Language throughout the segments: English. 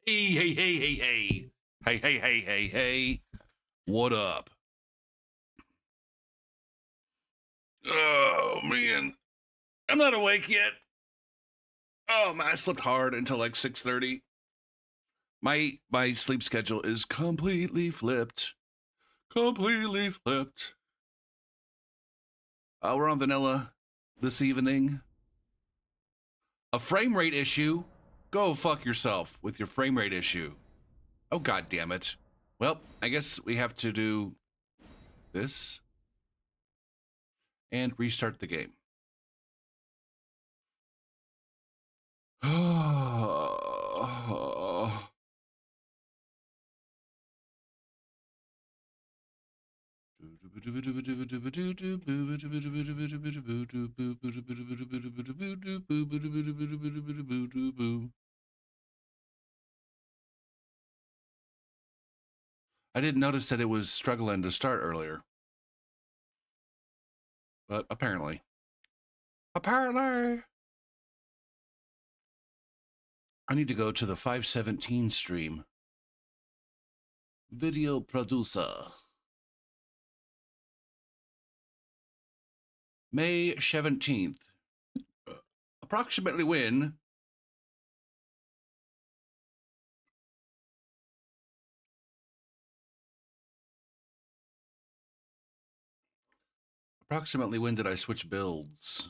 Hey, hey, hey, hey, hey. Hey, hey, hey, hey, hey. What up? Oh, man. I'm not awake yet. Oh, man, I slept hard until like 6:30. My sleep schedule is completely flipped. Completely flipped. We're on vanilla this evening. A frame rate issue? Go fuck yourself with your frame rate issue. Oh, god damn it. Well, I guess we have to do this and restart the game. I didn't notice that it was struggling to start earlier, but apparently. I need to go to the 517 stream. Video producer. May 17th. Approximately when? Approximately when did I switch builds?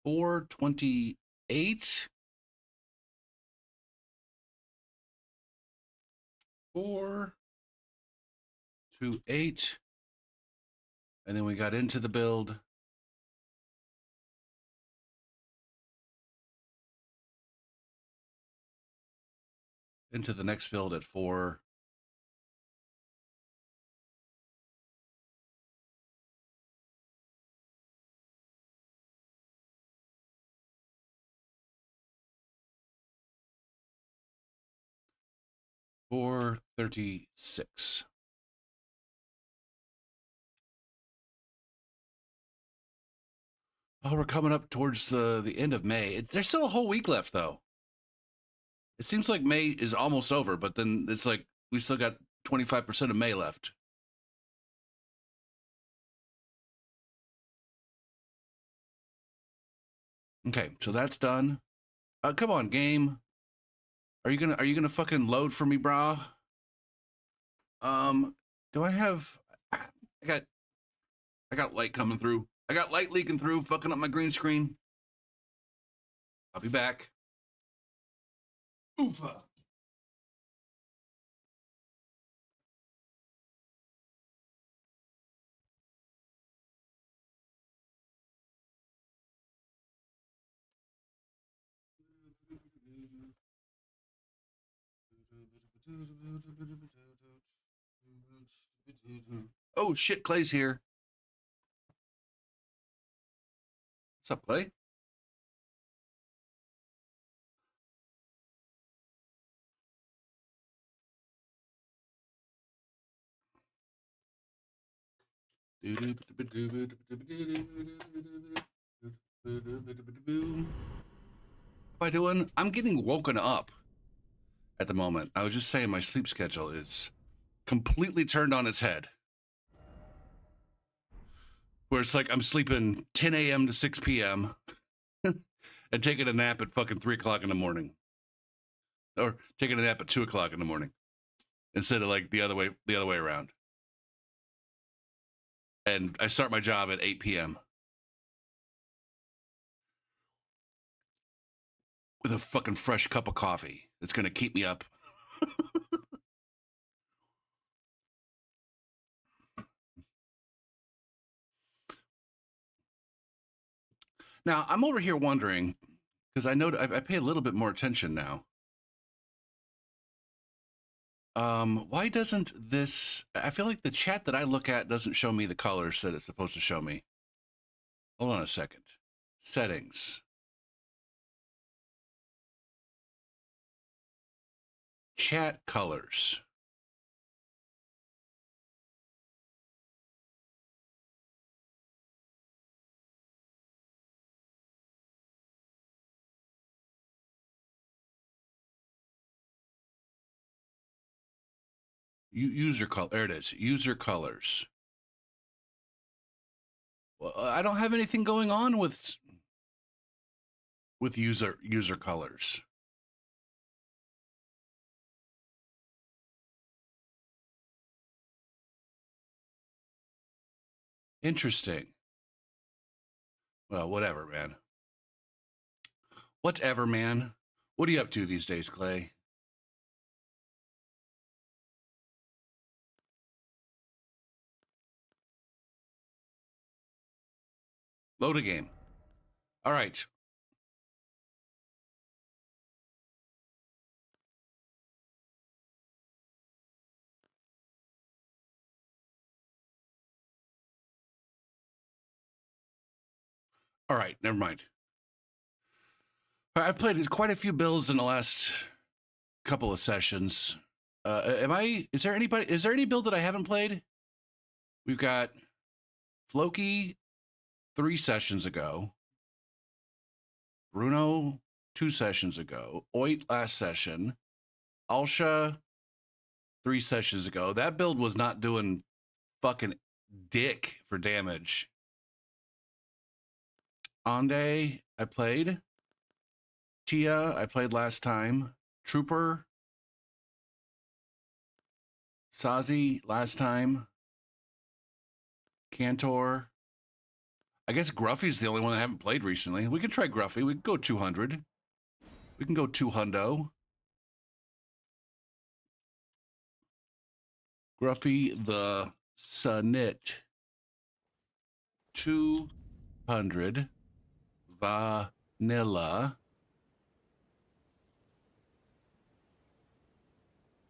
$4.28. 4.28. And then we got into the build. Into the next build at 4. $4.36. Oh, we're coming up towards the end of May. There's still a whole week left, though. It seems like May is almost over, but then it's like we still got 25% of May left. Okay, so that's done. Come on, game. Are you gonna fucking load for me, brah? Do I have? I got light coming through. I got light leaking through, fucking up my green screen. I'll be back. Oofa. Oh shit, Clay's here. What's up, Clay? What am I doing? I'm getting woken up at the moment. I was just saying my sleep schedule is completely turned on its head. Where it's like I'm sleeping 10 a.m. to 6 p.m. and taking a nap at fucking 3 o'clock in the morning. Or taking a nap at 2 o'clock in the morning. Instead of like the other way around. And I start my job at 8 p.m. with a fucking fresh cup of coffee that's going to keep me up. Now, I'm over here wondering, because I know I pay a little bit more attention now. Why doesn't this... I feel like the chat that I look at doesn't show me the colors that it's supposed to show me. Hold on a second. Settings. Chat colors. User color. There it is. User colors. Well, I don't have anything going on with user colors. Interesting. Well, whatever, man. Whatever, man. What are you up to these days, Clay? Load a game. All right. All right, never mind. I've played quite a few builds in the last couple of sessions. Is there any build that I haven't played? We've got Floki 3 sessions ago. Bruno 2 sessions ago. Oit last session. Alsha 3 sessions ago. That build was not doing fucking dick for damage. Ande, I played. Tia, I played last time. Trooper. Sazi, last time. Cantor. I guess Gruffy's the only one I haven't played recently. We can try Gruffy. We can go 200. We can go 200. Gruffy the Sunit. 200. Vanilla.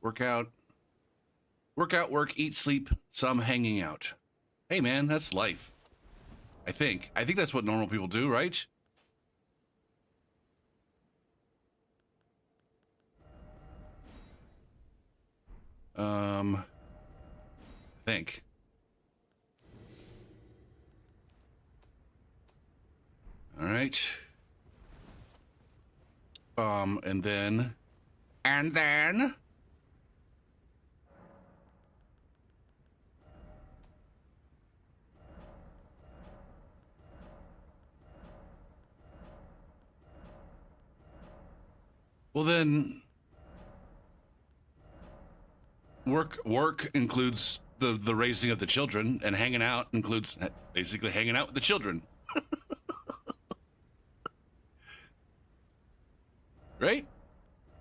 Workout, work, eat, sleep, some hanging out. Hey, man, that's life. I think that's what normal people do, right? I think. All right. And then. Well, then work includes the raising of the children, and hanging out includes basically hanging out with the children. Right?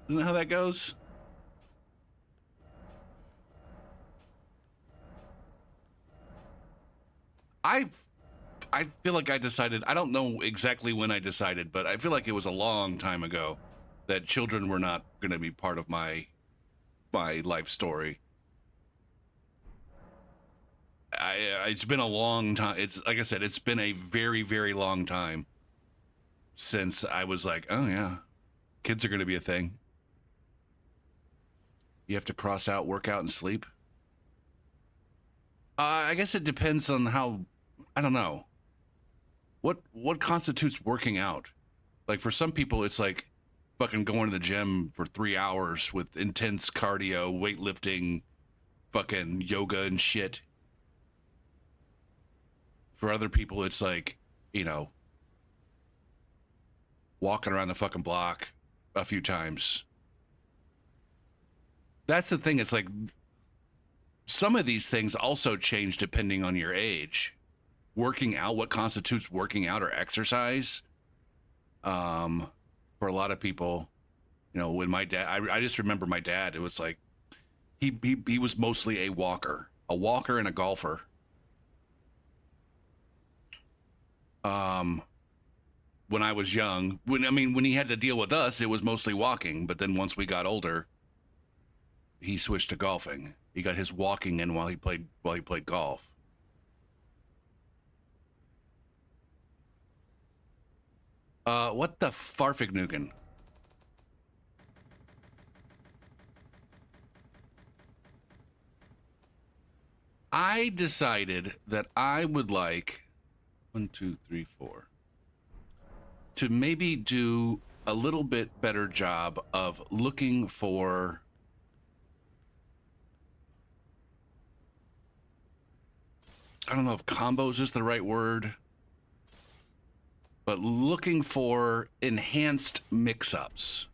Isn't that how that goes? I feel like I decided, I don't know exactly when I decided, but I feel like it was a long time ago that children were not going to be part of my life story. It's been a long time. It's like I said, it's been a very, very long time since I was like, oh yeah, kids are going to be a thing. You have to cross out workout and sleep. I guess it depends on how, I don't know. What constitutes working out? Like for some people, it's like fucking going to the gym for 3 hours with intense cardio, weightlifting, fucking yoga and shit. For other people, it's like, you know, walking around the fucking block a few times. That's the thing. It's like some of these things also change depending on your age. Working out, what constitutes working out or exercise, for a lot of people, you know, when my dad, I just remember my dad, it was like he was mostly a walker and a golfer. When I was young, when he had to deal with us, it was mostly walking, but then once we got older, he switched to golfing. He got his walking in while he played golf. What the farfignugan? I decided that I would like 1, 2, 3, 4 to maybe do a little bit better job of looking for I don't know if combos is the right word, but looking for enhanced mix-ups.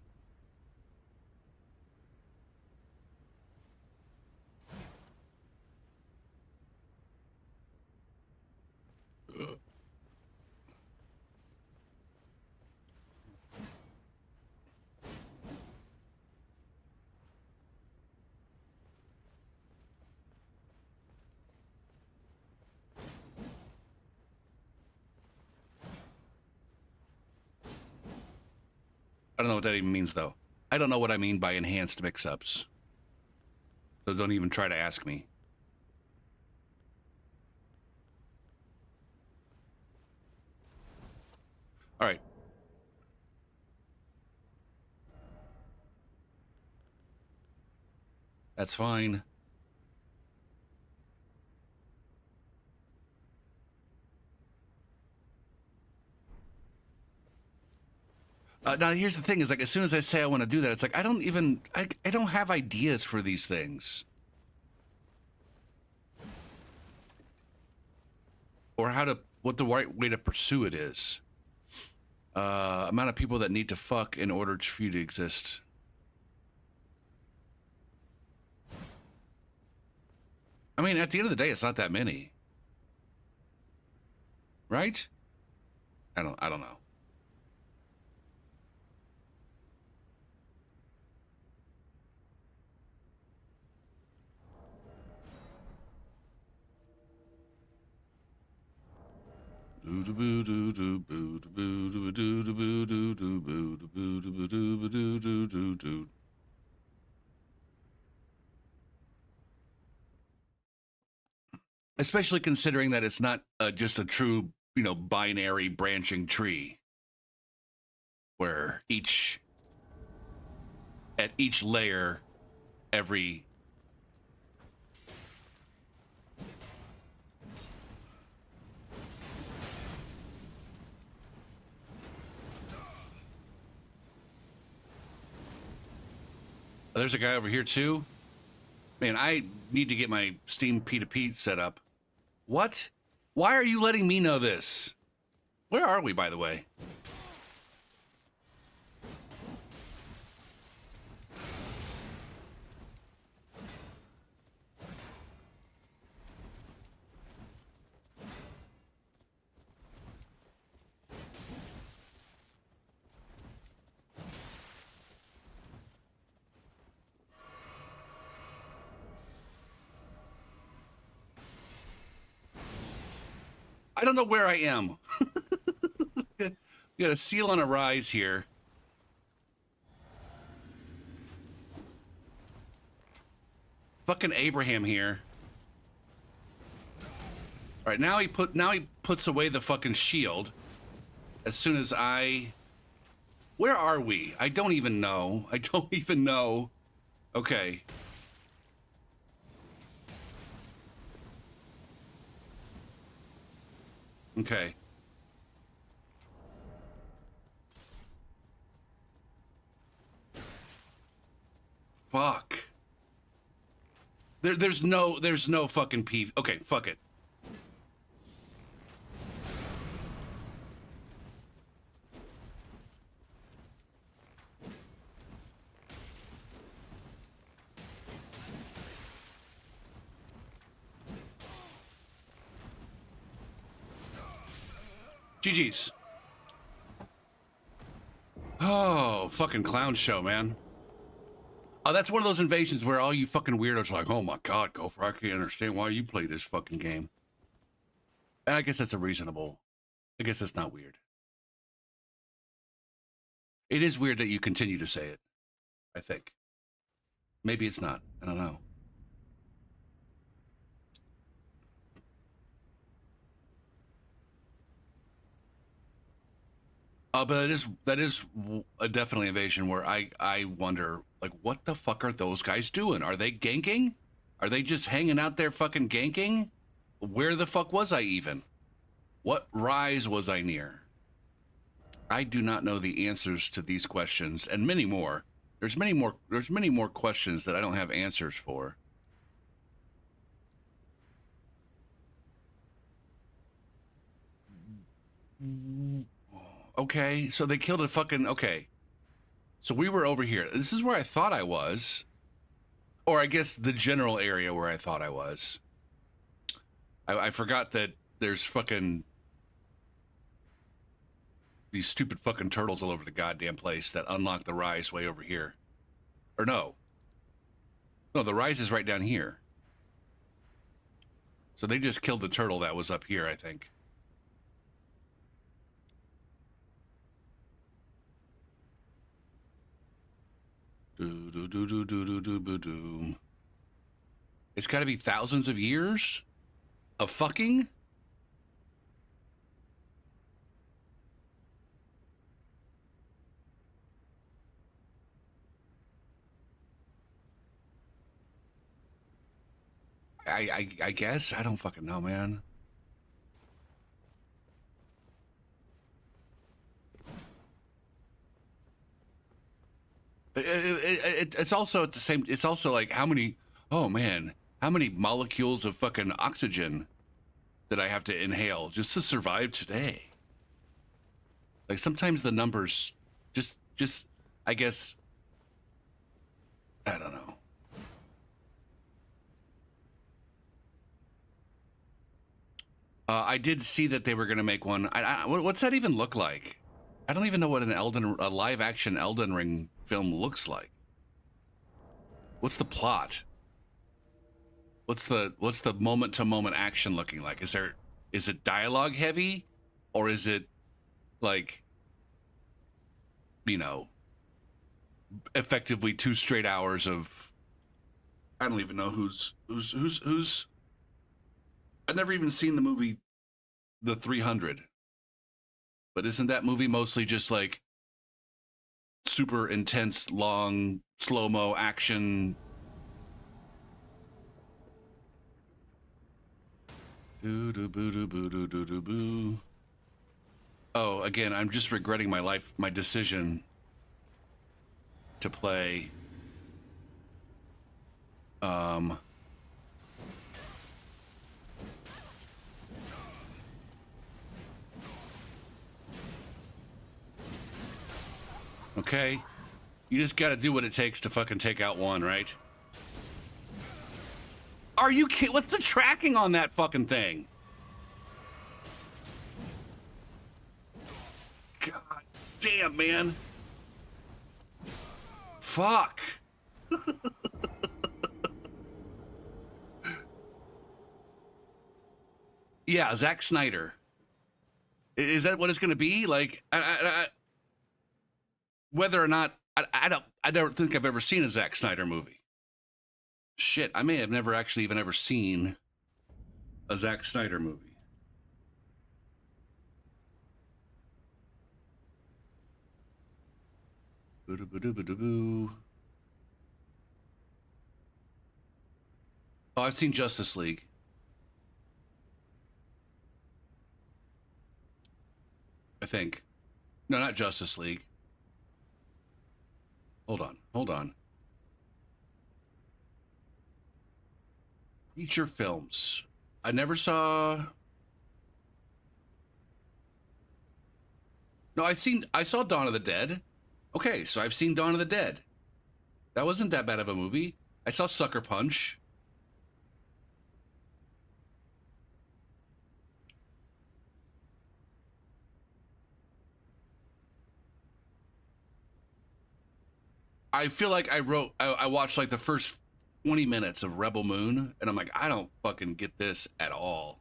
I don't know what that even means, though. I don't know what I mean by enhanced mix-ups. So don't even try to ask me. All right. That's fine. Now, here's the thing: is like as soon as I say I want to do that, it's like I don't have ideas for these things, or what the right way to pursue it is. Amount of people that need to fuck in order for you to exist. I mean, at the end of the day, it's not that many, right? I don't know. Especially considering that it's not just a true, binary branching tree where at each layer, every there's a guy over here too. Man, I need to get my Steam P2P set up. What? Why are you letting me know this? Where are we, by the way? I don't know where I am. We got a seal on a rise here. Fucking Abraham here. All right, now he puts away the fucking shield. As soon as where are we? I don't even know. I don't even know. Okay. Okay. Fuck. There's no fucking P. Okay, fuck it. GG's. Oh, fucking clown show, man. Oh, that's one of those invasions where all you fucking weirdos are like, oh my god, Gopher, I can't understand why you play this fucking game. And I guess that's I guess that's not weird. It is weird that you continue to say it, I think. Maybe it's not. I don't know. But that is a definitely invasion where I wonder, like, what the fuck are those guys doing? Are they ganking? Are they just hanging out there fucking ganking? Where the fuck was I even? What rise was I near? I do not know the answers to these questions and many more. There's many more. There's many more questions that I don't have answers for. Okay, so they killed a fucking. Okay, so we were over here. This is where I thought I was, or I guess the general area where I thought I was. I forgot that there's fucking these stupid fucking turtles all over the goddamn place that unlock the rise way over here. Or no, the rise is right down here. So they just killed the turtle that was up here, I think. Do do do do do do do do do. It's got to be thousands of years of fucking. I guess I don't fucking know, man. It's also at the same. It's also like how many? Oh man, how many molecules of fucking oxygen that I have to inhale just to survive today? Like sometimes the numbers, just I guess I don't know. I did see that they were going to make one. What's that even look like? I don't even know what a live action Elden Ring film looks like. What's the plot? What's the moment to moment action looking like? Is it dialogue heavy, or is it like, you know, effectively 2 straight hours of I don't even know who's I've never even seen the movie The 300. But isn't that movie mostly just like super intense, long, slow-mo action? Doo doo boo doo boo doo doo doo boo. Oh, again, I'm just regretting my decision to play okay. You just got to do what it takes to fucking take out one, right? Are you kidding? What's the tracking on that fucking thing? God damn, man. Fuck. Yeah, Zack Snyder. Is that what it's going to be? Like, whether or not I don't think I've ever seen a Zack Snyder movie. Shit, I may have never actually even ever seen a Zack Snyder movie. Boo-doo-boo-doo-boo-doo-boo. Oh, I've seen Justice League. I think. No, not Justice League. Hold on, hold on. Feature films. I never saw. No, I saw Dawn of the Dead. Okay, so I've seen Dawn of the Dead. That wasn't that bad of a movie. I saw Sucker Punch. I feel like I watched like the first 20 minutes of Rebel Moon, and I'm like, I don't fucking get this at all.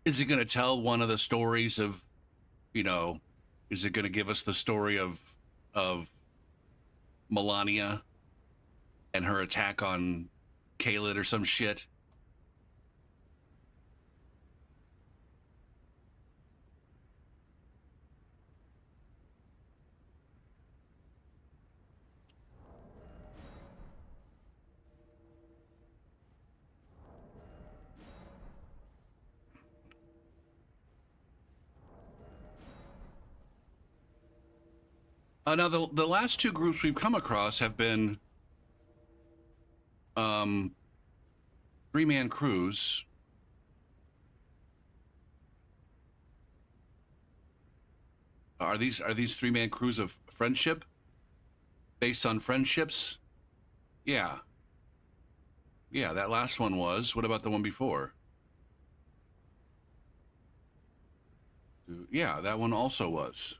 Is it going to tell one of the stories of, you know, is it going to give us the story of Melania and her attack on Kaled or some shit? Now, the last two groups we've come across have been three-man crews. Are these three-man crews of friendship? Based on friendships? Yeah. Yeah, that last one was. What about the one before? Yeah, that one also was.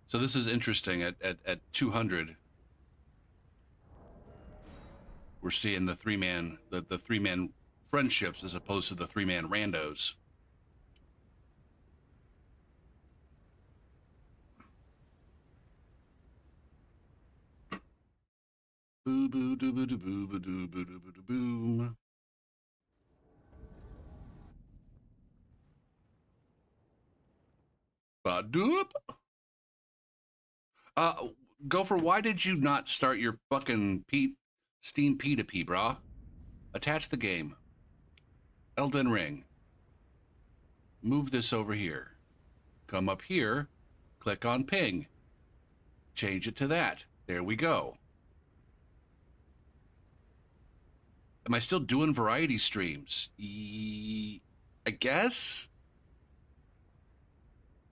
So this is interesting. At 200, we're seeing the three-man friendships as opposed to the three-man randos. Boo boo doo boo doo boo boo doo boo doo boo doo boom. Ba-doop. Gopher, why did you not start your fucking Steam P2P, brah? Attach the game. Elden Ring. Move this over here. Come up here. Click on ping. Change it to that. There we go. Am I still doing variety streams? I guess?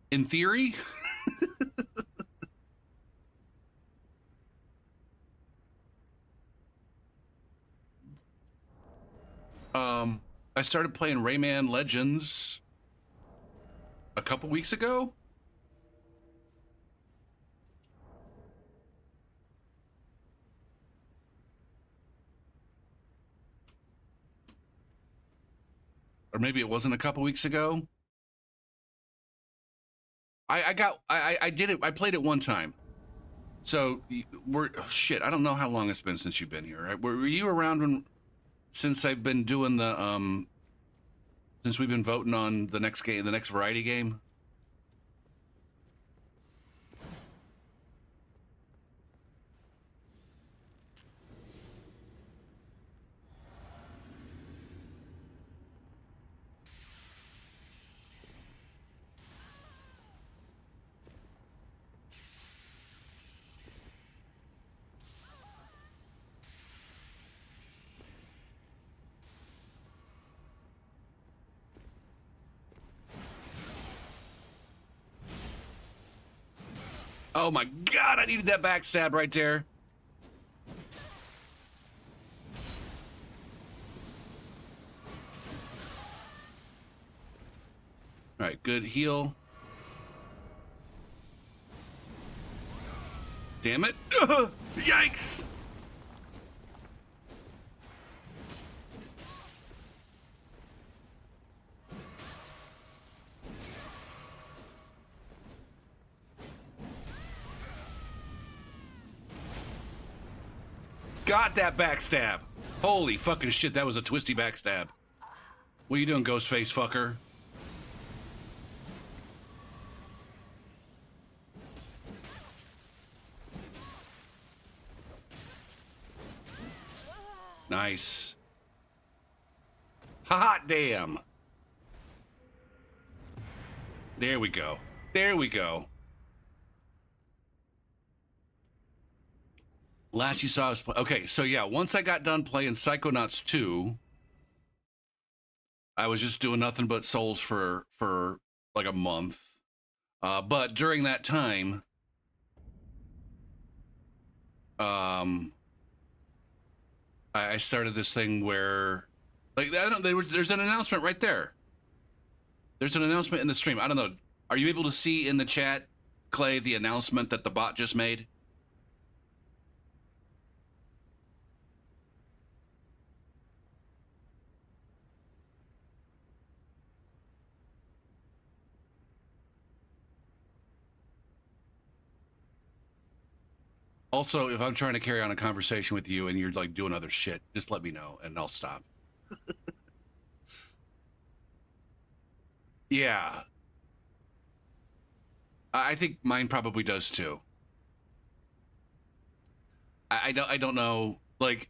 In theory? I started playing Rayman Legends a couple weeks ago. Or maybe it wasn't a couple weeks ago. I did it. I played it one time. So shit. I don't know how long it's been since you've been here. Right? Were you around since I've been doing the since we've been voting on the next game, the next variety game? Oh my god, I needed that backstab right there. All right, good heal. Damn it. Yikes. Got that backstab. Holy fucking shit, that was a twisty backstab. What are you doing, Ghostface fucker? Nice. Hot damn. There we go. There we go. Last you saw us play. Okay, so yeah, once I got done playing Psychonauts 2, I was just doing nothing but Souls for like a month. But during that time, I started this thing where, like, there's an announcement right there. There's an announcement in the stream. I don't know. Are you able to see in the chat, Clay, the announcement that the bot just made? Also, if I'm trying to carry on a conversation with you and you're like doing other shit, just let me know and I'll stop. Yeah. I think mine probably does too. I don't know. Like,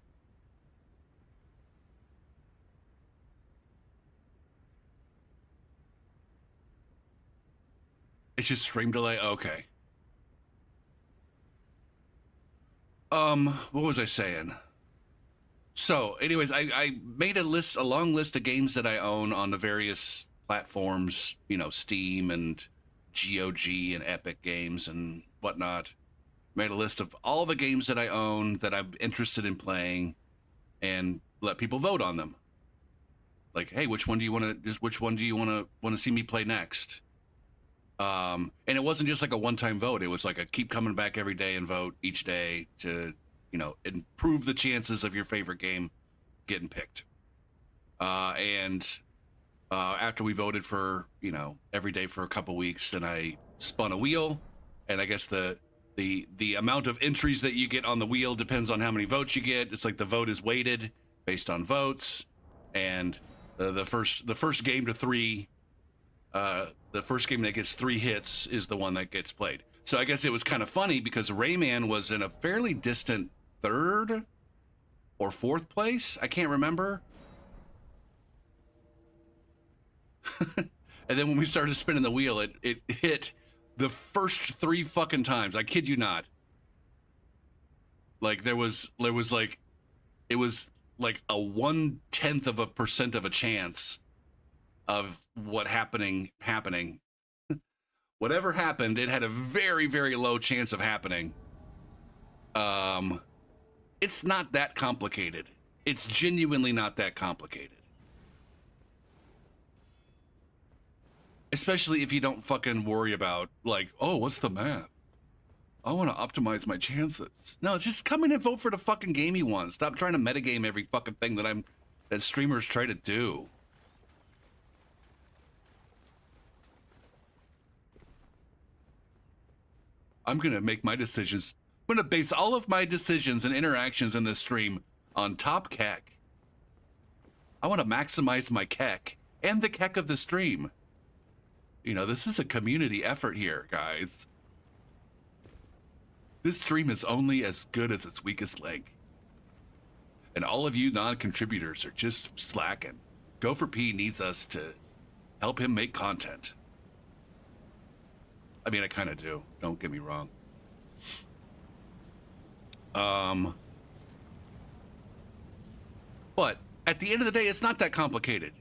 it's just stream delay. Okay. What was I saying? So, anyways, I made a long list of games that I own on the various platforms, you know, Steam and GOG and Epic Games and whatnot. Made a list of all the games that I own that I'm interested in playing, and let people vote on them. Like, hey, which one do you want to? Just which one do you want to see me play next? And it wasn't just like a one-time vote. It was like a keep coming back every day and vote each day to, you know, improve the chances of your favorite game getting picked. And after we voted for, you know, every day for a couple weeks, then I spun a wheel, and I guess the amount of entries that you get on the wheel depends on how many votes you get. It's like the vote is weighted based on votes, and the first game to three. The first game that gets 3 hits is the one that gets played. So I guess it was kind of funny because Rayman was in a fairly distant 3rd or 4th place. I can't remember. And then when we started spinning the wheel, it hit the first 3 fucking times. I kid you not. Like there was like, it was like a 0.1% of a chance of what happening. Whatever happened, it had a very, very low chance of happening. It's not that complicated. It's genuinely not that complicated. Especially if you don't fucking worry about, like, oh, what's the math? I want to optimize my chances. No, it's just come in and vote for the fucking game you want. Stop trying to metagame every fucking thing that streamers try to do. I'm going to make my decisions. I'm going to base all of my decisions and interactions in this stream on top kek. I want to maximize my kek and the kek of the stream. You know, this is a community effort here, guys. This stream is only as good as its weakest link. And all of you non-contributors are just slacking. Gopher P needs us to help him make content. I mean, I kind of do. Don't get me wrong. But at the end of the day, it's not that complicated.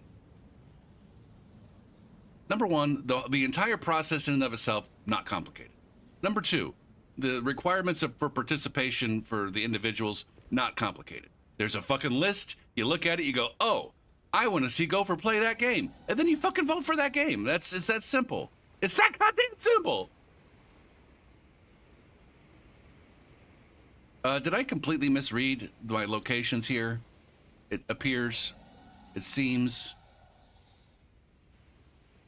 Number one, the entire process in and of itself, not complicated. Number two, the requirements for participation for the individuals, not complicated. There's a fucking list. You look at it, you go, oh, I want to see Gopher play that game. And then you fucking vote for that game. It's that simple. It's that goddamn simple. Did I completely misread my locations here? It appears, it seems.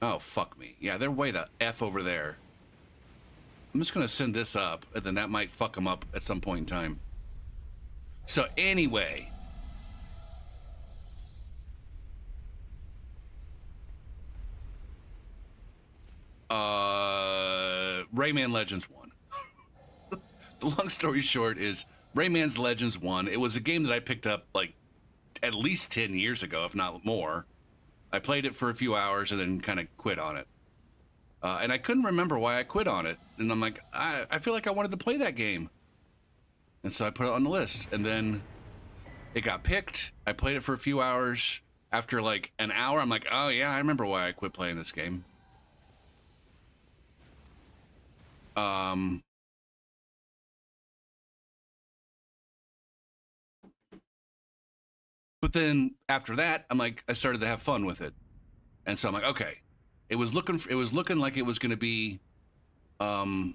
Oh, fuck me. Yeah, they're way the F over there. I'm just going to send this up, and then that might fuck them up at some point in time. So anyway. Rayman Legends 1. The long story short is Rayman's Legends 1. It was a game that I picked up like at least 10 years ago, if not more. I played it for a few hours and then kind of quit on it. And I couldn't remember why I quit on it. And I'm like, I feel like I wanted to play that game. And so I put it on the list. And then it got picked. I played it for a few hours. After like an hour, I'm like, oh yeah, I remember why I quit playing this game. But then after that, I'm like, I started to have fun with it. And so I'm like, okay, It was looking like it was going to be, boo,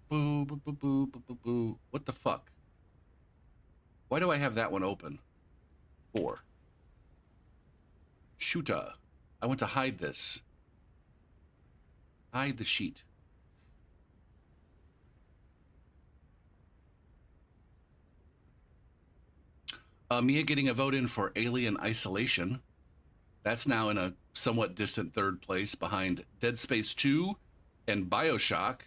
boo, boo, boo, boo, boo, boo. What the fuck? Why do I have that one open? 4. Shoota. I want to hide this. Hide the sheet. Mia getting a vote in for Alien Isolation. That's now in a somewhat distant third place behind Dead Space 2 and BioShock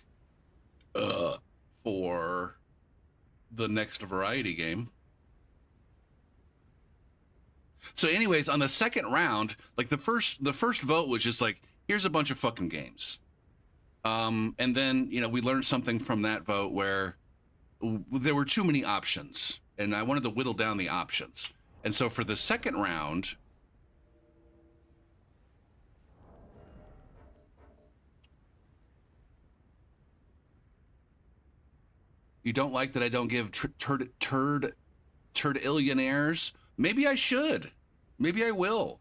for the next variety game. So anyways, on the second round, like the first vote was just like, here's a bunch of fucking games. And then, you know, we learned something from that vote where there were too many options, and I wanted to whittle down the options. And so for the second round, you don't like that I don't give turdillionaires? Maybe I should. Maybe I will.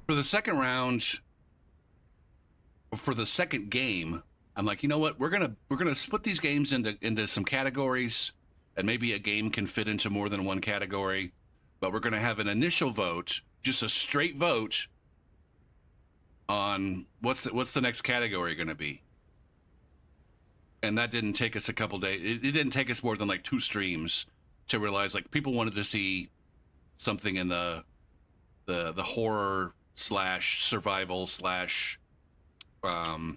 For the second round, for the second game, I'm like, you know what? We're gonna split these games into some categories, and maybe a game can fit into more than one category. But we're gonna have an initial vote, just a straight vote on what's the next category gonna be. And that didn't take us a couple days. It didn't take us more than like 2 streams to realize like people wanted to see something in the horror slash survival slash I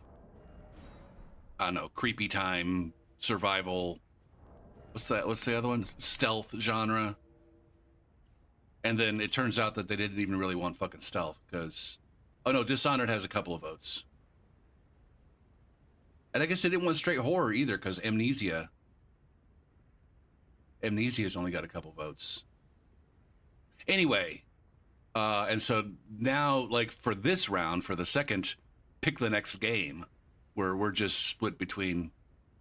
don't know, creepy time survival. What's the other one? Stealth genre. And then it turns out that they didn't even really want fucking stealth because, oh no, Dishonored has a couple of votes. And I guess they didn't want straight horror either because Amnesia's only got a couple votes. Anyway, and so now, like for this round, for the second, pick the next game, where we're just split between,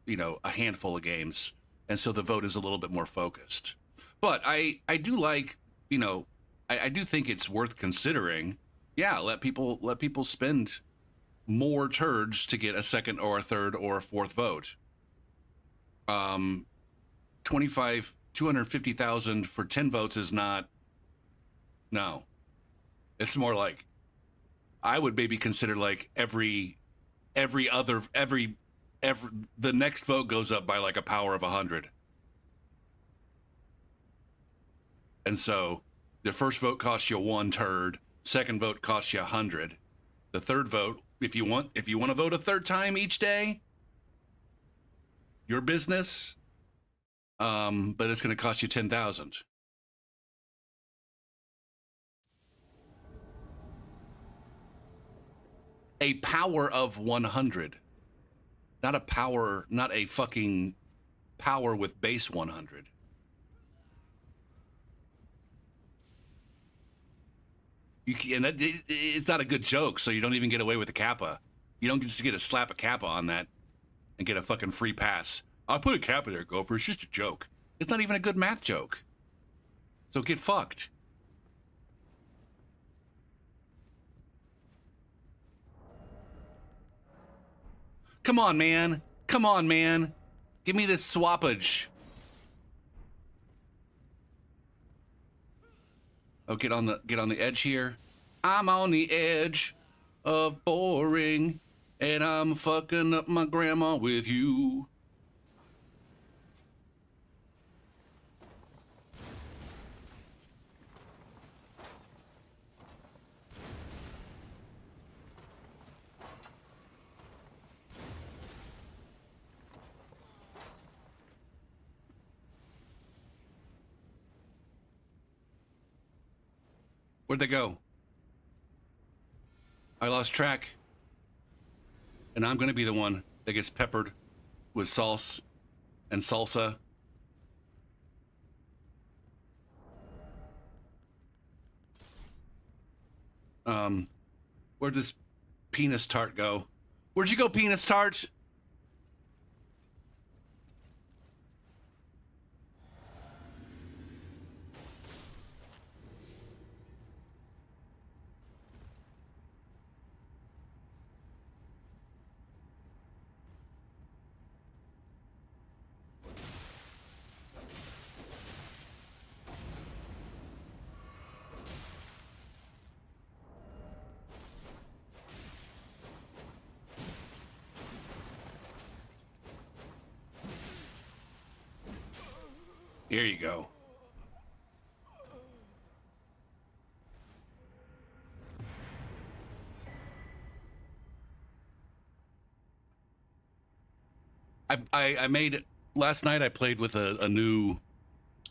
you know, a handful of games, and so the vote is a little bit more focused. But I do like, you know, I do think it's worth considering. Yeah, let people spend more turds to get a second or a third or a fourth vote. 250,000 for 10 votes is not. No, it's more like I would maybe consider like every the next vote goes up by like a power of 100. And so the first vote costs you 1 turd, second vote costs you 100. The third vote, if you want to vote a third time each day, your business. But it's going to cost you 10,000. A power of 100, not a fucking power with base 100. It's not a good joke, so you don't even get away with the kappa. You don't just get to slap a kappa on that and get a fucking free pass. I'll put a kappa there, Gopher. It's just a joke. It's not even a good math joke. So get fucked. Come on, man. Come on, man. Give me this swappage. Oh, get on the edge here. I'm on the edge of boring, and I'm fucking up my grandma with you. Where'd they go? I lost track. And I'm going to be the one that gets peppered with sauce and salsa Where'd this penis tart go? Where'd you go, penis tart? Here you go. I made last night. I played with a new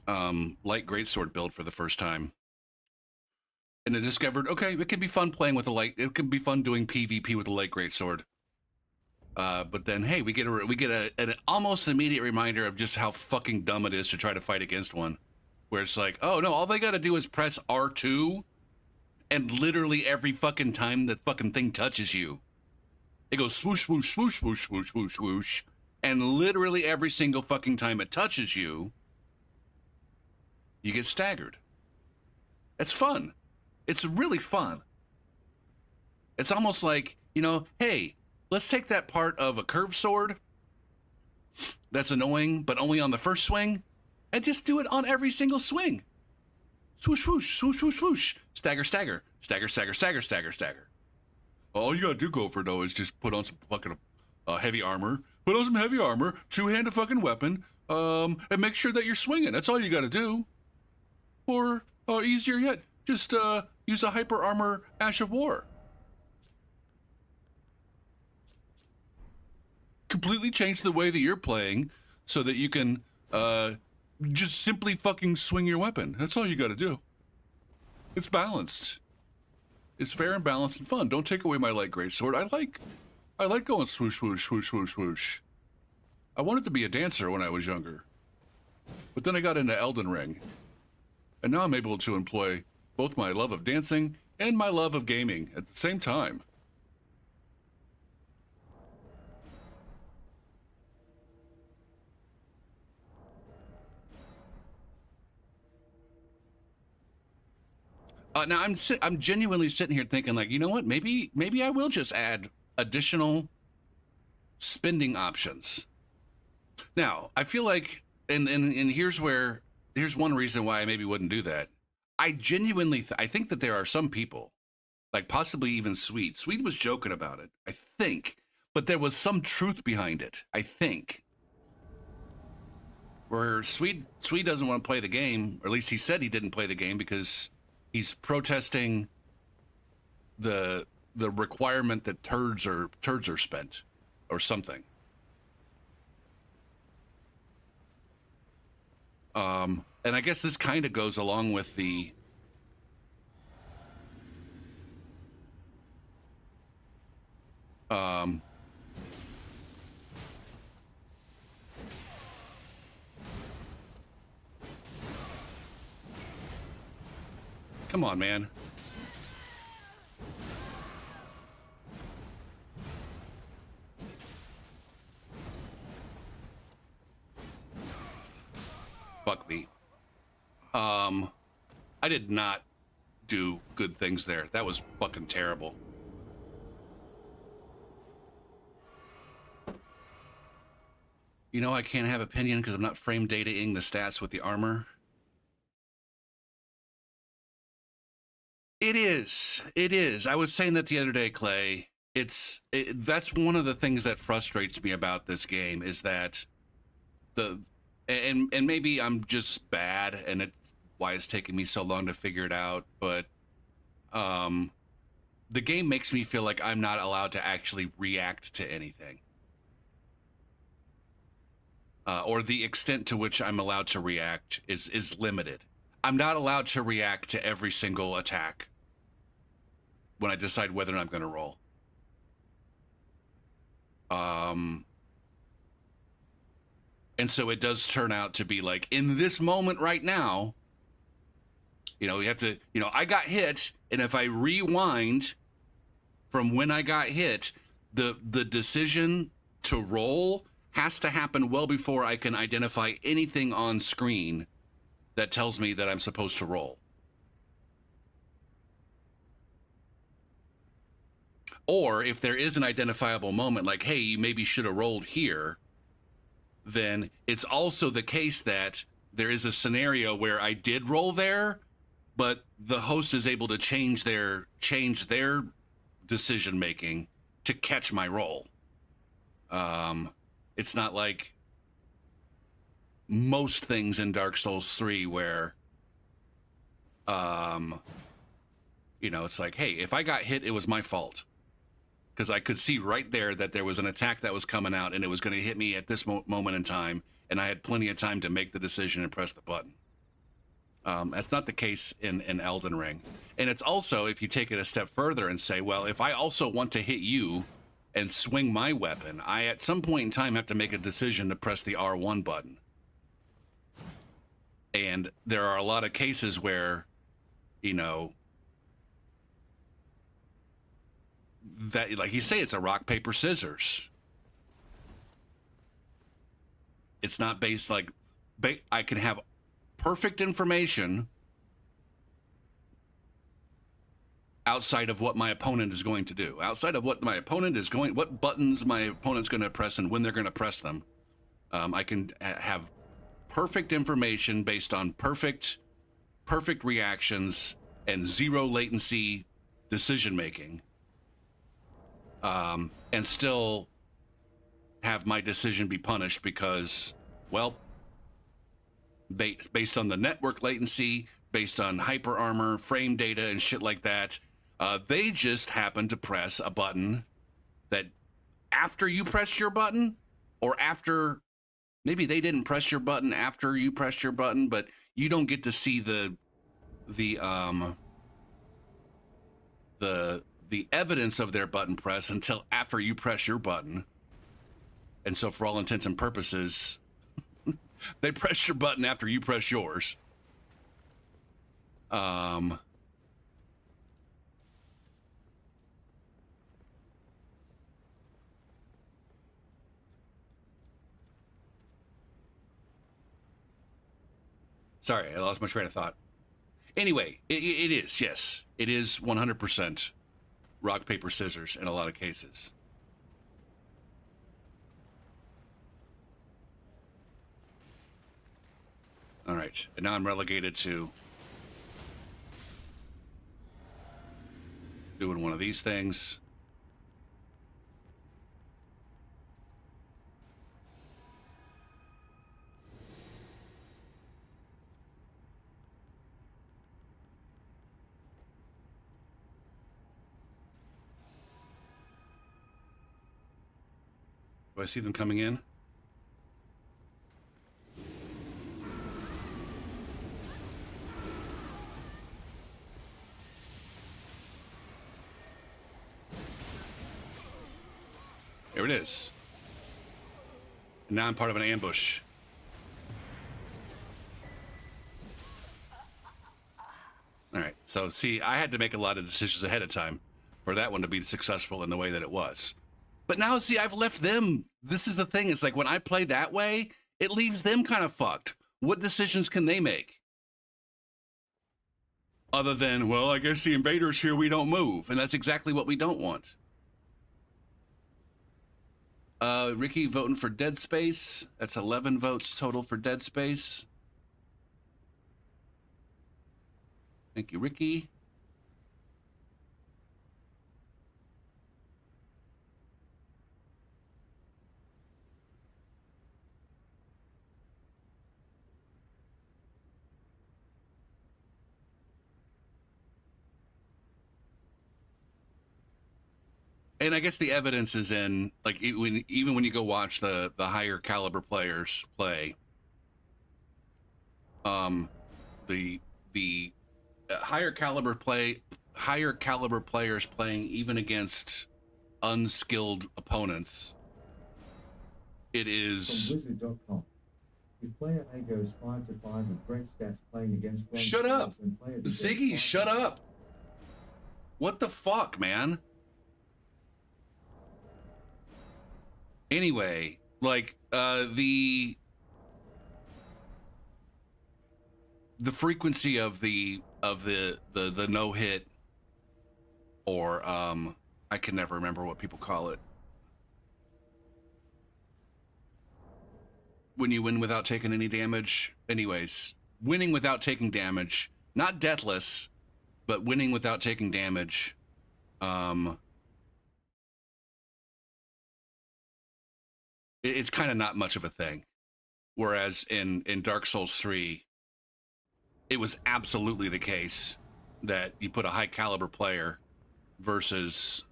light greatsword build for the first time, and I discovered okay, it can be fun playing with a light. It can be fun doing PvP with a light greatsword. But then, hey, we get an almost immediate reminder of just how fucking dumb it is to try to fight against one. Where it's like, oh no, all they got to do is press R2, and literally every fucking time that fucking thing touches you, it goes swoosh, swoosh, swoosh, swoosh, swoosh, swoosh, swoosh, and literally every single fucking time it touches you, you get staggered. It's fun. It's really fun. It's almost like, you know, hey, let's take that part of a curved sword that's annoying, but only on the first swing, and just do it on every single swing. Swoosh, swoosh, swoosh, swoosh, swoosh. Stagger, stagger. Stagger, stagger, stagger, stagger, stagger. All you gotta do, Gopher, though, is just put on some fucking heavy armor. Put on some heavy armor, two-handed fucking weapon, and make sure that you're swinging. That's all you gotta do. Or, easier yet, just use a hyper armor Ash of War. Completely change the way that you're playing so that you can just simply fucking swing your weapon. That's all you got to do. It's balanced. It's fair and balanced and fun. Don't take away my light greatsword. I like going swoosh, swoosh, swoosh, swoosh, swoosh. I wanted to be a dancer when I was younger, but then I got into Elden Ring, and now I'm able to employ both my love of dancing and my love of gaming at the same time. Now I'm genuinely sitting here thinking, like, you know what? Maybe I will just add additional spending options. Now I feel like, and here's one reason why I maybe wouldn't do that. I genuinely I think that there are some people, like possibly even Sweet. Sweet was joking about it, I think, but there was some truth behind it. I think. Where Sweet doesn't want to play the game, or at least he said he didn't play the game because he's protesting the requirement that turds are spent or something. And I guess this kind of goes along with the come on, man. Fuck me. I did not do good things there. That was fucking terrible. You know, I can't have opinion because I'm not frame dataing the stats with the armor. It is. It is. I was saying that the other day, Clay. That's one of the things that frustrates me about this game is that and maybe I'm just bad and it's why it's taking me so long to figure it out, but the game makes me feel like I'm not allowed to actually react to anything. Or the extent to which I'm allowed to react is limited. I'm not allowed to react to every single attack when I decide whether or not I'm going to roll. And so it does turn out to be like, in this moment right now, You know, you have to, you know, I got hit, and if I rewind from when I got hit, the decision to roll has to happen well before I can identify anything on screen that tells me that I'm supposed to roll. Or if there is an identifiable moment, like, hey, you maybe should have rolled here, then it's also the case that there is a scenario where I did roll there, but the host is able to change their decision making to catch my roll. It's not like most things in Dark Souls 3 where you know, it's like, hey, if I got hit, it was my fault, because I could see right there that there was an attack that was coming out and it was going to hit me at this moment in time, and I had plenty of time to make the decision and press the button. That's not the case in Elden Ring. And it's also, if you take it a step further and say, well, if I also want to hit you and swing my weapon, I at some point in time have to make a decision to press the R1 button. And there are a lot of cases where, you know, that, like you say, it's a rock, paper, scissors. It's not based like, I can have perfect information outside of what my opponent is going to do, outside of what my opponent is going, what buttons my opponent's going to press and when they're going to press them. I can have perfect information based on perfect reactions and zero latency decision making, and still have my decision be punished because, well, based on the network latency, based on hyper armor, frame data, and shit like that, they just happened to press a button that after you press your button, or after, maybe they didn't press your button after you pressed your button, but you don't get to see the evidence of their button press until after you press your button. And so for all intents and purposes, they press your button after you press yours. Sorry, I lost my train of thought. Anyway, it is, yes. It is 100% rock, paper, scissors in a lot of cases. All right, and now I'm relegated to doing one of these things. Do I see them coming in? There it is. And now I'm part of an ambush. All right, so see, I had to make a lot of decisions ahead of time for that one to be successful in the way that it was. But now, see, I've left them. This is the thing. It's like when I play that way, it leaves them kind of fucked. What decisions can they make? Other than, well, I guess the invader's here, we don't move. And that's exactly what we don't want. Ricky voting for Dead Space. That's 11 votes total for Dead Space. Thank you, Ricky. And I guess the evidence is in, like, even when you go watch the higher caliber players play, the higher caliber players playing even against unskilled opponents, it is If player A goes 5-5 with great stats playing against bronze Shut up. players, then player B goes Ziggy, 5 shut up. What the fuck, man? Anyway, like, the frequency of the no hit, or I can never remember what people call it, when you win without taking any damage. Anyways, winning without taking damage, not deathless, but winning without taking damage. It's kind of not much of a thing. Whereas in Dark Souls 3, it was absolutely the case that you put a high caliber player versus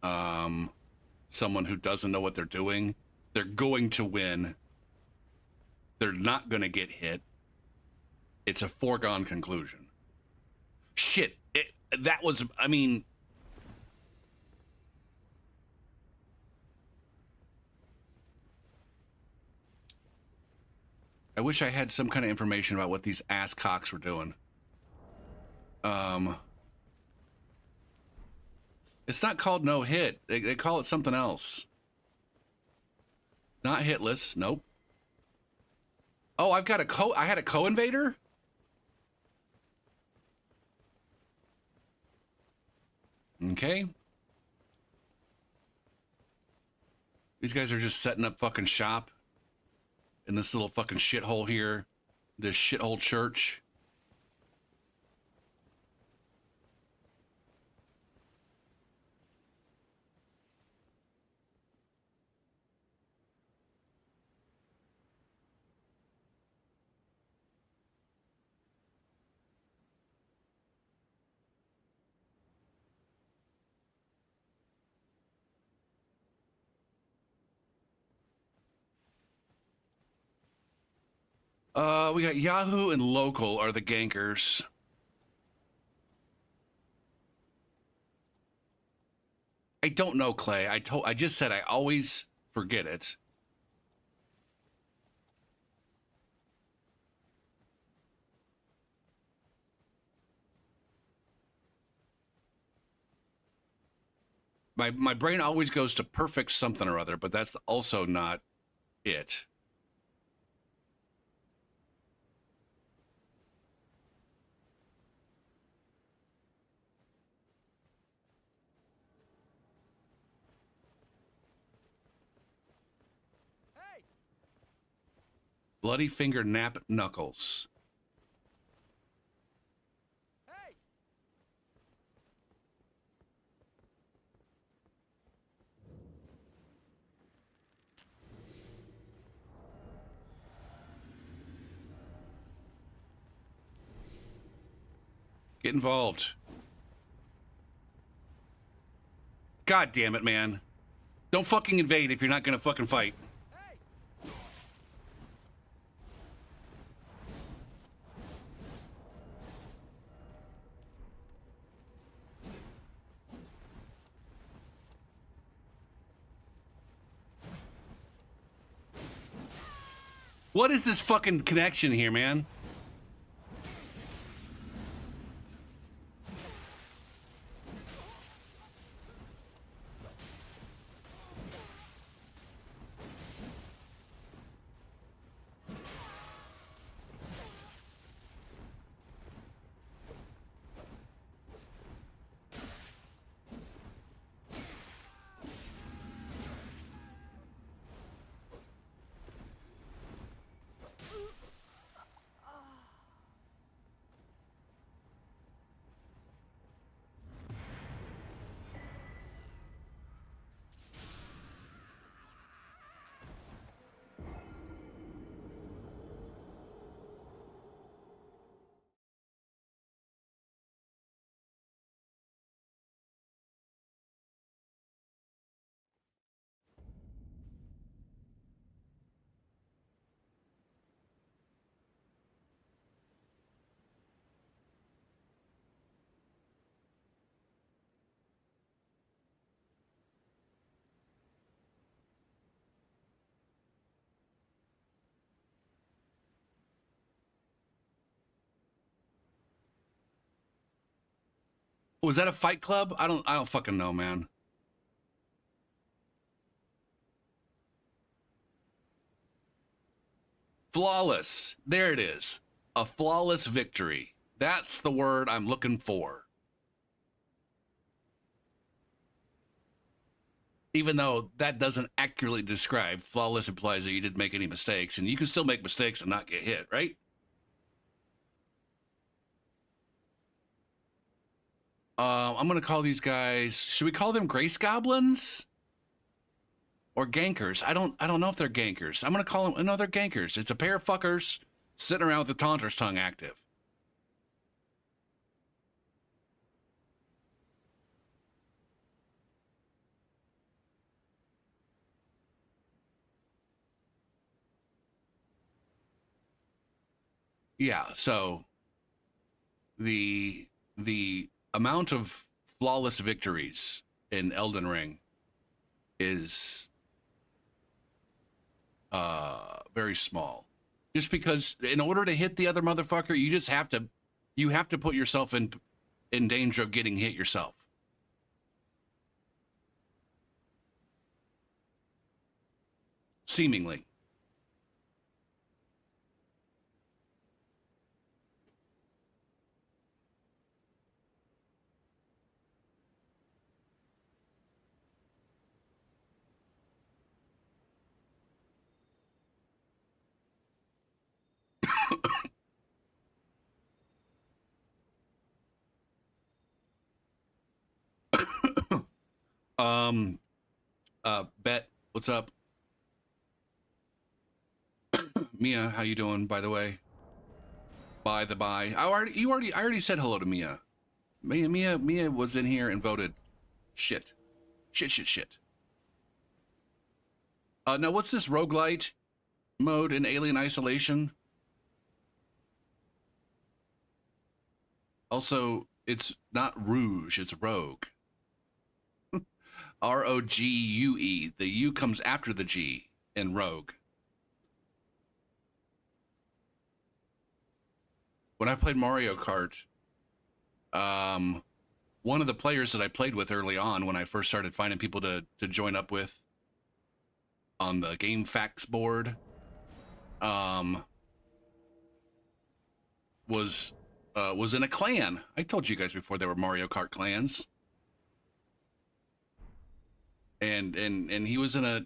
someone who doesn't know what they're doing, they're going to win. They're not going to get hit. It's a foregone conclusion. Shit, that was, I mean, I wish I had some kind of information about what these ass cocks were doing. It's not called no hit. They call it something else. Not hitless. Nope. Oh, I've got I had a co-invader? Okay. These guys are just setting up fucking shop in this little fucking shithole here. This shithole church. We got Yahoo and Local are the gankers. I don't know, Clay. I just said I always forget it. My brain always goes to perfect something or other, but that's also not it. Bloody finger nap knuckles. Get involved. God damn it, man. Don't fucking invade if you're not gonna fucking fight. What is this fucking connection here, man? Was that a Fight Club? I don't fucking know, man. Flawless. There it is. A flawless victory. That's the word I'm looking for. Even though that doesn't accurately describe, flawless implies that you didn't make any mistakes, and you can still make mistakes and not get hit, right? I'm gonna call these guys. Should we call them Grace Goblins or Gankers? I don't know if they're Gankers. I'm gonna call them. No, they're Gankers. It's a pair of fuckers sitting around with the Taunter's Tongue active. Yeah. So the amount of flawless victories in Elden Ring is very small. Just because in order to hit the other motherfucker, you have to put yourself in danger of getting hit yourself. Seemingly. um Bet, what's up? Mia, how you doing, by the way? By the by. I already said hello to Mia. Mia was in here and voted shit. Shit. Now what's this roguelite mode in Alien Isolation? Also, it's not Rouge, it's Rogue. Rogue. The U comes after the G in Rogue. When I played Mario Kart, one of the players that I played with early on when I first started finding people to join up with on the Game Facts board, was in a clan. I told you guys before there were Mario Kart clans. And he was in a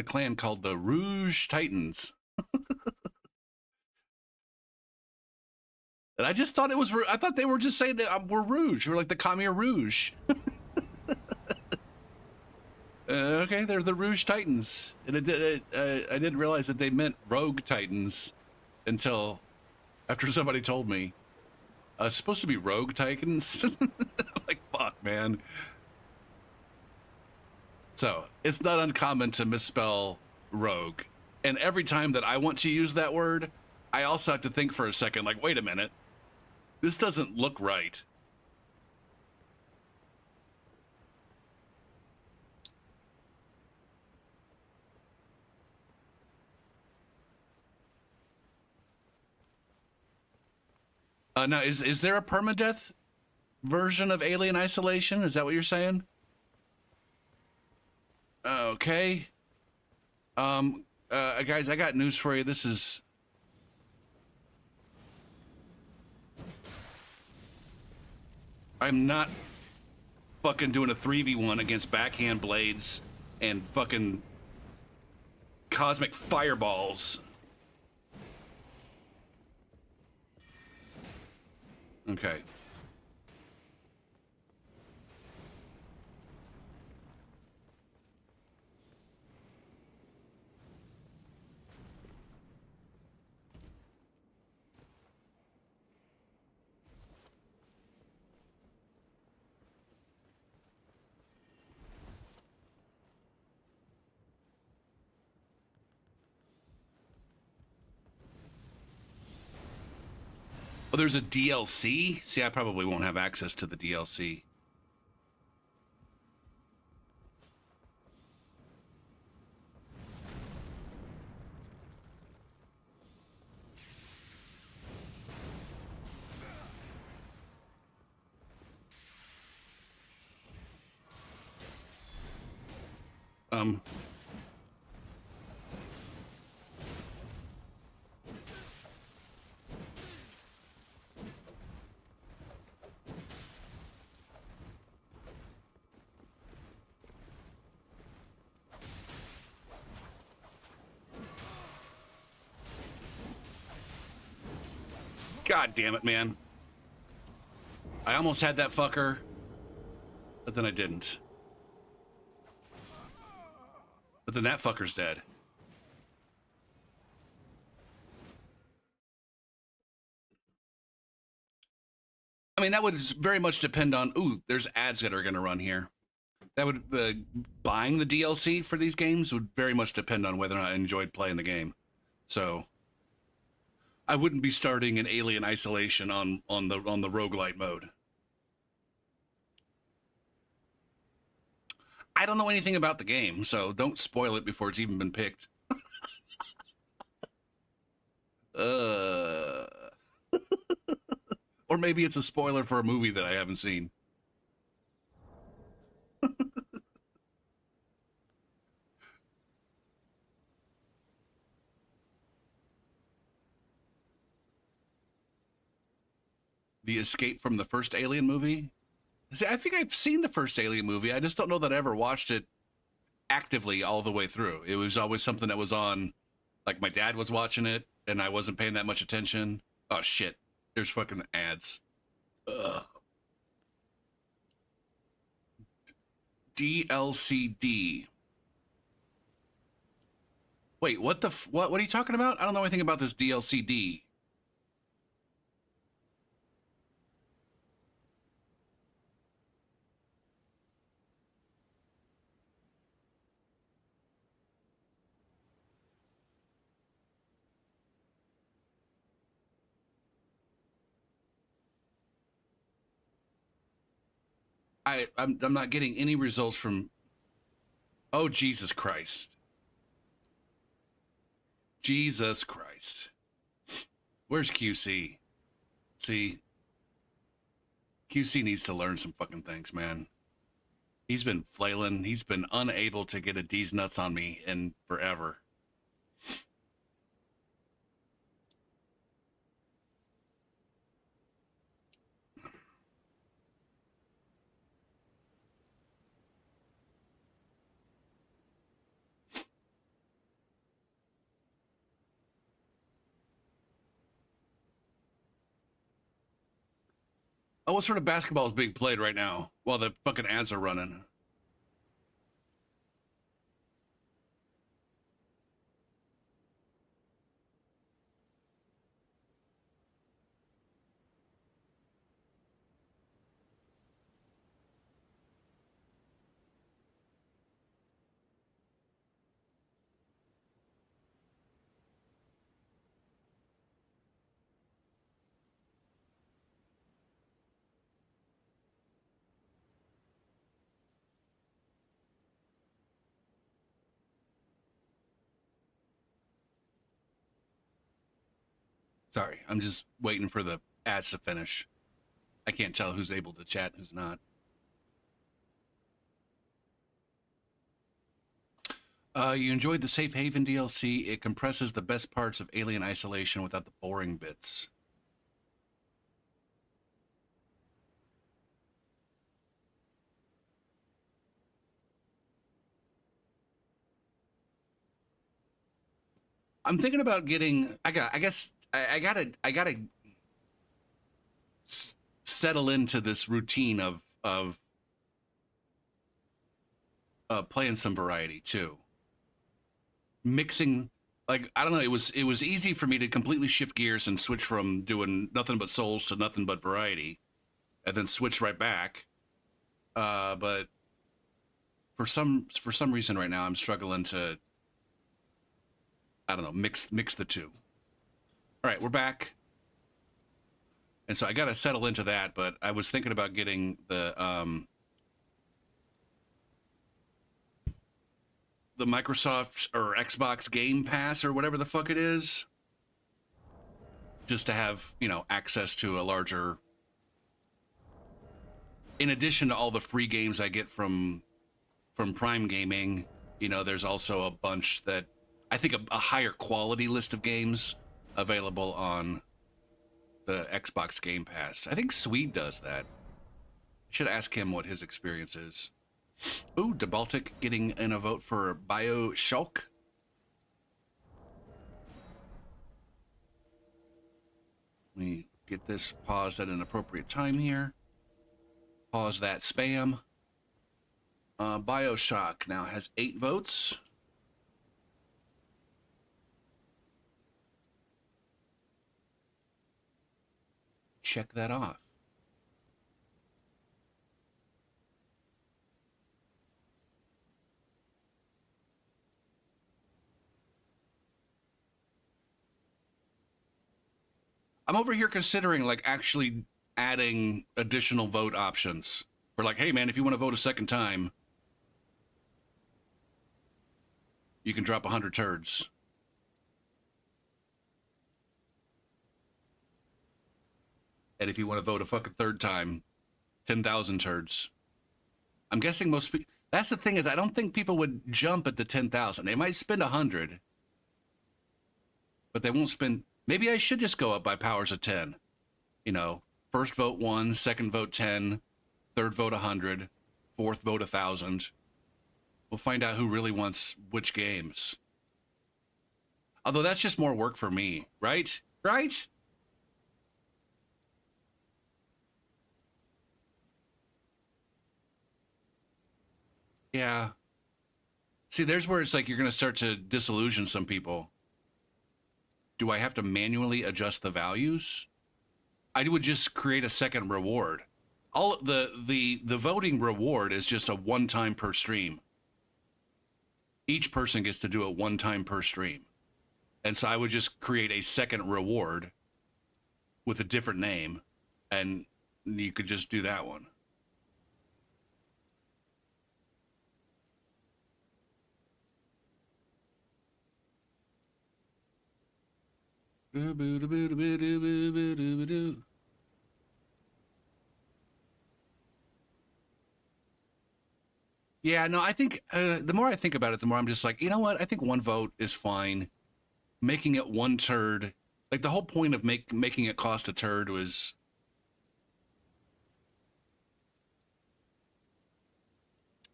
clan called the Rouge Titans. And I just thought I thought they were just saying that we're Rouge. We're like the Khmer Rouge. Okay, they're the Rouge Titans. And I didn't realize that they meant Rogue Titans until after somebody told me. It's supposed to be Rogue Titans. Like, fuck, man. So, it's not uncommon to misspell rogue. And every time that I want to use that word, I also have to think for a second, like, wait a minute. This doesn't look right. Now, is there a permadeath version of Alien Isolation? Is that what you're saying? Okay. Guys, I got news for you. This is... I'm not fucking doing a 3v1 against backhand blades and fucking cosmic fireballs. Okay. Oh, there's a DLC? See, I probably won't have access to the DLC. God damn it, man. I almost had that fucker, but then I didn't. But then that fucker's dead. I mean, that would very much depend on, ooh, there's ads that are going to run here. That would, buying the DLC for these games would very much depend on whether or not I enjoyed playing the game. So, I wouldn't be starting an Alien Isolation on the roguelite mode. I don't know anything about the game, so don't spoil it before it's even been picked. Or maybe it's a spoiler for a movie that I haven't seen. The escape from the first Alien movie? See, I think I've seen the first Alien movie. I just don't know that I ever watched it actively all the way through. It was always something that was on, like my dad was watching it, and I wasn't paying that much attention. Oh, shit. There's fucking ads. Ugh. DLCD. Wait, what the what are you talking about? I don't know anything about this DLCD. I'm not getting any results from. Oh, Jesus Christ. Jesus Christ. Where's QC? See, QC needs to learn some fucking things, man. He's been flailing. He's been unable to get a D's nuts on me in forever. Oh, what sort of basketball is being played right now while the fucking ads are running? Sorry, I'm just waiting for the ads to finish. I can't tell who's able to chat and who's not. You enjoyed the Safe Haven DLC. It compresses the best parts of Alien Isolation without the boring bits. I'm thinking about getting. I gotta settle into this routine of playing some variety too. Mixing, like, I don't know. It was easy for me to completely shift gears and switch from doing nothing but Souls to nothing but variety, and then switch right back. But for some reason right now, I'm struggling to, I don't know, mix the two. All right, we're back. And so I got to settle into that, but I was thinking about getting the Microsoft or Xbox Game Pass or whatever the fuck it is, just to have, you know, access to a larger, in addition to all the free games I get from Prime Gaming You know, there's also a bunch that I think a higher quality list of games available on the Xbox Game Pass. I think Swede does that. Should ask him what his experience is. Ooh, DeBaltic getting in a vote for BioShock. Let me get this paused at an appropriate time here. Pause that spam. BioShock now has 8 votes. Check that off. I'm over here considering like actually adding additional vote options. For like, hey man, if you want to vote a second time, you can drop 100 turds. And if you want to vote a fucking third time, 10,000 turds. I'm guessing most people. That's the thing is, I don't think people would jump at the 10,000. They might spend 100, but they won't spend. Maybe I should just go up by powers of 10. You know, first vote 1, second vote 10, third vote 100, fourth vote 1,000. We'll find out who really wants which games. Although that's just more work for me, right? Right? Yeah. See, there's where it's like you're going to start to disillusion some people. Do I have to manually adjust the values? I would just create a second reward. All the voting reward is just a one time per stream. Each person gets to do it one time per stream. And so I would just create a second reward with a different name, and you could just do that one. Yeah, no, I think the more I think about it, the more I'm just like, you know what? I think one vote is fine. Making it one turd, like the whole point of making it cost a turd was.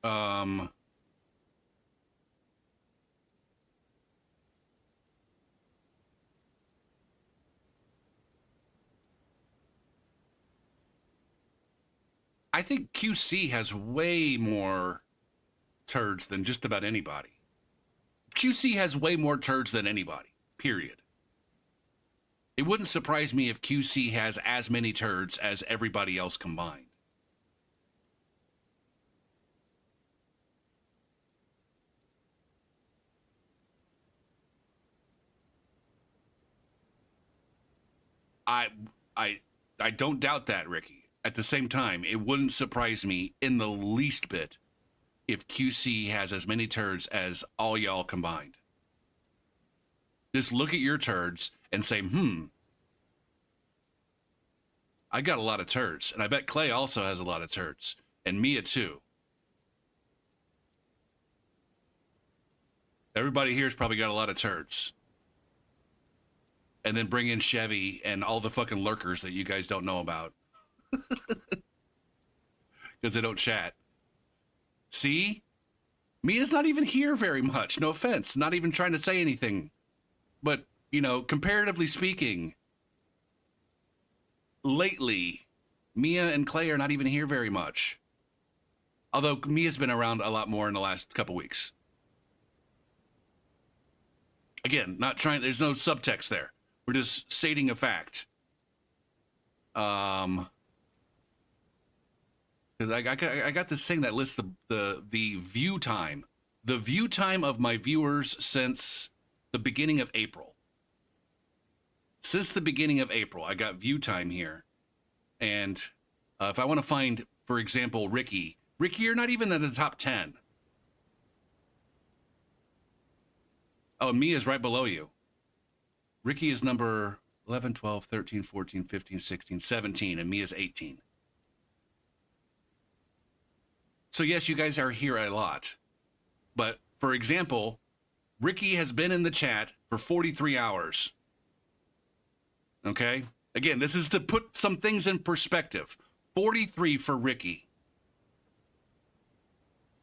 Um, I think QC has way more turds than just about anybody. QC has way more turds than anybody, period. It wouldn't surprise me if QC has as many turds as everybody else combined. I I I don't doubt that, Ricky. At the same time, it wouldn't surprise me in the least bit if QC has as many turds as all y'all combined. Just look at your turds and say, I got a lot of turds. And I bet Clay also has a lot of turds. And Mia too. Everybody here's probably got a lot of turds. And then bring in Chevy and all the fucking lurkers that you guys don't know about. Because they don't chat. See? Mia's not even here very much. No offense. Not even trying to say anything. But, you know, comparatively speaking, lately, Mia and Clay are not even here very much. Although Mia's been around a lot more in the last couple weeks. Again, not trying, there's no subtext there. We're just stating a fact. Because I got this thing that lists the view time. The view time of my viewers since the beginning of April. Since the beginning of April, I got view time here. And if I want to find, for example, Ricky, you're not even in the top 10. Oh, Mia's right below you. Ricky is number 11, 12, 13, 14, 15, 16, 17, and Mia's 18. So yes, you guys are here a lot. But For example, Ricky has been in the chat for 43 hours. Okay? Again, this is to put some things in perspective. 43 for Ricky.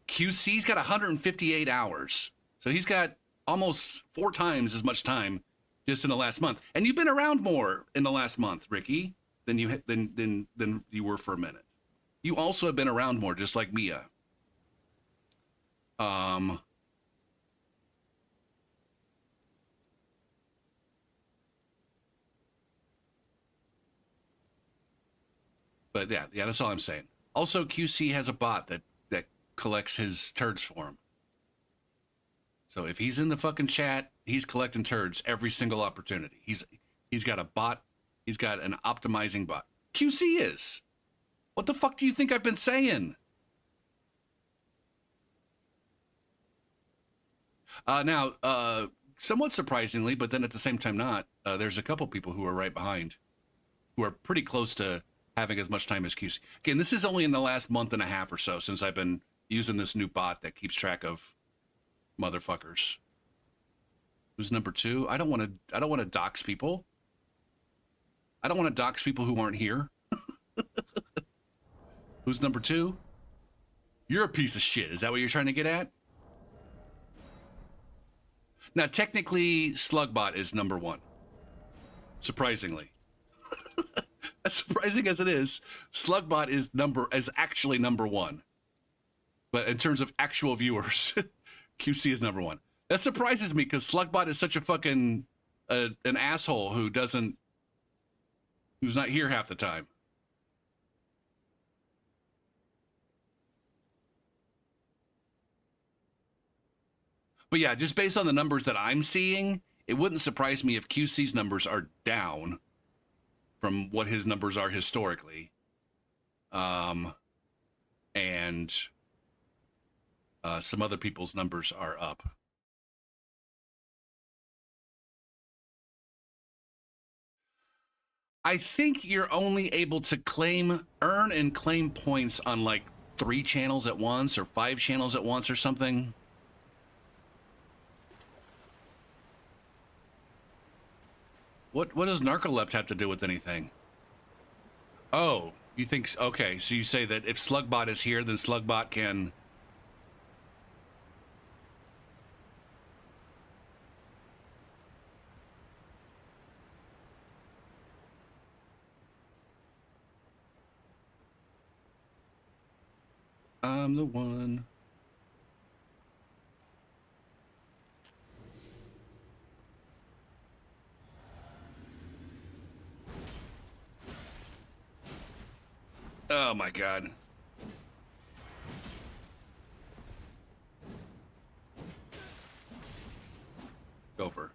QC's got 158 hours. So he's got almost 4 times as much time just in the last month. And you've been around more in the last month, Ricky, than you were for a minute. You also have been around more, just like Mia. But yeah, that's all I'm saying. Also, QC has a bot that collects his turds for him. So if he's in the fucking chat, he's collecting turds every single opportunity. He's got a bot. He's got an optimizing bot. QC is. What the fuck do you think I've been saying? Now, somewhat surprisingly, but then at the same time not, there's a couple people who are right behind, who are pretty close to having as much time as QC. Again, this is only in the last month and a half or so since I've been using this new bot that keeps track of motherfuckers. Who's number 2? I don't want to dox people. I don't want to dox people who aren't here. Who's number 2? You're a piece of shit. Is that what you're trying to get at? Now, technically, Slugbot is number 1. Surprisingly. As surprising as it is, Slugbot is actually number 1. But in terms of actual viewers, QC is number 1. That surprises me because Slugbot is such a fucking an asshole who's not here half the time. But yeah, just based on the numbers that I'm seeing, it wouldn't surprise me if QC's numbers are down from what his numbers are historically. And some other people's numbers are up. I think you're only able to earn and claim points on like 3 channels at once or 5 channels at once or something. What does narcolept have to do with anything? Oh, you think, okay, so you say that if Slugbot is here, then Slugbot can... I'm the one. Oh my God. Gopher.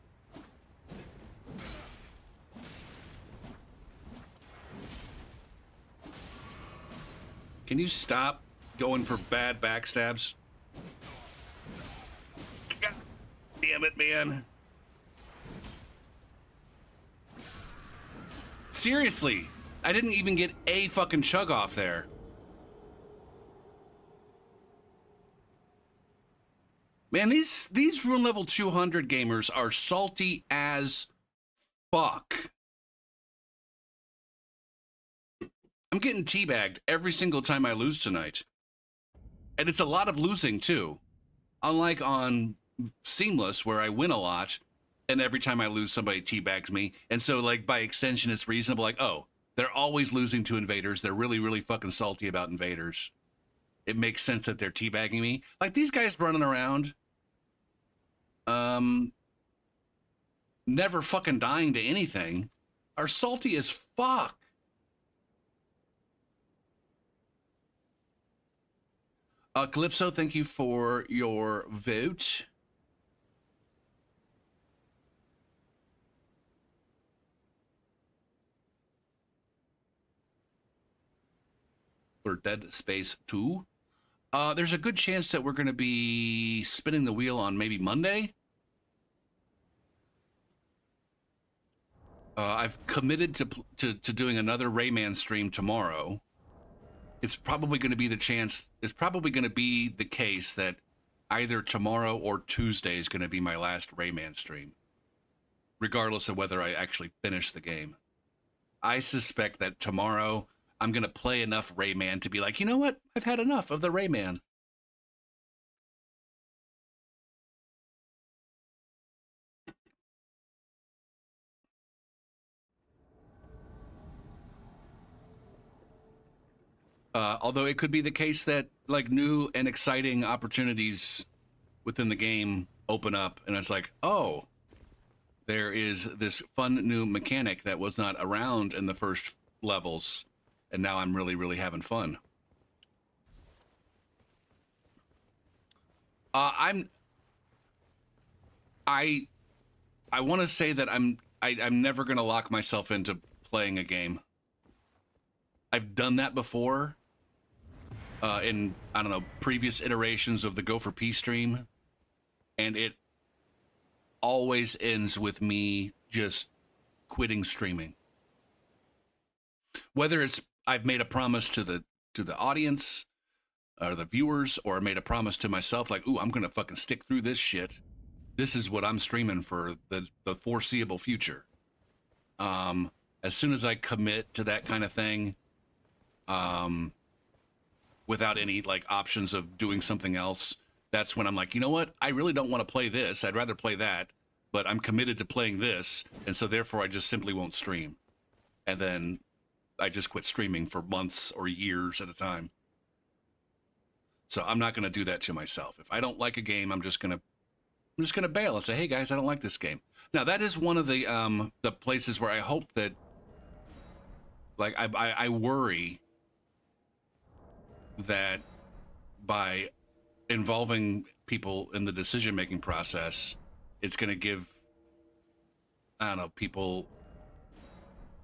Can you stop going for bad backstabs? God damn it, man. Seriously, I didn't even get a fucking chug off there. Man, these rune level 200 gamers are salty as fuck. I'm getting teabagged every single time I lose tonight. And it's a lot of losing, too. Unlike on Seamless, where I win a lot, and every time I lose, somebody teabags me. And so, like, by extension, it's reasonable. Like, oh, they're always losing to invaders. They're really, really fucking salty about invaders. It makes sense that they're teabagging me. Like, these guys running around, never fucking dying to anything, are salty as fuck. Calypso, thank you for your vote. For Dead Space 2. There's a good chance that we're going to be spinning the wheel on maybe Monday. I've committed to doing another Rayman stream tomorrow. It's probably going to be the case that either tomorrow or Tuesday is going to be my last Rayman stream, regardless of whether I actually finish the game. I suspect that tomorrow I'm going to play enough Rayman to be like, you know what? I've had enough of the Rayman. Although it could be the case that like new and exciting opportunities within the game open up and it's like, oh, there is this fun new mechanic that was not around in the first levels, and now I'm really, really having fun. I'm I want to say that I'm never gonna lock myself into playing a game. I've done that before in, I don't know, previous iterations of the Go for Peace stream, and it always ends with me just quitting streaming. Whether it's I've made a promise to the audience or the viewers, or I made a promise to myself, like, ooh, I'm gonna fucking stick through this shit. This is what I'm streaming for the foreseeable future. As soon as I commit to that kind of thing, without any like options of doing something else, that's when I'm like, you know what? I really don't want to play this. I'd rather play that, but I'm committed to playing this, and so therefore I just simply won't stream. And then I just quit streaming for months or years at a time. So I'm not going to do that to myself. If I don't like a game, I'm just going to bail and say, hey guys, I don't like this game. Now that is one of the places where I hope that, like, I worry that by involving people in the decision-making process, it's going to give, I don't know, people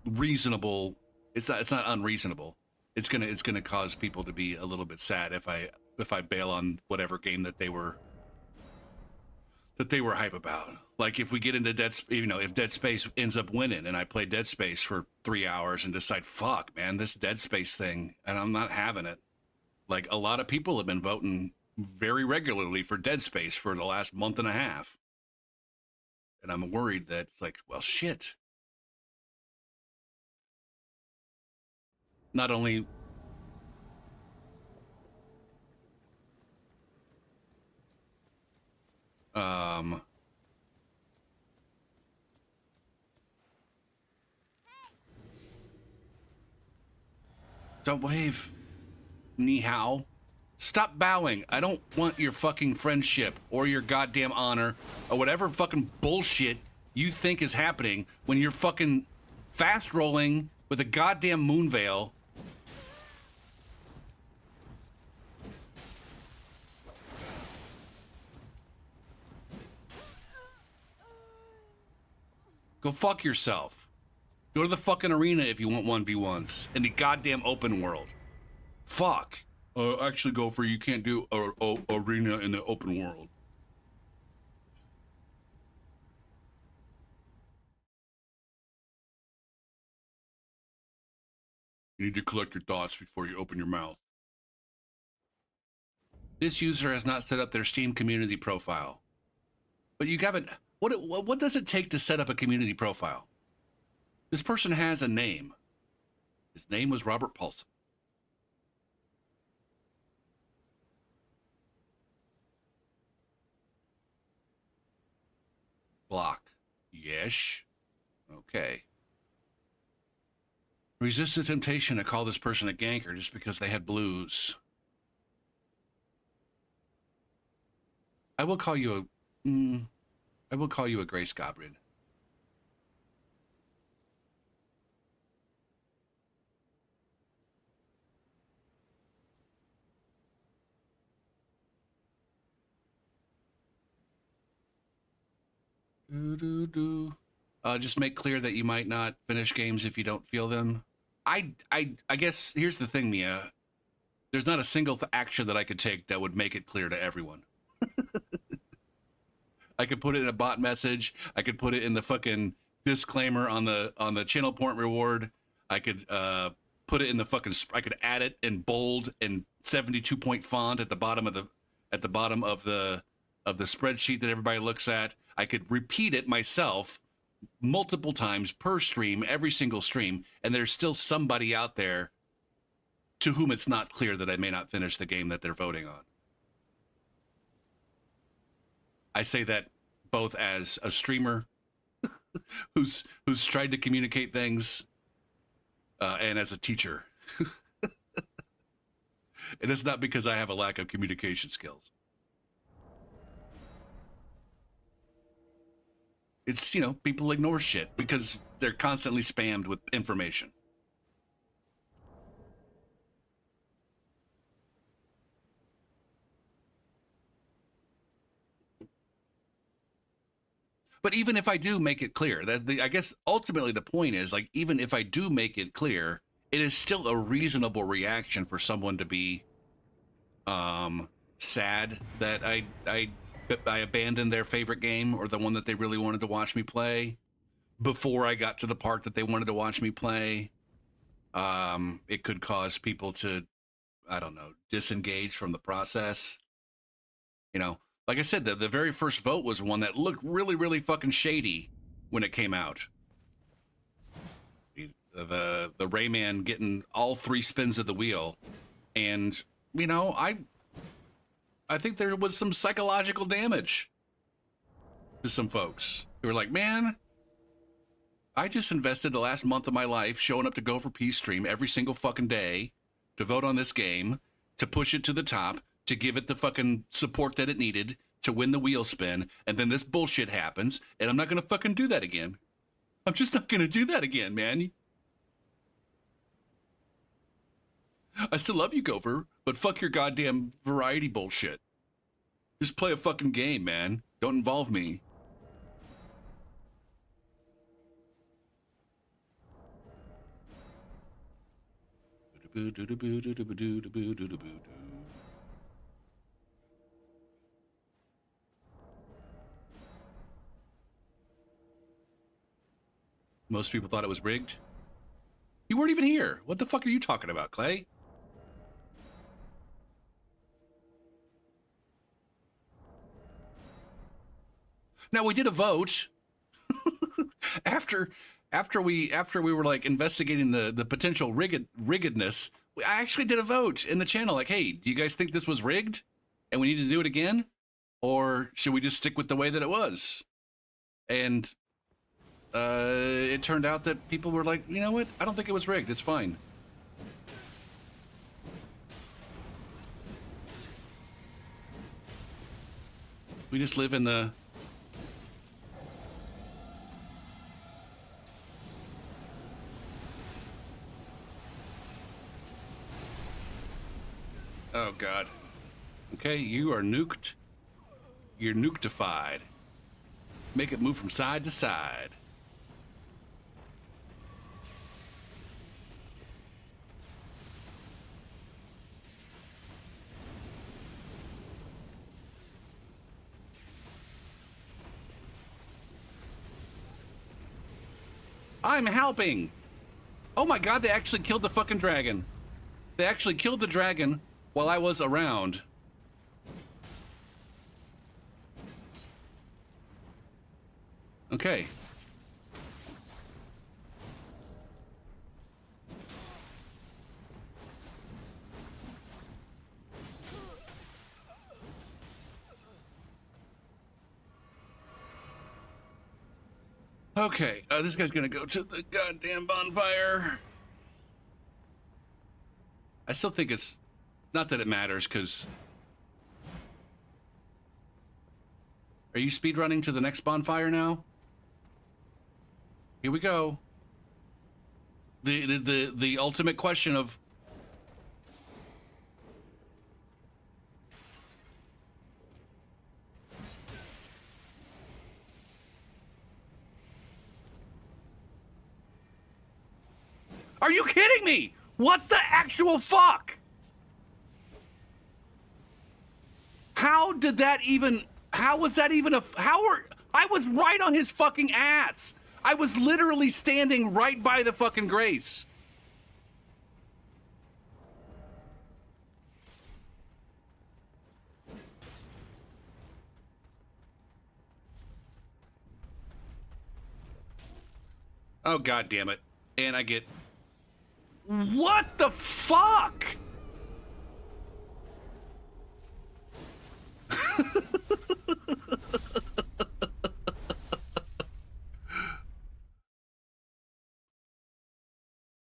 reasonable. It's not unreasonable. It's gonna cause people to be a little bit sad if I bail on whatever game that they were hype about. Like if we get into if Dead Space ends up winning and I play Dead Space for 3 hours and decide, fuck, man, this Dead Space thing, and I'm not having it. Like a lot of people have been voting very regularly for Dead Space for the last month and a half. And I'm worried that it's like, well, shit. Not only don't wave. Ni hao. Stop bowing. I don't want your fucking friendship or your goddamn honor or whatever fucking bullshit you think is happening when you're fucking fast rolling with a goddamn moon veil. Go fuck yourself. Go to the fucking arena if you want 1v1s in the goddamn open world. Fuck. Actually, Gopher, you can't do a arena in the open world. You need to collect your thoughts before you open your mouth. This user has not set up their Steam community profile. But you haven't. What does it take to set up a community profile? This person has a name. His name was Robert Paulson. Block. Yes. Okay. Resist the temptation to call this person a ganker just because they had blues. I will call you a Grace Goblin. Just make clear that you might not finish games if you don't feel them. I guess here's the thing, Mia. There's not a single action that I could take that would make it clear to everyone. I could put it in a bot message. I could put it in the fucking disclaimer on the channel point reward. I could put it in the fucking. I could add it in bold and 72-point font at the bottom of at the bottom of the spreadsheet that everybody looks at. I could repeat it myself multiple times per stream, every single stream, and there's still somebody out there to whom it's not clear that I may not finish the game that they're voting on. I say that both as a streamer who's tried to communicate things and as a teacher. And it's not because I have a lack of communication skills. It's, people ignore shit because they're constantly spammed with information. But even if I do make it clear, I guess ultimately the point is, like, even if I do make it clear, it is still a reasonable reaction for someone to be sad that I abandoned their favorite game or the one that they really wanted to watch me play before I got to the part that they wanted to watch me play. It could cause people to, I don't know, disengage from the process. Like I said, the very first vote was one that looked really, really fucking shady when it came out. The Rayman getting all 3 spins of the wheel. And, I think there was some psychological damage to some folks who were like, man, I just invested the last month of my life showing up to Go for Peace stream every single fucking day to vote on this game, to push it to the top, to give it the fucking support that it needed to win the wheel spin, and then this bullshit happens, and I'm not gonna fucking do that again. I'm just not gonna do that again, man. I still love you, Gopher, but fuck your goddamn variety bullshit. Just play a fucking game, man. Don't involve me. Most people thought it was rigged. You weren't even here. What the fuck are you talking about, Clay? Now, we did a vote after we were like investigating the potential riggedness. I actually did a vote in the channel like, hey, do you guys think this was rigged and we need to do it again, or should we just stick with the way that it was? And it turned out that people were like, you know what? I don't think it was rigged. It's fine. We just live in the... Oh, God. Okay, you are nuked. You're nukedified. Make it move from side to side. I'm helping. Oh my God, they actually killed the fucking dragon. They actually killed the dragon while I was around. Okay. Okay, this guy's gonna go to the goddamn bonfire. I still think it's... Not that it matters, because... Are you speedrunning to the next bonfire now? Here we go. The ultimate question of... Are you kidding me? What the actual fuck? How did that even... How was that even a... I was right on his fucking ass. I was literally standing right by the fucking Grace. Oh, god damn it. And I get... What the fuck?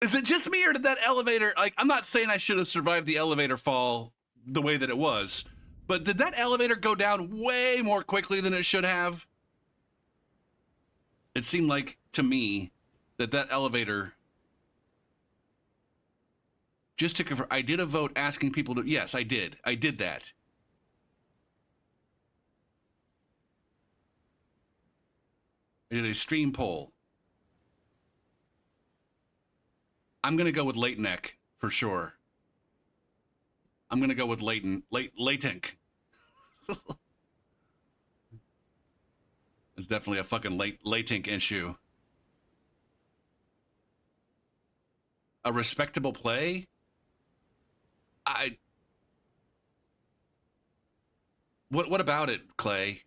Is it just me, or did that elevator... Like, I'm not saying I should have survived the elevator fall the way that it was, but did that elevator go down way more quickly than it should have? It seemed like, to me, that elevator... Just to confirm, I did a vote asking people to... Yes, I did. I did that. I did a stream poll. I'm going to go with late neck, for sure. I'm going to go with Latenk. It's definitely a fucking Latenk issue. A respectable play? What about it, Clay?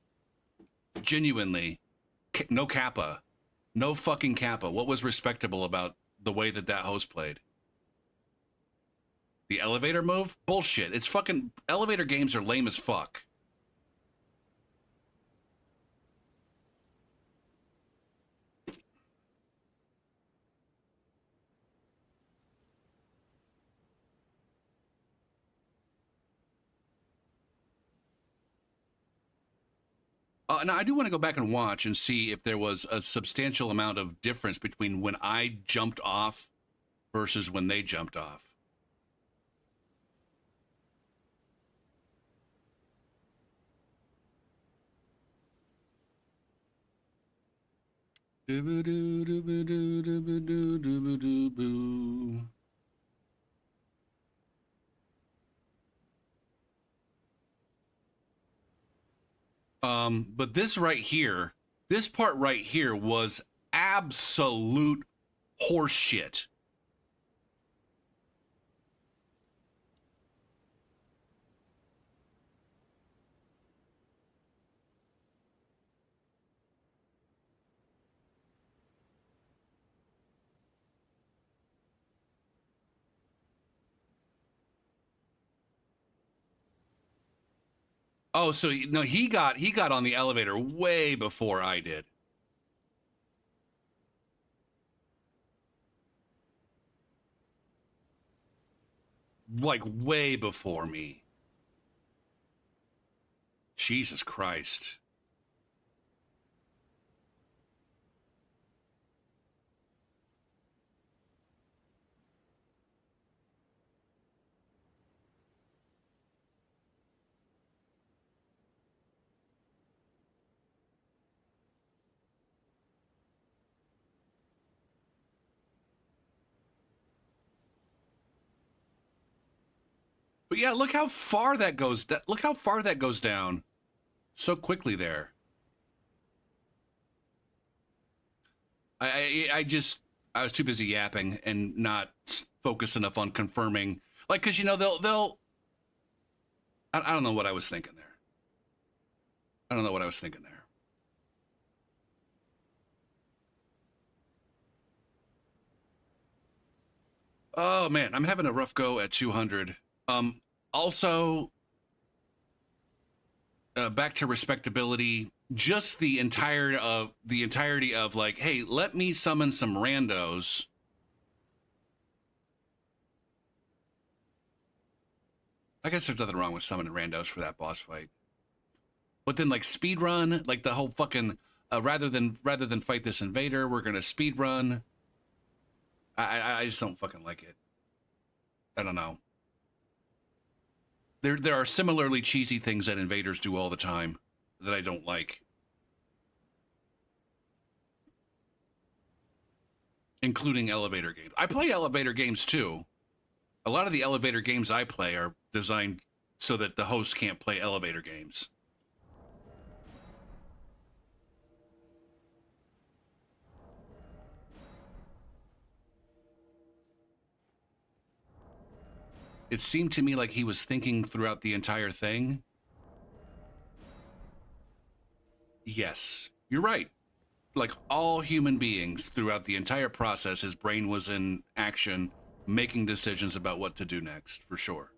Genuinely. No kappa. No fucking kappa. What was respectable about the way that host played? The elevator move? Bullshit. It's fucking... Elevator games are lame as fuck. Now, I do want to go back and watch and see if there was a substantial amount of difference between when I jumped off versus when they jumped off. But this right here, this part right here was absolute horseshit. Oh, so no, he got on the elevator way before I did. Like way before me. Jesus Christ. But yeah, look how far that goes. Look how far that goes down so quickly there. I was too busy yapping and not focused enough on confirming. Like, because, you know, they'll I don't know what I was thinking there. I don't know what I was thinking there. Oh, man, I'm having a rough go at 200. Also, back to respectability, just the entirety of like, hey, let me summon some randos. I guess there's nothing wrong with summoning randos for that boss fight. But then, like, speed run, like the whole fucking rather than fight this invader, we're gonna speed run. I just don't fucking like it. I don't know. There are similarly cheesy things that invaders do all the time that I don't like. Including elevator games. I play elevator games too. A lot of the elevator games I play are designed so that the host can't play elevator games. It seemed to me like he was thinking throughout the entire thing. Yes, you're right. like all human beings throughout the entire process, his brain was in action, making decisions about what to do next, for sure.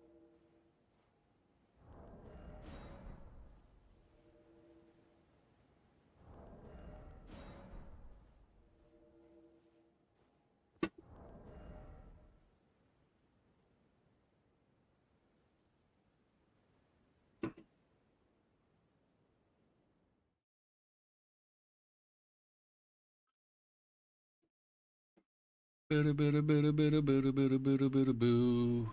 Boo.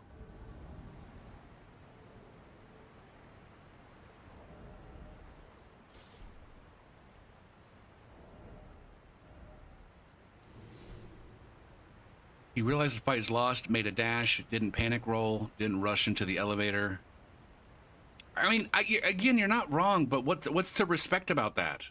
He realized the fight is lost, made a dash, didn't panic roll, didn't rush into the elevator. I mean, again, you're not wrong, but what's to respect about that?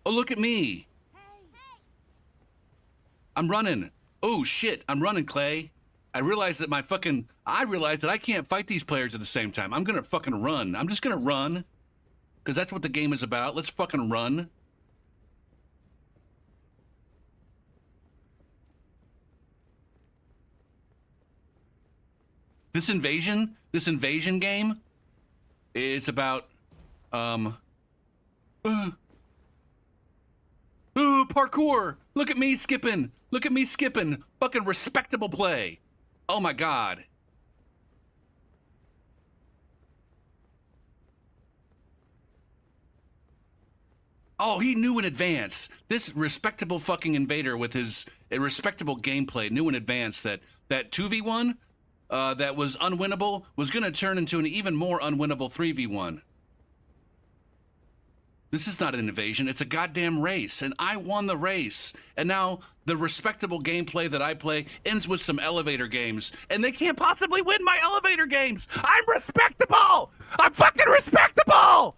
Oh, look at me. I'm running. Oh, shit. I'm running, Clay. I realized that I can't fight these players at the same time. I'm going to fucking run. I'm just going to run. Because that's what the game is about. Let's fucking run. This invasion game, it's about, parkour. Look at me skipping. Look at me skipping. Fucking respectable play. Oh my God. Oh, he knew in advance. This respectable fucking invader with his respectable gameplay knew in advance that 2v1 that was unwinnable was going to turn into an even more unwinnable 3v1. This is not an invasion. It's a goddamn race, and I won the race. And now the respectable gameplay that I play ends with some elevator games, and they can't possibly win my elevator games. I'm respectable. I'm fucking respectable.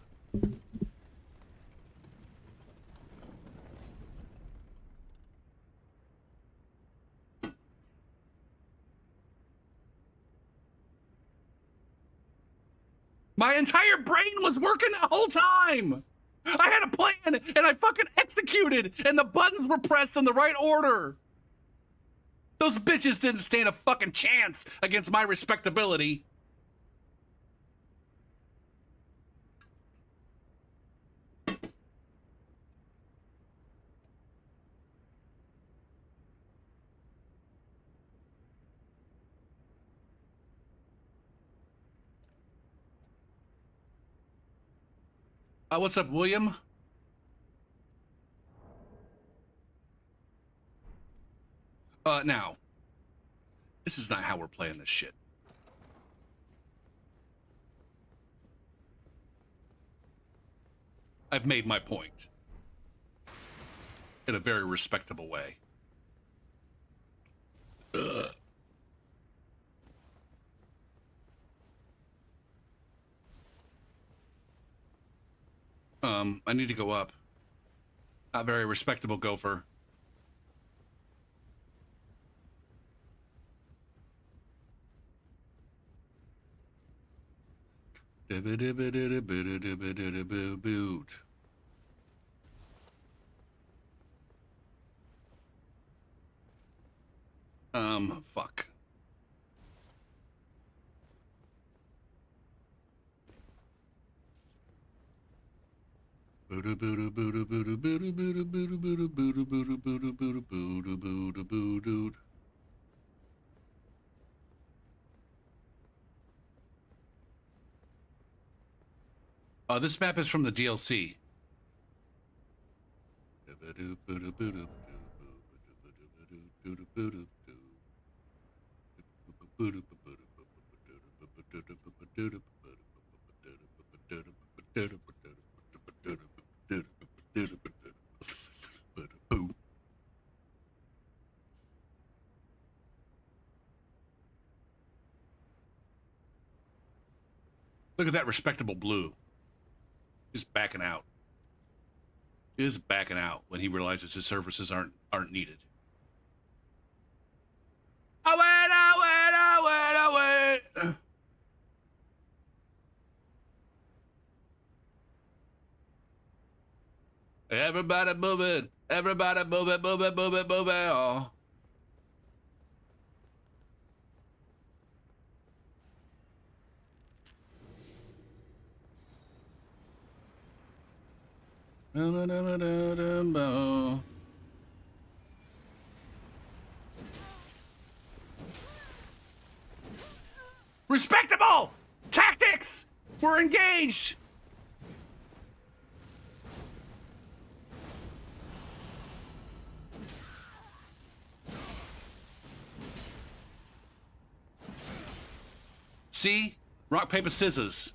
My entire brain was working the whole time. I had a plan, and I fucking executed, and the buttons were pressed in the right order. Those bitches didn't stand a fucking chance against my respectability. What's up, William? Now, this is not how we're playing this shit. I've made my point in a very respectable way. Ugh. I need to go up. Not very respectable, Gopher. Boot. Fuck. This map is from the DLC. Look at that respectable blue. Just backing out. is backing out when he realizes his services aren't needed. I wait. Everybody move it. Everybody move it, move it, move it, move it. Oh. Respectable tactics. We're engaged. See? Rock, paper, scissors.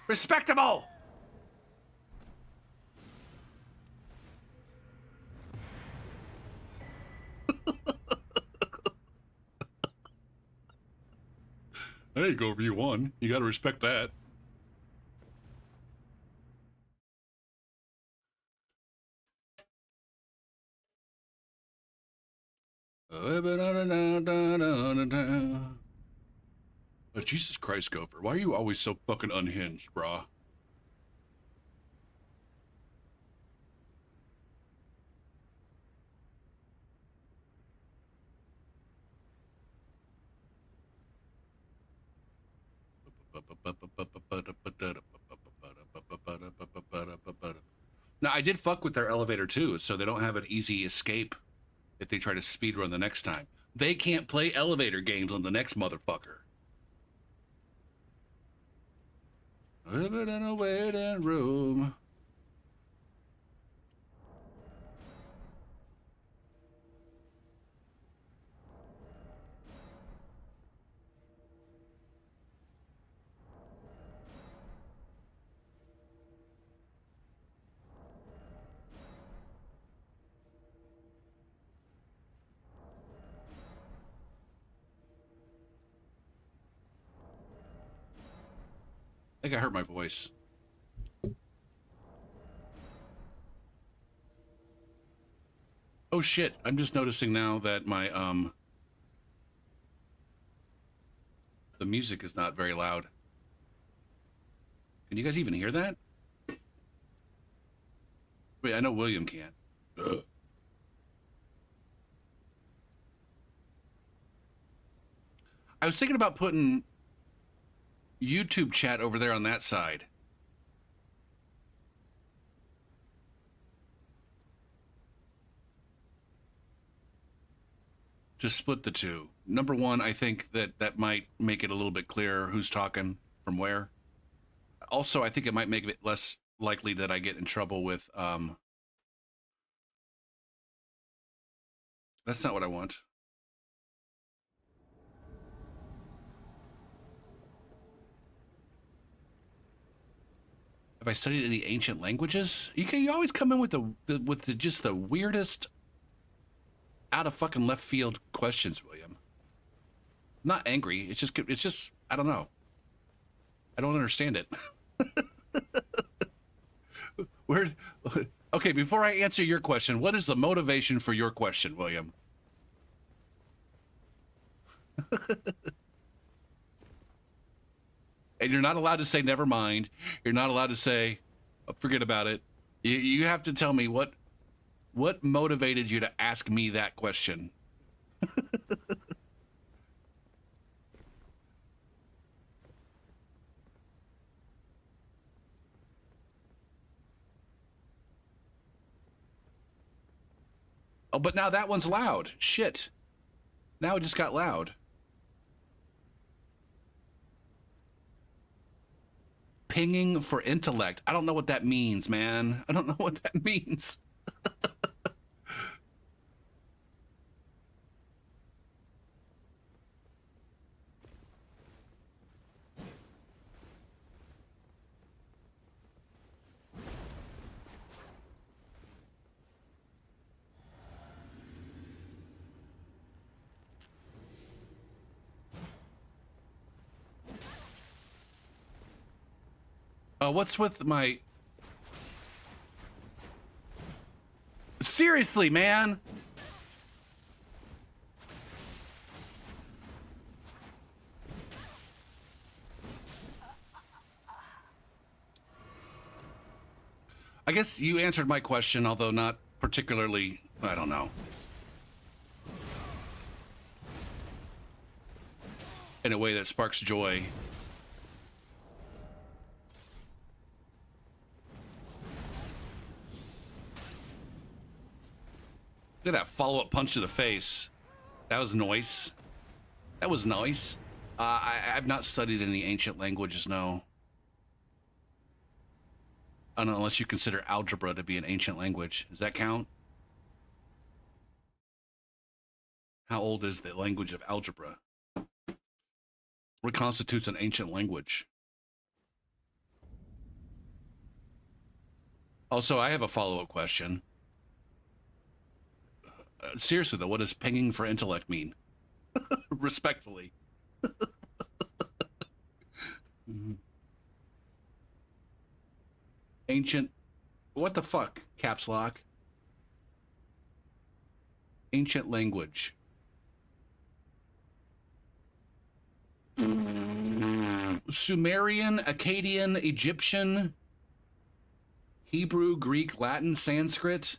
Respectable. There you go, V1. You gotta respect that. But Jesus Christ, Gopher, why are you always so fucking unhinged, brah? Now, I did fuck with their elevator too, so they don't have an easy escape if they try to speedrun the next time. They can't play elevator games on the next motherfucker. Living in a waiting room. I think I hurt my voice. Oh shit, I'm just noticing now that my, the music is not very loud. Can you guys even hear that? Wait, I know William can't. I was thinking about putting YouTube chat over there on that side. Just split the two. Number one, I think that might make it a little bit clearer who's talking from where. Also, I think it might make it less likely that I get in trouble with, that's not what I want. Have I studied any ancient languages? You always come in with the just the weirdest, out of fucking left field questions, William. I'm not angry. It's just I don't know. I don't understand it. Where? Okay, before I answer your question, what is the motivation for your question, William? And you're not allowed to say never mind. You're not allowed to say forget about it. You have to tell me what motivated you to ask me that question. Oh, but now that one's loud. Shit. Now it just got loud. Pinging for intellect. I don't know what that means, man. I don't know what that means. What's with my... Seriously, man. I guess you answered my question, although not particularly, I don't know. In a way that sparks joy. Look at that follow-up punch to the face. That was nice. That was nice. I've not studied any ancient languages, no. Unless you consider algebra to be an ancient language. Does that count? How old is the language of algebra? What constitutes an ancient language? Also, I have a follow-up question. Seriously, though, what does pinging for intellect mean? Respectfully. Ancient... What the fuck? Caps lock. Ancient language. Sumerian, Akkadian, Egyptian, Hebrew, Greek, Latin, Sanskrit.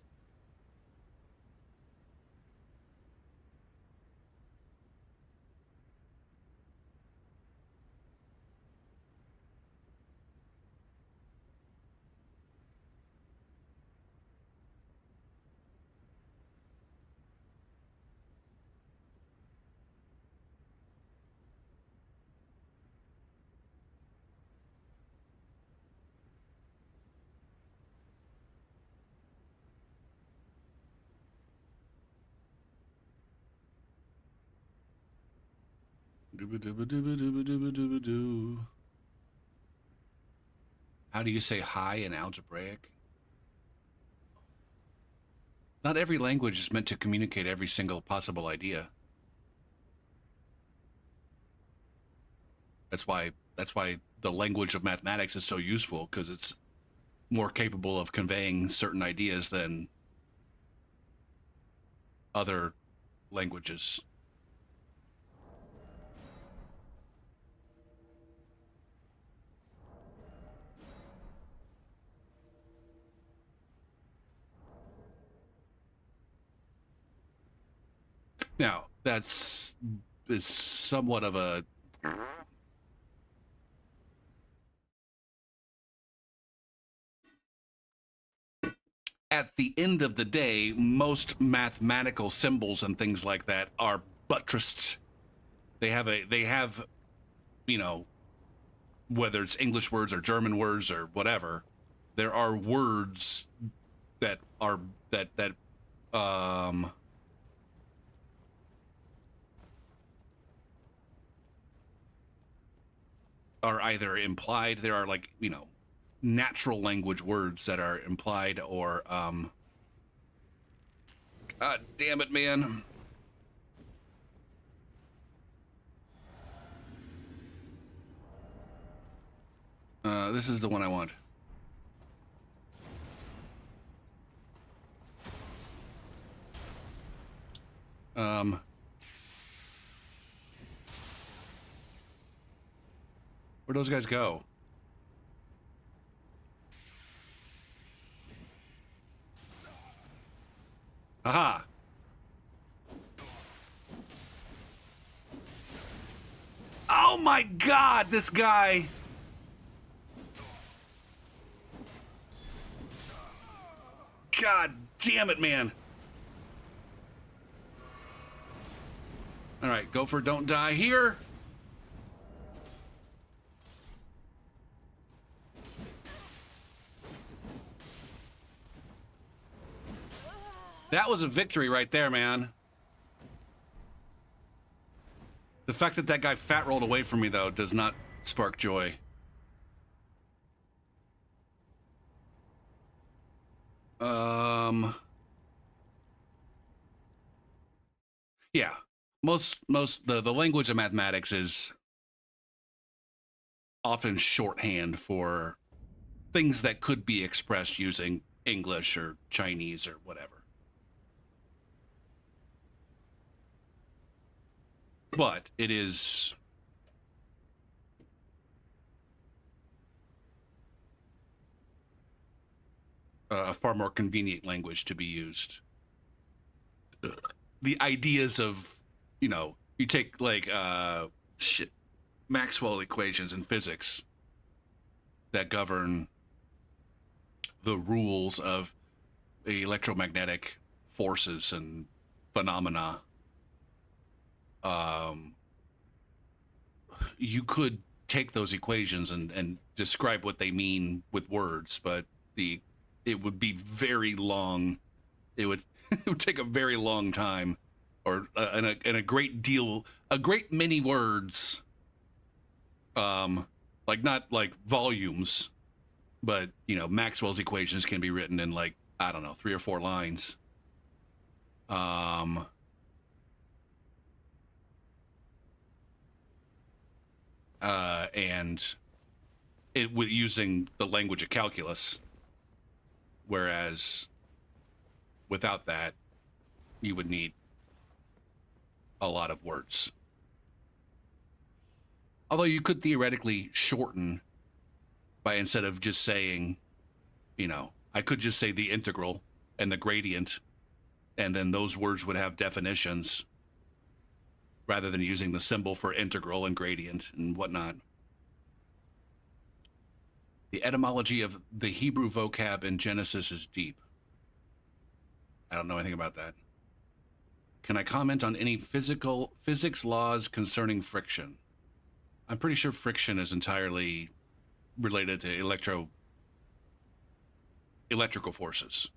How do you say hi in algebraic? Not every language is meant to communicate every single possible idea. That's why the language of mathematics is so useful, because it's more capable of conveying certain ideas than other languages. Now, is somewhat of a... At the end of the day, most mathematical symbols and things like that are buttressed. They have, you know, whether it's English words or German words or whatever, there are words that are, are either implied. There are, like, you know, natural language words that are implied, or God damn it, man. This is the one I want. Where'd those guys go? Aha! Oh my God, this guy! God damn it, man! Alright, Gopher, don't die here! That was a victory right there, man. The fact that that guy fat rolled away from me, though, does not spark joy. Yeah. The language of mathematics is often shorthand for things that could be expressed using English or Chinese or whatever. But it is a far more convenient language to be used. The ideas of, you take like Maxwell equations in physics that govern the rules of electromagnetic forces and phenomena. You could take those equations and describe what they mean with words, but it would be very long. It would it would take a very long time, or and a great many words. Like not like volumes, but Maxwell's equations can be written in like, I don't know, 3 or 4 lines. And it with using the language of calculus, whereas without that, you would need a lot of words. Although you could theoretically shorten by, instead of just saying, I could just say the integral and the gradient, and then those words would have definitions rather than using the symbol for integral and gradient and whatnot. The etymology of the Hebrew vocab in Genesis is deep. I don't know anything about that. Can I comment on any physics laws concerning friction? I'm pretty sure friction is entirely related to electrical forces.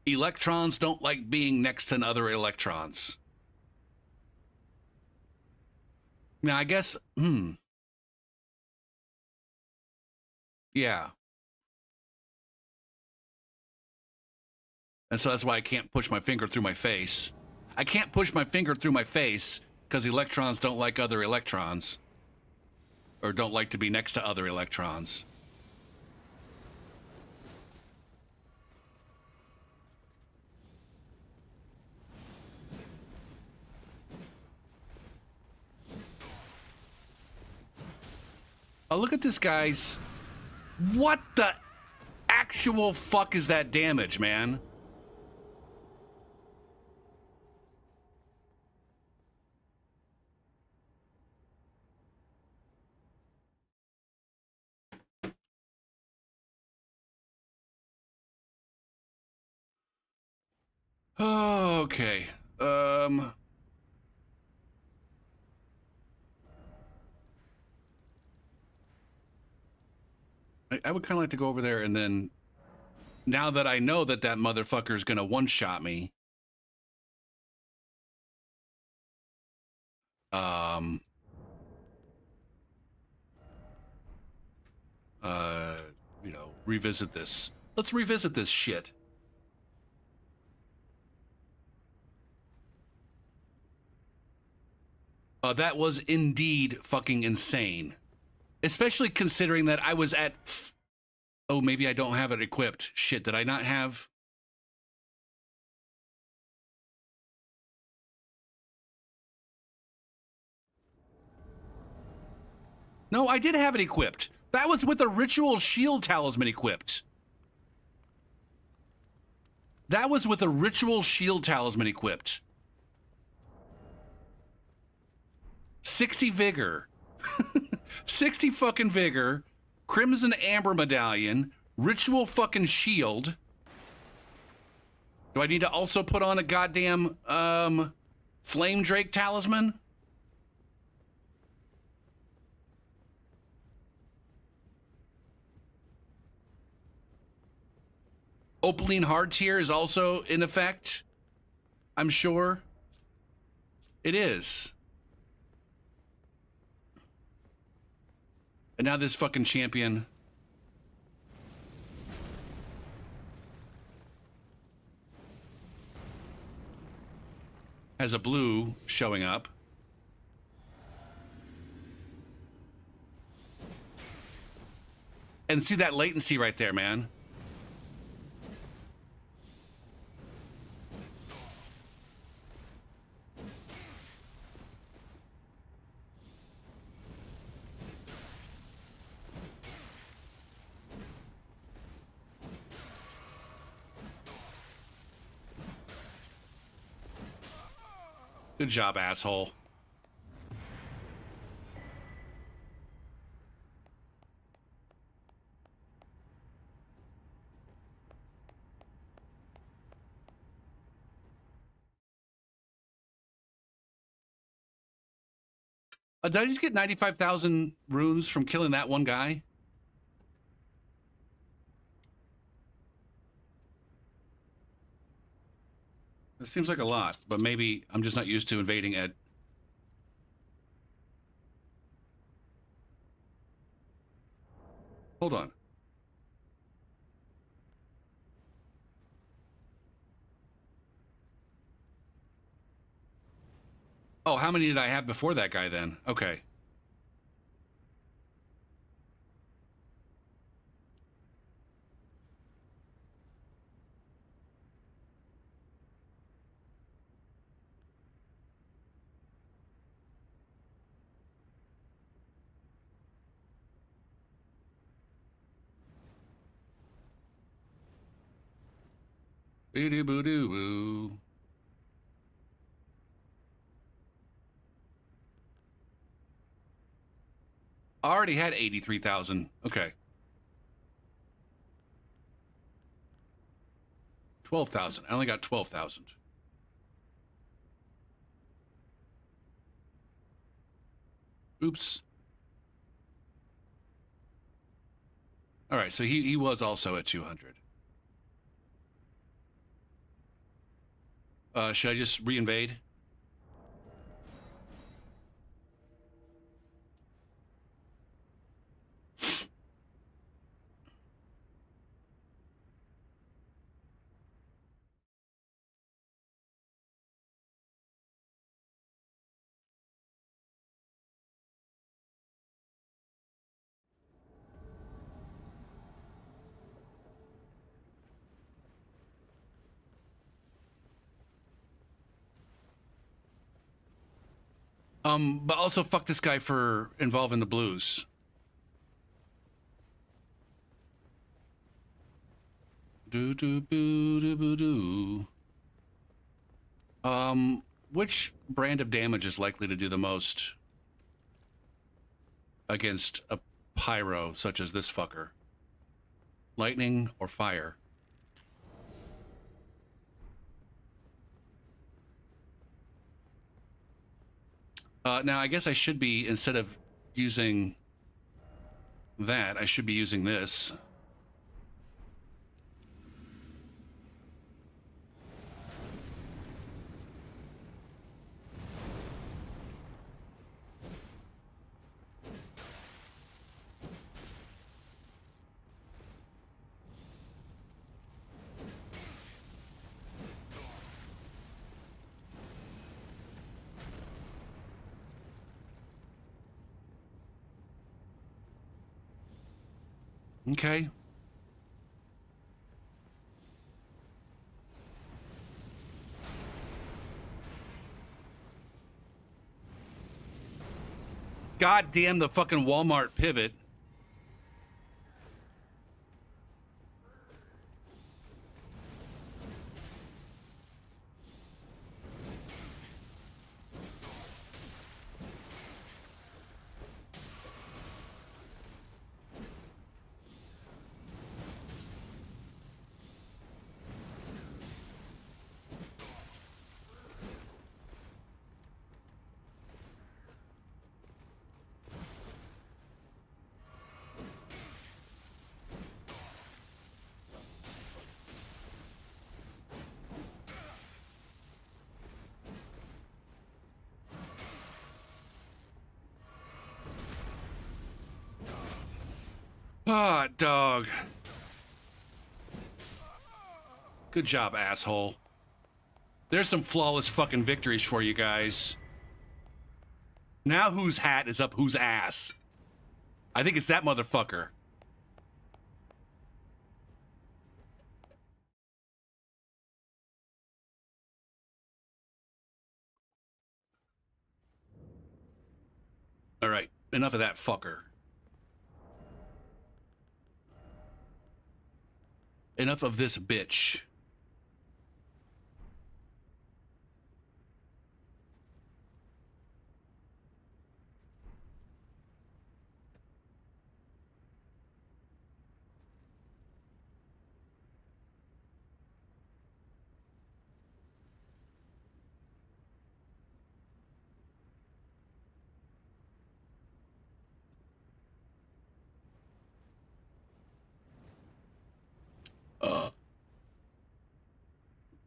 Electrons don't like being next to other electrons. Now, I guess, yeah. And so that's why I can't push my finger through my face. I can't push my finger through my face because electrons don't like other electrons, or don't like to be next to other electrons. Oh, look at this, guys. What the actual fuck is that damage, man? Oh, okay. I would kind of like to go over there and then, now that I know that that motherfucker is going to one-shot me, revisit this. Let's revisit this shit. That was indeed fucking insane. Especially considering that I was at... Oh, maybe I don't have it equipped. Shit, did I not have... No, I did have it equipped. That was with a ritual shield talisman equipped. That was with a ritual shield talisman equipped. 60 vigor. 60 fucking vigor. Crimson Amber medallion. Ritual fucking shield. Do I need to also put on a goddamn Flame Drake talisman? Opaline Hardtear is also in effect, I'm sure. It is. And now this fucking champion. has a blue showing up. And see that latency right there, man. Good job, asshole. Did I just get 95,000 runes from killing that one guy? It seems like a lot, but maybe I'm just not used to invading Ed. Hold on. Oh, how many did I have before that guy then? Okay. Boo-doo-boo-doo-boo. I already had 83,000. Okay. 12,000. I only got 12,000. Oops. All right, so he was also at 200. Should I just re-invade? But also fuck this guy for involving the blues. Do do boo do boo do. Which brand of damage is likely to do the most against a pyro such as this fucker? Lightning or fire? Now I guess I should be, instead of using that, I should be using this. Okay. God damn the fucking Walmart pivot. Ah, dog. Good job, asshole. There's some flawless fucking victories for you guys. Now whose hat is up whose ass? I think it's that motherfucker. All right, enough of that fucker. Enough of this bitch.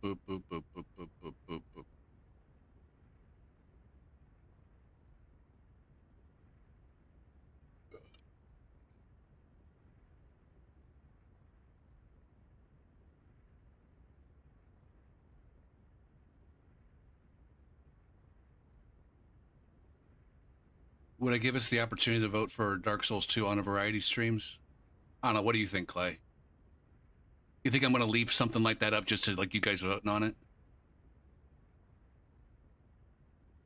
Boop, boop, boop, boop, boop, boop, boop, boop. Would I give us the opportunity to vote for Dark Souls 2 on a variety streams? I don't know. What do you think, Clay? You think I'm going to leave something like that up just to like you guys voting on it?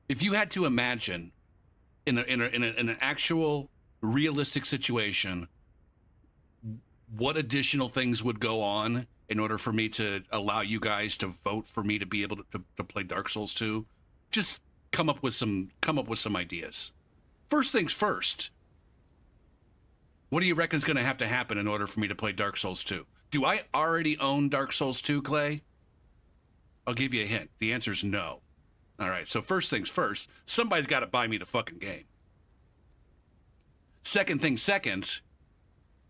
If you had to imagine in an actual realistic situation, what additional things would go on in order for me to allow you guys to vote for me to be able to play Dark Souls 2? Just come up with some ideas. First things first. What do you reckon is going to have to happen in order for me to play Dark Souls 2? Do I already own Dark Souls 2, Clay? I'll give you a hint. The answer is no. All right, so first things first, somebody's got to buy me the fucking game. Second thing second,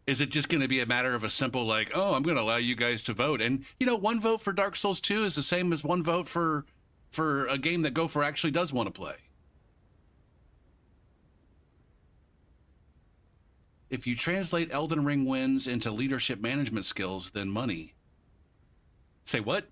is it just going to be a matter of a simple like, oh, I'm going to allow you guys to vote? And, you know, one vote for Dark Souls 2 is the same as one vote for a game that Gopher actually does want to play. If you translate Elden Ring wins into leadership management skills, then money. Say what?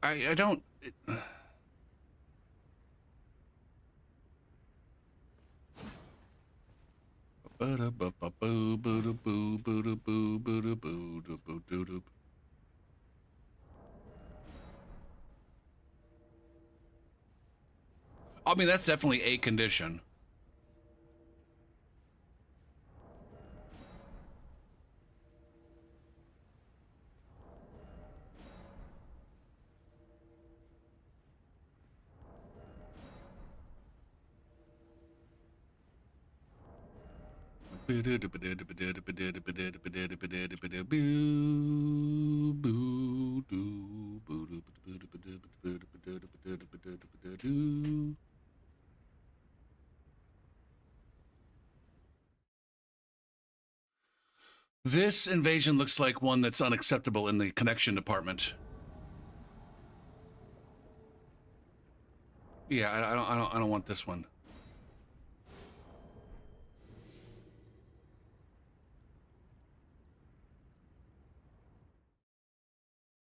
I don't... I mean, that's definitely a condition. This invasion looks like one that's unacceptable in the connection department. Yeah, I don't want this one.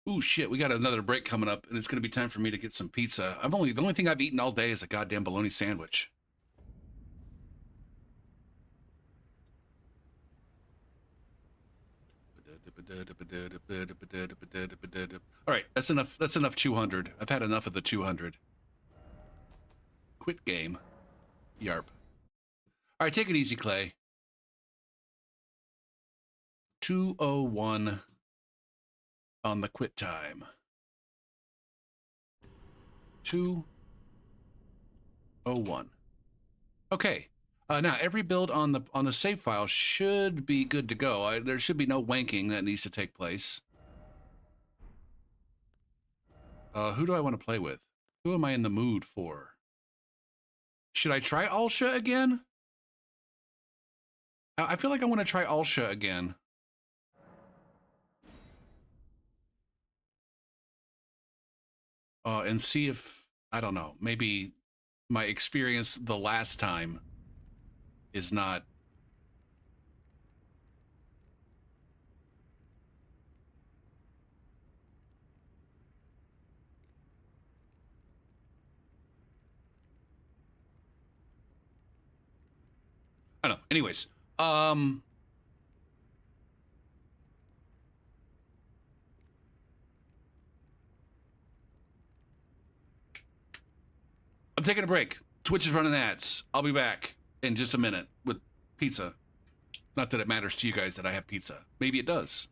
Ooh, shit, we got another break coming up, and it's going to be time for me to get some pizza. The only thing I've eaten all day is a goddamn bologna sandwich. All right, that's enough. That's enough 200. I've had enough of the 200. Quit game. Yarp. All right, take it easy, Clay. 201 on the quit time. 201. Okay. Now every build on the save file should be good to go. There should be no wanking that needs to take place. Who do I want to play with? Who am I in the mood for? Should I try Alsha again? I feel like I want to try Alsha again. And see if, I don't know, maybe my experience the last time is not. I don't know. Anyways, I'm taking a break. Twitch is running ads. I'll be back in just a minute with pizza. Not that it matters to you guys that I have pizza. Maybe it does.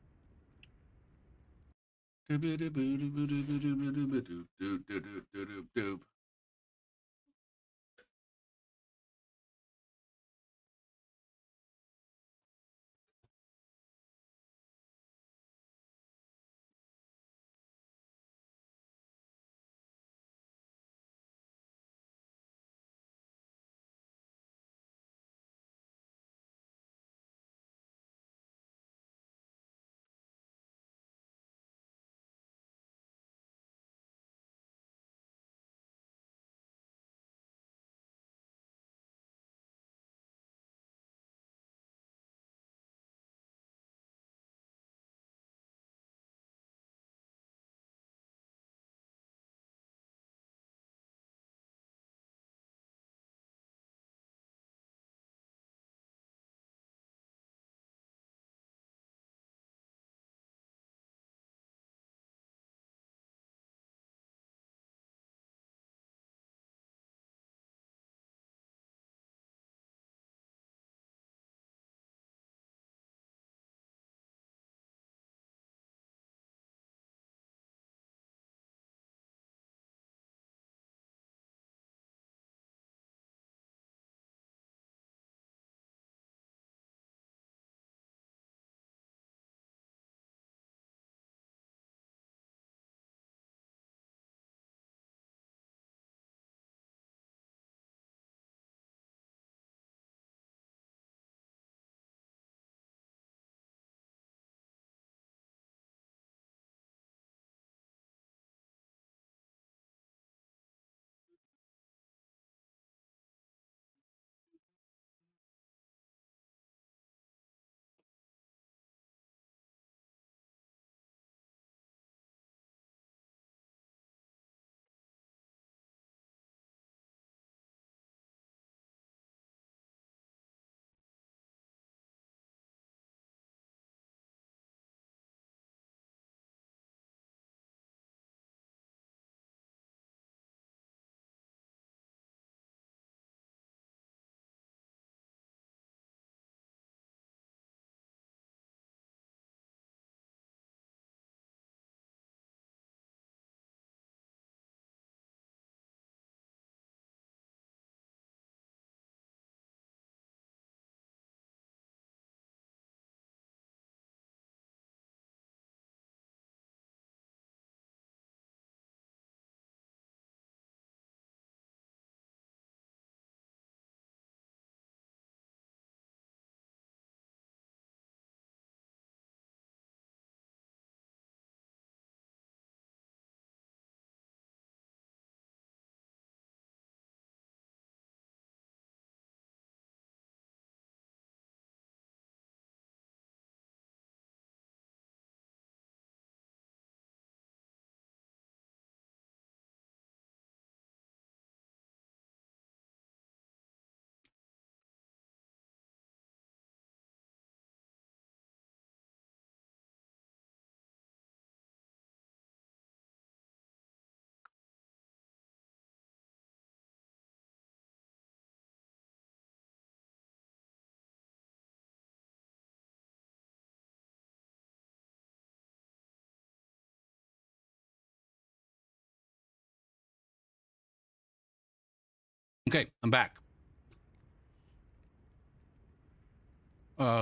Okay, I'm back.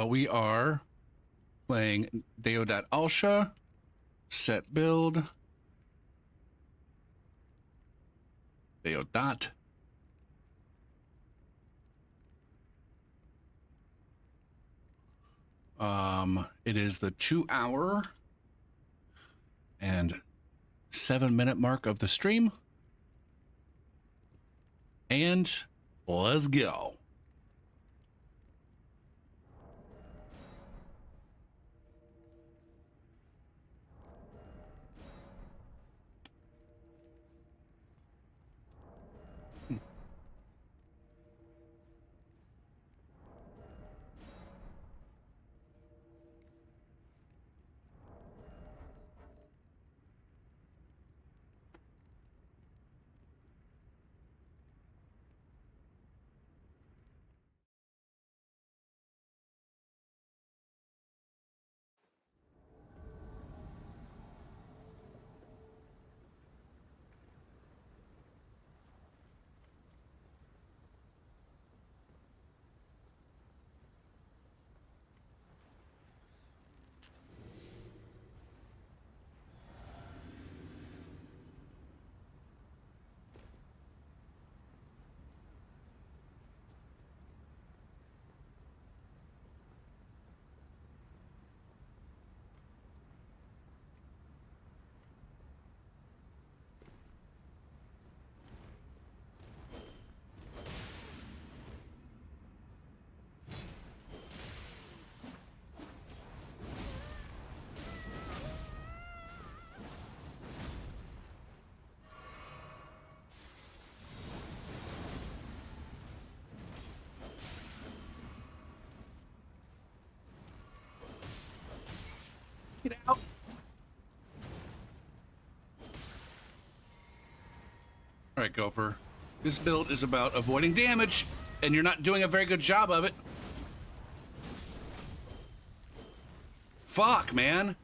We are playing Deo.Alsha, set build. Deodat. It is the 2 hour and 7 minute mark of the stream. And let's go. Get out. All right, Gopher. This build is about avoiding damage, and you're not doing a very good job of it. Fuck, man.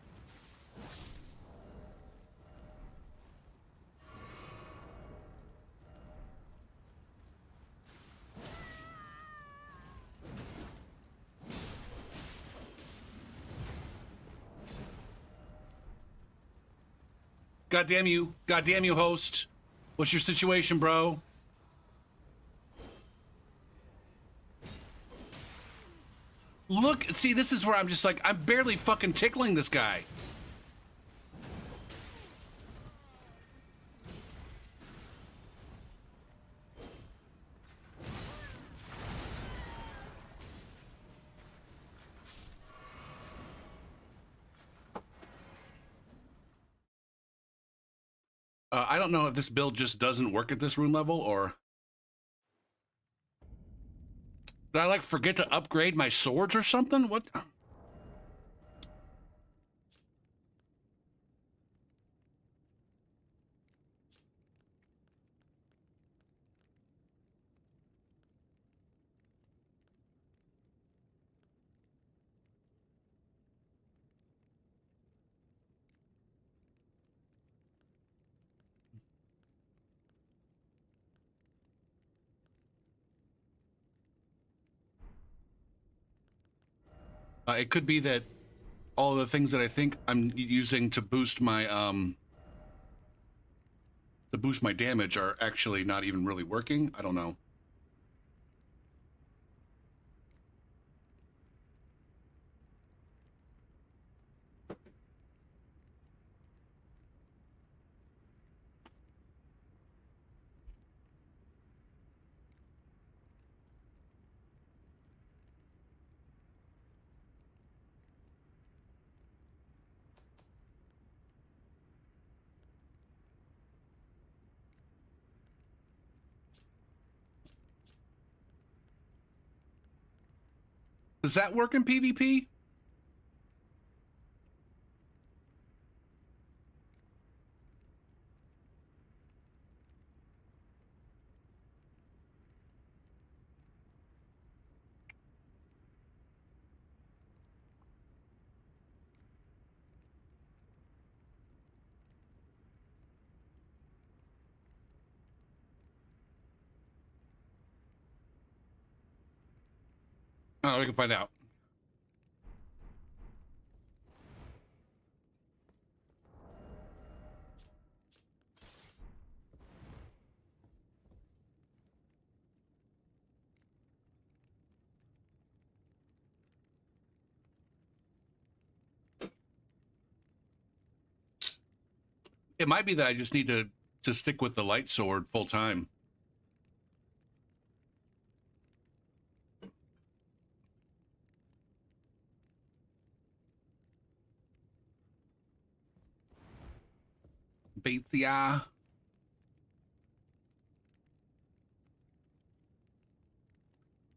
Goddamn you, host. What's your situation, bro? Look, see, this is where I'm just like, I'm barely fucking tickling this guy. I don't know if this build just doesn't work at this rune level, or did I like forget to upgrade my swords or something? What? It could be that all the things that I think I'm using to boost my damage are actually not even really working. I don't know. Does that work in PvP? Oh, we can find out. It might be that I just need to stick with the light sword full time. Beat the eye.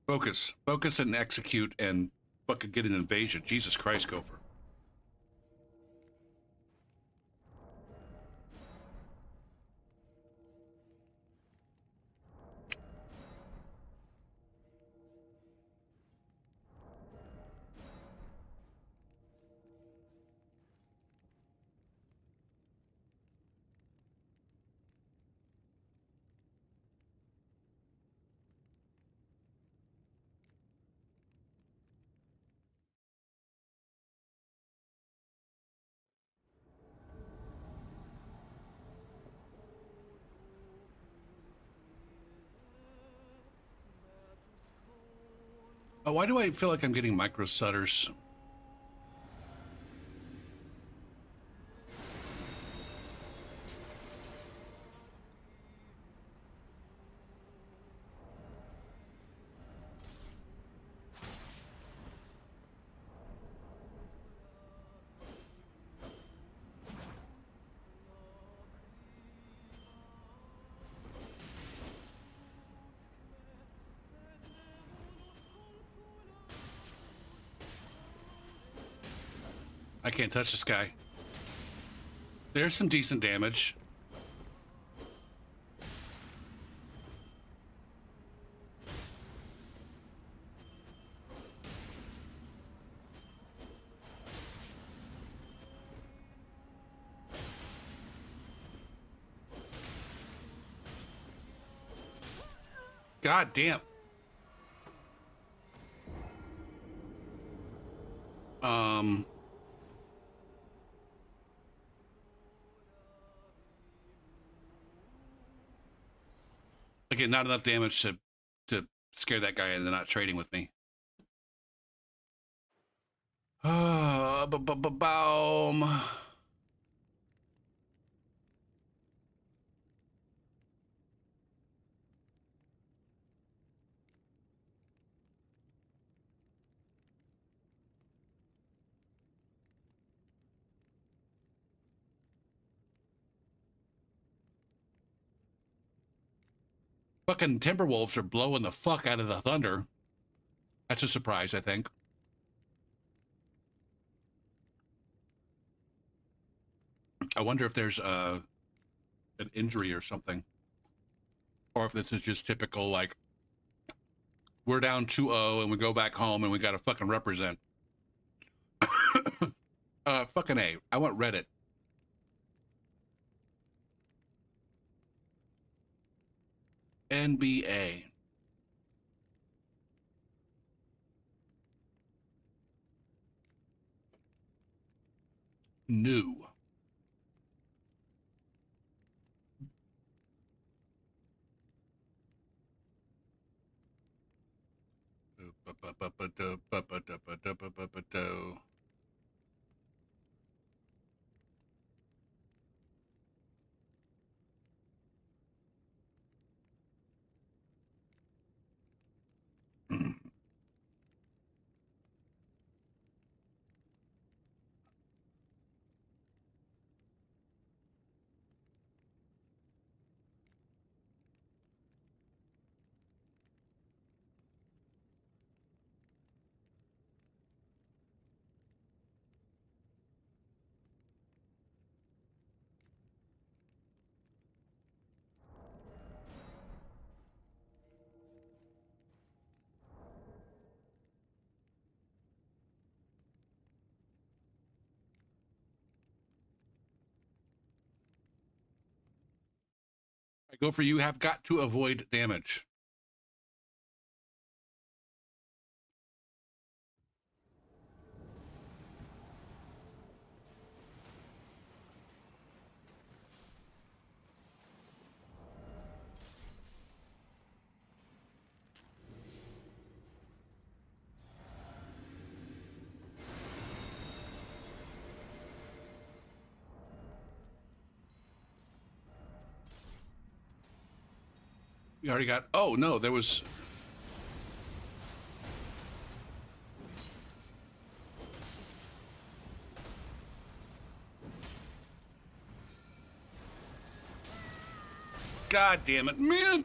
Focus. Focus and execute and fucking get an invasion. Jesus Christ, Gopher. Oh, why do I feel like I'm getting micro stutters? I can't touch this guy. There's some decent damage. God damn. Again, not enough damage to scare that guy into not trading with me. Boom. Fucking Timberwolves are blowing the fuck out of the thunder. That's a surprise, I think. I wonder if there's an injury or something. Or if this is just typical, like, we're down 2-0 and we go back home and we gotta fucking represent. Fucking A. I want Reddit. NBA. New. I go for you have got to avoid damage. We already got... Oh, no, there was... God damn it, man!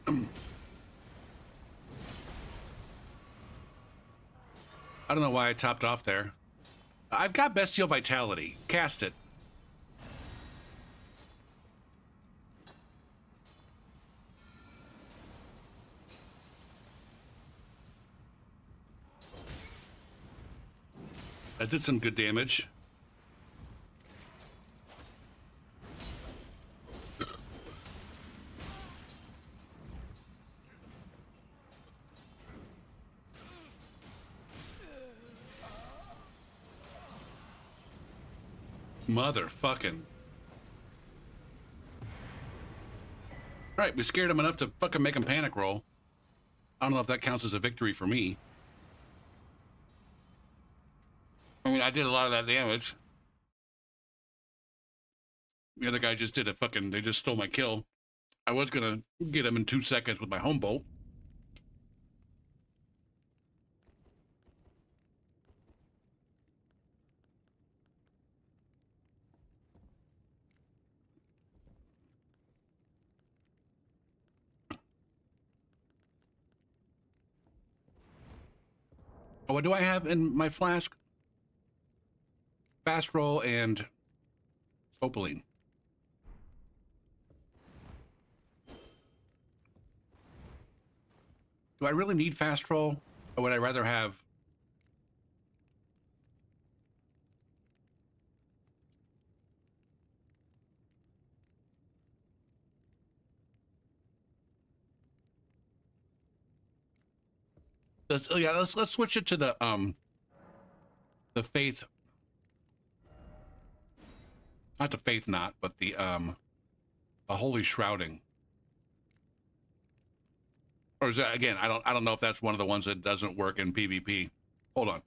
I don't know why I topped off there. I've got Bestial Vitality. Cast it. That did some good damage. Motherfucking. Right, we scared him enough to fucking make him panic roll. I don't know if that counts as a victory for me. I mean, I did a lot of that damage. The other guy just did a fucking... They just stole my kill. I was gonna get him in 2 seconds with my home bolt. Oh, what do I have in my flask? Fast roll and opaline. Do I really need fast roll? Or would I rather have... Let's switch it to the faith... Not the faith knot, but the holy shrouding. Or is that, again, I don't know if that's one of the ones that doesn't work in PvP. Hold on.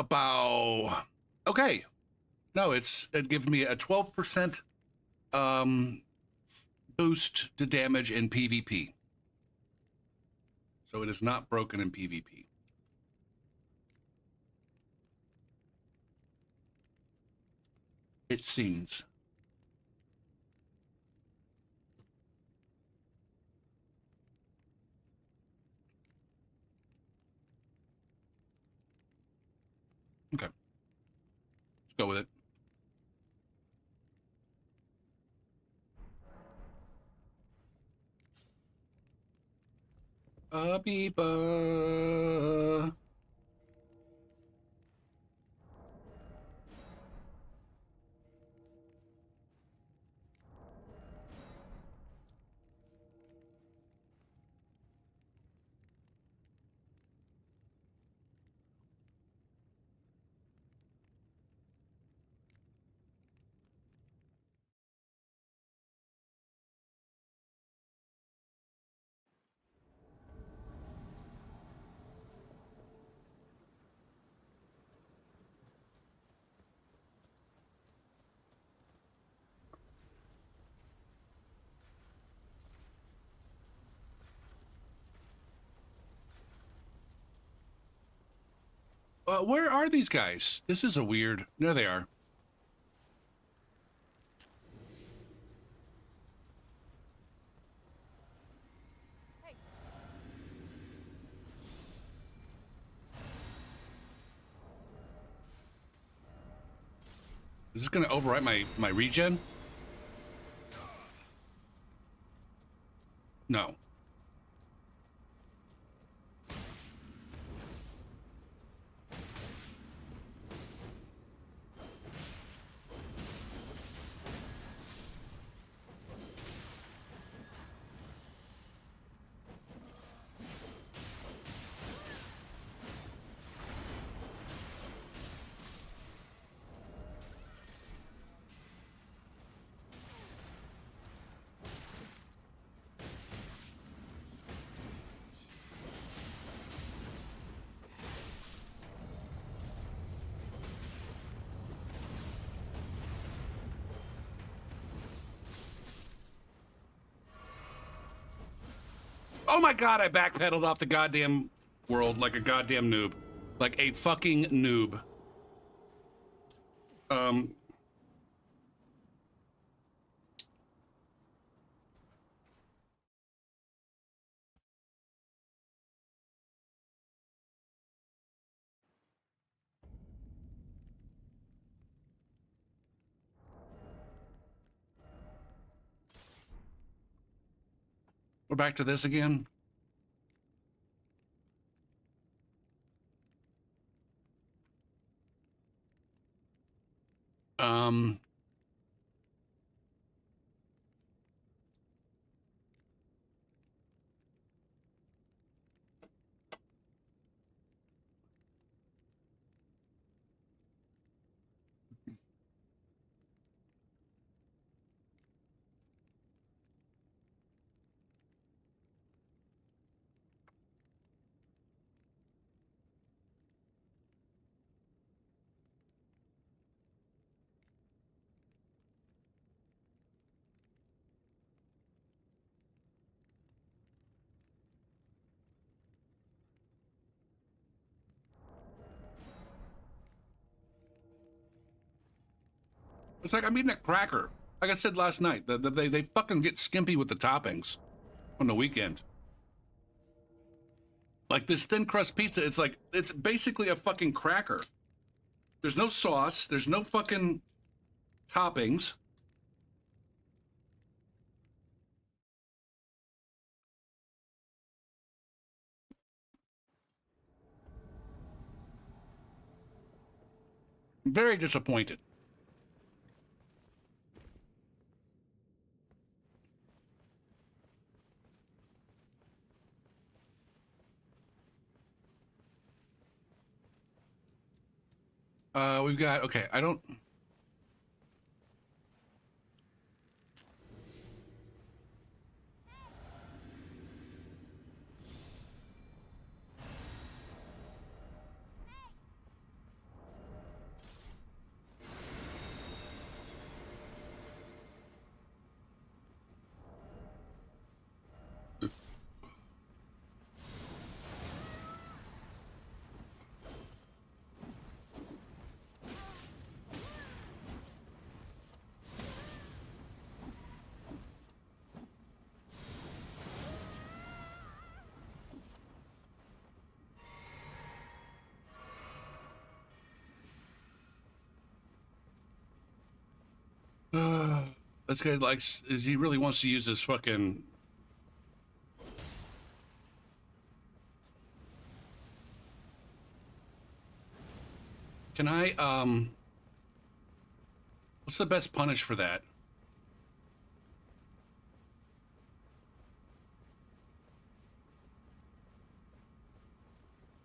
Bow. Okay. No, it gives me a 12% boost to damage in PvP. So it is not broken in PvP. It seems. Okay. Let's go with it. Abiba. Where are these guys? This is a weird... There they are. Is this going to overwrite my regen? No. Oh my god, I backpedaled off the goddamn world like a goddamn noob. Like a fucking noob. We're back to this again. It's like I'm eating a cracker. Like I said last night, they fucking get skimpy with the toppings on the weekend. Like this thin crust pizza, it's basically a fucking cracker. There's no sauce. There's no fucking toppings. Very disappointed. We've got, okay, I don't... This guy likes, he really wants to use this fucking... Can I, what's the best punish for that?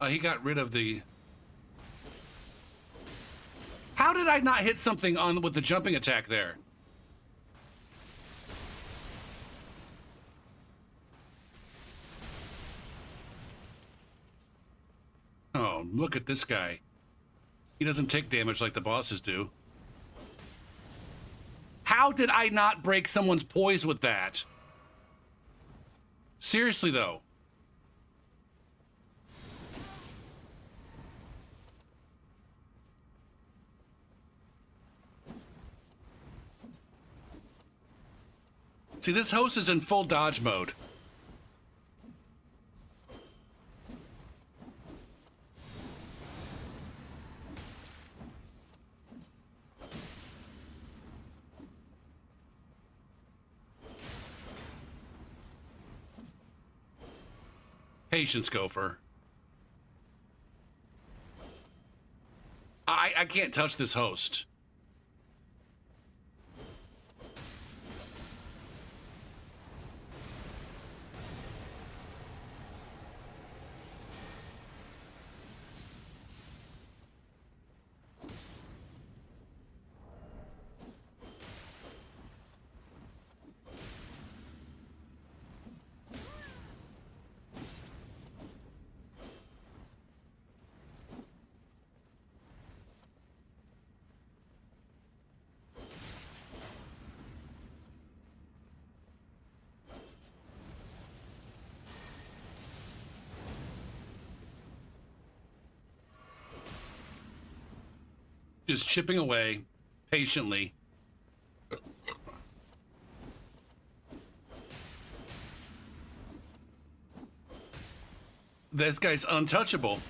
He got rid of the... How did I not hit something on with the jumping attack there? Oh, look at this guy. He doesn't take damage like the bosses do. How did I not break someone's poise with that? Seriously, though. See, this host is in full dodge mode. Patience, Gopher. I can't touch this host. Just chipping away patiently. This guy's untouchable.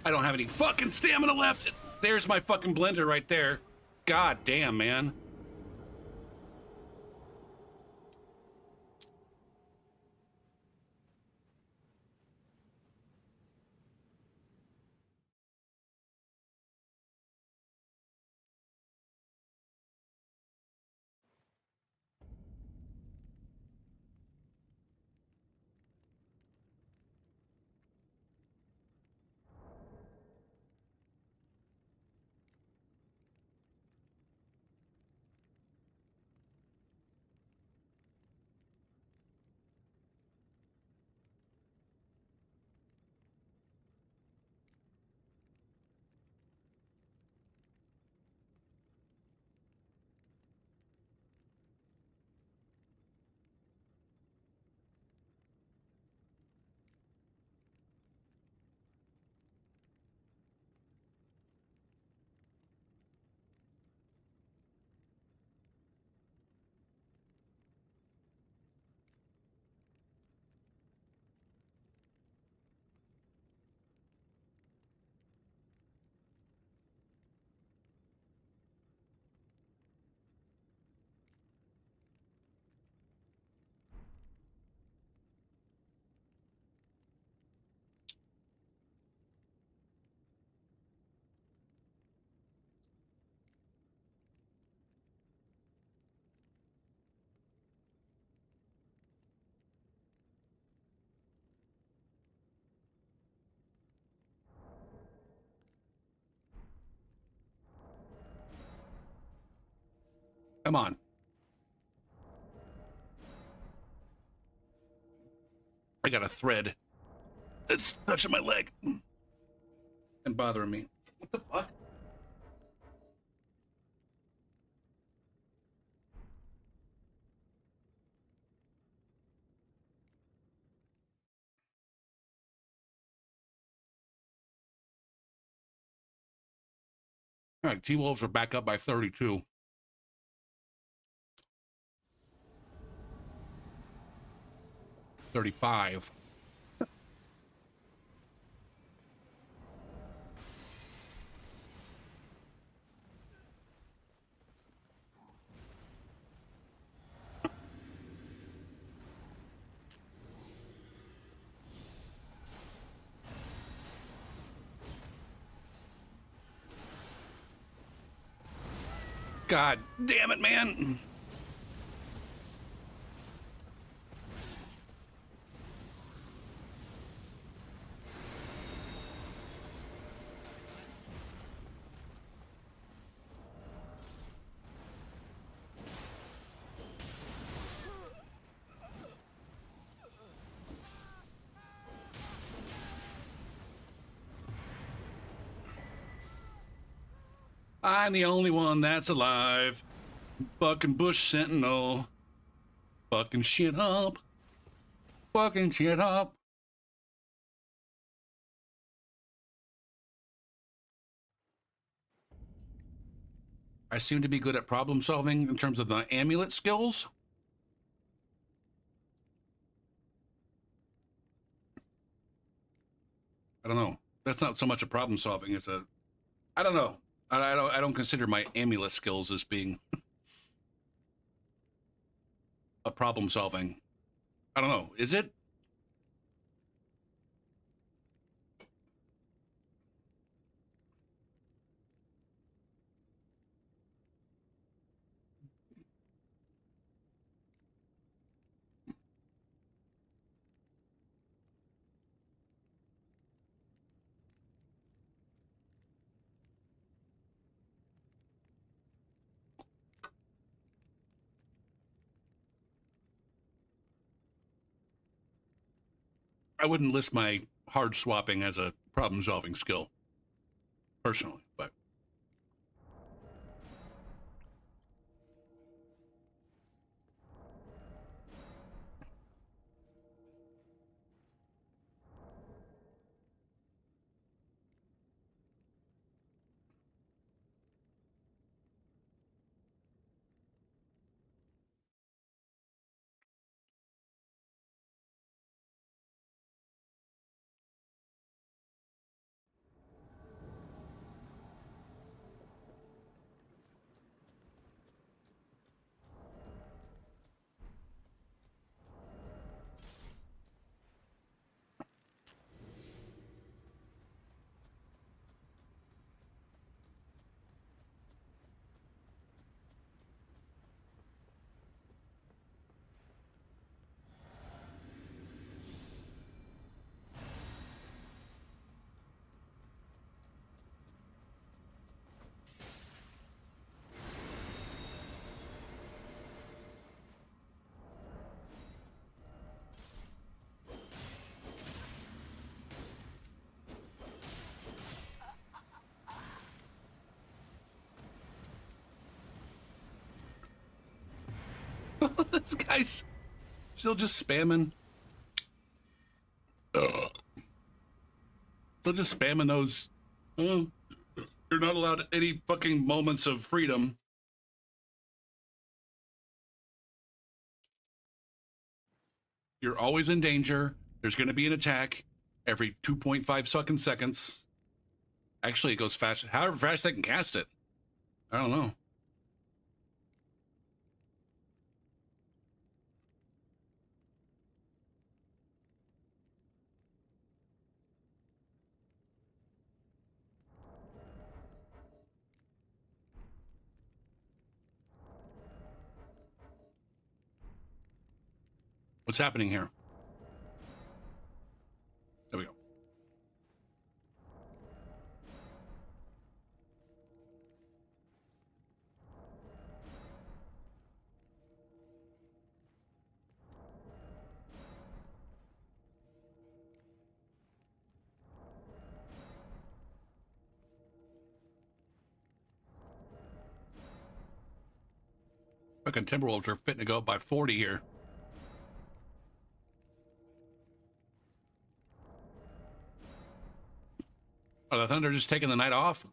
I don't have any fucking stamina left. There's my fucking blender right there. God damn, man. Come on. I got a thread that's touching my leg and bothering me. What the fuck? All right, T-Wolves are back up by 32. $35. God damn it, man. I'm the only one that's alive. Fucking Bush Sentinel. Fucking shit up. Fucking shit up. I seem to be good at problem solving in terms of the amulet skills. I don't know. That's not so much a problem solving. It's a, I don't know. I don't consider my amulet skills as being a problem solving. I don't know. Is it? I wouldn't list my hard swapping as a problem solving skill personally, but this guy's still just spamming. Still just spamming those. Oh, you're not allowed any fucking moments of freedom. You're always in danger. There's going to be an attack every 2.5 fucking seconds. Actually, it goes fast. However fast they can cast it. I don't know. What's happening here? There we go. Fucking Timberwolves are fitting to go up by 40 here. Are the Thunder just taking the night off?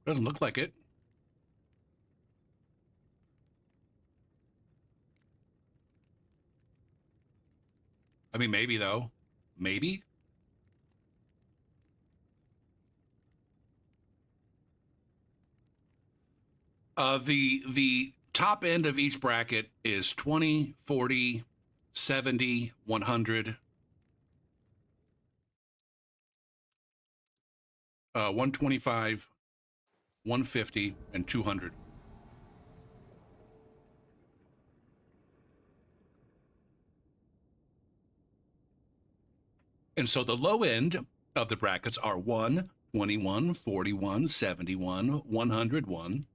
Doesn't look like it. I mean, maybe though. Maybe. The top end of each bracket is 20, 40, 70, 100, 125, 150, and 200. And so the low end of the brackets are 1, 21, 41, 71, 101,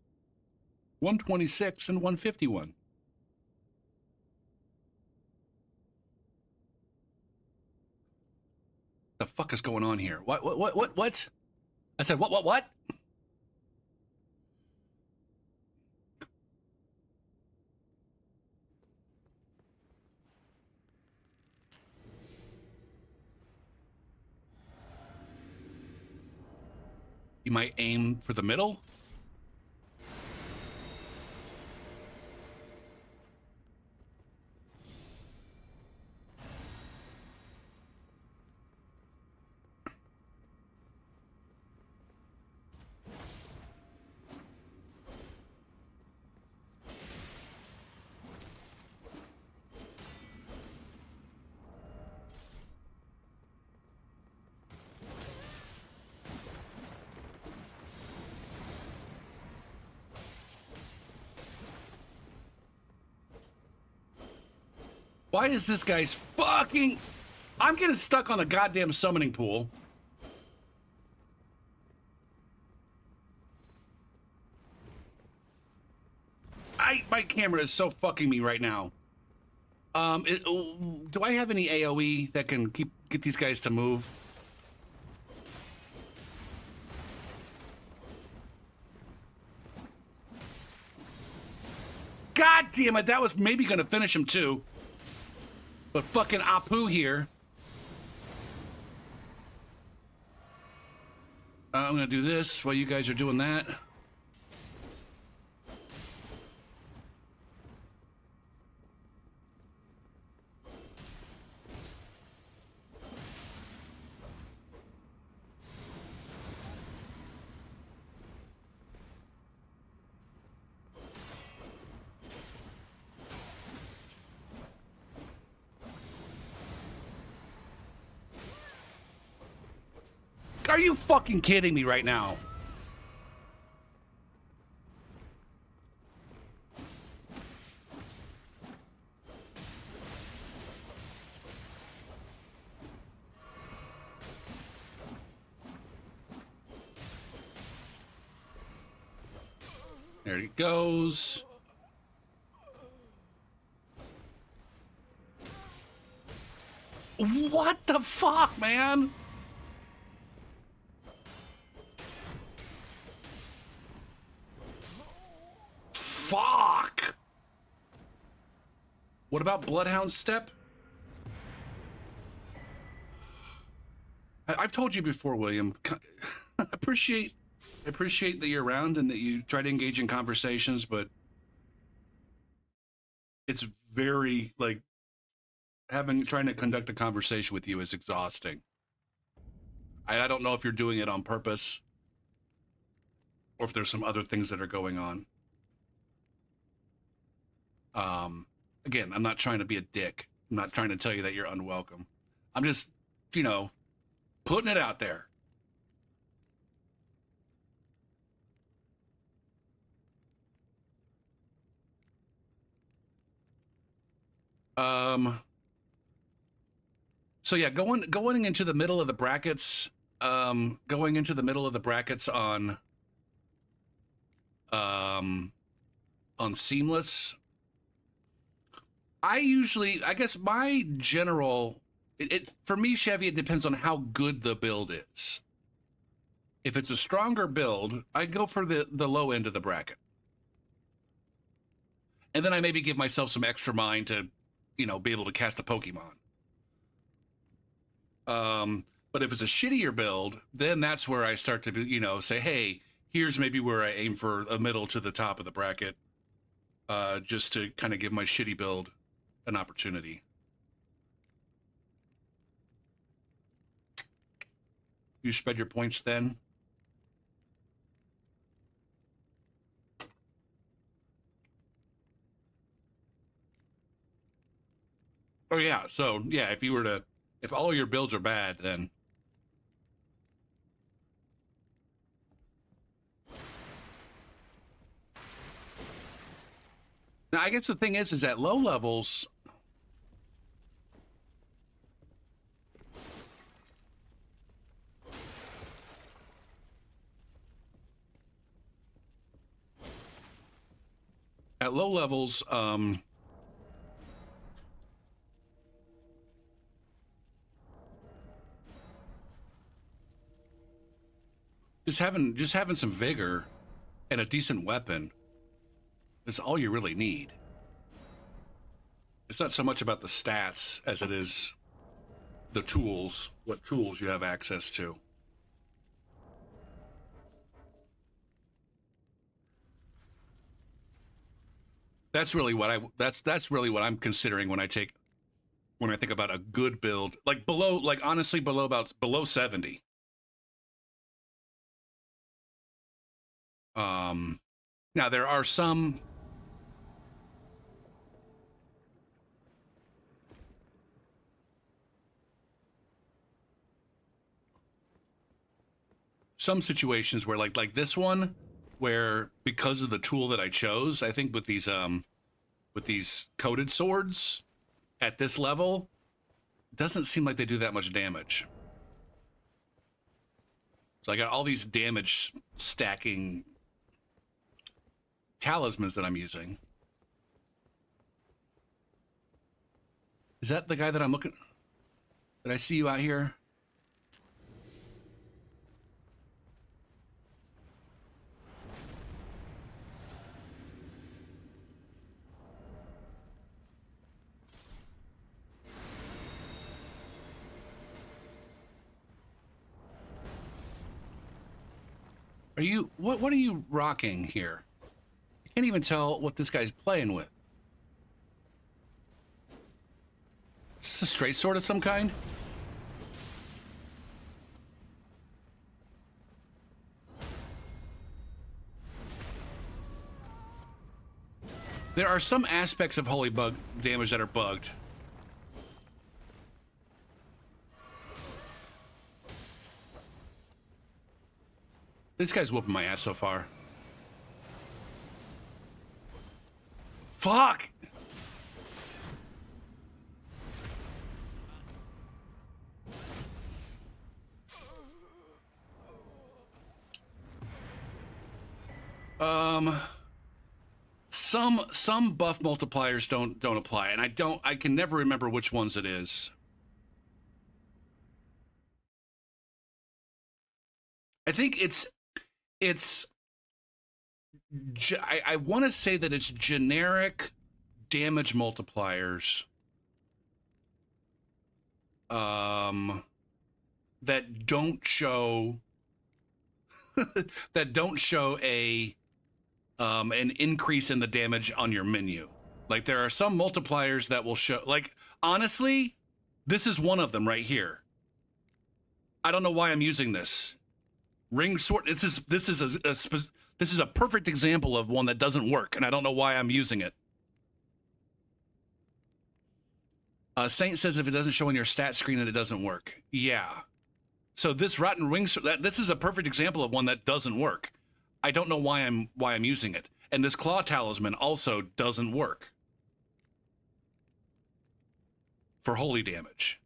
126, and 151. The fuck is going on here? What? I said, what? You might aim for the middle. Why is this guy's fucking... I'm getting stuck on the goddamn summoning pool. my camera is so fucking me right now. Do I have any AoE that can get these guys to move? God damn it, that was maybe gonna finish him too. But fucking Apu here. I'm gonna do this while you guys are doing that. Are you fucking kidding me right now? There he goes. What the fuck, man? Fuck! What about Bloodhound Step? I've told you before, William. I appreciate that you're around and that you try to engage in conversations, but it's very like trying to conduct a conversation with you is exhausting. I don't know if you're doing it on purpose or if there's some other things that are going on. Again, I'm not trying to be a dick. I'm not trying to tell you that you're unwelcome. I'm just, you know, putting it out there. So yeah, going into the middle of the brackets, going into the middle of the brackets on Seamless, I guess my general, for me, Chevy, it depends on how good the build is. If it's a stronger build, I go for the low end of the bracket. And then I maybe give myself some extra mind to, you know, be able to cast a Pokemon. But if it's a shittier build, then that's where I start to, you know, say, hey, here's maybe where I aim for a middle to the top of the bracket, just to kind of give my shitty build an opportunity. You spend your points then? Oh yeah, so yeah, if all your builds are bad, then now I guess the thing is at low levels, just having some vigor and a decent weapon is all you really need. It's not so much about the stats as it is the tools, what tools you have access to. That's really what that's really what I'm considering when I think about a good build, like honestly below 70. Now there are some situations where like this one, where because of the tool that I chose, I think with these coated swords at this level, it doesn't seem like they do that much damage. So I got all these damage stacking talismans that I'm using. Is that the guy that I'm looking? Did I see you out here? Are you, what are you rocking here? I can't even tell what this guy's playing with. Is this a straight sword of some kind? There are some aspects of holy bug damage that are bugged. This guy's whooping my ass so far. Fuck! Some buff multipliers don't apply, and I can never remember which ones it is. I think I want to say that it's generic damage multipliers that don't show that don't show an increase in the damage on your menu. Like there are some multipliers that will show, like honestly, this is one of them right here. I don't know why I'm using this. Ring sword. This is a perfect example of one that doesn't work, and I don't know why I'm using it. Saint says if it doesn't show on your stat screen, then it doesn't work. Yeah. So this rotten ring sword, this is a perfect example of one that doesn't work. I don't know why I'm using it. And this claw talisman also doesn't work for holy damage.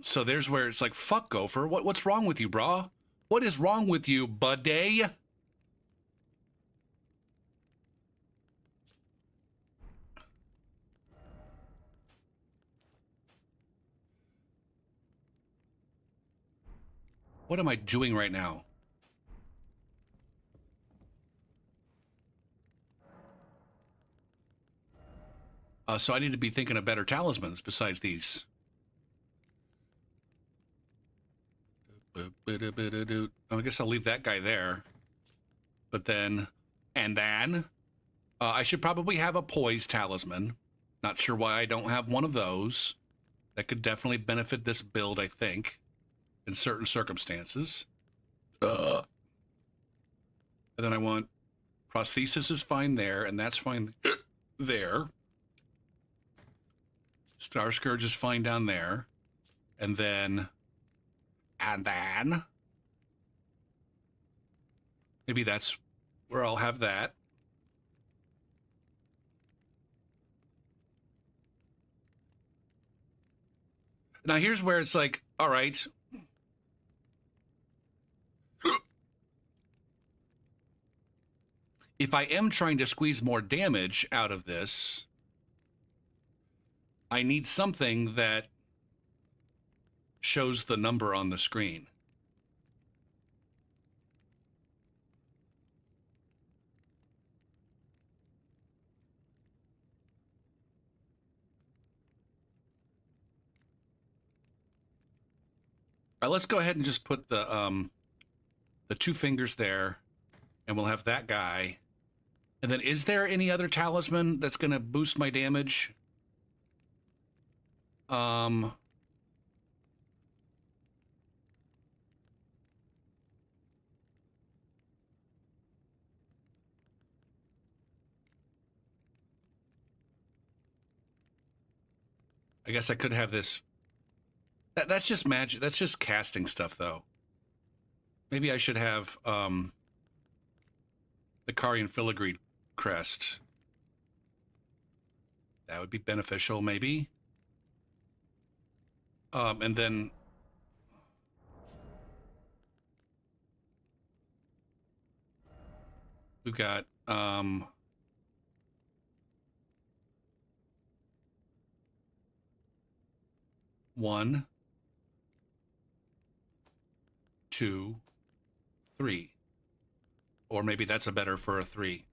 So there's where it's like, fuck Gopher, what's wrong with you, brah? What is wrong with you, buddy? What am I doing right now? So I need to be thinking of better talismans besides these. I guess I'll leave that guy there. But then, I should probably have a poise talisman. Not sure why I don't have one of those. That could definitely benefit this build, I think, in certain circumstances. And then I want prosthesis is fine there, and that's fine there. Star Scourge is fine down there. And then maybe that's where I'll have that. Now here's where it's like, all right. If I am trying to squeeze more damage out of this, I need something that shows the number on the screen. All right, let's go ahead and just put the 2 fingers there, and we'll have that guy. And then is there any other talisman that's going to boost my damage? I guess I could have this. That's just magic. That's just casting stuff, though. Maybe I should have the Carian Filigree crest. That would be beneficial, maybe. And then we've got 1, 2, 3. Or maybe that's a better for a 3.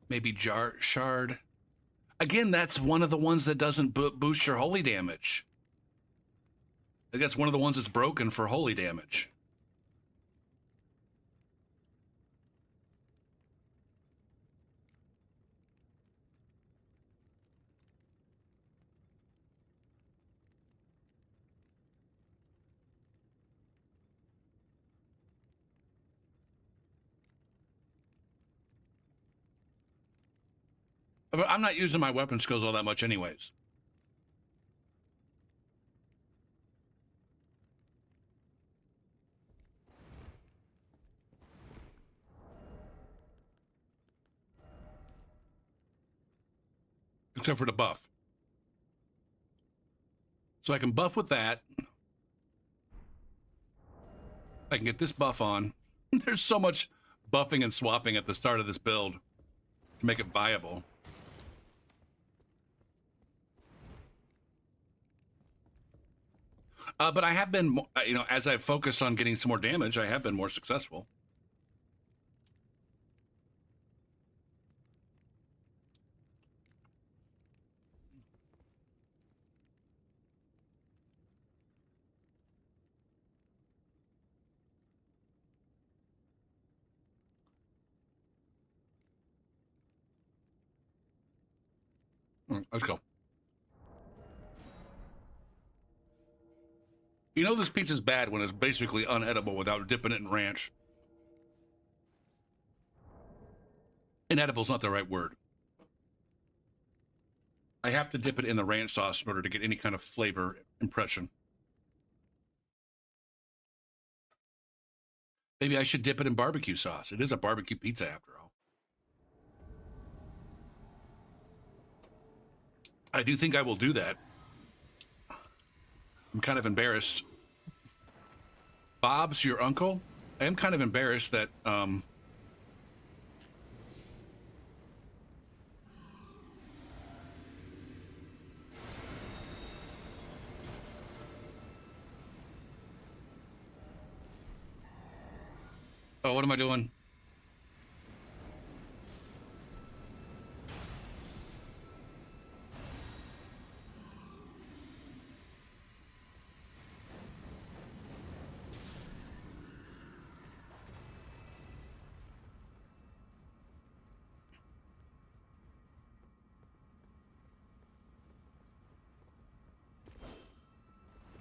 Maybe shard. Again, that's one of the ones that doesn't boost your holy damage. I think that's one of the ones that's broken for holy damage. But I'm not using my weapon skills all that much anyways. Except for the buff. So I can buff with that. I can get this buff on. There's so much buffing and swapping at the start of this build to make it viable. But I have been, you know, as I've focused on getting some more damage, I have been more successful. Let's go. You know this pizza's bad when it's basically unedible without dipping it in ranch. Inedible's not the right word. I have to dip it in the ranch sauce in order to get any kind of flavor impression. Maybe I should dip it in barbecue sauce. It is a barbecue pizza after all. I do think I will do that. I'm kind of embarrassed. Bob's your uncle? I am kind of embarrassed that, oh, what am I doing?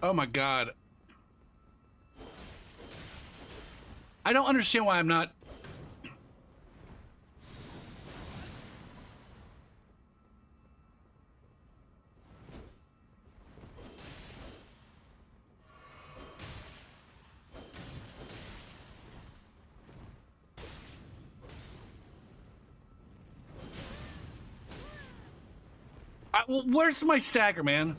Oh my God. I don't understand why I'm not. Well, where's my stagger, man?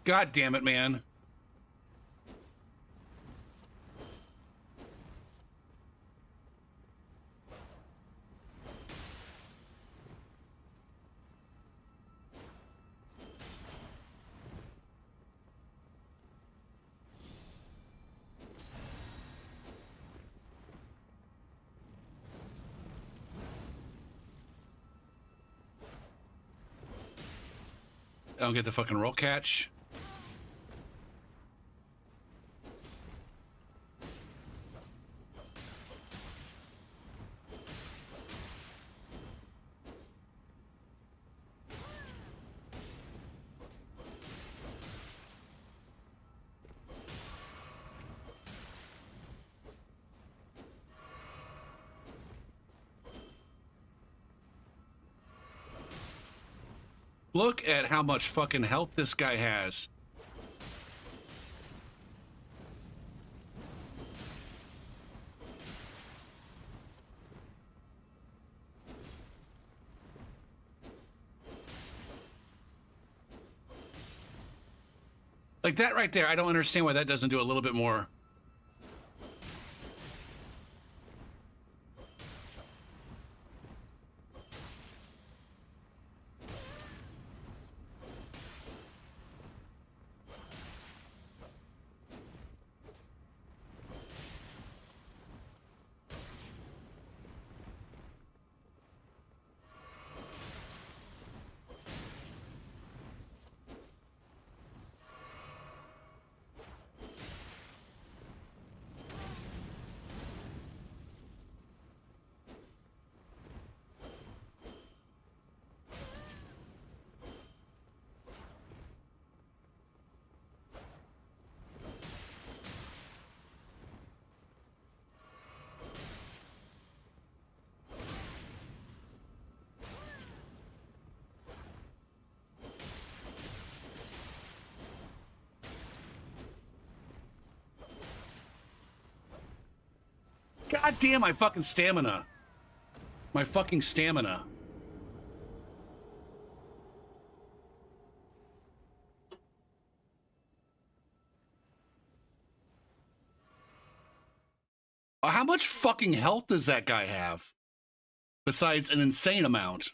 God damn it, man. I don't get the fucking roll catch. Look at how much fucking health this guy has. Like that right there, I don't understand why that doesn't do a little bit more. God damn, my fucking stamina. My fucking stamina. How much fucking health does that guy have? Besides an insane amount.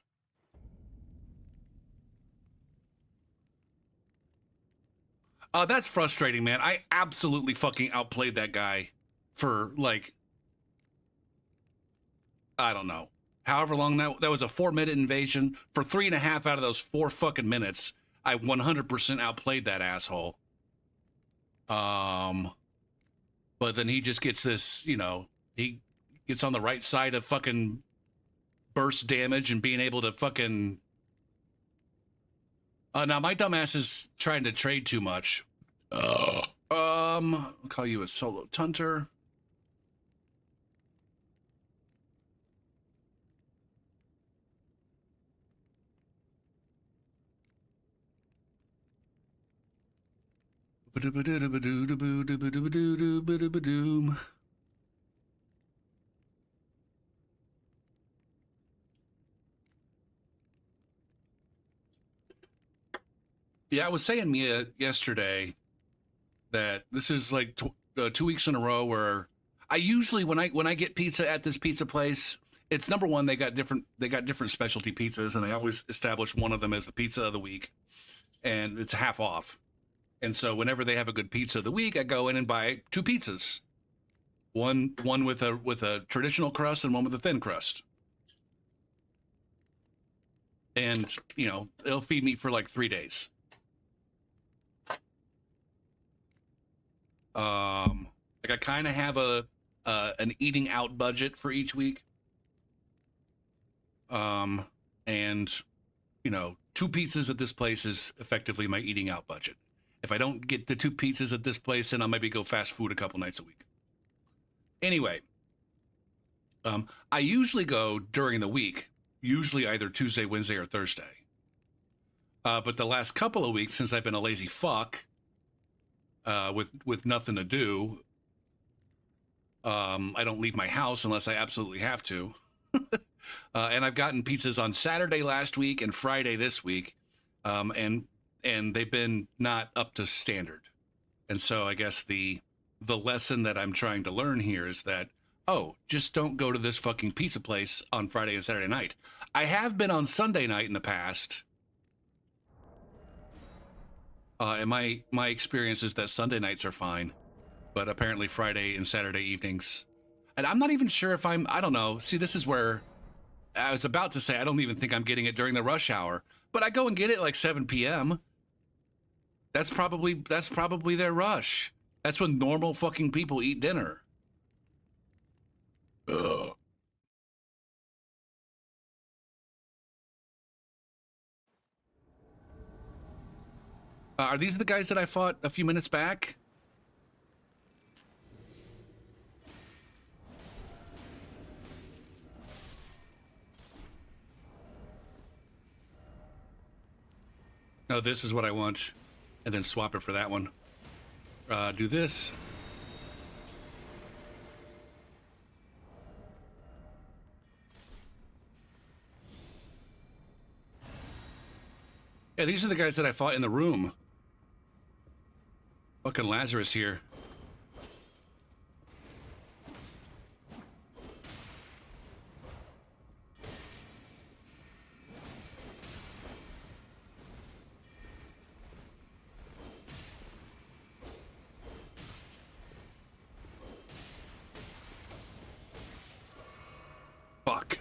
That's frustrating, man. I absolutely fucking outplayed that guy for, like, I don't know. However long that was a 4-minute invasion. For 3.5 out of those 4 fucking minutes, I 100% outplayed that asshole. But then he just gets this, you know, he gets on the right side of fucking burst damage and being able to fucking... now my dumbass is trying to trade too much. I'll call you a solo tunter. Yeah, I was saying, Mia, yesterday that this is like 2 weeks in a row where I usually when I get pizza at this pizza place, it's number one, they got different specialty pizzas, and they always establish one of them as the pizza of the week, and it's half off. And so whenever they have a good pizza of the week, I go in and buy 2 pizzas, one with a traditional crust and one with a thin crust, and you know it'll feed me for like 3 days. Like I kind of have an eating out budget for each week. And you know, 2 pizzas at this place is effectively my eating out budget. If I don't get the 2 pizzas at this place, then I'll maybe go fast food a couple nights a week. Anyway, I usually go during the week, usually either Tuesday, Wednesday, or Thursday. But the last couple of weeks, since I've been a lazy fuck, with nothing to do, I don't leave my house unless I absolutely have to. And I've gotten pizzas on Saturday last week and Friday this week, and they've been not up to standard. And so I guess the lesson that I'm trying to learn here is that, oh, just don't go to this fucking pizza place on Friday and Saturday night. I have been on Sunday night in the past, and my experience is that Sunday nights are fine, but apparently Friday and Saturday evenings. And I'm not even sure if I don't know. See, this is where I was about to say I don't even think I'm getting it during the rush hour, but I go and get it like 7 p.m. That's probably their rush. That's when normal fucking people eat dinner. Ugh. Are these the guys that I fought a few minutes back? No, this is what I want. And then swap it for that one. Do this. Yeah, these are the guys that I fought in the room. Fucking Lazarus here. Fuck.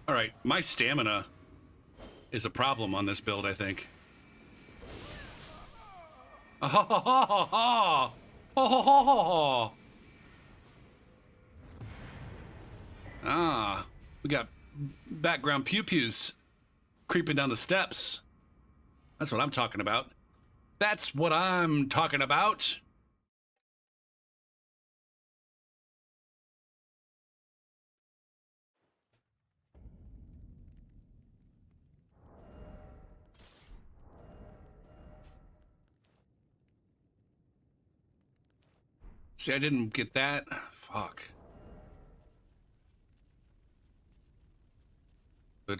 All right, my stamina is a problem on this build, I think. Ah, ha, ha, ha, ha, ha. Ha, ha, ha, ha, ha. Ah, we got background pew-pews creeping down the steps. That's what I'm talking about. That's what I'm talking about. See, I didn't get that. Fuck. Oh,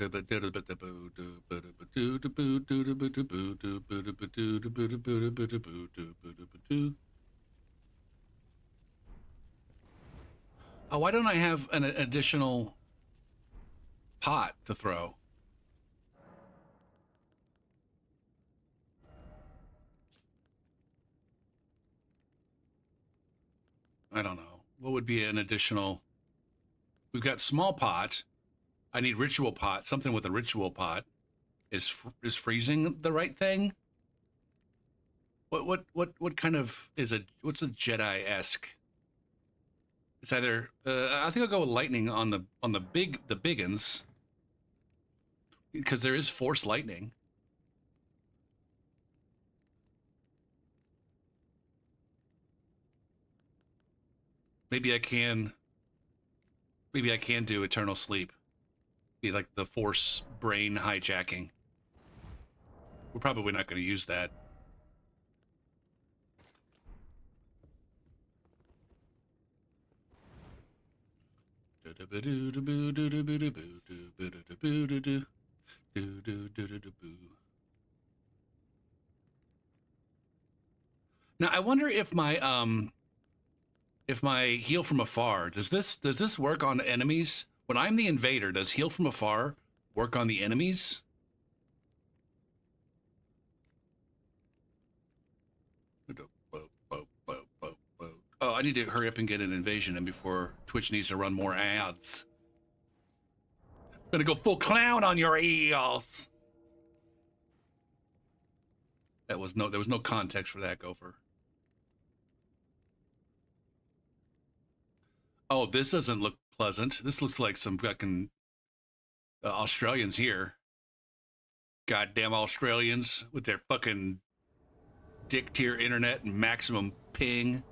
why don't I have an additional pot to throw? I don't know. What would be an additional? We've got small pot. I need ritual pot. Something with a ritual pot. Is freezing the right thing? What kind of is a what's a Jedi-esque? It's either I think I'll go with lightning on the biggins because there is force lightning. Maybe I can do eternal sleep. Be like the force brain hijacking. We're probably not going to use that. Now I wonder if my heal from afar does this work on enemies? When I'm the invader, does heal from afar work on the enemies? Oh, I need to hurry up and get an invasion in before Twitch needs to run more ads. Gonna go full clown on your eels. There was no context for that, Gopher. Oh, this doesn't look pleasant. This looks like some fucking Australians here. Goddamn Australians with their fucking dick tier internet and maximum ping.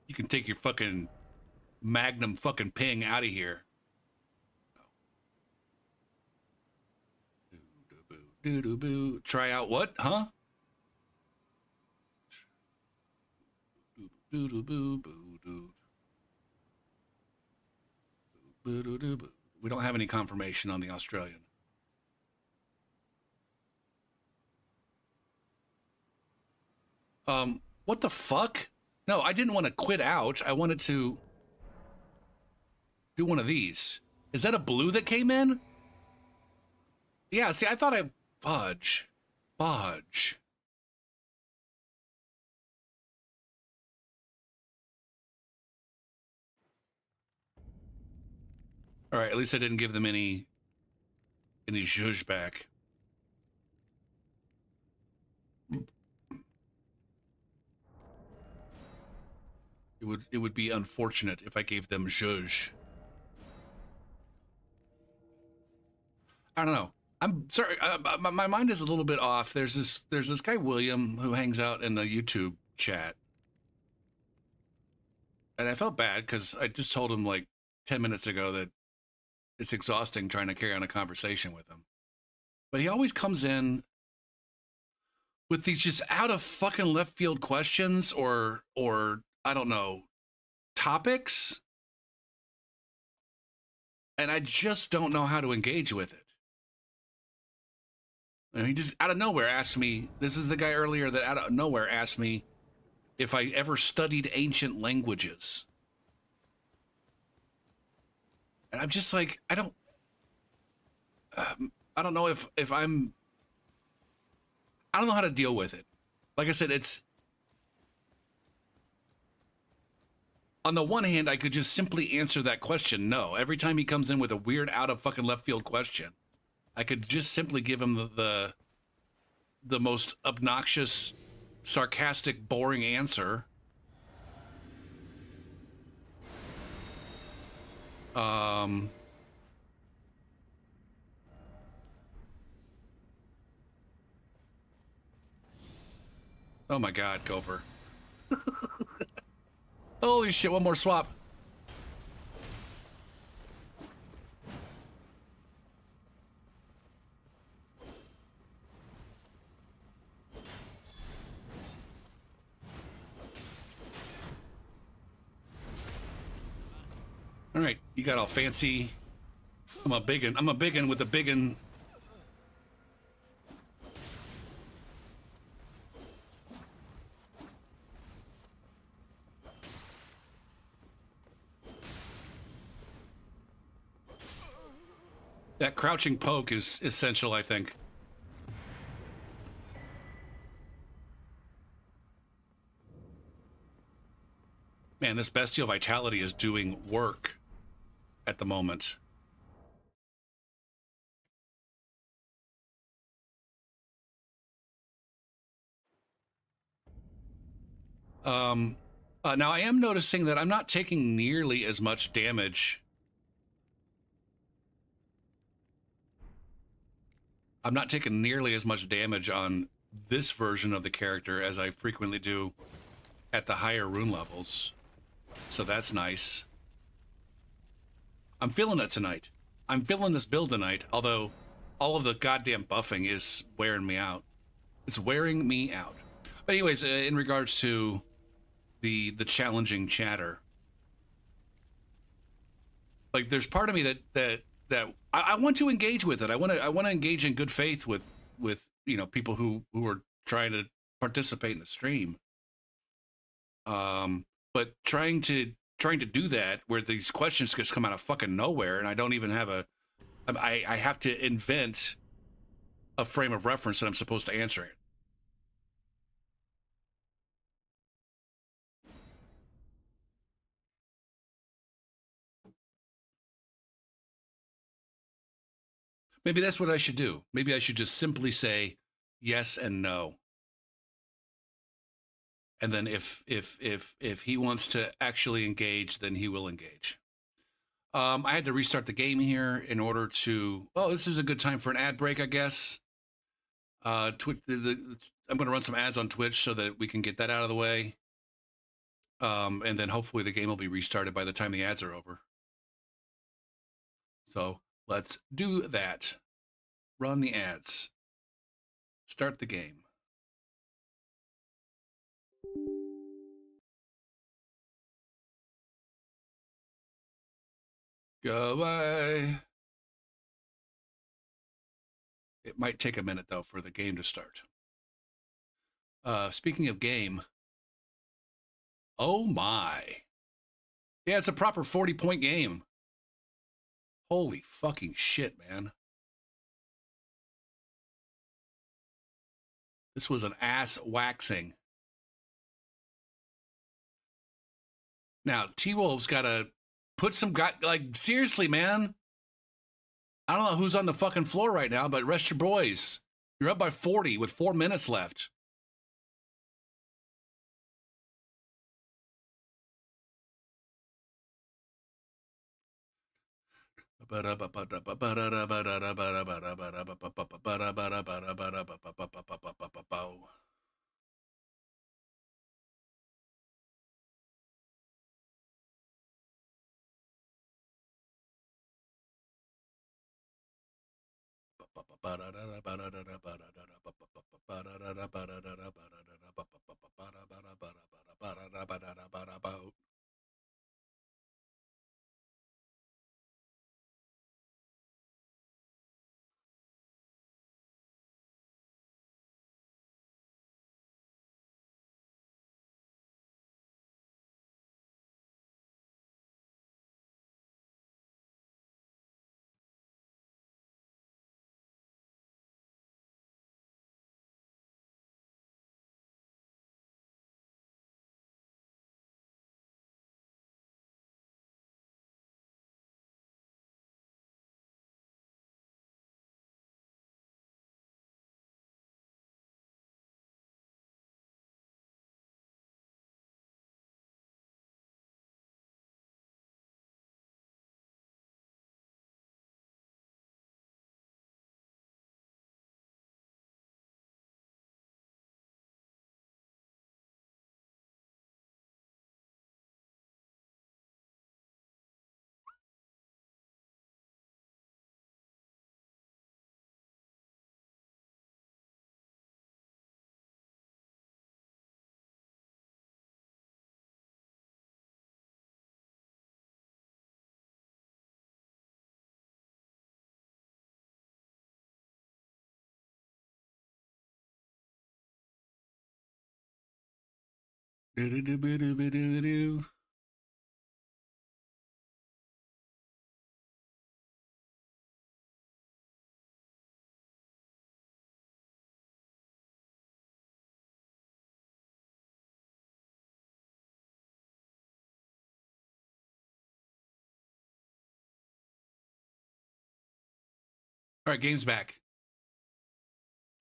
You can take your fucking magnum fucking ping out of here. Doo-doo-boo. Try out what? Huh? Doo-doo-boo-boo-doo. Boo-doo-doo-boo. We don't have any confirmation on the Australian. What the fuck? No, I didn't want to quit out. I wanted to do one of these. Is that a blue that came in? Yeah, see, I thought I... Fudge. Fudge. All right, at least I didn't give them any zhuzh back. It would be unfortunate if I gave them zhuzh. I don't know. I'm sorry. My mind is a little bit off. There's this guy William who hangs out in the YouTube chat, and I felt bad because I just told him like 10 minutes ago that it's exhausting trying to carry on a conversation with him. but he always comes in with these just out of fucking left field questions or I don't know, topics, and I just don't know how to engage with it. And he just out of nowhere asked me, this is the guy earlier that out of nowhere asked me if I ever studied ancient languages. And I'm just like, I don't know if I don't know how to deal with it. Like I said, it's on the one hand, I could just simply answer that question no. Every time he comes in with a weird out of fucking left field question, I could just simply give him the most obnoxious, sarcastic, boring answer. Um, oh my God, Gopher. Holy shit, one more swap. All right, you got all fancy. I'm a biggin with a biggin. That crouching poke is essential, I think. Man, this bestial vitality is doing work at the moment. Now I am noticing that I'm not taking nearly as much damage. I'm not taking nearly as much damage on this version of the character as I frequently do at the higher rune levels. So that's nice. I'm feeling it tonight. I'm feeling this build tonight, although all of the goddamn buffing is wearing me out. It's wearing me out. But anyways, in regards to the challenging chatter, like there's part of me that I want to engage with it. I want to engage in good faith with you know people who are trying to participate in the stream. But trying to do that where these questions just come out of fucking nowhere, and I don't even have I have to invent a frame of reference that I'm supposed to answer it. Maybe that's what I should do. Maybe I should just simply say yes and no. And then if he wants to actually engage, then he will engage. I had to restart the game here in order to. Oh, this is a good time for an ad break, I guess. I'm going to run some ads on Twitch so that we can get that out of the way. And then hopefully the game will be restarted by the time the ads are over. So let's do that. Run the ads. Start the game. Go away. It might take a minute though for the game to start. Speaking of game, oh my. Yeah, it's a proper 40-point game. Holy fucking shit, man. This was an ass waxing. Now, T-Wolf's got to put some guy, like, seriously, man. I don't know who's on the fucking floor right now, but rest your boys. You're up by 40 with 4 minutes left. All right, game's back.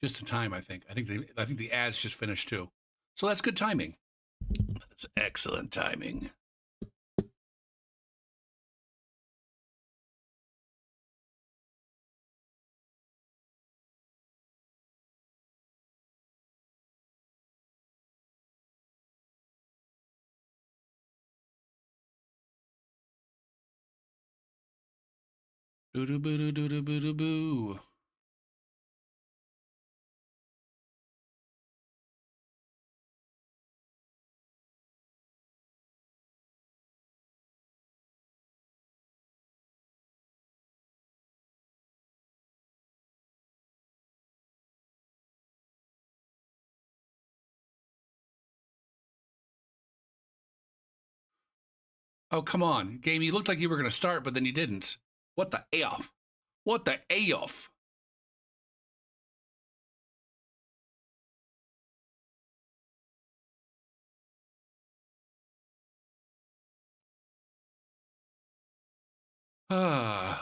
Just in time, I think. I think the ads just finished too. So that's good timing. That's excellent timing. Boo doo boo doo doo boo doo boo. Oh, come on. Game, you looked like you were going to start, but then you didn't. What the F? What the F?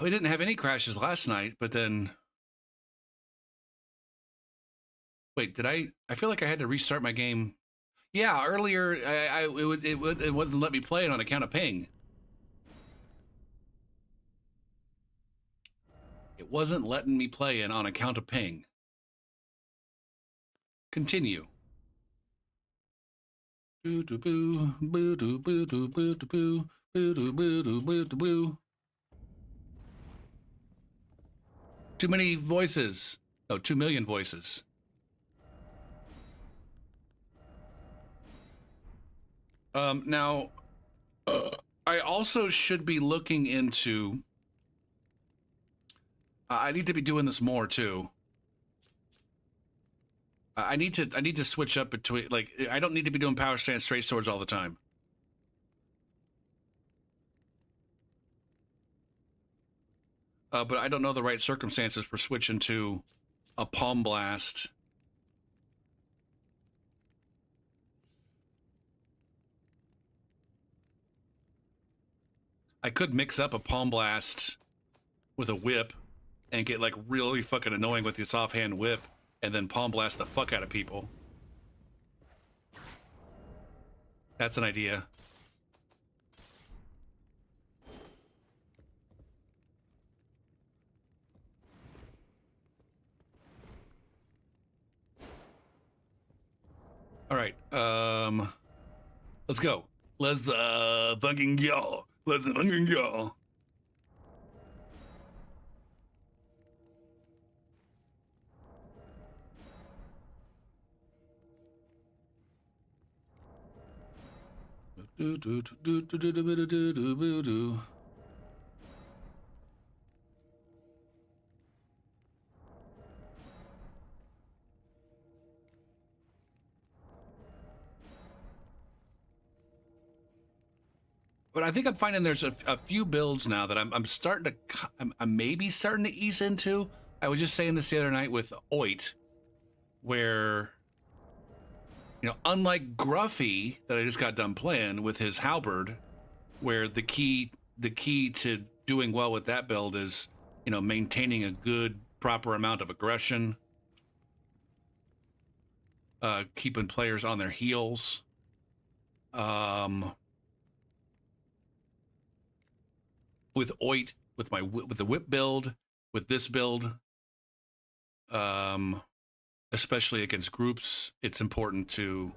We didn't have any crashes last night, but then... Wait, did I? I feel like I had to restart my game. Yeah, earlier it wasn't let me play it on account of ping. It wasn't letting me play it on account of ping. Continue. Boo doo boo, boo doo boo doo boo doo boo, boo doo boo doo boo doo boo. Too many voices. Oh, 2 million voices. Now, I also should be looking into. I need to be doing this more too. I need to switch up between, like, I don't need to be doing power stance straight swords all the time. But I don't know the right circumstances for switching to a palm blast. I could mix up a palm blast with a whip and get like really fucking annoying with this offhand whip and then palm blast the fuck out of people. That's an idea. All right. Let's go. Let's fucking go. Let's fucking go. Do, do, do, do, do, do, do, do, do, do, do. But I think I'm finding there's a few builds now that I'm starting to, I'm maybe starting to ease into. I was just saying this the other night with Oit, where, you know, unlike Gruffy that I just got done playing with his halberd, where the key to doing well with that build is, you know, maintaining a good proper amount of aggression, keeping players on their heels. With Oit, with the whip build, with this build, especially against groups, it's important to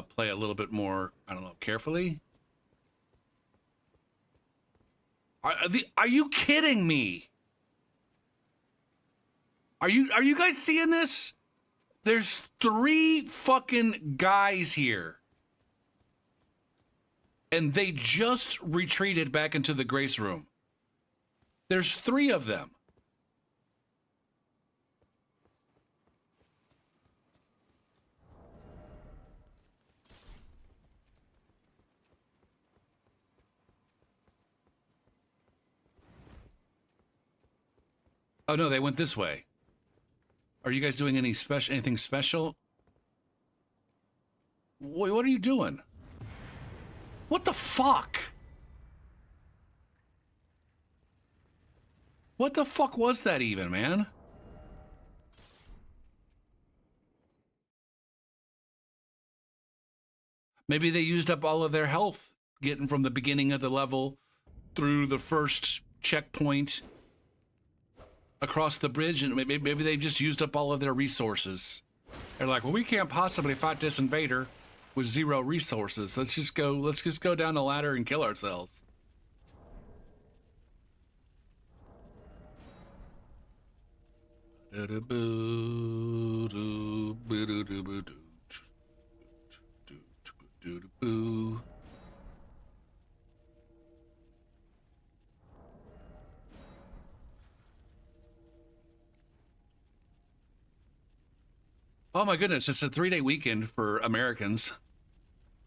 play a little bit more, I don't know, carefully. Are you kidding me? Are you guys seeing this? There's 3 fucking guys here. And they just retreated back into the grace room. There's 3 of them. Oh no, they went this way. Are you guys doing anything special? Wait, what are you doing? What the fuck? What the fuck was that even, man? Maybe they used up all of their health getting from the beginning of the level through the first checkpoint across the bridge, and maybe they just used up all of their resources. They're like, well, we can't possibly fight this invader with 0 resources. Let's just go down the ladder and kill ourselves. Oh my goodness, it's a 3-day weekend for Americans.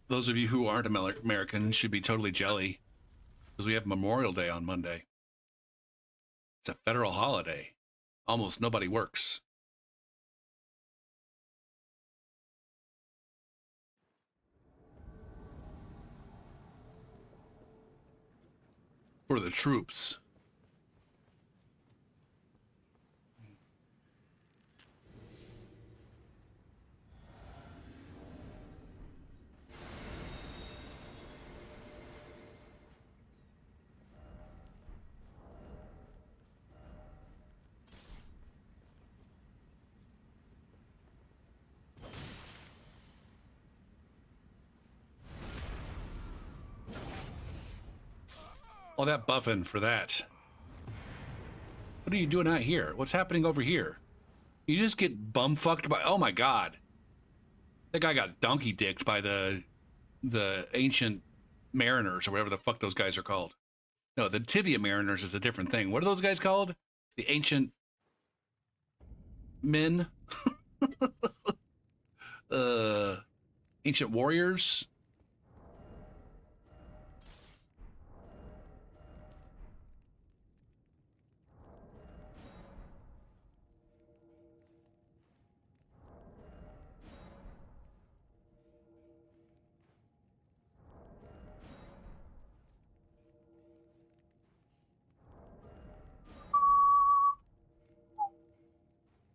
Those of you who aren't American should be totally jelly because we have Memorial Day on Monday. It's a federal holiday. Almost nobody works. For the troops. All that buffing for that. What are you doing out here? What's happening over here? You just get bumfucked by... Oh my god. That guy got donkey dicked by the ancient mariners or whatever the fuck those guys are called. No, the Tibia mariners is a different thing. What are those guys called? The ancient men? Ancient warriors?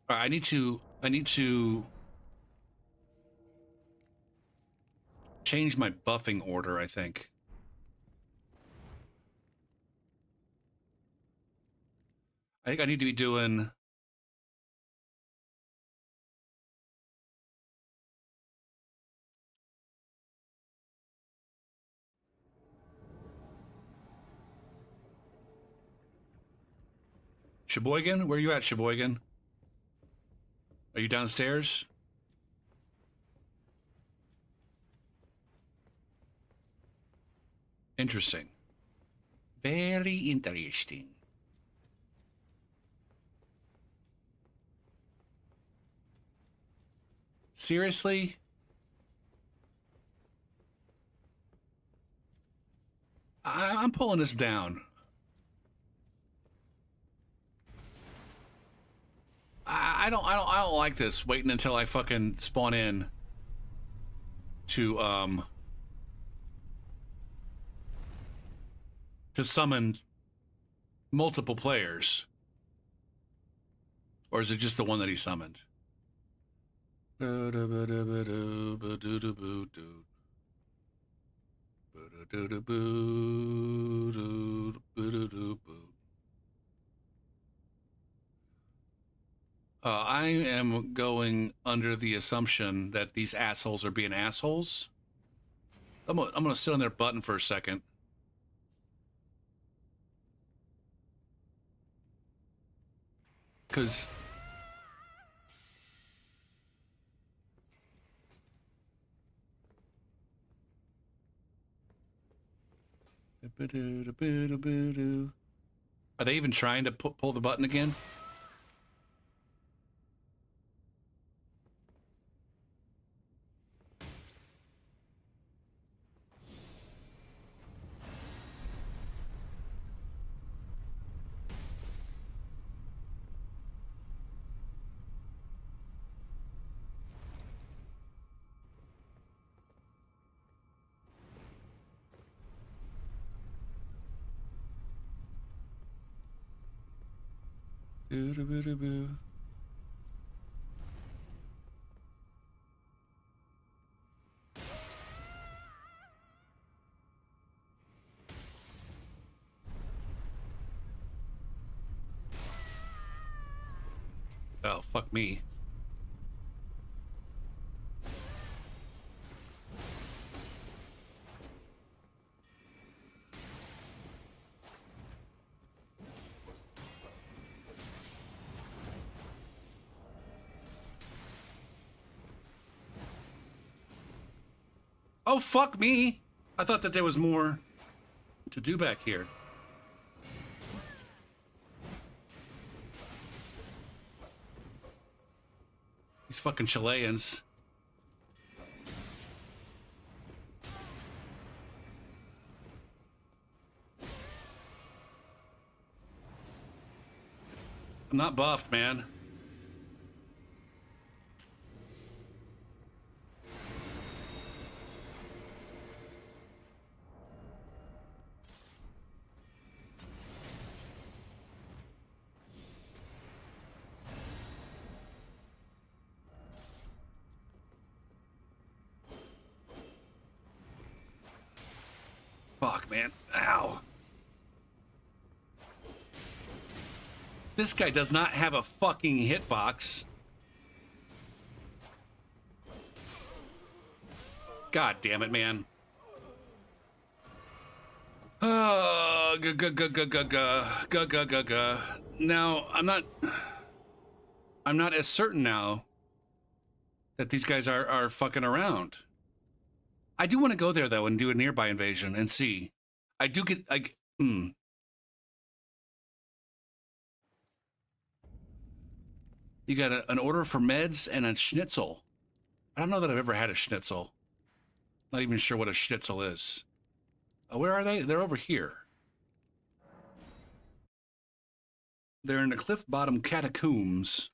All right, I need to change my buffing order, I think. I think I need to be doing... Sheboygan? Where are you at, Sheboygan? Are you downstairs? Interesting. Very interesting. Seriously? I'm pulling this down. I don't like this. Waiting until I fucking spawn in to summon multiple players. Or is it just the one that he summoned? I am going under the assumption that these assholes are being assholes. I'm gonna sit on their button for a second. Because are they even trying to pull the button again? Oh, fuck me. Oh, fuck me. I thought that there was more to do back here. These fucking Chileans. I'm not buffed, man. Fuck, man. Ow. This guy does not have a fucking hitbox. God damn it, man. Now, I'm not as certain now that these guys are fucking around. I do want to go there though and do a nearby invasion and see. I do get like You got an order for meds and a schnitzel. I don't know that I've ever had a schnitzel. Not even sure what a schnitzel is. Where are they? They're over here. They're in the cliff bottom catacombs.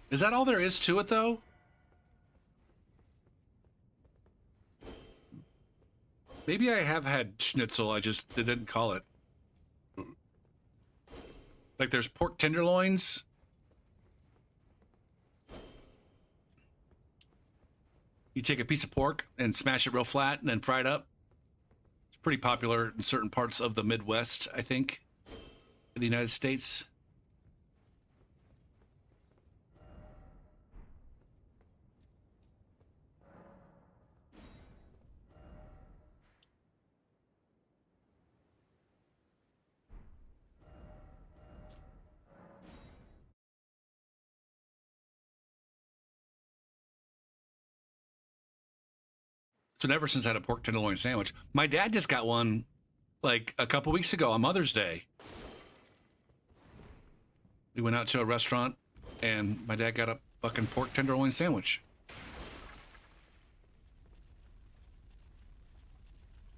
Is that all there is to it, though? Maybe I have had schnitzel, I just didn't call it. Like there's pork tenderloins. You take a piece of pork and smash it real flat and then fry it up. It's pretty popular in certain parts of the Midwest, I think, in the United States. So never since I had a pork tenderloin sandwich. My dad just got one like a couple weeks ago on Mother's Day. We went out to a restaurant and my dad got a fucking pork tenderloin sandwich.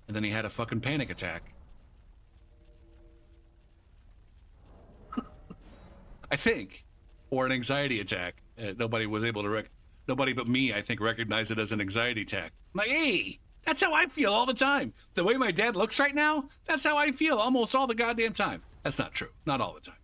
And then he had a fucking panic attack. I think. Or an anxiety attack. Nobody was able to nobody but me, I think, recognized it as an anxiety attack. I'm like, hey, that's how I feel all the time. The way my dad looks right now, that's how I feel almost all the goddamn time. That's not true. Not all the time.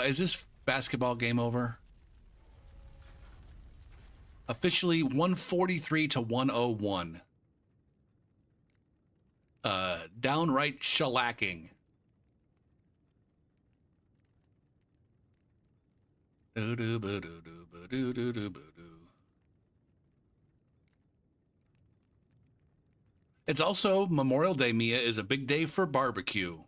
Is this basketball game over? Officially 143 to 101. Downright shellacking. It's also Memorial Day, Mia, is a big day for barbecue.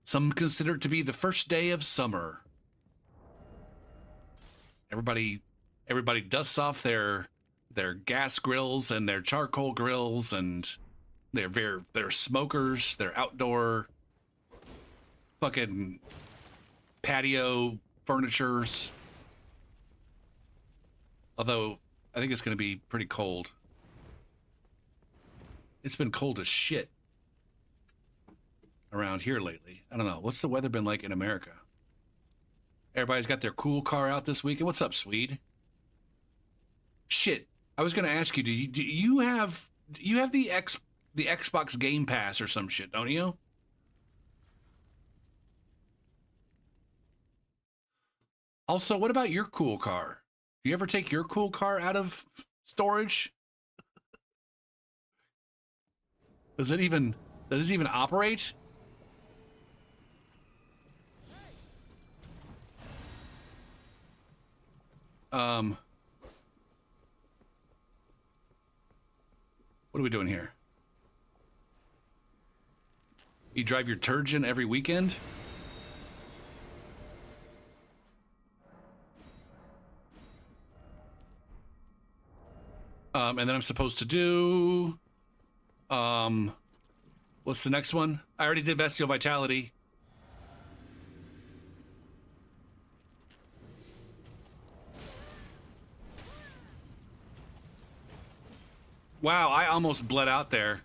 Some consider it to be the first day of summer. Everybody dusts off their gas grills and their charcoal grills and their smokers, their outdoor fucking patio furnitures. Although I think it's going to be pretty cold. It's been cold as shit around here lately. I don't know. What's the weather been like in America? Everybody's got their cool car out this weekend. What's up, Swede? Shit. I was going to ask you, do you have the Xbox Game Pass or some shit, don't you? Also, what about your cool car? Do you ever take your cool car out of storage? Does it even operate? What are we doing here? You drive your Turgeon every weekend? And then I'm supposed to do... what's the next one? I already did Bestial Vitality. Wow, I almost bled out there.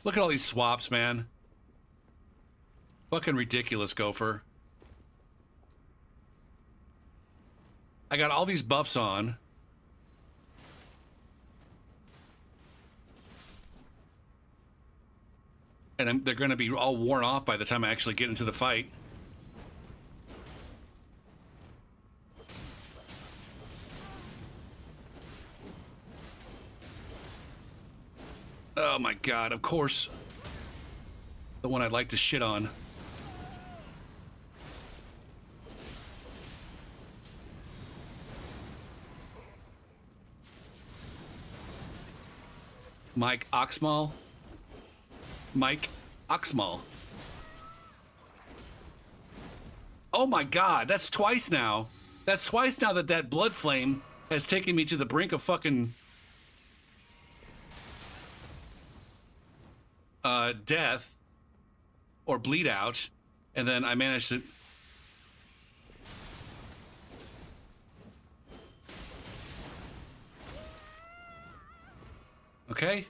Look at all these swaps, man. Fucking ridiculous, Gopher. I got all these buffs on. And they're going to be all worn off by the time I actually get into the fight. Oh my god, of course. The one I'd like to shit on. Mike Oxmal. Mike Oxmal. Oh my god, that's twice now. That's twice now that blood flame has taken me to the brink of fucking death or bleed out, and then I managed to okay.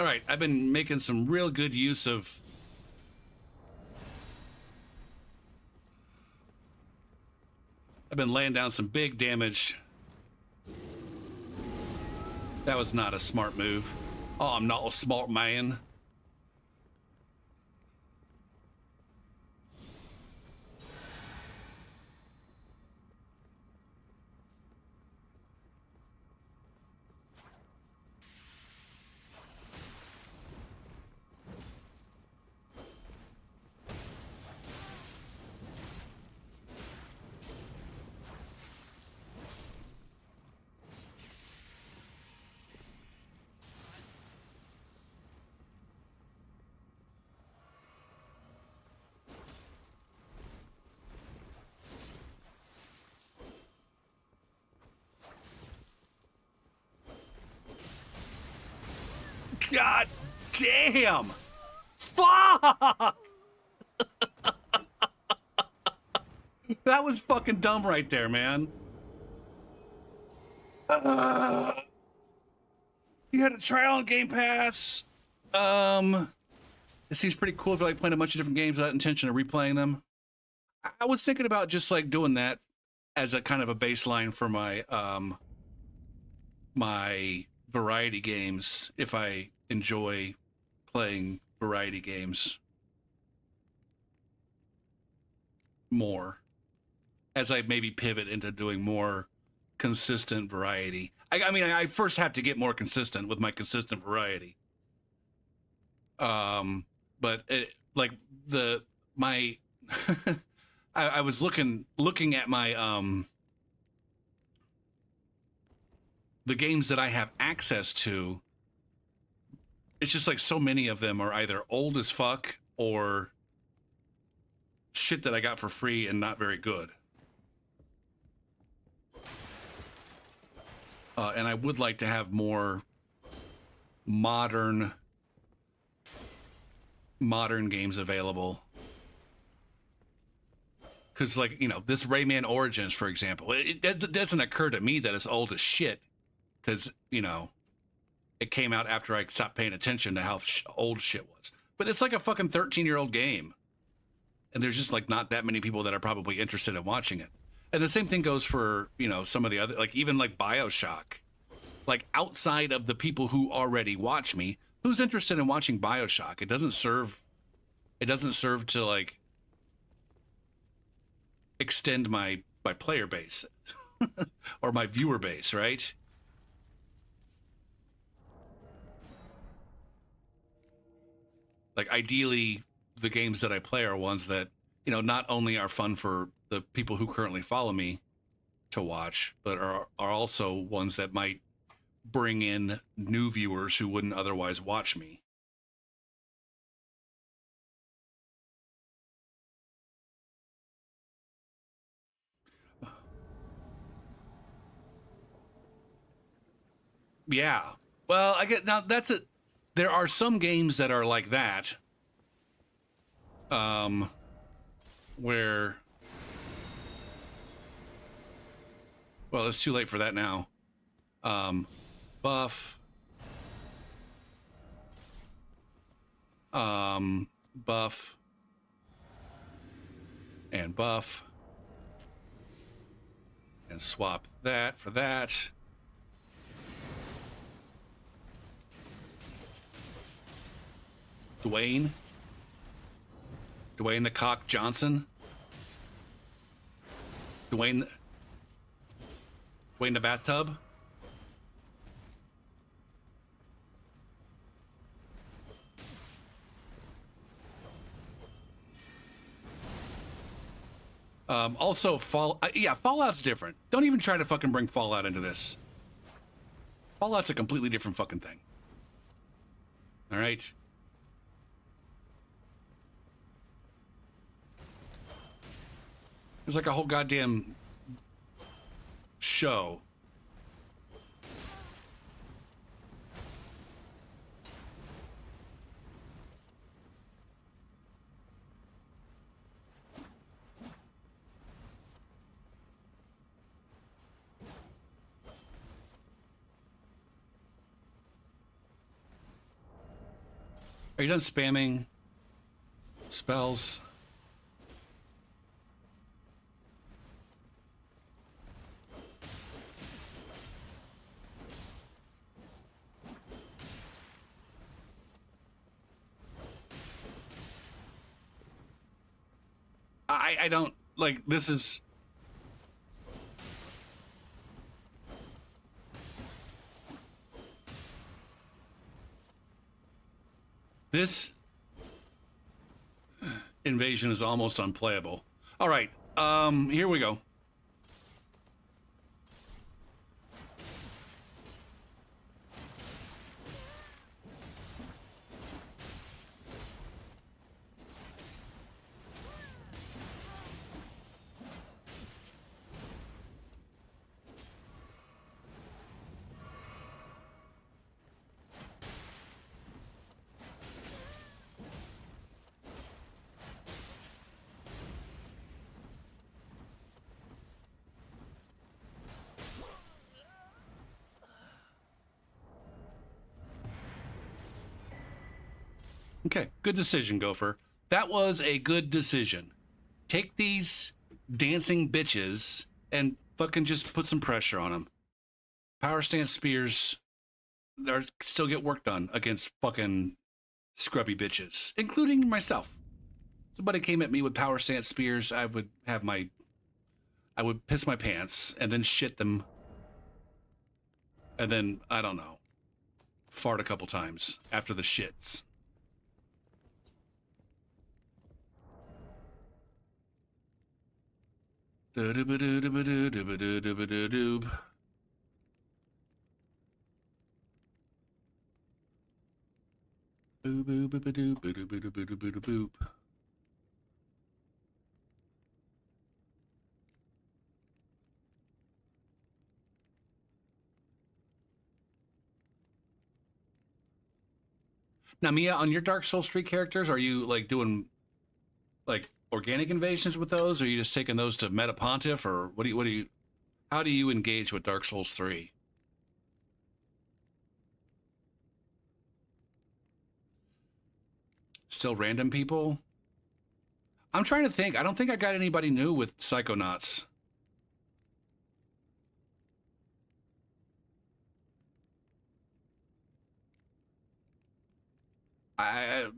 All right, I've been making some real good use of... I've been laying down some big damage. That was not a smart move. Oh, I'm not a smart man. God damn! Fuck! That was fucking dumb right there, man. You had a trial on Game Pass. It seems pretty cool if you like playing a bunch of different games without intention of replaying them. I was thinking about just like doing that as a kind of a baseline for my my variety games if I enjoy playing variety games more, as I maybe pivot into doing more consistent variety. I mean, I first have to get more consistent with my consistent variety. But like my I was looking at my the games that I have access to. It's just like so many of them are either old as fuck or shit that I got for free and not very good. And I would like to have more modern games available. Because, like, you know, this Rayman Origins, for example, it doesn't occur to me that it's old as shit. Because, you know, it came out after I stopped paying attention to how old shit was. But it's like a fucking 13-year-old game. And there's just, like, not that many people that are probably interested in watching it. And the same thing goes for, you know, some of the other, like, even like BioShock. Like, outside of the people who already watch me, who's interested in watching BioShock? It doesn't serve to, like, extend my player base or my viewer base, right? Like, ideally, the games that I play are ones that, you know, not only are fun for the people who currently follow me to watch, but are also ones that might bring in new viewers who wouldn't otherwise watch me. Yeah. Well, I get now that's it. There are some games that are like that. Where, well, it's too late for that now. Buff. Buff. And buff. And swap that for that. Dwayne the Cock Johnson. Dwayne the Bathtub. Also, Fallout's different. Don't even try to fucking bring Fallout into this. Fallout's a completely different fucking thing. All right? There's like a whole goddamn show. Are you done spamming spells? I don't like this is this invasion is almost unplayable. All right, here we go. Okay, good decision, Gopher. That was a good decision. Take these dancing bitches and fucking just put some pressure on them. Power stance spears are still get work done against fucking scrubby bitches, including myself. Somebody came at me with power stance spears, I would piss my pants and then shit them. And then, I don't know, fart a couple times after the shits. Do-do-ba-do-do-ba-do-do-ba-do-do-ba-do-do-ba-doob. Boo boo boo boo doo boo doo boo doo boo doo boo doo boop. Now, Mia, on your Dark Souls 3 characters, are you like doing like organic invasions with those, or are you just taking those to Meta Pontiff, or how do you engage with Dark Souls 3? Still random people? I'm trying to think. I don't think I got anybody new with Psychonauts.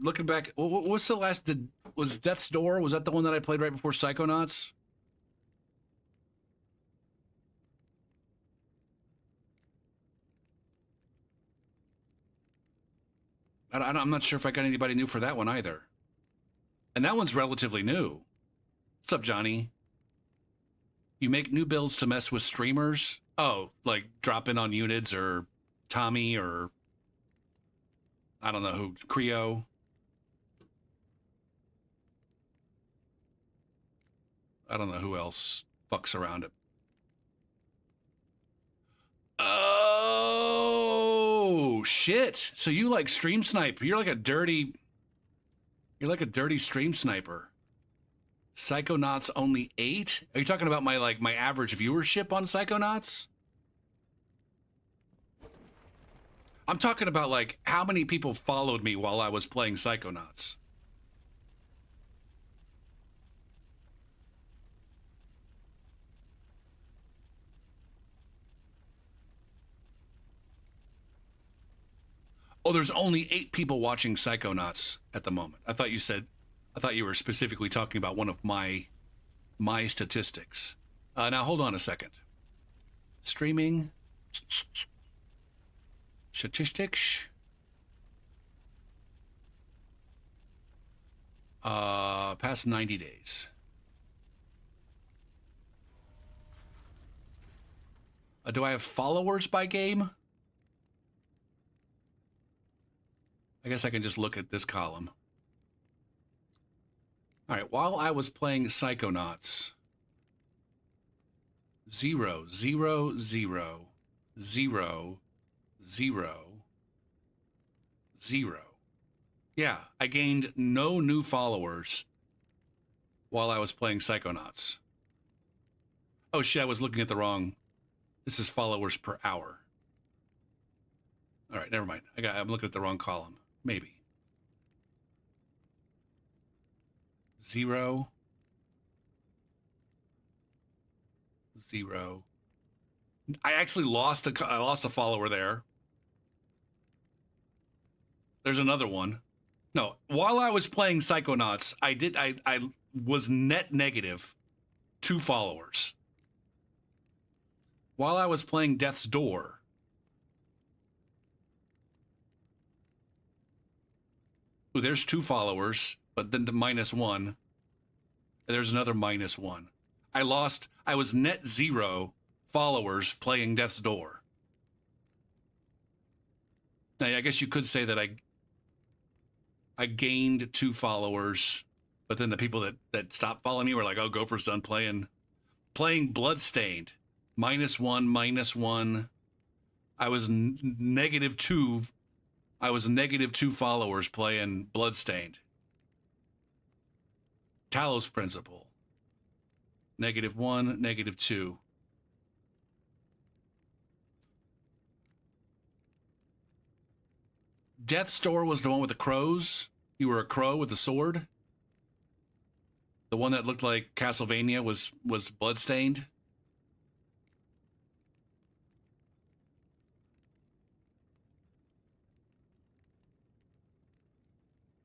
Looking back, what's the last? Was Death's Door? Was that the one that I played right before Psychonauts? I'm not sure if I got anybody new for that one either. And that one's relatively new. What's up, Johnny? You make new builds to mess with streamers? Oh, like drop in on Unids or Tommy or I don't know who, Creo. I don't know who else fucks around it. Oh shit! So you like stream snipe? You're like a dirty stream sniper. Psychonauts only 8? Are you talking about my average viewership on Psychonauts? I'm talking about like how many people followed me while I was playing Psychonauts. Oh, there's only 8 people watching Psychonauts at the moment. I thought you were specifically talking about one of my statistics. Now hold on a second. Streaming statistics. Past 90 days. Do I have followers by game? I guess I can just look at this column. All right, while I was playing Psychonauts, 0, 0, 0, 0, 0, 0. Yeah, I gained no new followers while I was playing Psychonauts. Oh shit, I was looking at the wrong. This is followers per hour. All right, never mind. I'm looking at the wrong column. Maybe. 0. 0. I actually lost a follower there. There's another one. No, while I was playing Psychonauts, I was net negative 2 followers. While I was playing Death's Door, ooh, there's 2 followers, but then the -1. There's another -1. I was net 0 followers playing Death's Door. Now, I guess you could say that I gained 2 followers, but then the people that stopped following me were like, oh, Gopher's done playing Bloodstained. -1, -1. I was -2. I was -2 followers playing Bloodstained. Talos Principle. -1, -2. Death's Door was the one with the crows. You were a crow with a sword. The one that looked like Castlevania was Bloodstained.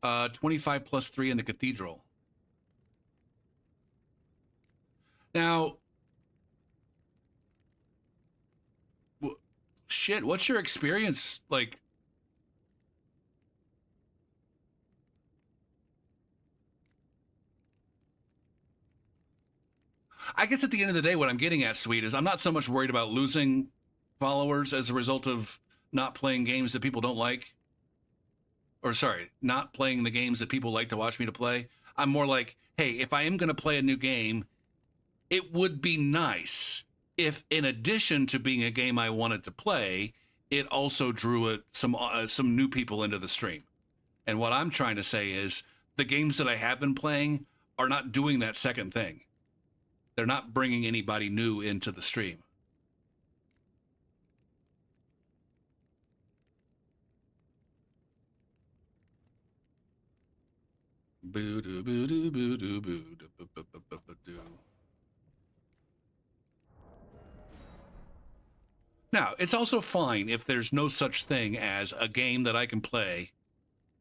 Uh, 25 plus 3 in the Cathedral. Now, shit, what's your experience like? I guess at the end of the day, what I'm getting at, Sweet, is I'm not so much worried about losing followers as a result of not playing games that people don't like. Or, sorry, not playing the games that people like to watch me to play. I'm more like, hey, if I am going to play a new game, it would be nice if, in addition to being a game I wanted to play, it also drew some new people into the stream. And what I'm trying to say is the games that I have been playing are not doing that second thing. They're not bringing anybody new into the stream. Now, it's also fine if there's no such thing as a game that I can play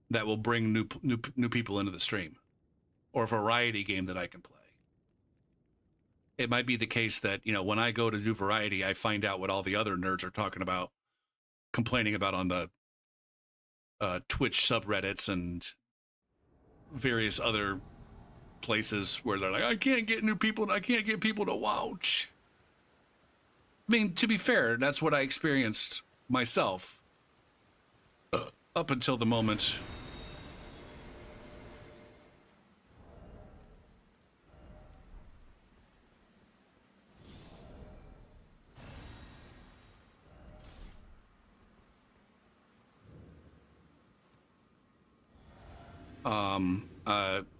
that will bring new people into the stream, or a variety game that I can play. It might be the case that, you know, when I go to do variety, I find out what all the other nerds are talking about, complaining about on the Twitch subreddits and various other places where they're like, I can't get new people and I can't get people to watch. I mean, to be fair, that's what I experienced myself up until the moment.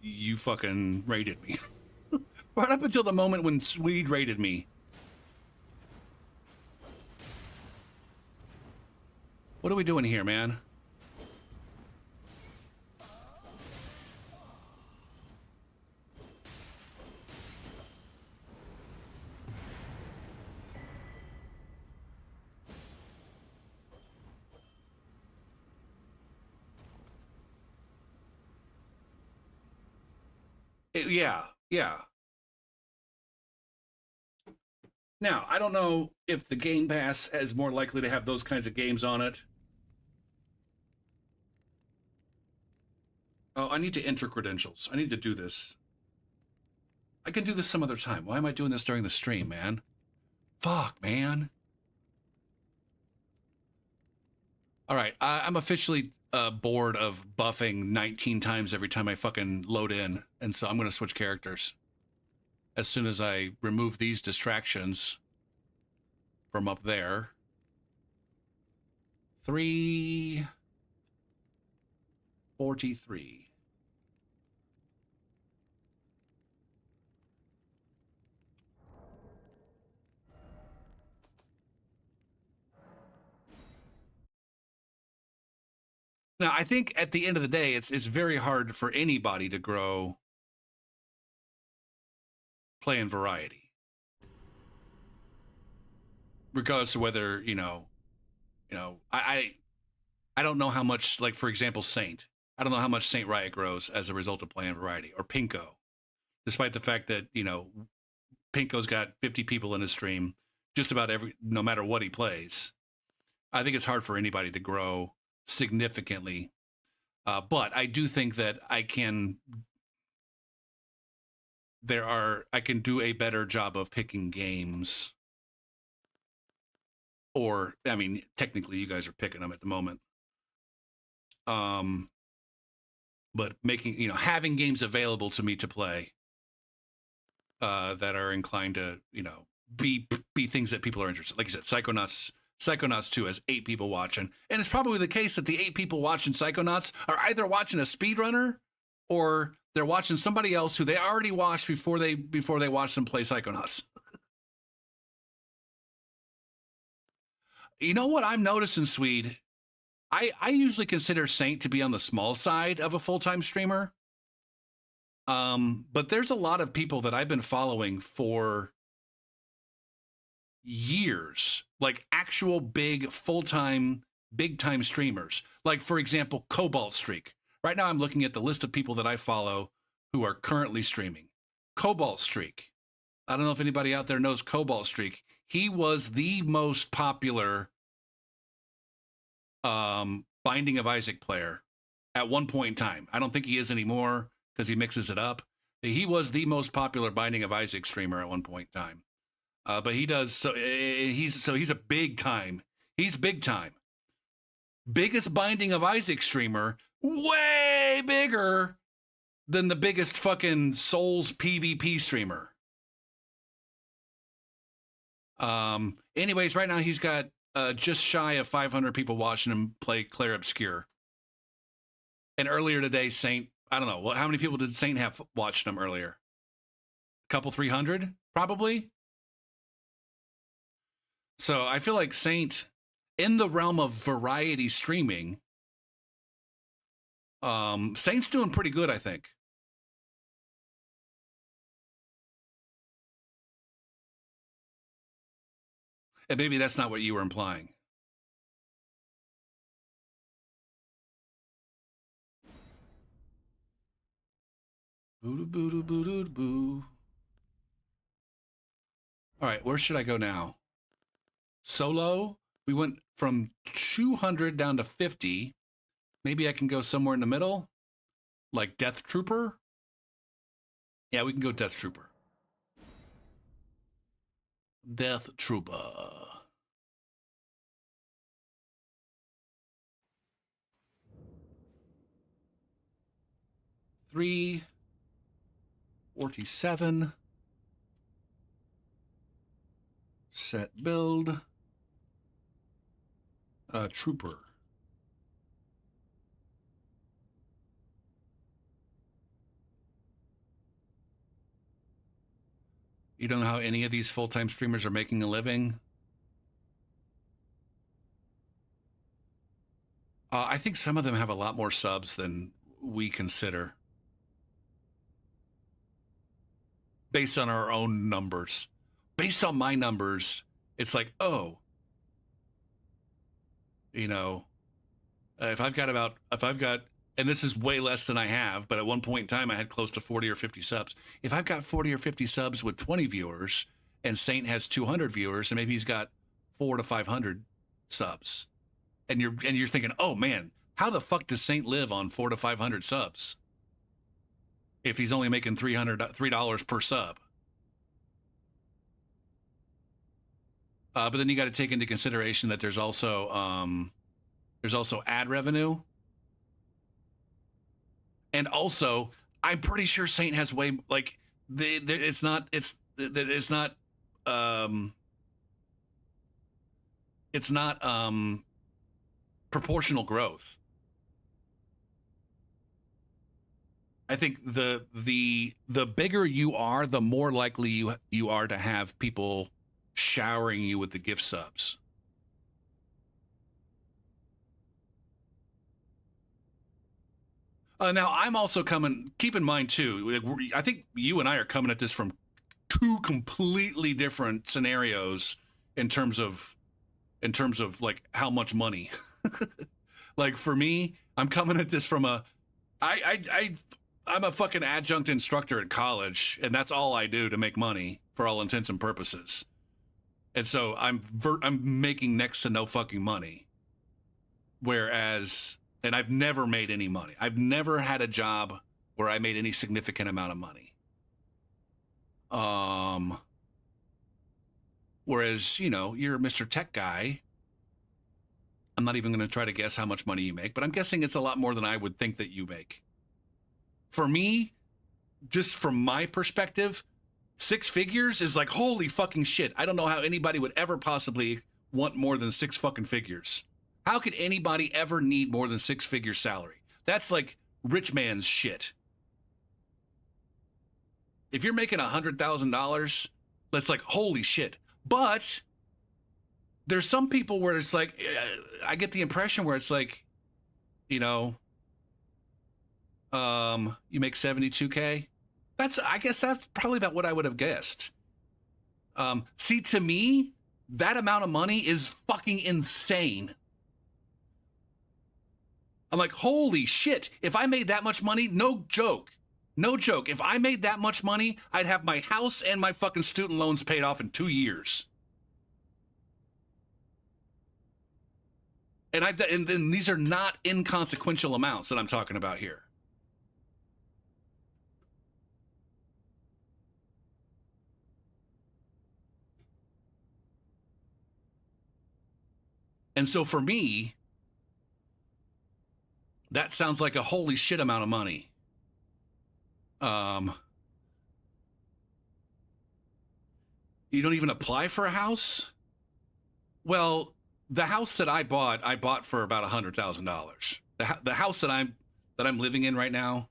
You fucking raided me. Right up until the moment when Swede raided me. What are we doing here, man? Yeah. Now, I don't know if the Game Pass is more likely to have those kinds of games on it. Oh, I need to enter credentials. I need to do this. I can do this some other time. Why am I doing this during the stream, man? Fuck, man. All right, I'm officially bored of buffing 19 times every time I fucking load in, and so I'm going to switch characters. As soon as I remove these distractions from up there. 343. Now, I think at the end of the day, it's very hard for anybody to grow play in variety, regardless of whether I don't know how much, like, for example, Saint. I don't know how much Saint Riot grows as a result of playing variety, or Pinko, despite the fact that Pinko's got 50 people in his stream, just about no matter what he plays. I think it's hard for anybody to grow significantly, but I do think that I can do a better job of picking games. Or, I mean, technically you guys are picking them at the moment. But having games available to me to play that are inclined to, be things that people are interested in. Like you said, Psychonauts 2 has 8 people watching. And it's probably the case that the 8 people watching Psychonauts are either watching a speedrunner or they're watching somebody else who they already watched before they watched them play Psychonauts. You know what I'm noticing, Swede? I usually consider Saint to be on the small side of a full-time streamer. But there's a lot of people that I've been following for years, like actual big full-time, big-time streamers. Like, for example, Cobalt Streak. Right now I'm looking at the list of people that I follow who are currently streaming. Cobalt Streak. I don't know if anybody out there knows Cobalt Streak. He was the most popular Binding of Isaac player at one point in time. I don't think he is anymore because he mixes it up. He was the most popular Binding of Isaac streamer at one point in time. But he does so he's a big time. He's big time. Biggest Binding of Isaac streamer, way bigger than the biggest fucking Souls PvP streamer. Anyways, right now he's got just shy of 500 people watching him play Clair Obscure. And earlier today, Saint, I don't know, how many people did Saint have watching him earlier? A couple 300, probably? So I feel like Saint, in the realm of variety streaming, Saint's doing pretty good, I think. And maybe that's not what you were implying. Boo-doo-boo-doo-boo-doo-boo. All right, where should I go now? Solo? We went from 200 down to 50. Maybe I can go somewhere in the middle? Like Death Trooper? Yeah, we can go Death Trooper. Death Trooper. $347. Set build. Trooper. You don't know how any of these full-time streamers are making a living? I think some of them have a lot more subs than we consider. Based on our own numbers. Based on my numbers, it's like, oh, if I've got, and this is way less than I have, but at one point in time I had close to 40 or 50 subs. If I've got 40 or 50 subs with 20 viewers and Saint has 200 viewers and maybe he's got 400 to 500 subs, and you're thinking, oh man, how the fuck does Saint live on 400 to 500 subs if he's only making $3 per sub? But then you got to take into consideration that there's also ad revenue, and also I'm pretty sure Saint has way it's not proportional growth. I think the bigger you are, the more likely you are to have people showering you with the gift subs. Now, I'm also keep in mind too, I think you and I are coming at this from two completely different scenarios in terms of like how much money. Like for me, I'm coming at this from I'm a fucking adjunct instructor at college, and that's all I do to make money for all intents and purposes. And so I'm making next to no fucking money. Whereas, and I've never made any money. I've never had a job where I made any significant amount of money. Whereas, you know, you're Mr. Tech guy. I'm not even going to try to guess how much money you make, but I'm guessing it's a lot more than I would think that you make. For me, just from my perspective, 6 figures is like, holy fucking shit. I don't know how anybody would ever possibly want more than 6 fucking figures. How could anybody ever need more than 6 figure salary? That's like rich man's shit. If you're making $100,000, that's like, holy shit. But there's some people where it's like, I get the impression where it's like, you know, you make 72K. I guess that's probably about what I would have guessed. See, to me, that amount of money is fucking insane. I'm like, holy shit. If I made that much money, no joke. If I made that much money, I'd have my house and my fucking student loans paid off in 2 years. And then these are not inconsequential amounts that I'm talking about here. And so for me, that sounds like a holy shit amount of money. You don't even apply for a house? Well, the house that I bought for about $100,000. The house that I'm living in right now,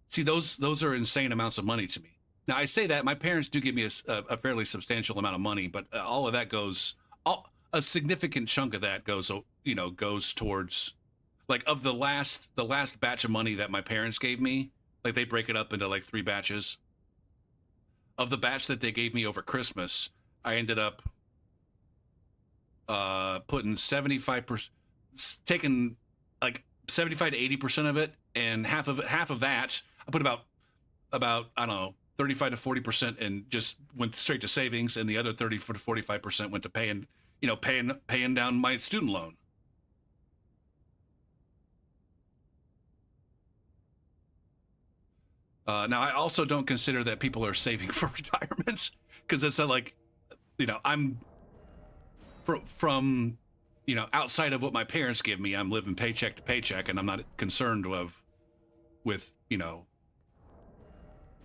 see, those are insane amounts of money to me. Now, I say that my parents do give me a fairly substantial amount of money, but all of that goes, a significant chunk of that goes towards, like, of the last batch of money that my parents gave me. Like, they break it up into like 3 batches. Of the batch that they gave me over Christmas, I ended up putting 75%, taking like 75 to 80% of it, and half of that, I put about I don't know, 35 to 40%, and just went straight to savings, and the other 30 to 45% went to paying down my student loan. Now, I also don't consider that people are saving for retirement, because it's not like, you know, I'm from, you know, outside of what my parents give me, I'm living paycheck to paycheck, and I'm not concerned with, you know,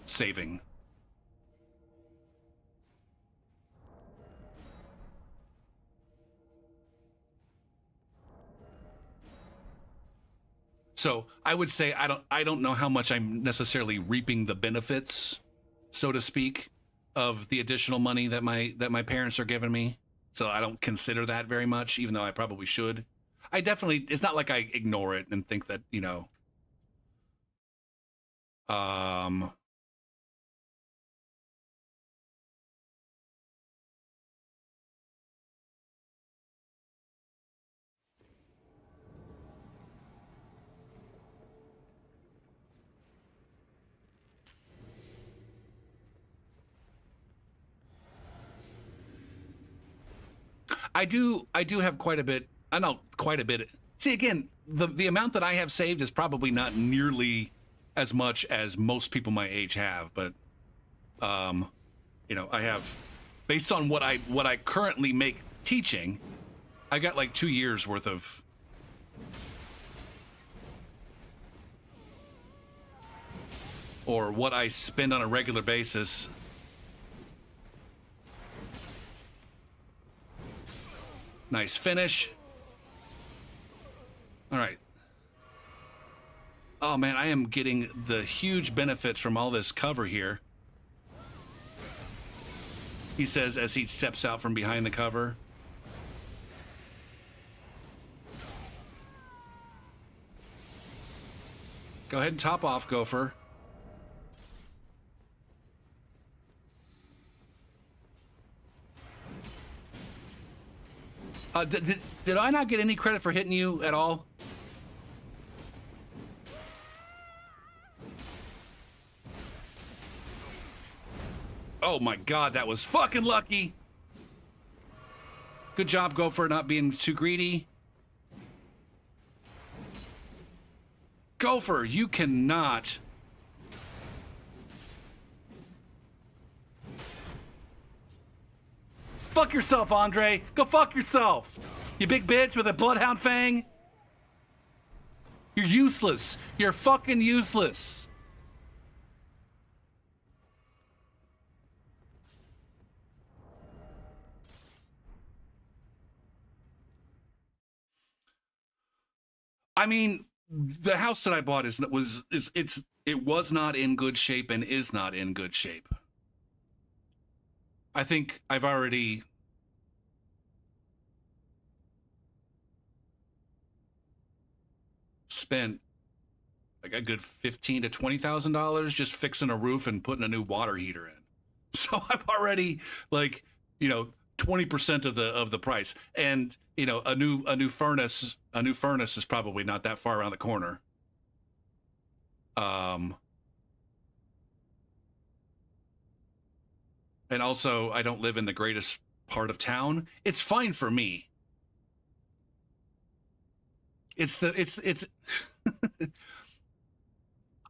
saving. So I would say I don't know how much I'm necessarily reaping the benefits, so to speak, of the additional money that my parents are giving me. So I don't consider that very much, even though I probably should. It's not like I ignore it and think that, you know, I do have quite a bit. I know quite a bit. See, again, the amount that I have saved is probably not nearly as much as most people my age have, but you know, I have, based on what I currently make teaching, I got like 2 years worth of or what I spend on a regular basis. Nice finish. All right. Oh man, I am getting the huge benefits from all this cover here. He says as he steps out from behind the cover. Go ahead and top off, Gopher. Did I not get any credit for hitting you at all? Oh my god, that was fucking lucky. Good job, Gopher, not being too greedy. Gopher, you cannot. Fuck yourself, Andre. Go fuck yourself. You big bitch with a bloodhound fang. You're useless. You're fucking useless. I mean, the house that I bought it was not in good shape and is not in good shape. I think I've already spent like a good $15,000 to $20,000 just fixing a roof and putting a new water heater in. So I'm already like, 20% of the price. And, a new furnace is probably not that far around the corner. And also I don't live in the greatest part of town. It's fine for me. It's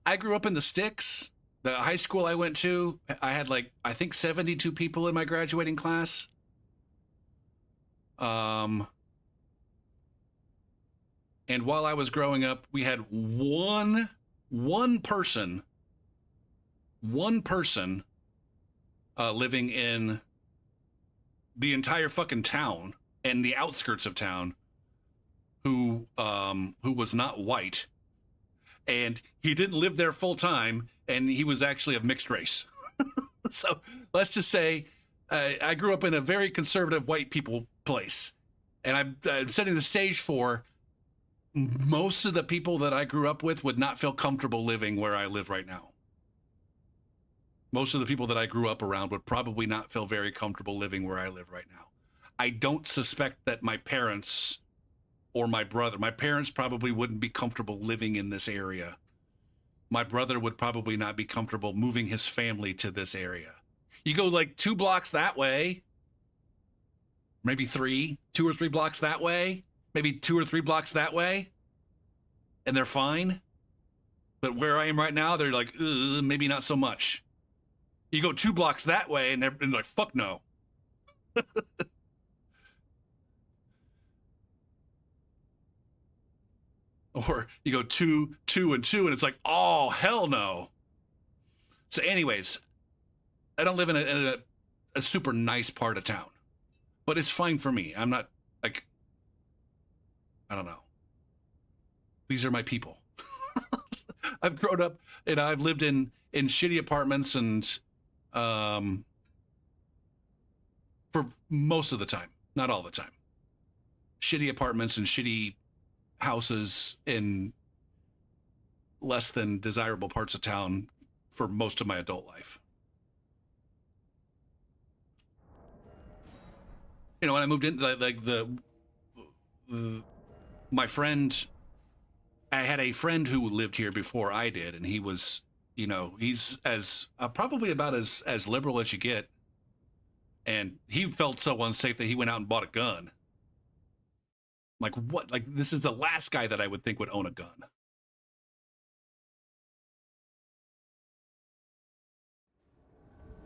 I grew up in the sticks. The high school I went to, I had I think 72 people in my graduating class. And while I was growing up, we had one person living in the entire fucking town and the outskirts of town who was not white, and he didn't live there full time, and he was actually of mixed race. So let's just say I grew up in a very conservative white people place, and I'm setting the stage for most of the people that I grew up with would not feel comfortable living where I live right now. Most of the people that I grew up around would probably not feel very comfortable living where I live right now. I don't suspect that my parents or my parents probably wouldn't be comfortable living in this area. My brother would probably not be comfortable moving his family to this area. You go like 2 blocks that way, maybe 2 or 3 blocks that way, maybe 2 or 3 blocks that way, and they're fine. But where I am right now, they're like, maybe not so much. You go 2 blocks that way, and they're like, fuck no. Or you go 2, 2, and 2, and it's like, oh, hell no. So anyways, I don't live in a super nice part of town, but it's fine for me. I'm not like, I don't know. These are my people. I've grown up and I've lived in shitty apartments and for most of the time, not all the time. Shitty apartments and shitty houses in less than desirable parts of town for most of my adult life. When I moved in, like my friend, I had a friend who lived here before I did, and he was, he's as probably about as liberal as you get, and he felt so unsafe that he went out and bought a gun. Like what? Like this is the last guy that I would think would own a gun.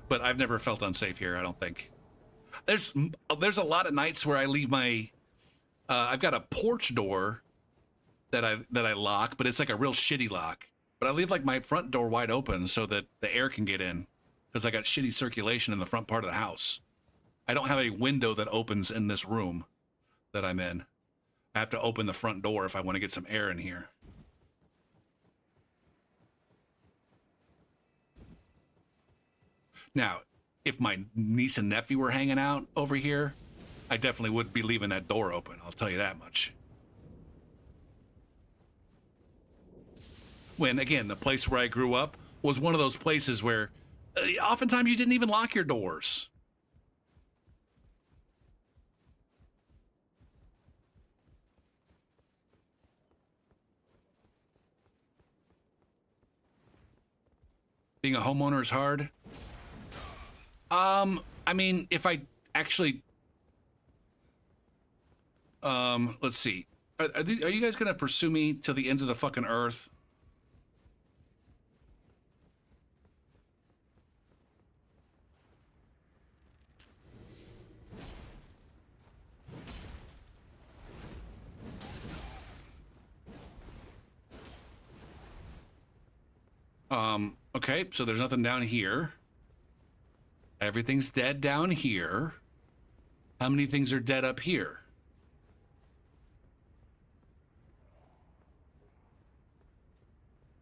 But I've never felt unsafe here, I don't think. There's a lot of nights where I leave my I've got a porch door that I lock, but it's like a real shitty lock. But I leave like my front door wide open so that the air can get in, because I got shitty circulation in the front part of the house. I don't have a window that opens in this room that I'm in. I have to open the front door if I want to get some air in here. Now, if my niece and nephew were hanging out over here, I definitely wouldn't be leaving that door open, I'll tell you that much. when, again, the place where I grew up was one of those places where oftentimes you didn't even lock your doors. Being a homeowner is hard. I mean, if I actually, let's see. Are you guys gonna pursue me to the ends of the fucking earth? Okay, so there's nothing down here. Everything's dead down here. How many things are dead up here?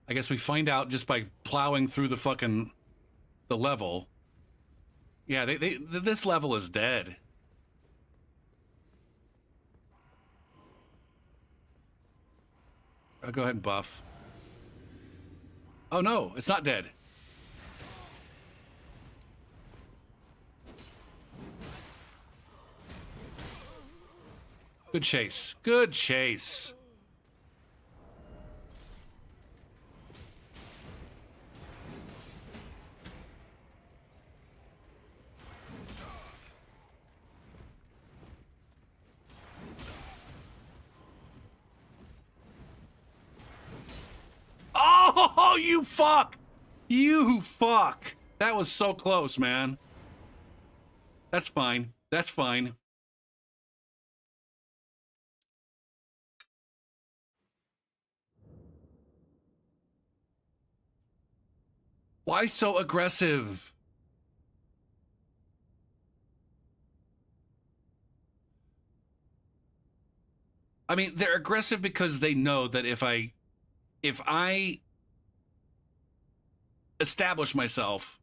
I guess we find out just by plowing through the fucking the level. Yeah, this level is dead. I'll go ahead and buff. Oh no, it's not dead. Good chase. Good chase. Oh, you fuck! You fuck! That was so close, man. That's fine. That's fine. Why so aggressive? I mean, they're aggressive because they know that if I establish myself,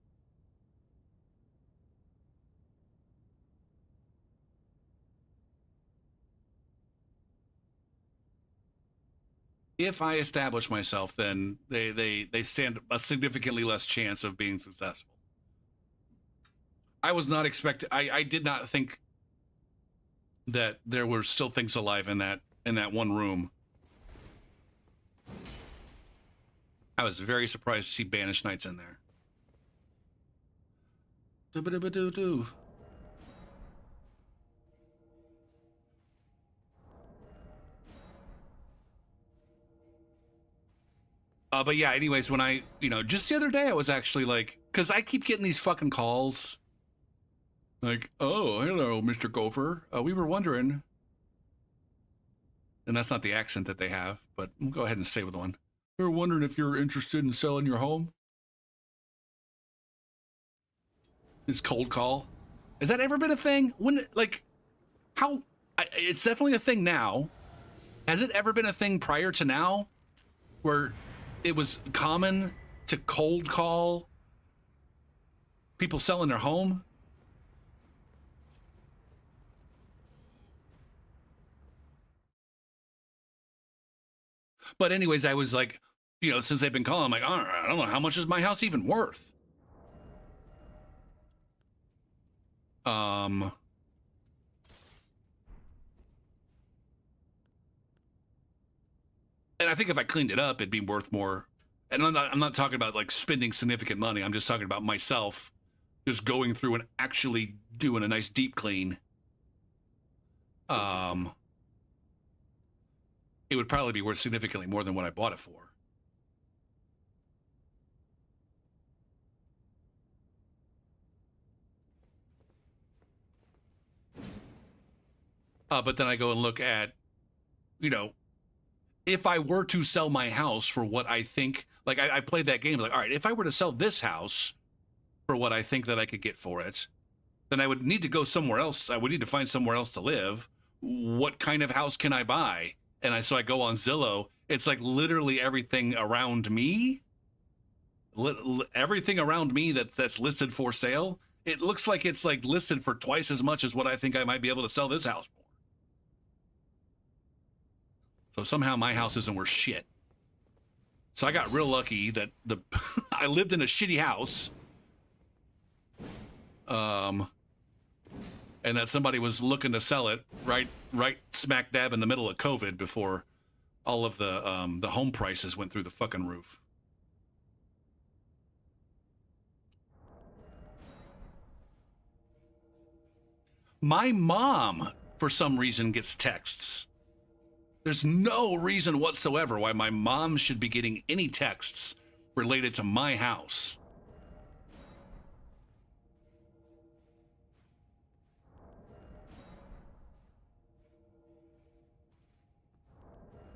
then they stand a significantly less chance of being successful. I was not expecting. I did not think that there were still things alive in that one room. I was very surprised to see Banished Knights in there. Do-ba-do-ba-do-do. But yeah, anyways, when I, just the other day, I was actually like, because I keep getting these fucking calls. Like, oh, hello, Mr. Gopher. We were wondering. And that's not the accent that they have, but we'll go ahead and stay with one. We were wondering if you're interested in selling your home. This cold call. Has that ever been a thing? It's definitely a thing now. Has it ever been a thing prior to now where it was common to cold call people selling their home? But anyways, I was like, since they've been calling, I'm like, I don't know, how much is my house even worth? And I think if I cleaned it up, it'd be worth more. And I'm not talking about like spending significant money. I'm just talking about myself just going through and actually doing a nice deep clean. It would probably be worth significantly more than what I bought it for. But then I go and look at, if I were to sell my house for what I think, like I played that game, like, all right, if I were to sell this house for what I think that I could get for it, then I would need to go somewhere else. I would need to find somewhere else to live. What kind of house can I buy? And so I go on Zillow. It's like literally everything around me, everything around me that's listed for sale. It looks like it's like listed for twice as much as what I think I might be able to sell this house for. So somehow my house isn't worth shit. So I got real lucky that I lived in a shitty house. And that somebody was looking to sell it right smack dab in the middle of COVID before all of the home prices went through the fucking roof. My mom, for some reason, gets texts. There's no reason whatsoever why my mom should be getting any texts related to my house.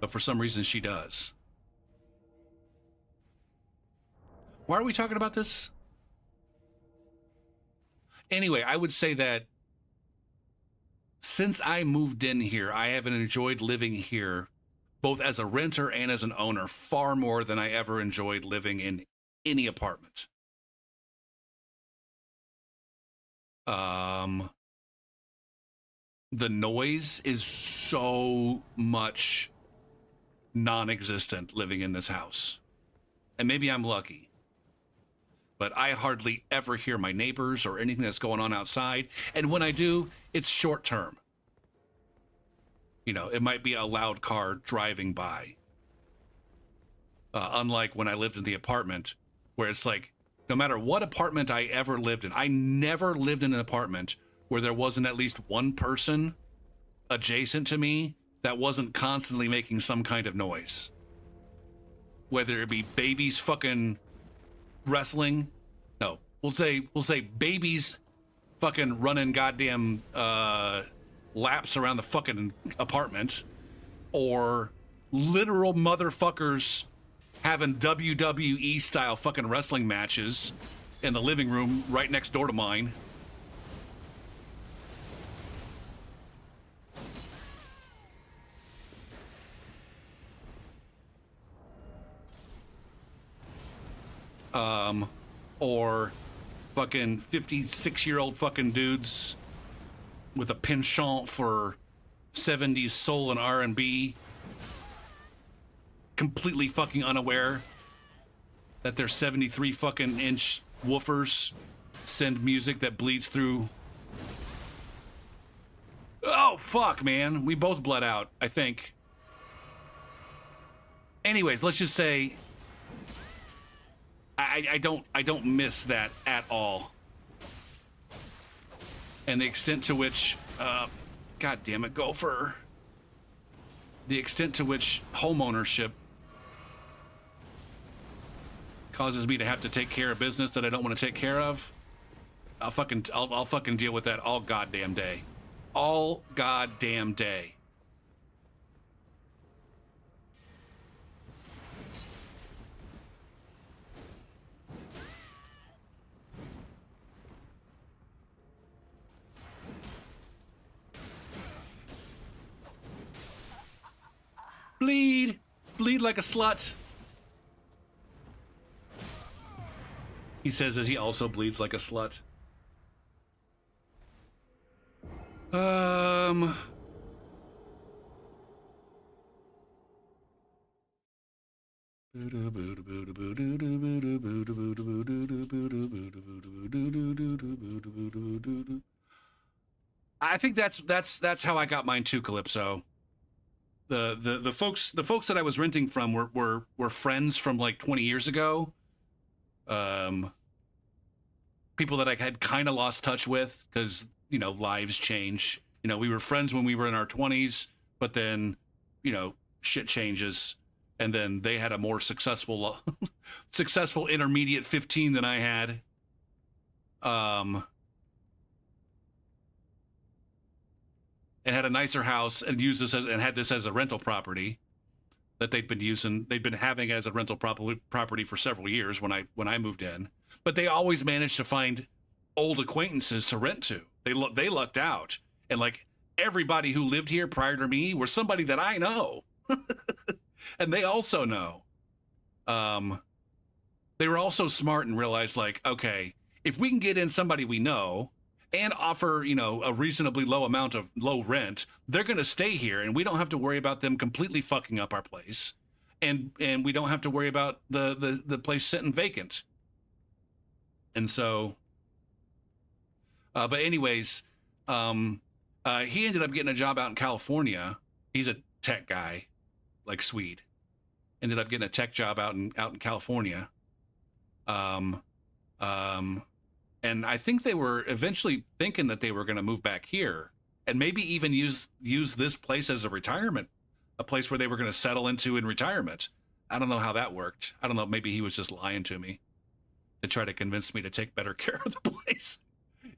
But for some reason she does. Why are we talking about this? Anyway, I would say that since I moved in here, I haven't enjoyed living here, both as a renter and as an owner, far more than I ever enjoyed living in any apartment. The noise is so much non-existent living in this house. And maybe I'm lucky, but I hardly ever hear my neighbors or anything that's going on outside. And when I do, it's short term. You know, it might be a loud car driving by. Unlike when I lived in the apartment, where it's like, no matter what apartment I ever lived in, I never lived in an apartment where there wasn't at least one person adjacent to me that wasn't constantly making some kind of noise. Whether it be babies fucking wrestling. No, we'll say babies fucking running goddamn laps around the fucking apartment, or literal motherfuckers having WWE style fucking wrestling matches in the living room right next door to mine. Or fucking 56-year-old fucking dudes with a penchant for 70s soul and R&B, completely fucking unaware that their 73 fucking inch woofers send music that bleeds through. Oh fuck, man, we both bled out, I think. Anyways, let's just say I don't miss that at all. And the extent to which, God damn it, Gopher. The extent to which homeownership causes me to have to take care of business that I don't want to take care of, I'll fucking deal with that all goddamn day. All goddamn day. Bleed. Bleed like a slut. He says as he also bleeds like a slut. I think that's how I got mine too, Calypso. The folks that I was renting from were friends from like 20 years ago. People that I had kind of lost touch with because, you know, lives change. You know, we were friends when we were in our 20s, but then, you know, shit changes. And then they had a more successful intermediate 15 than I had. And had a nicer house and used this and had this as a rental property that they'd been having as a rental property for several years when I moved in. But they always managed to find old acquaintances to rent to. They lucked out. And like everybody who lived here prior to me were somebody that I know. And they also know. They were also smart and realized like, okay, if we can get in somebody we know and offer, you know, a reasonably low amount of low rent, they're going to stay here and we don't have to worry about them completely fucking up our place. and we don't have to worry about the place sitting vacant. And so, but anyways, he ended up getting a job out in California. He's a tech guy, like Swede. Ended up getting a tech job out in California. Um, um, and I think they were eventually thinking that they were going to move back here and maybe even use this place as a retirement, a place where they were going to settle into in retirement. I don't know how that worked. I don't know. Maybe he was just lying to me to try to convince me to take better care of the place.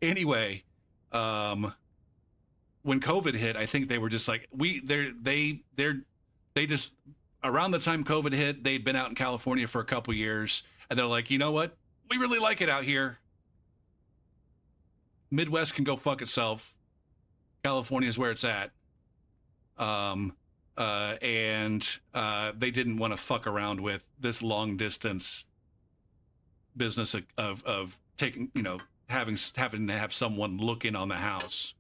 Anyway, when COVID hit, I think they were just like they just around the time COVID hit, they'd been out in California for a couple years, and they're like, you know what? We really like it out here. Midwest can go fuck itself. California is where it's at. And they didn't want to fuck around with this long distance business of taking, having to have someone look in on the house.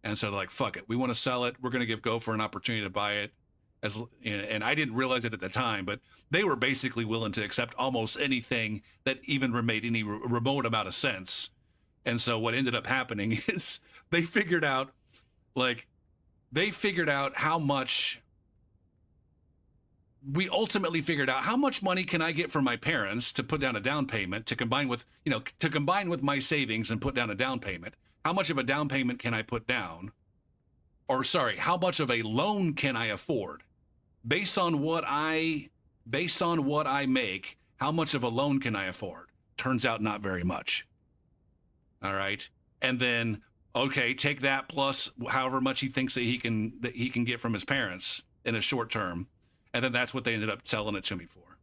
And so they're like, fuck it. We want to sell it. We're going to give Gopher an opportunity to buy it. And I didn't realize it at the time, but they were basically willing to accept almost anything that even made any remote amount of sense. And so what ended up happening is they figured out how much we ultimately figured out how much money can I get from my parents to put down a down payment to combine with my savings and put down a down payment. How much of a down payment can I put down? Or sorry, how much of a loan can I afford? Based on what I make, how much of a loan can I afford? Turns out not very much. All right. And then, okay, take that plus however much he thinks that he can get from his parents in a short term. And then that's what they ended up selling it to me for.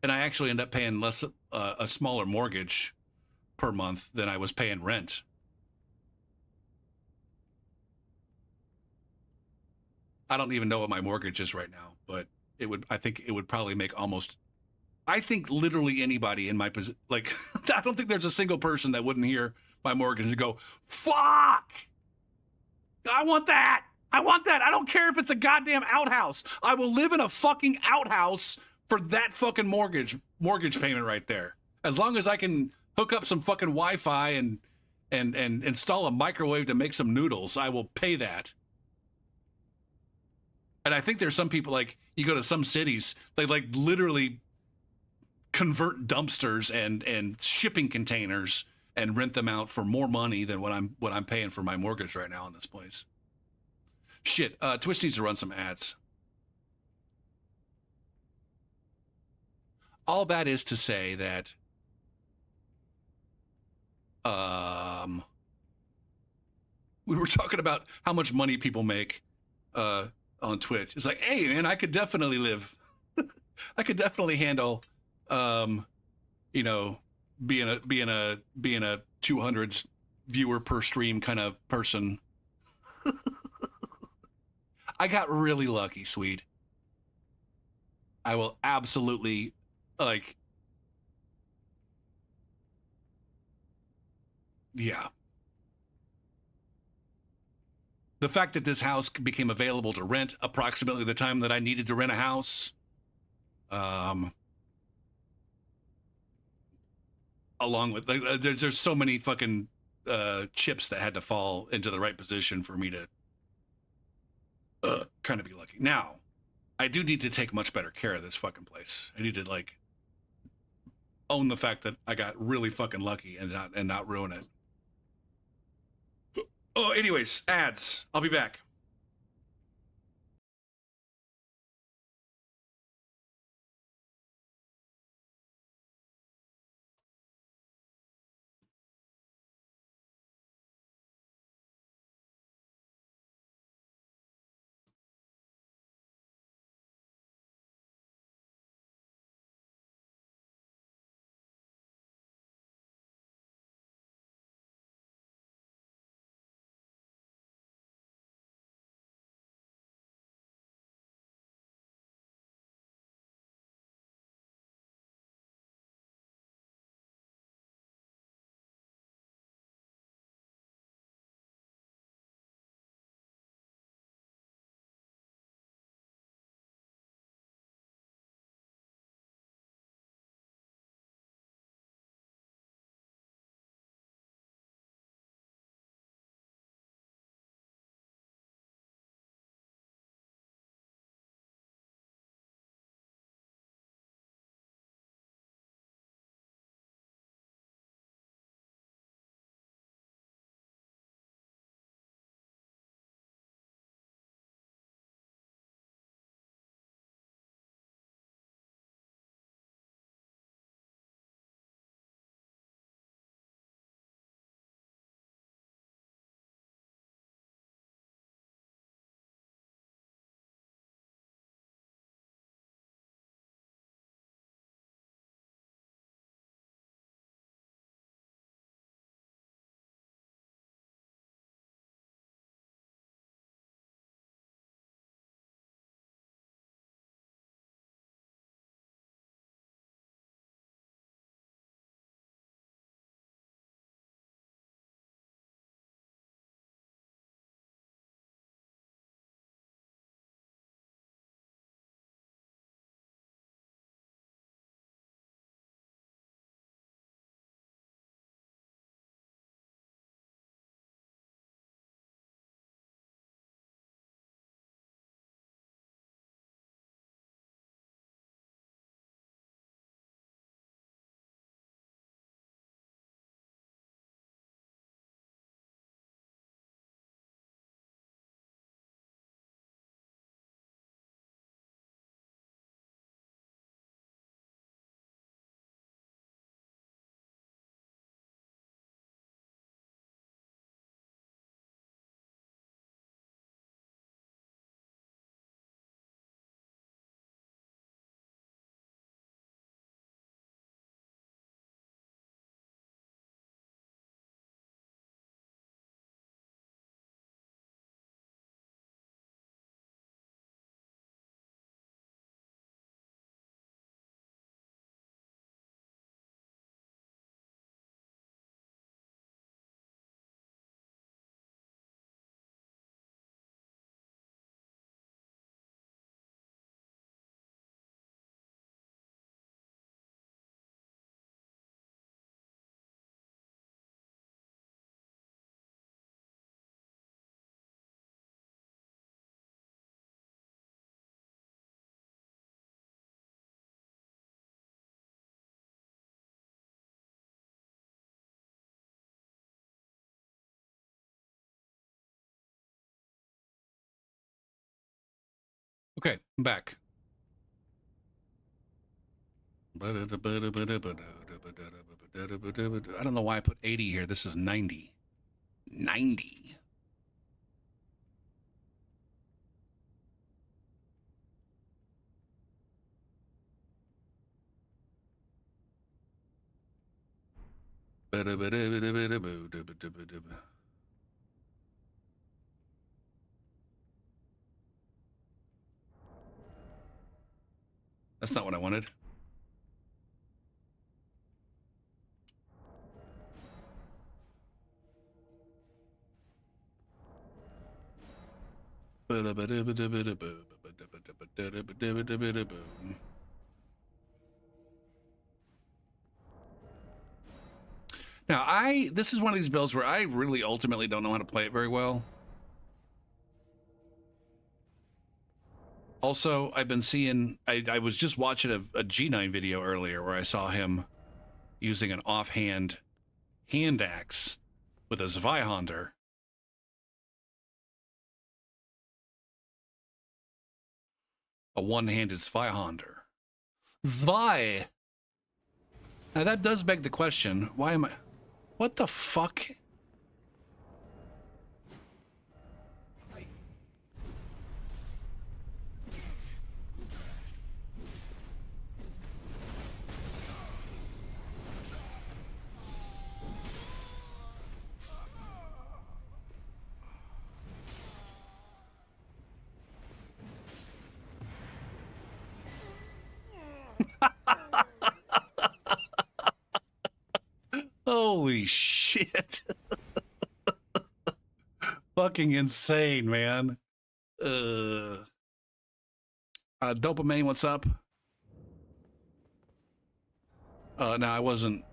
And I actually ended up paying less, a smaller mortgage per month than I was paying rent. I don't even know what my mortgage is right now, but I think it would probably make I think literally anybody in my position, like, I don't think there's a single person that wouldn't hear my mortgage and go, fuck! I want that! I want that! I don't care if it's a goddamn outhouse. I will live in a fucking outhouse for that fucking mortgage payment right there. As long as I can hook up some fucking Wi-Fi and install a microwave to make some noodles, I will pay that. And I think there's some people, like, you go to some cities, they like literally convert dumpsters and shipping containers and rent them out for more money than what I'm paying for my mortgage right now in this place. Shit, Twitch needs to run some ads. All that is to say that we were talking about how much money people make on Twitch. It's like, hey man, I could definitely live. I could definitely handle being a 200 viewer per stream kind of person. I got really lucky, Swede. I will absolutely, like, yeah. The fact that this house became available to rent approximately the time that I needed to rent a house, along with, there's so many fucking chips that had to fall into the right position for me to kind of be lucky. Now, I do need to take much better care of this fucking place. I need to, like, own the fact that I got really fucking lucky and not ruin it. Oh, anyways, ads. I'll be back. Okay, I'm back. I don't know why I put 80 here. This is 90. 90. That's not what I wanted. Now, this is one of these builds where I really ultimately don't know how to play it very well. Also, I've been seeing, I was just watching a G9 video earlier where I saw him using an offhand hand axe with a Zweihander. A one-handed Zweihander. Zwei! Now that does beg the question, why am I... What the fuck? Holy shit. Fucking insane, man. Dopamine, what's up? No, I wasn't.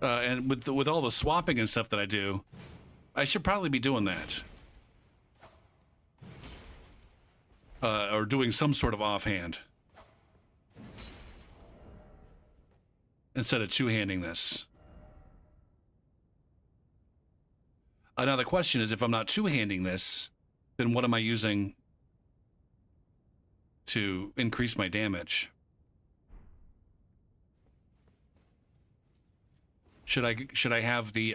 And with all the swapping and stuff that I do, I should probably be doing that. Or doing some sort of offhand. Instead of two-handing this. Now the question is, if I'm not two-handing this, then what am I using to increase my damage? Should I have the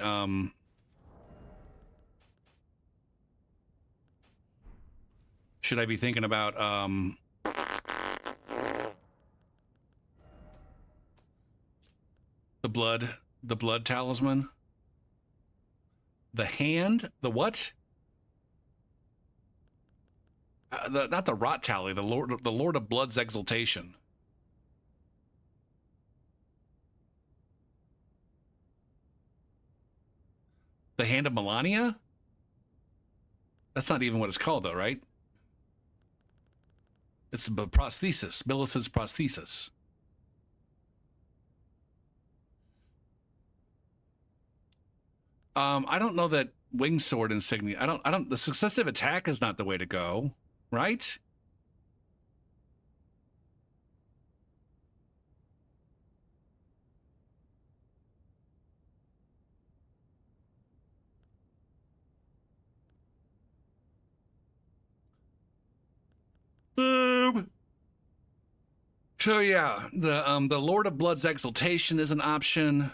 should I be thinking about the blood talisman? The hand? The what? Not the rot tally, the Lord of Blood's exaltation. The Hand of Melania? That's not even what it's called, though, right? It's a prosthesis, Millicent's prosthesis. I don't know that wing sword insignia. I don't. The successive attack is not the way to go, right? Boom. So yeah, the Lord of Blood's exaltation is an option.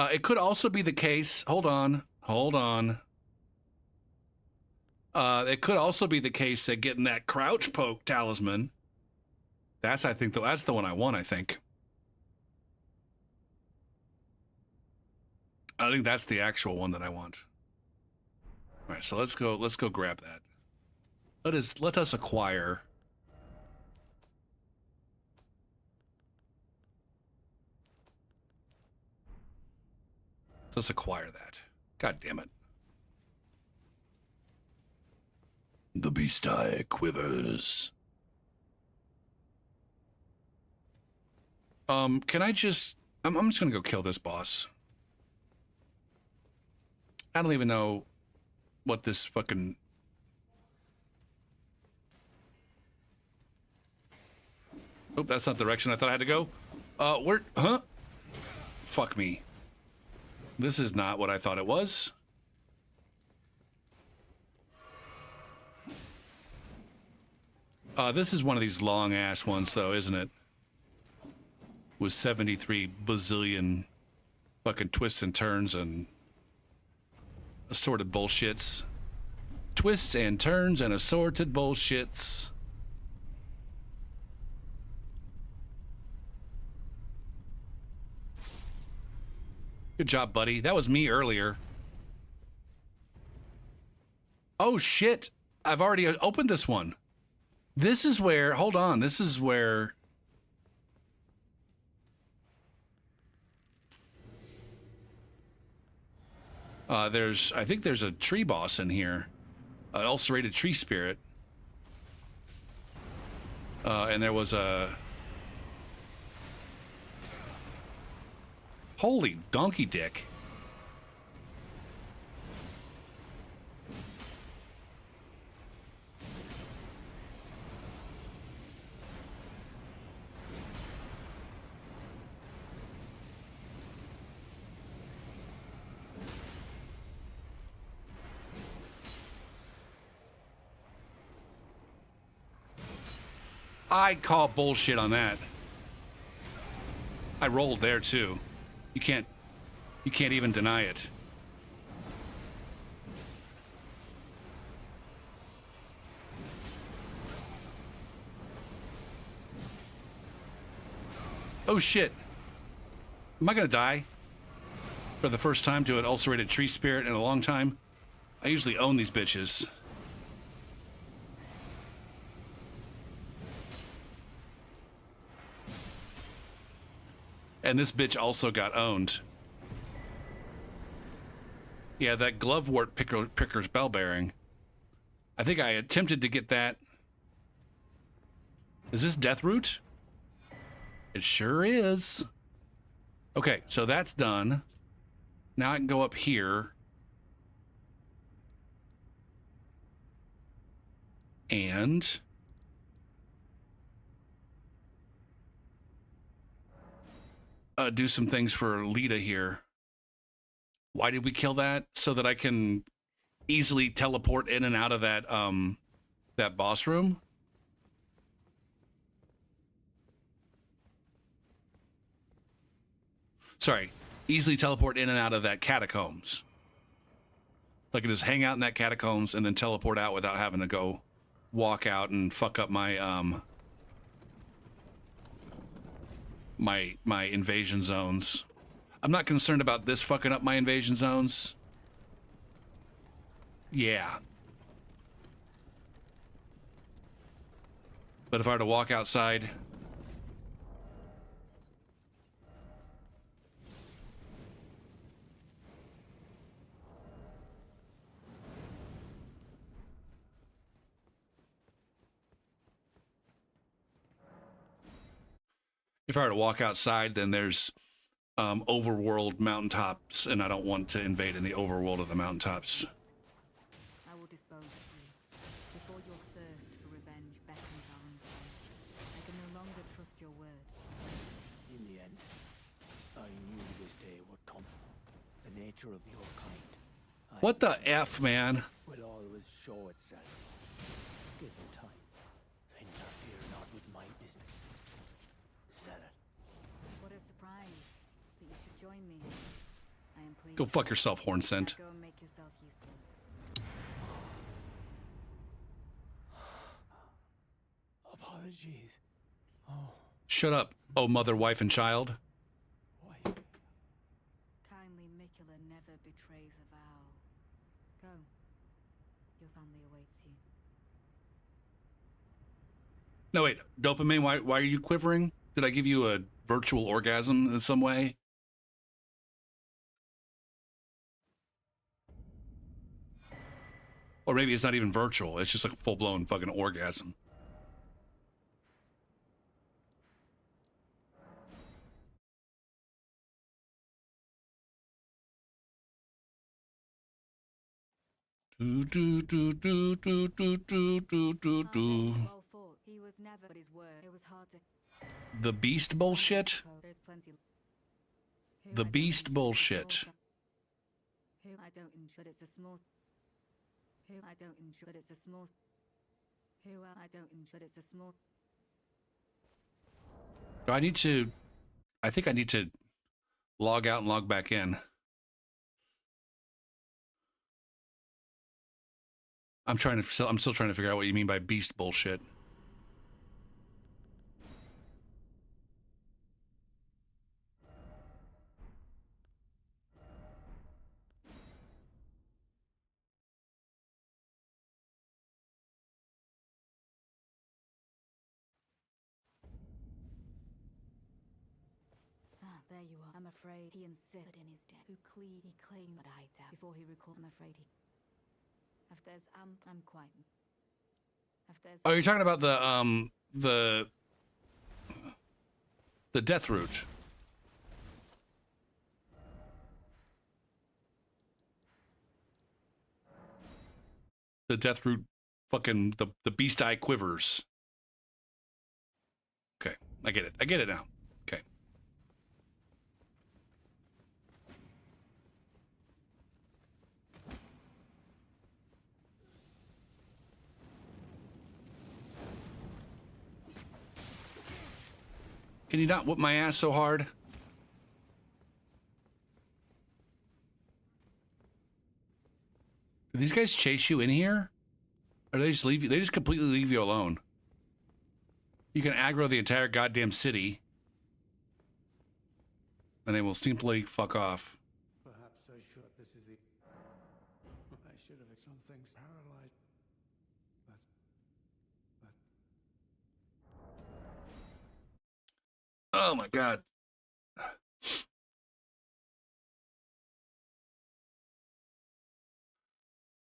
It could also be the case. Hold on. It could also be the case that getting that crouch poke talisman. That's the one I want. I think that's the actual one that I want. All right, so let's go grab that. Let us acquire. Let's acquire that. God damn it. The beast eye quivers. Can I just... I'm just gonna go kill this boss. I don't even know what this fucking... Oh, that's not the direction I thought I had to go. Where... Huh? Fuck me. This is not what I thought it was. This is one of these long ass ones, though, isn't it? With 73 bazillion fucking twists and turns and assorted bullshits. Twists and turns and assorted bullshits. Good job, buddy. That was me earlier. Oh, shit. I've already opened this one. This is where... Hold on. This is where... I think there's a tree boss in here. An ulcerated tree spirit. And there was a... Holy donkey dick. I call bullshit on that. I rolled there too. You can't even deny it. Oh shit. Am I gonna die? For the first time to an ulcerated tree spirit in a long time? I usually own these bitches. And this bitch also got owned. Yeah, that glovewort picker's bell bearing. I think I attempted to get that. Is this Deathroot? It sure is. Okay, so that's done. Now I can go up here. And... do some things for Lita here. Why did we kill that? So that I can easily teleport in and out of that that boss room. Sorry, easily teleport in and out of that catacombs. I can just hang out in that catacombs and then teleport out without having to go walk out and fuck up my my invasion zones. I'm not concerned about this fucking up my invasion zones. Yeah. But if I were to walk outside... If I were to walk outside, then there's overworld mountaintops, and I don't want to invade in the overworld of the mountaintops. I will dispose of you before your thirst for revenge beckons our uncle. I can no longer trust your word. In the end, I knew this day would come. The nature of your kind. What the F, man? Will always show itself. Give it time. Interfere not with my business. Zealot. What a surprise that you should join me. I am pleased. Go fuck yourself, horn scent. Go and make yourself useful. Apologies. Oh, Shut up, oh mother, wife, and child. why? Kindly Mikula never betrays a vow. Go. Your family awaits you. No, wait, dopamine, why are you quivering? Did I give you a virtual orgasm in some way? Or maybe it's not even virtual, it's just like a full-blown fucking orgasm. Do do do do do do do do do do. Well fought. He was never his word. It was hard to. The beast bullshit. There's plenty. The beast bullshit. Who I don't enjoy. It's a small. Who I don't enjoy. It's a small. Who I don't, but it's a small. Do I need to? I think I need to log out and log back in. I'm still trying to figure out what you mean by beast bullshit. Ah, there you are. I'm afraid he insisted in his death. He claimed that I died before he recalled. I'm afraid he. If there's I'm quite. If there's. Oh, you're talking about the death route. The death route, fucking the beast eye quivers. Okay, I get it. I get it now. Okay. Can you not whoop my ass so hard? Do these guys chase you in here? Or they just leave you? They just completely leave you alone. You can aggro the entire goddamn city. And they will simply fuck off. Perhaps I should. This is the. I should have some things paralyzed. But. Oh my god.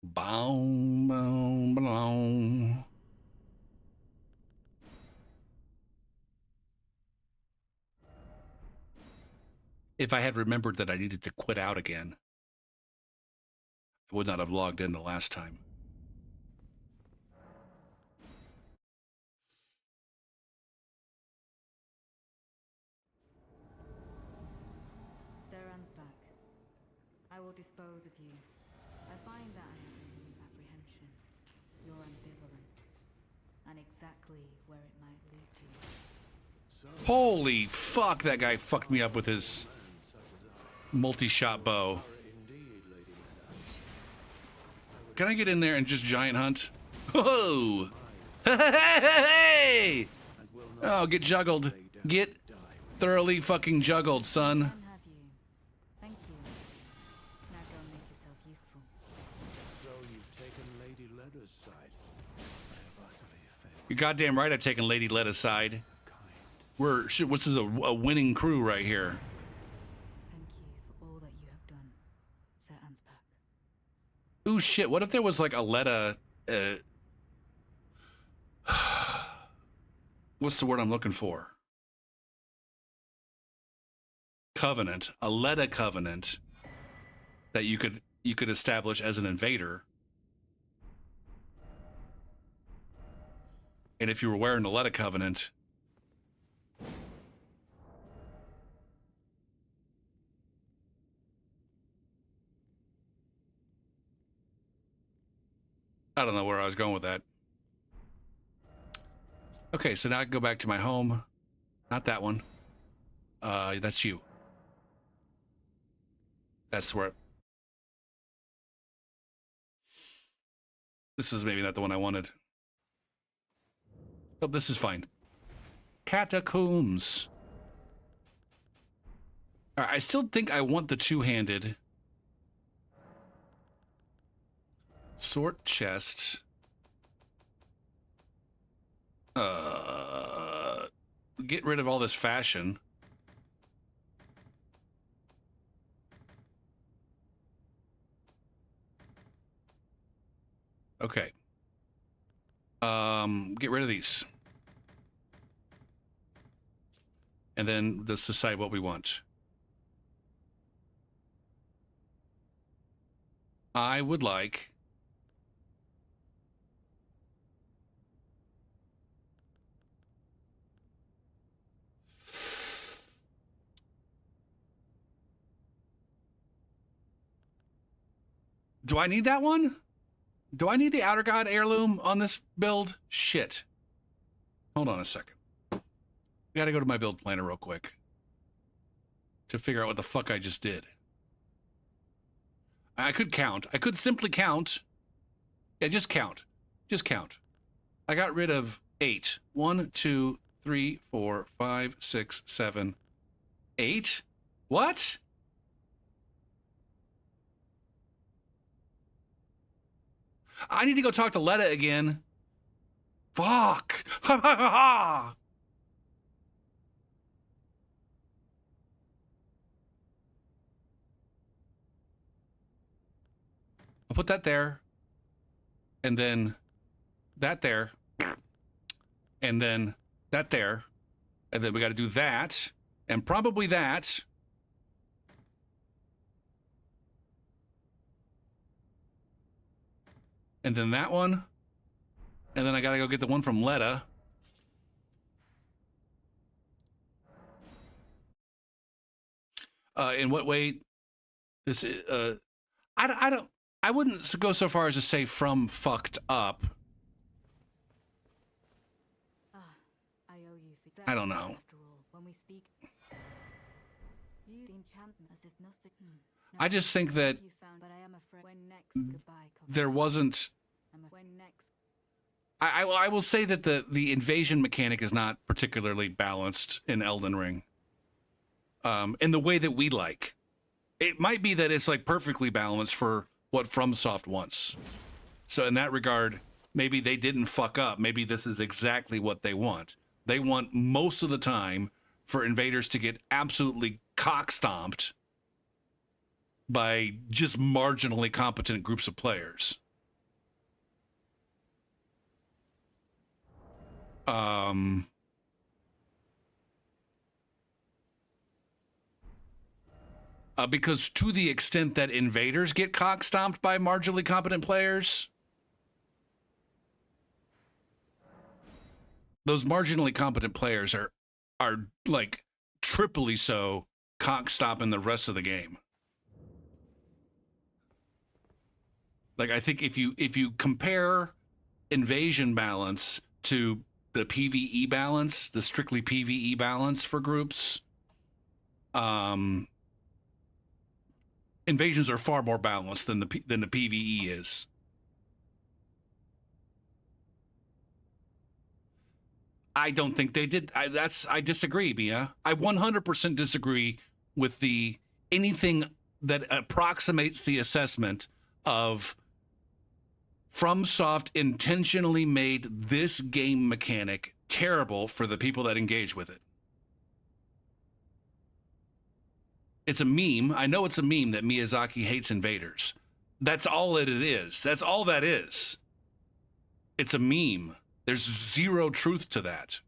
Boom, boom, boom. If I had remembered that I needed to quit out again, I would not have logged in the last time. Zeran's back. I will dispose of you. I find that I have a new apprehension. Your ambivalence. And exactly where it might lead you. Holy fuck, that guy fucked me up with his multi-shot bow. Can I get in there and just giant hunt? Whoa! Hey! Oh, get juggled. Get thoroughly fucking juggled, son. Can have you. Thank you. Now go and make yourself useful. So you've taken Lady Leda's side. I have utterly failed. You're goddamn right I've taken Lady Leda's side. This is a winning crew right here. Thank you for all that you have done. Zeran's back. Ooh, shit, what if there was like a Leda, what's the word I'm looking for? Covenant, a Leda covenant that you could establish as an invader. And if you were wearing the Leda covenant, I don't know where I was going with that. Okay, so now I can go back to my home. Not that one. That's you. That's where... This is maybe not the one I wanted. Oh, this is fine. Catacombs. All right, I still think I want the two-handed. Sort chest. Get rid of all this fashion. Okay. Get rid of these. And then let's decide what we want. I would like... Do I need that one? Do I need the Outer God heirloom on this build? Shit. Hold on a second. I gotta go to my build planner real quick to figure out what the fuck I just did. I could count. I could simply count. Yeah, just count. Just count. I got rid of 8. 1, 2, 3, 4, 5, 6, 7, 8. What? I need to go talk to Letta again. Fuck. Ha ha ha ha. I'll put that there. And then that there. And then that there. And then we got to do that. And probably that. And then that one. And then I got to go get the one from Letta. In what way this is, I wouldn't go so far as to say from fucked up. Ah, I owe you for I don't know. After all, when we speak, you enchantment as if nothing. I just think that You found, but I am afraid. When next goodbye comes. there wasn't. When next. I will say that the invasion mechanic is not particularly balanced in Elden Ring. In the way that we like. It might be that it's like perfectly balanced for what FromSoft wants. So in that regard, maybe they didn't fuck up. Maybe this is exactly what they want. They want most of the time for invaders to get absolutely cock-stomped by just marginally competent groups of players. Because to the extent that invaders get cock-stomped by marginally competent players, those marginally competent players are like triply so cock-stomping the rest of the game. Like, I think if you compare invasion balance to the PvE balance, the strictly PvE balance for groups, invasions are far more balanced than the PvE is. I don't think they did. I disagree, Mia. I 100% disagree with anything that approximates the assessment of FromSoft intentionally made this game mechanic terrible for the people that engage with it. It's a meme. I know it's a meme that Miyazaki hates invaders. That's all it is. That's all that is. It's a meme. There's zero truth to that.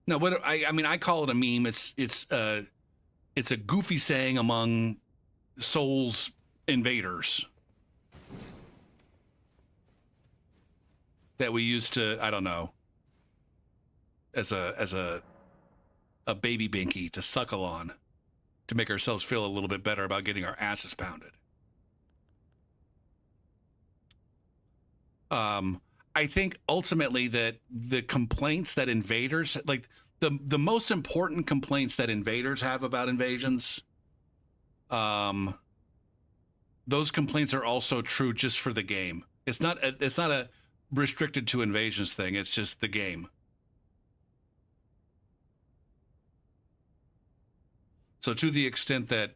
No, what I mean, I call it a meme. It's a goofy saying among Souls invaders that we used to, I don't know, as a baby binky to suckle on to make ourselves feel a little bit better about getting our asses pounded. I think ultimately that the complaints that invaders, like the most important complaints that invaders have about invasions, those complaints are also true just for the game. It's not a restricted to invasions thing. It's just the game. So to the extent that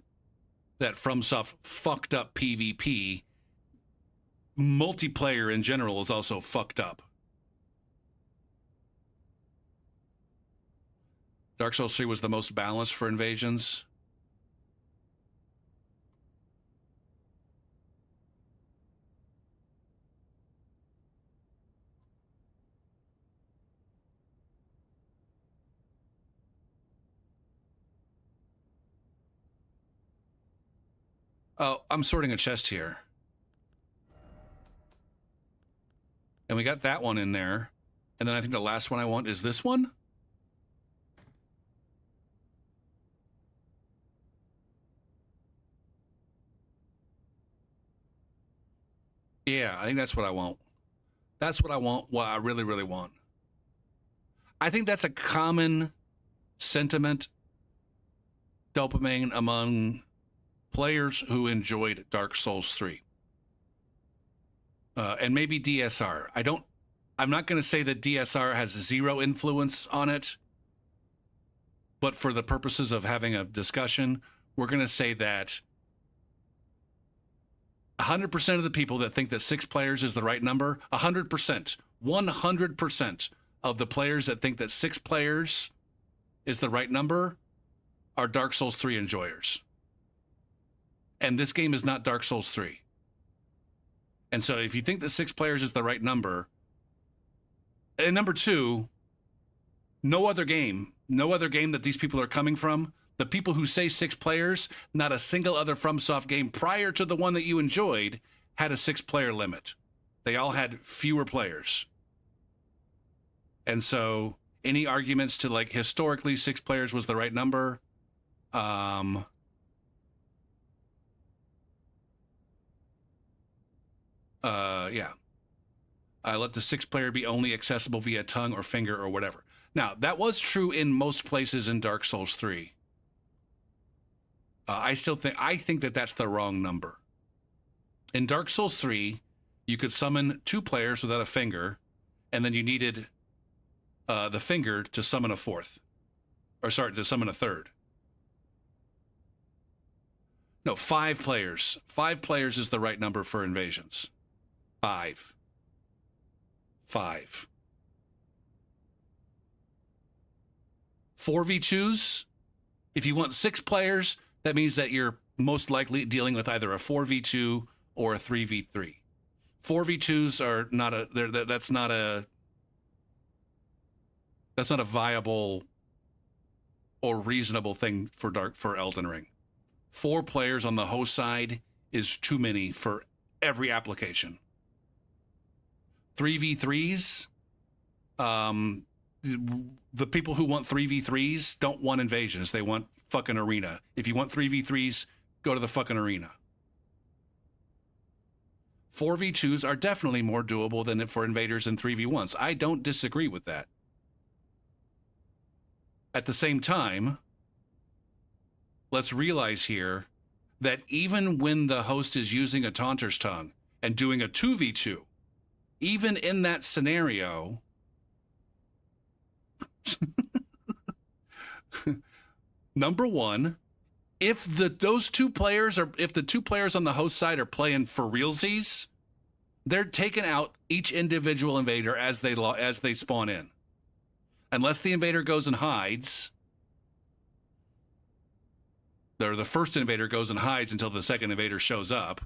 FromSoft fucked up PvP, multiplayer in general is also fucked up. Dark Souls 3 was the most balanced for invasions. Oh, I'm sorting a chest here. And we got that one in there. And then I think the last one I want is this one. Yeah, I think that's what I want. That's what I want, what I really, really want. I think that's a common sentiment, dopamine, among players who enjoyed Dark Souls 3. And maybe DSR. I'm not going to say that DSR has zero influence on it, but for the purposes of having a discussion, we're going to say that 100% of the people that think that 6 players is the right number, 100% of the players that think that 6 players is the right number are Dark Souls 3 enjoyers. And this game is not Dark Souls 3. And so if you think that 6 players is the right number, and number 2, no other game that these people are coming from, the people who say 6 players, not a single other FromSoft game prior to the one that you enjoyed had a 6-player limit. They all had fewer players. And so any arguments to like historically 6 players was the right number, yeah. Let the 6-player be only accessible via tongue or finger or whatever. Now, that was true in most places in Dark Souls 3. I think that that's the wrong number. In Dark Souls 3, you could summon 2 players without a finger, and then you needed the finger to summon a fourth. Or sorry, to summon a third. No, 5 players. 5 players is the right number for invasions. 5. 4v2s, if you want 6 players, that means that you're most likely dealing with either a 4v2 or a 3v3. 4v2s are not that's not a viable or reasonable thing for Elden Ring. 4 players on the host side is too many for every application. 3v3s, the people who want 3v3s don't want invasions. They want fucking arena. If you want 3v3s, go to the fucking arena. 4v2s are definitely more doable than for invaders than 3v1s. I don't disagree with that. At the same time, let's realize here that even when the host is using a Taunter's Tongue and doing a 2v2, even in that scenario, number one, if the 2 players on the host side are playing for realsies, they're taking out each individual invader as they spawn in. Unless the invader goes and hides, or the first invader goes and hides until the second invader shows up.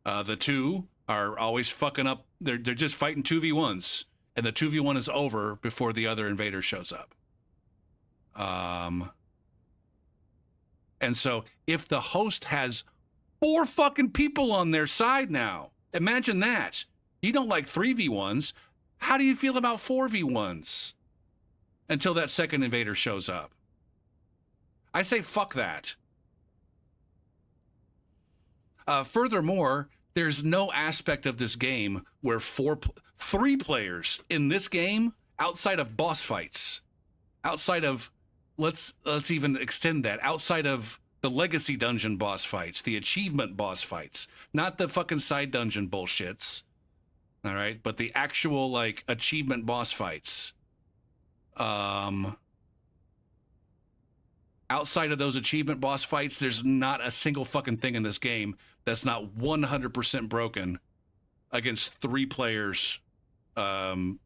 The 2 are always fucking up. They're just fighting 2v1s, and the 2v1 is over before the other invader shows up. And so if the host has 4 fucking people on their side now, imagine that. You don't like 3v1s. How do you feel about 4v1s? Until that second invader shows up. I say fuck that. Furthermore, there's no aspect of this game where 3 players in this game, outside of boss fights, outside of, let's even extend that, outside of the legacy dungeon boss fights, the achievement boss fights, not the fucking side dungeon bullshits, all right, but the actual like achievement boss fights. Outside of those achievement boss fights, there's not a single fucking thing in this game that's not 100% broken against 3 players, 3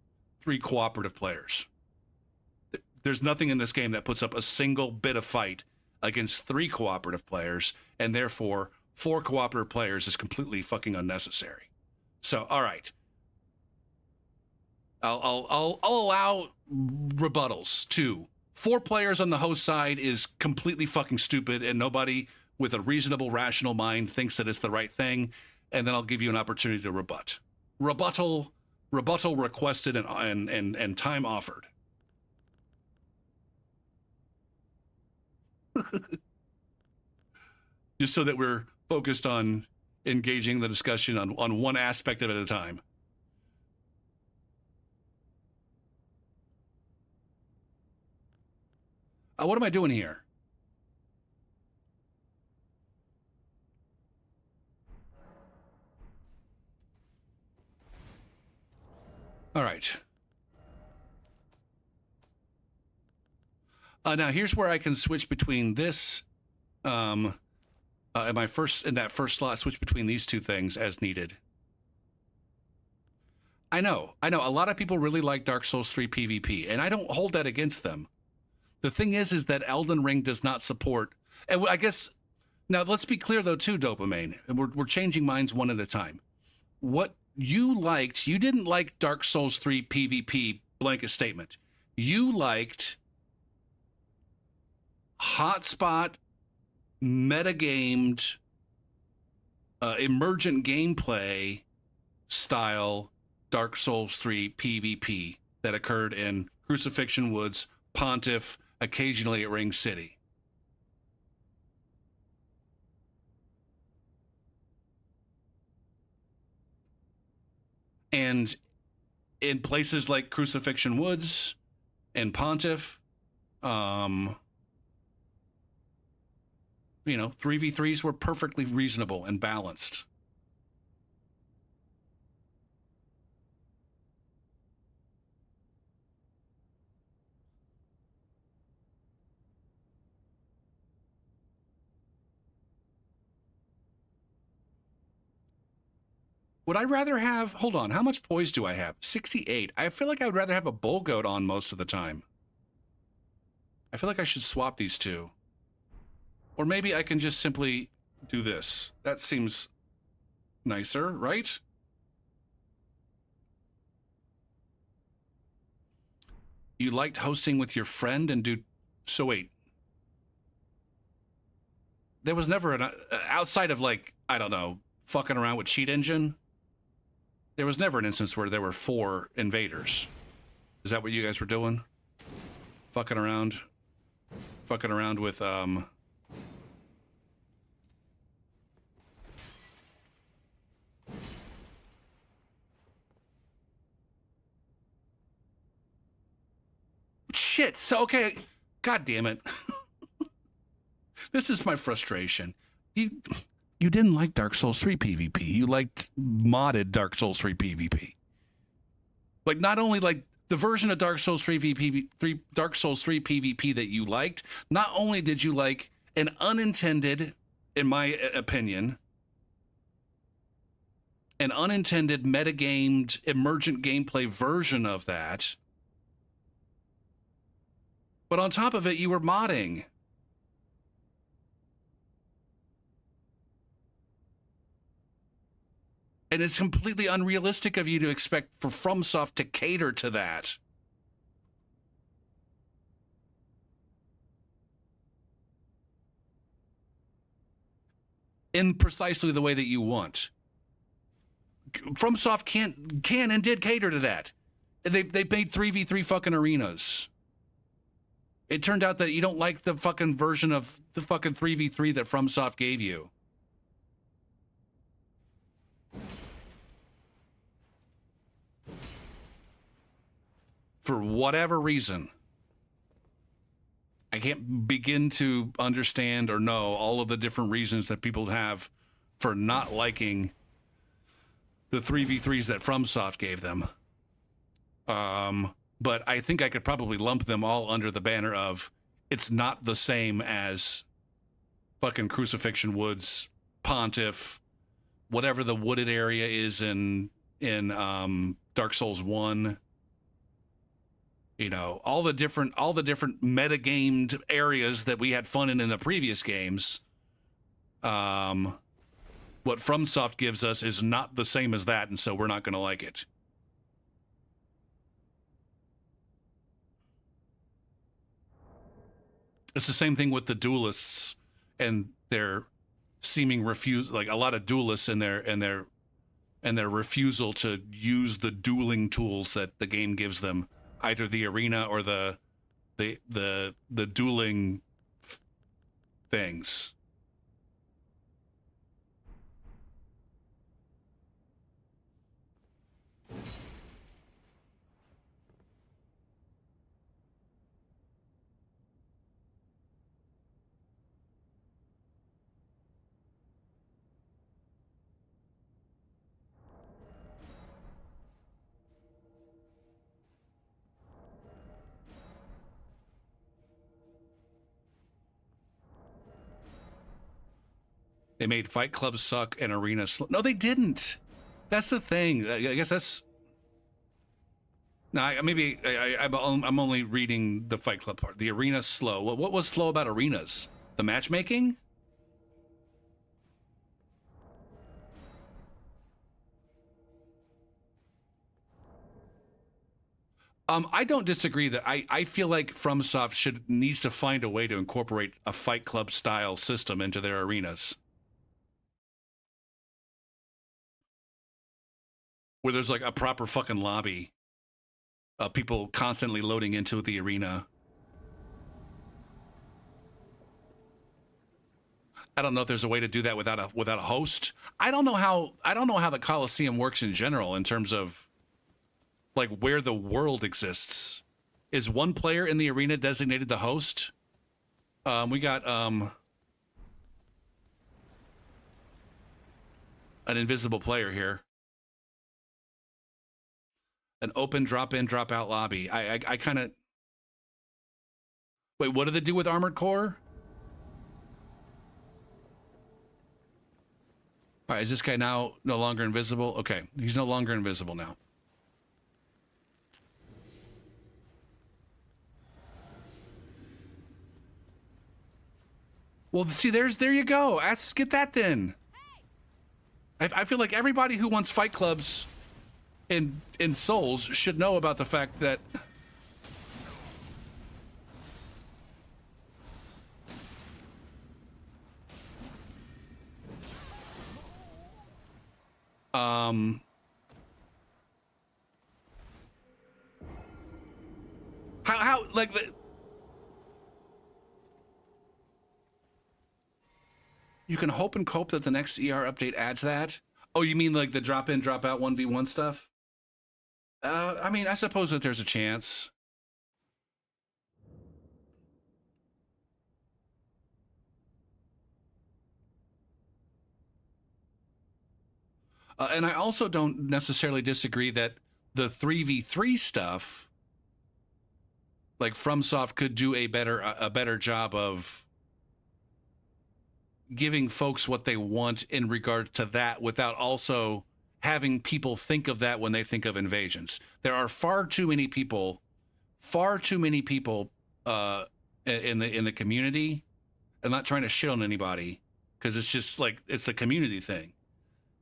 cooperative players. There's nothing in this game that puts up a single bit of fight against 3 cooperative players, and therefore 4 cooperative players is completely fucking unnecessary. So, all right. I'll allow rebuttals too. 4 players on the host side is completely fucking stupid, and nobody with a reasonable, rational mind thinks that it's the right thing. And then I'll give you an opportunity to rebut. Rebuttal rebuttal requested and time offered. Just so that we're focused on engaging the discussion on one aspect of it at a time. What am I doing here? All right. Now here's where I can switch between this, in that first slot, switch between these two things as needed. I know. A lot of people really like Dark Souls 3 PvP, and I don't hold that against them. The thing is that Elden Ring does not support, and I guess, now let's be clear though too, Dopamine, and we're changing minds one at a time. What you liked, you didn't like Dark Souls 3 PvP blanket statement. You liked hotspot, metagamed, emergent gameplay style Dark Souls 3 PvP that occurred in Crucifixion Woods, Pontiff, occasionally at Ring City. And in places like Crucifixion Woods and Pontiff, 3v3s were perfectly reasonable and balanced. Would I rather have, hold on, how much poise do I have? 68. I feel like I would rather have a bull goat on most of the time. I feel like I should swap these two. Or maybe I can just simply do this. That seems nicer, right? You liked hosting with your friend and do... So wait. There was never an... outside of like, I don't know, fucking around with Cheat Engine, there was never an instance where there were 4 invaders. Is that what you guys were doing? Fucking around with, Shit, so, okay, god damn it. This is my frustration. You didn't like Dark Souls 3 PvP. You liked modded Dark Souls 3 PvP. Like, not only like the version of Dark Souls 3 PvP that you liked, not only did you like an unintended, in my opinion, an unintended metagamed emergent gameplay version of that, but on top of it, you were modding. And it's completely unrealistic of you to expect for FromSoft to cater to that. In precisely the way that you want. FromSoft can and did cater to that. They made 3v3 fucking arenas. It turned out that you don't like the fucking version of the fucking 3v3 that FromSoft gave you. For whatever reason. I can't begin to understand or know all of the different reasons that people have for not liking the 3v3s that FromSoft gave them. But I think I could probably lump them all under the banner of it's not the same as fucking Crucifixion Woods, Pontiff, whatever the wooded area is in Dark Souls 1. You know, all the different metagamed areas that we had fun in the previous games. What FromSoft gives us is not the same as that, and so we're not going to like it. It's the same thing with the duelists and their seeming refuse, like a lot of duelists and their and their refusal to use the dueling tools that the game gives them, either the arena or the dueling things. They made Fight Club suck and Arena slow. No, they didn't. That's the thing. I guess that's. No, I'm only reading the Fight Club part. The Arena's slow. What was slow about Arenas? The matchmaking? I don't disagree that I feel like FromSoft needs to find a way to incorporate a Fight Club style system into their arenas, where there's like a proper fucking lobby of people constantly loading into the arena. I don't know if there's a way to do that without a host. I don't know how the Coliseum works in general in terms of like where the world exists. Is one player in the arena designated the host? We got an invisible player here. An open drop in, drop out lobby. I kind of. Wait, what do they do with Armored Core? All right, is this guy now no longer invisible? Okay, he's no longer invisible now. Well, see, there you go. Get that then. I feel like everybody who wants fight clubs in Souls should know about the fact that how like the you can hope and cope that the next ER update adds that. Oh, you mean like the drop in, drop out 1v1 stuff? I mean, I suppose that there's a chance. And I also don't necessarily disagree that the 3v3 stuff, like FromSoft could do a better job of giving folks what they want in regard to that without also having people think of that when they think of invasions. There are far too many people in the community. I'm not trying to shit on anybody because it's just like it's the community thing,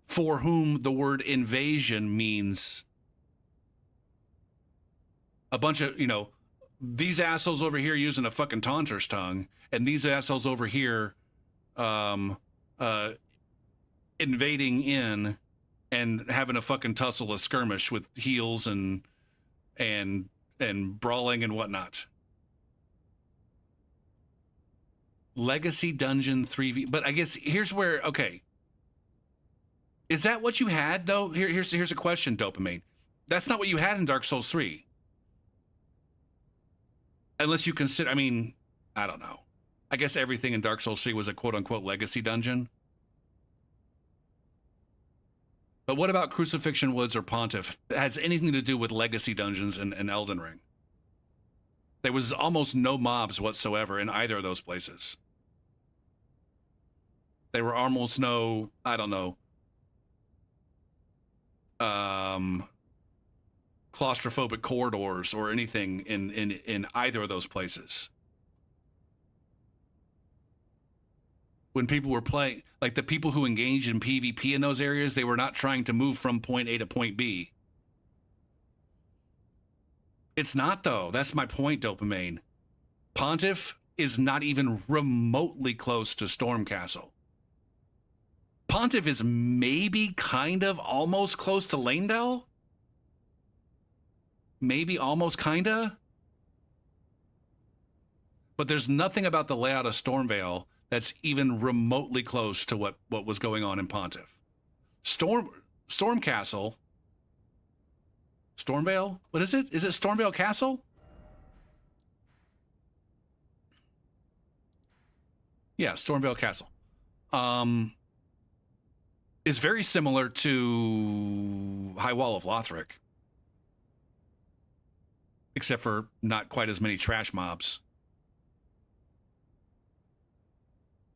for whom the word invasion means a bunch of, these assholes over here using a fucking taunter's tongue, and these assholes over here invading in and having a fucking tussle, a skirmish with heels and brawling and whatnot. Legacy Dungeon 3v, but I guess here's where, okay, is that what you had though? Here's a question, Dopamine. That's not what you had in Dark Souls 3. Unless you consider, I mean, I don't know. I guess everything in Dark Souls 3 was a quote-unquote legacy dungeon. But what about Crucifixion Woods or Pontiff? It has anything to do with legacy dungeons in Elden Ring. There was almost no mobs whatsoever in either of those places. There were almost no, I don't know, claustrophobic corridors or anything in either of those places. When people were playing, like the people who engaged in PvP in those areas, they were not trying to move from point A to point B. It's not, though. That's my point, Dopamine. Pontiff is not even remotely close to Stormcastle. Pontiff is maybe kind of almost close to Leyndell. Maybe almost kinda. But there's nothing about the layout of Stormvale that's even remotely close to what was going on in Pontiff. Stormcastle. Stormvale? What is it? Is it Stormvale Castle? Yeah, Stormvale Castle. Is very similar to High Wall of Lothric. Except for not quite as many trash mobs.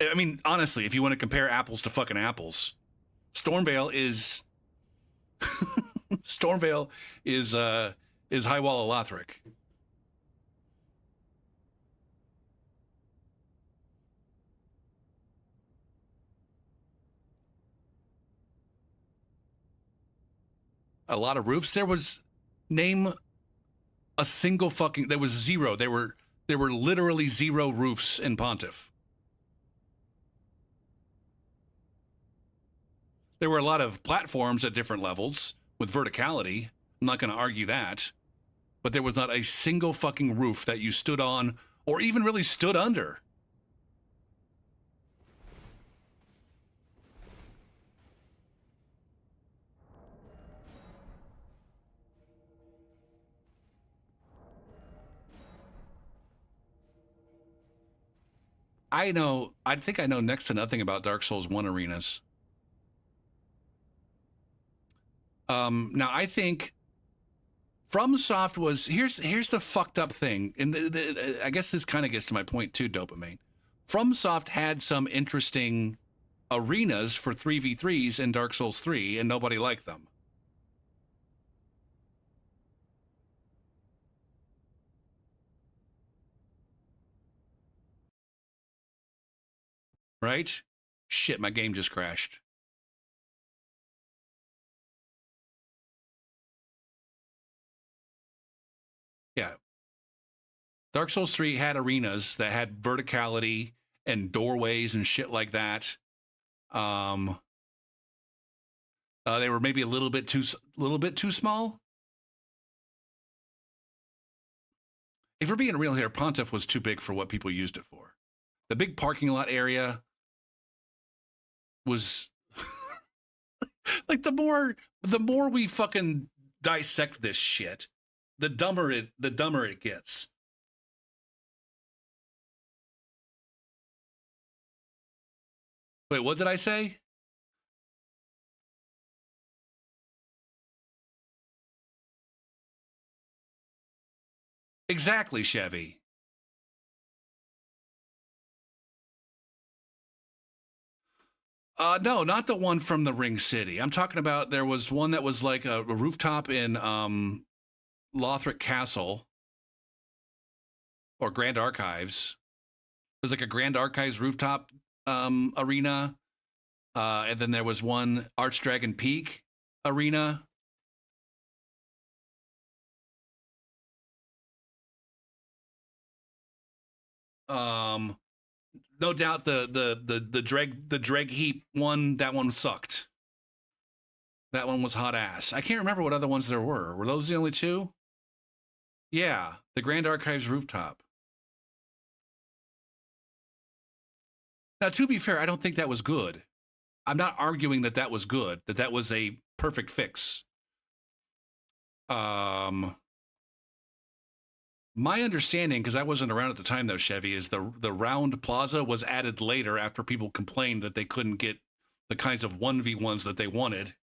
I mean, honestly, if you want to compare apples to fucking apples, Stormvale is Stormvale is High Wall of Lothric. A lot of roofs. There was name a single fucking. There was zero. There were literally zero roofs in Pontiff. There were a lot of platforms at different levels with verticality. I'm not going to argue that. But there was not a single fucking roof that you stood on or even really stood under. I think I know next to nothing about Dark Souls 1 arenas. Now I think FromSoft was here's the fucked up thing, and I guess this kind of gets to my point too, Dopamine. FromSoft had some interesting arenas for 3v3s in Dark Souls 3, and nobody liked them. Right? Shit, my game just crashed. Yeah. Dark Souls 3 had arenas that had verticality and doorways and shit like that. They were maybe a little bit too small. If we're being real here, Pontiff was too big for what people used it for. The big parking lot area was like the more we fucking dissect this shit, the dumber it gets. Wait, what did I say? Exactly, Chevy. No, not the one from the Ring City. I'm talking about there was one that was like a rooftop in Lothric Castle or Grand Archives. It was like a Grand Archives rooftop arena. And then there was one Archdragon Peak arena. No doubt the dreg heap one, that one sucked. That one was hot ass. I can't remember what other ones there were. Were those the only two? Yeah, the Grand Archives rooftop. Now, to be fair, I don't think that was good. I'm not arguing that that was good, that was a perfect fix. My understanding, because I wasn't around at the time though, Chevy, is the round plaza was added later after people complained that they couldn't get the kinds of 1v1s that they wanted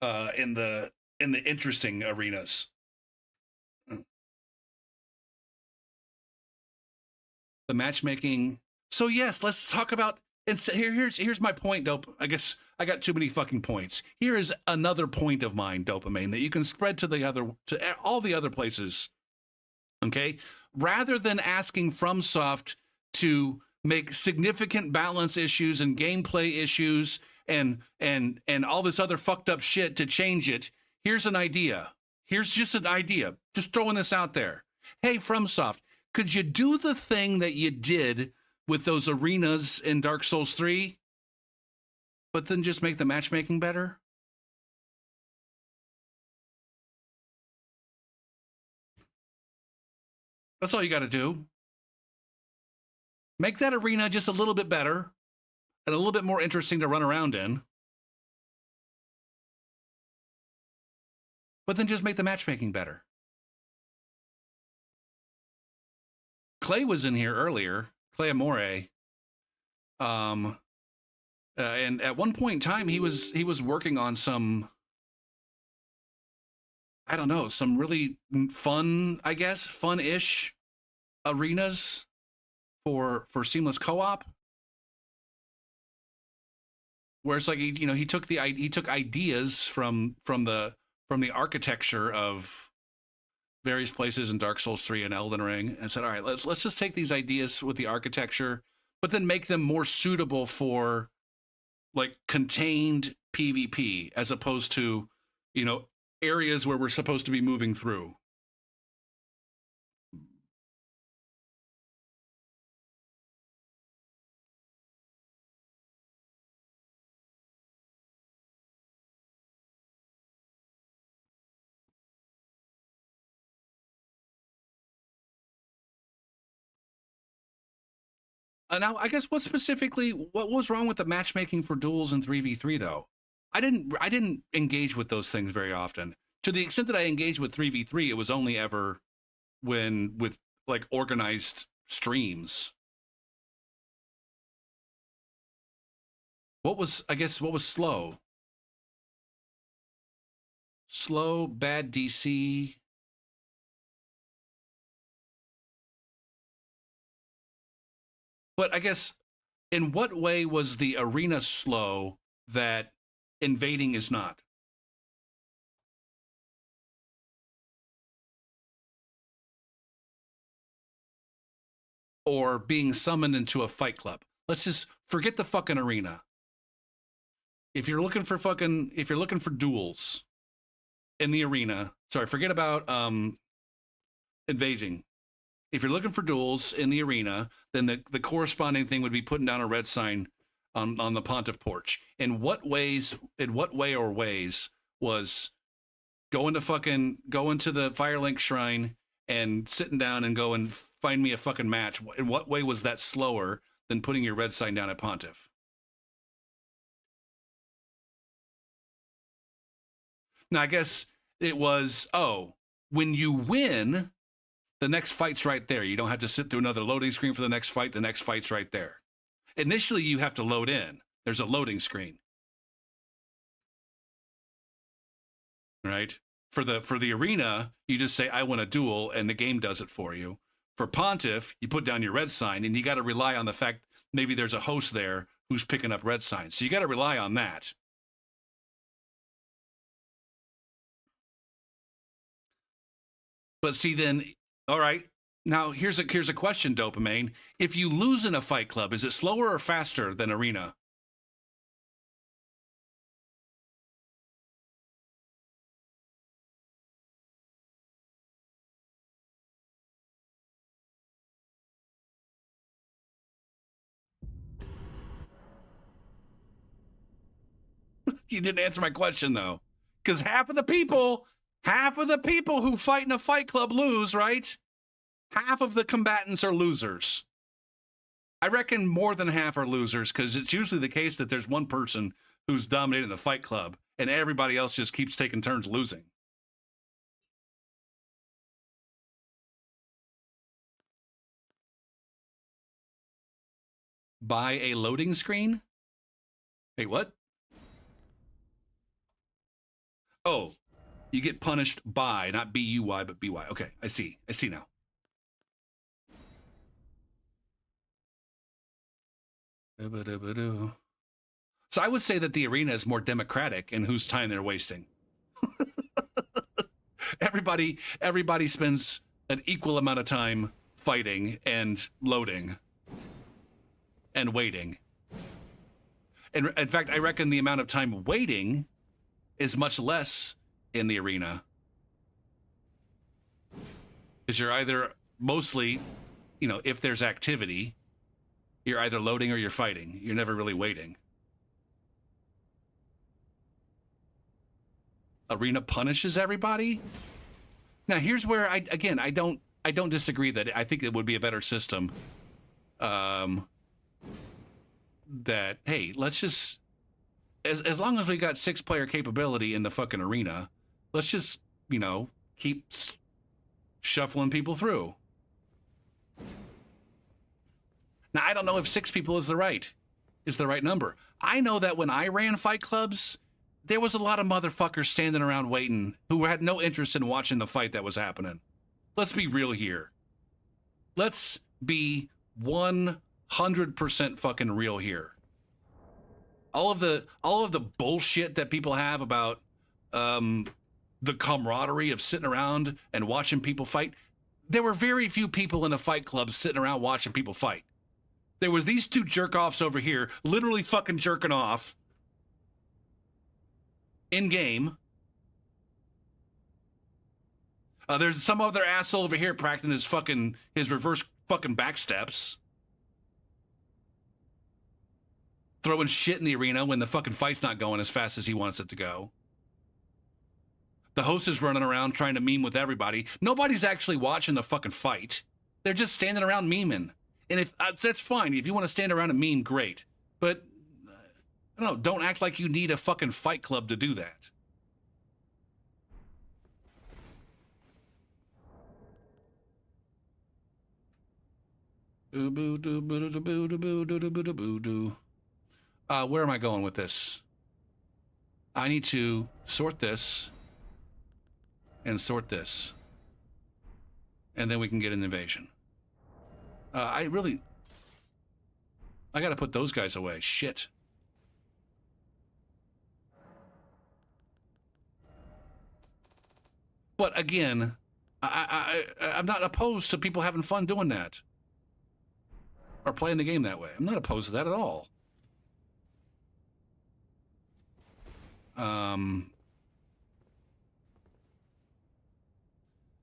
in the interesting arenas. The matchmaking. So yes, let's talk about. And here's my point, Dope. I guess I got too many fucking points. Here is another point of mine, Dopamine, that you can spread to all the other places. Okay, rather than asking FromSoft to make significant balance issues and gameplay issues and all this other fucked up shit to change it, here's an idea. Here's just an idea. Just throwing this out there. Hey, FromSoft, could you do the thing that you did with those arenas in Dark Souls 3? But then just make the matchmaking better? That's all you got to do. Make that arena just a little bit better and a little bit more interesting to run around in. But then just make the matchmaking better. Clay was in here earlier, Clay Amore. And at one point in time, he was working on some, I don't know, some really fun, I guess, fun-ish arenas for seamless co-op. Where it's like he took ideas from the architecture of various places in Dark Souls 3 and Elden Ring and said, all right, let's just take these ideas with the architecture, but then make them more suitable for like contained PvP as opposed to, areas where we're supposed to be moving through. Now, I guess what was wrong with the matchmaking for duels in 3v3 though? I didn't engage with those things very often. To the extent that I engaged with 3v3, it was only ever with like organized streams. What was slow? Slow, bad DC. But I guess, in what way was the arena slow that invading is not? Or being summoned into a fight club. Let's just forget the fucking arena. If you're looking for duels in the arena, sorry, forget about invading. If you're looking for duels in the arena, then the corresponding thing would be putting down a red sign on the Pontiff porch. In what way was going to the Firelink Shrine and sitting down and go and find me a fucking match? In what way was that slower than putting your red sign down at Pontiff? Now, I guess it was, when you win, the next fight's right there. You don't have to sit through another loading screen for the next fight. The next fight's right there. Initially, you have to load in. There's a loading screen. Right? For the arena, you just say, I want a duel, and the game does it for you. For Pontiff, you put down your red sign, and you got to rely on the fact maybe there's a host there who's picking up red signs. So you got to rely on that. But see, then, all right, now here's a question, Dopamine. If you lose in a fight club, is it slower or faster than arena? You didn't answer my question, though. Because half of the people who fight in a fight club lose, right? Half of the combatants are losers. I reckon more than half are losers, because it's usually the case that there's one person who's dominating the fight club, and everybody else just keeps taking turns losing. Buy a loading screen? Wait, what? Oh, you get punished by, not B-U-Y, but B-Y. Okay, I see now. So I would say that the arena is more democratic in whose time they're wasting. Everybody spends an equal amount of time fighting and loading and waiting. And in fact, I reckon the amount of time waiting is much less in the arena. Because you're either mostly, if there's activity, you're either loading or you're fighting. You're never really waiting. arena punishes everybody. Now here's where I don't disagree that I think it would be a better system. That, hey, let's just, as long as we got 6-player capability in the fucking arena, let's just, you know, keep shuffling people through. Now, I don't know if 6 people is the right number. I know that when I ran fight clubs, there was a lot of motherfuckers standing around waiting who had no interest in watching the fight that was happening. Let's be real here. Let's be 100% fucking real here. All of the bullshit that people have about the camaraderie of sitting around and watching people fight. There were very few people in a fight club sitting around watching people fight. There was these 2 jerk-offs over here literally fucking jerking off in game. There's some other asshole over here practicing his reverse fucking back steps. Throwing shit in the arena when the fucking fight's not going as fast as he wants it to go. The host is running around trying to meme with everybody. Nobody's actually watching the fucking fight. They're just standing around memeing. And if that's fine. If you want to stand around and meme, great. But, I don't know, don't act like you need a fucking fight club to do that. Where am I going with this? I need to sort this and sort this. And then we can get an invasion. I gotta put those guys away. Shit. But again, I'm not opposed to people having fun doing that. Or playing the game that way. I'm not opposed to that at all.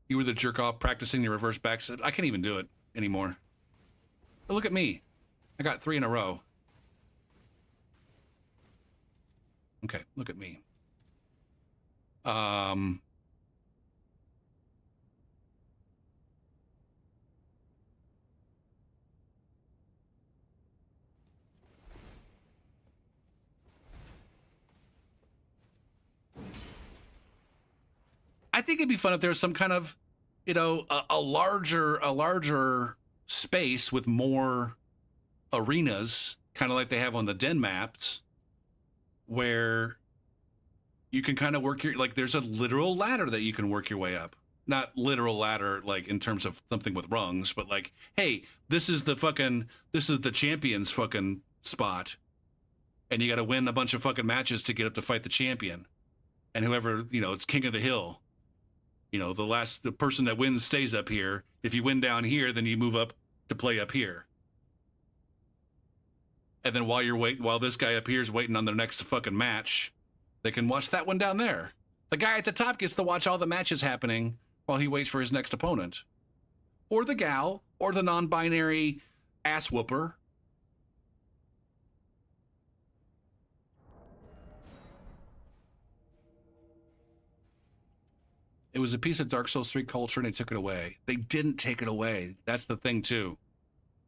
You were the jerk off practicing your reverse backstep. I can't even do it anymore. But look at me. I got 3 in a row. Okay, look at me. I think it'd be fun if there was some kind of, you know, a larger space with more arenas, kind of like they have on the Den maps, where you can kind of work your, like, there's a literal ladder that you can work your way up. Not literal ladder, like in terms of something with rungs, but like, hey, this is the champion's fucking spot. And you got to win a bunch of fucking matches to get up to fight the champion. And whoever, you know, it's king of the hill. You know, the person that wins stays up here. If you win down here, then you move up to play up here. And then while this guy up here is waiting on their next fucking match, they can watch that one down there. The guy at the top gets to watch all the matches happening while he waits for his next opponent. Or the gal, or the non-binary ass whooper. It was a piece of Dark Souls 3 culture and they took it away. They didn't take it away. That's the thing too.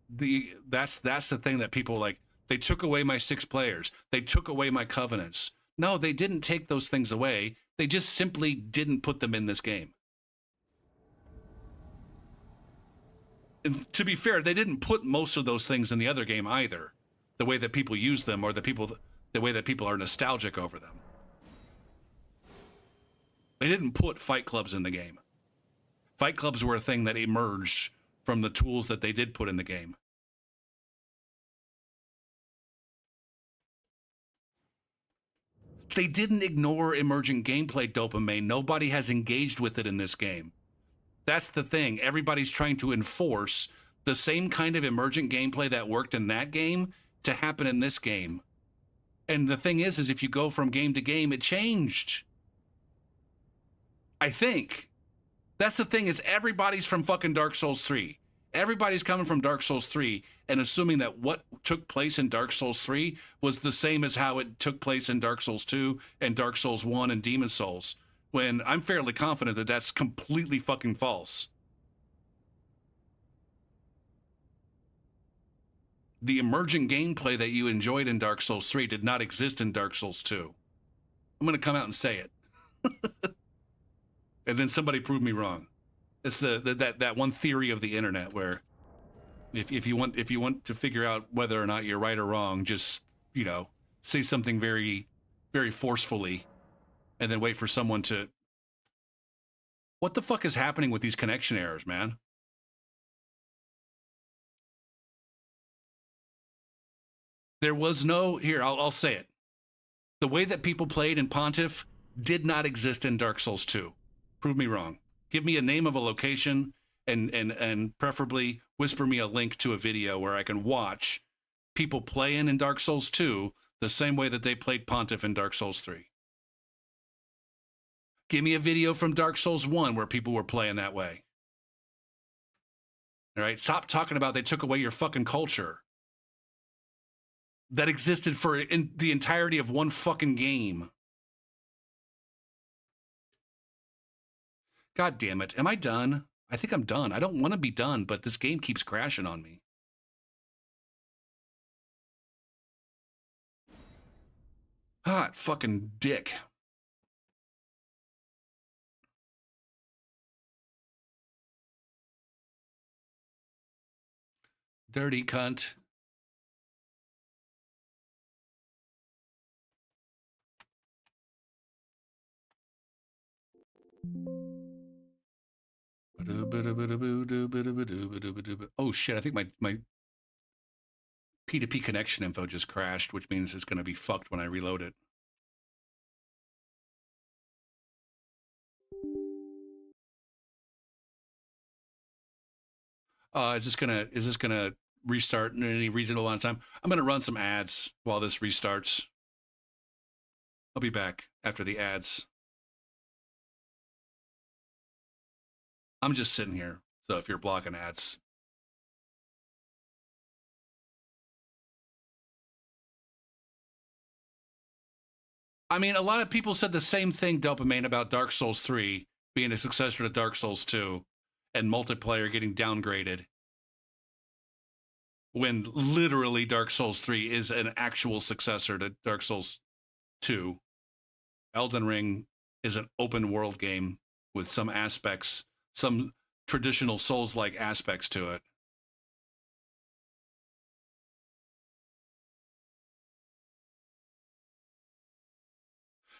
That's the thing that people like. They took away my 6 players. They took away my covenants. No, they didn't take those things away. They just simply didn't put them in this game. And to be fair, they didn't put most of those things in the other game either. The way that people use them or the way that people are nostalgic over them. They didn't put fight clubs in the game. Fight clubs were a thing that emerged from the tools that they did put in the game. They didn't ignore emergent gameplay dopamine. Nobody has engaged with it in this game. That's the thing. Everybody's trying to enforce the same kind of emergent gameplay that worked in that game to happen in this game. And the thing is if you go from game to game, it changed. I think. That's the thing, is everybody's from fucking Dark Souls 3. Everybody's coming from Dark Souls 3 and assuming that what took place in Dark Souls 3 was the same as how it took place in Dark Souls 2 and Dark Souls 1 and Demon Souls. when I'm fairly confident that that's completely fucking false. The emergent gameplay that you enjoyed in Dark Souls 3 did not exist in Dark Souls 2. I'm going to come out and say it. And then somebody prove me wrong. It's that one theory of the internet where if you want to figure out whether or not you're right or wrong, just, you know, say something very, very forcefully and then wait for someone to... What the fuck is happening with these connection errors, man? There was no... Here, I'll say it. The way that people played in Pontiff did not exist in Dark Souls 2. Prove me wrong. Give me a name of a location and preferably whisper me a link to a video where I can watch people playing in Dark Souls 2 the same way that they played Pontiff in Dark Souls 3. Give me a video from Dark Souls 1 where people were playing that way. All right? Stop talking about they took away your fucking culture. That existed for the entirety of one fucking game. God damn it. Am I done? I think I'm done. I don't want to be done, but this game keeps crashing on me. Hot fucking dick. Dirty cunt. Oh shit, I think my P2P connection info just crashed, which means it's going to be fucked when I reload it. Is this gonna restart in any reasonable amount of time? I'm gonna run some ads while this restarts. I'll be back after the ads. I'm just sitting here, so if you're blocking ads. I mean, a lot of people said the same thing, Dopamine, about Dark Souls 3 being a successor to Dark Souls 2 and multiplayer getting downgraded. When literally Dark Souls 3 is an actual successor to Dark Souls 2. Elden Ring is an open world game with some aspects, some traditional Souls-like aspects to it.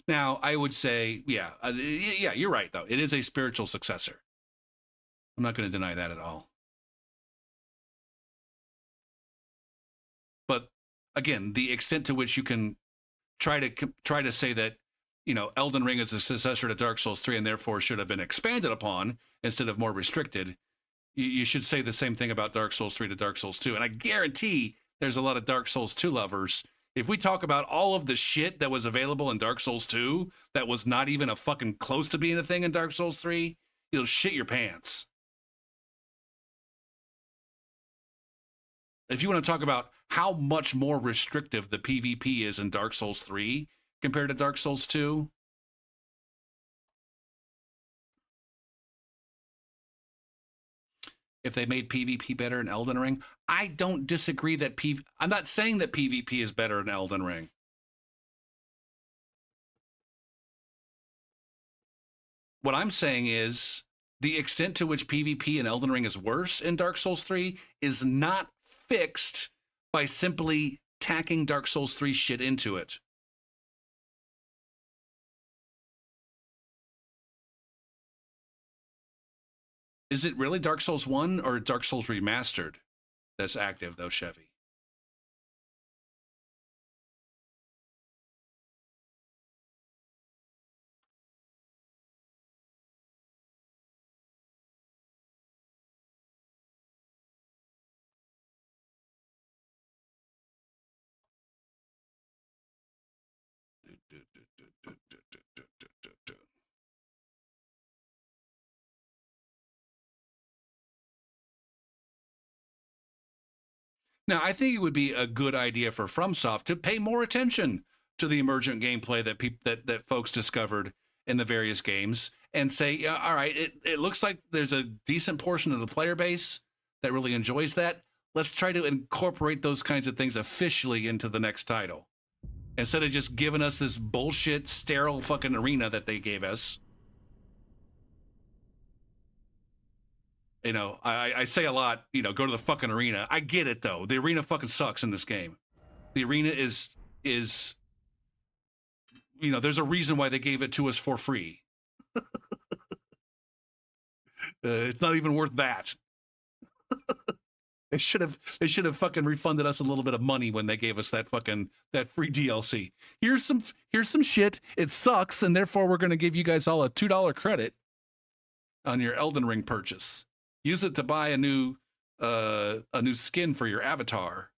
Now, I would say, yeah, you're right, though. It is a spiritual successor. I'm not going to deny that at all. But again, the extent to which you can try to say that, you know, Elden Ring is a successor to Dark Souls 3 and therefore should have been expanded upon instead of more restricted, you should say the same thing about Dark Souls 3 to Dark Souls 2. And I guarantee there's a lot of Dark Souls 2 lovers. If we talk about all of the shit that was available in Dark Souls 2 that was not even a fucking close to being a thing in Dark Souls 3, you'll shit your pants. If you want to talk about how much more restrictive the PvP is in Dark Souls 3 compared to Dark Souls 2, if they made PvP better in Elden Ring, I don't disagree that I'm not saying that PvP is better in Elden Ring. What I'm saying is the extent to which PvP in Elden Ring is worse in Dark Souls 3 is not fixed by simply tacking Dark Souls 3 shit into it. Is it really Dark Souls 1 or Dark Souls Remastered that's active, though, Chevy? Now, I think it would be a good idea for FromSoft to pay more attention to the emergent gameplay that folks discovered in the various games and say, yeah, all right, it looks like there's a decent portion of the player base that really enjoys that. Let's try to incorporate those kinds of things officially into the next title. Instead of just giving us this bullshit, sterile fucking arena that they gave us. You know, I say a lot, you know, go to the fucking arena. I get it, though. The arena fucking sucks in this game. The arena is you know, there's a reason why they gave it to us for free. It's not even worth that. They should have fucking refunded us a little bit of money when they gave us that free DLC. Here's some shit. It sucks, and therefore we're gonna give you guys all a $2 credit on your Elden Ring purchase. Use it to buy a new skin for your avatar.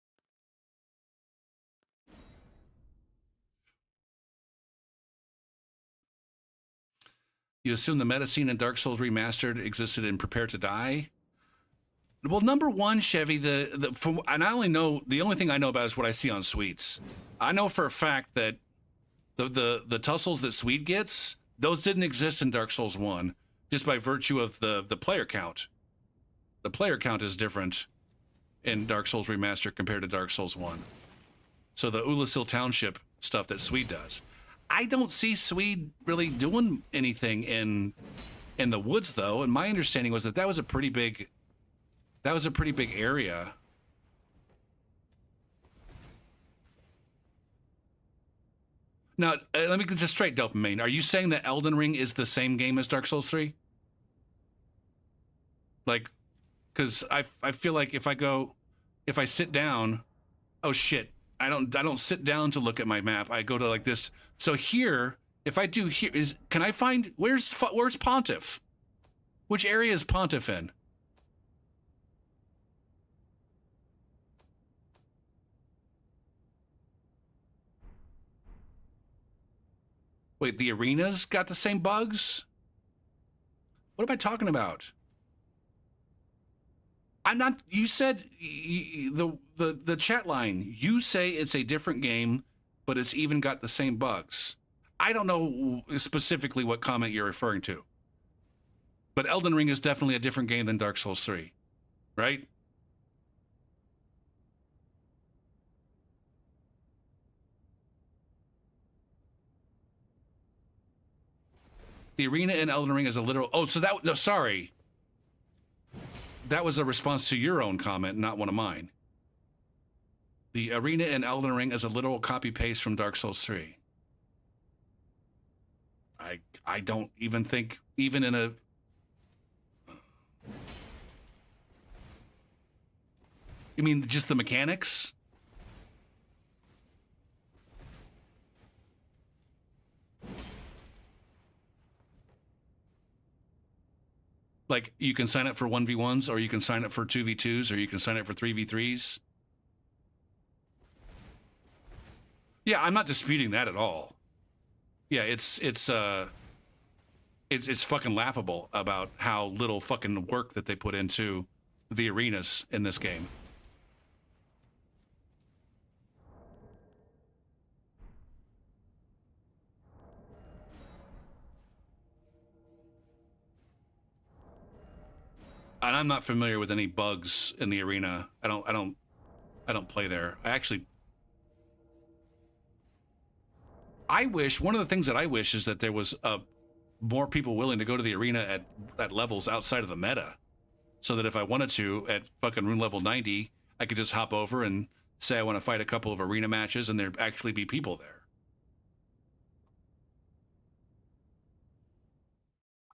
You assume the meta scene in Dark Souls Remastered existed in Prepare to Die? Well, number one, Chevy, and I only know, the only thing I know about is what I see on Sweets. I know for a fact that the tussles that Sweet gets, those didn't exist in Dark Souls 1, just by virtue of the player count. The player count is different in Dark Souls Remastered compared to Dark Souls 1. So the Ulasil Township stuff that Swede does. I don't see Swede really doing anything in the woods, though, and my understanding was that was a pretty big area. Now, let me get this straight, Dopamine. Are you saying that Elden Ring is the same game as Dark Souls 3? Like, because I feel like if I sit down, oh shit, I don't sit down to look at my map. I go to like this. So here, if I do here, can I find where's Pontiff? Which area is Pontiff in? Wait, the arena's got the same bugs? What am I talking about? I'm not. You said the chat line. You say it's a different game, but it's even got the same bugs. I don't know specifically what comment you're referring to. But Elden Ring is definitely a different game than Dark Souls 3, right? The arena in Elden Ring is a literal. Oh, so that. No, sorry. That was a response to your own comment, not one of mine. The arena in Elden Ring is a literal copy-paste from Dark Souls 3. I don't even think, even in a... You mean just the mechanics? Like, you can sign up for 1v1s, or you can sign up for 2v2s, or you can sign up for 3v3s. Yeah, I'm not disputing that at all. Yeah, it's fucking laughable about how little fucking work that they put into the arenas in this game. And I'm not familiar with any bugs in the arena. I don't play there. I wish, one of the things that I wish is that there was more people willing to go to the arena at levels outside of the meta. So that if I wanted to, at fucking rune level 90, I could just hop over and say I want to fight a couple of arena matches and there'd actually be people there.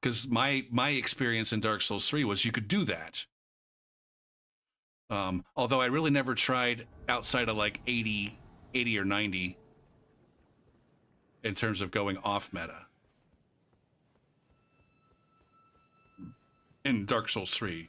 Because my experience in Dark Souls 3 was you could do that. Although I really never tried outside of like 80 or 90 in terms of going off meta. In Dark Souls 3.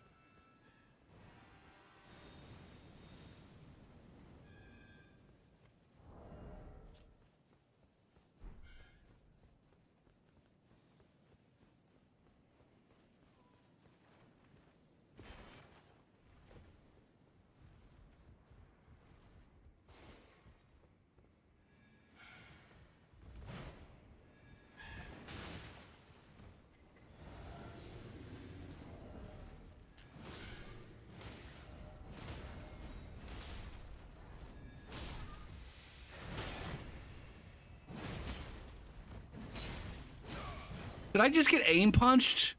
Did I just get aim punched?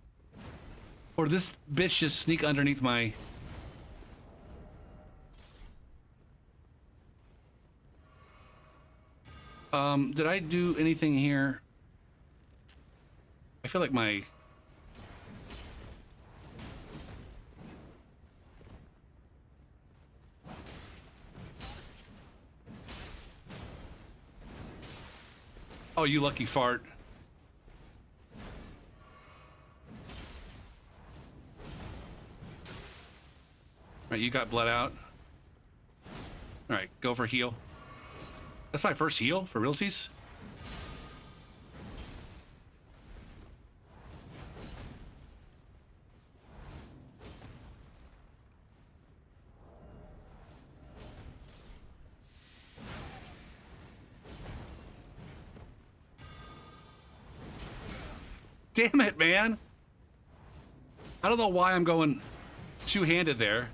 Or did this bitch just sneak underneath my... Did I do anything here? I feel like my... Oh, you lucky fart. Right, you got blood out. All right, go for heal. That's my first heal for realsies. Damn it, man. I don't know why I'm going two-handed there.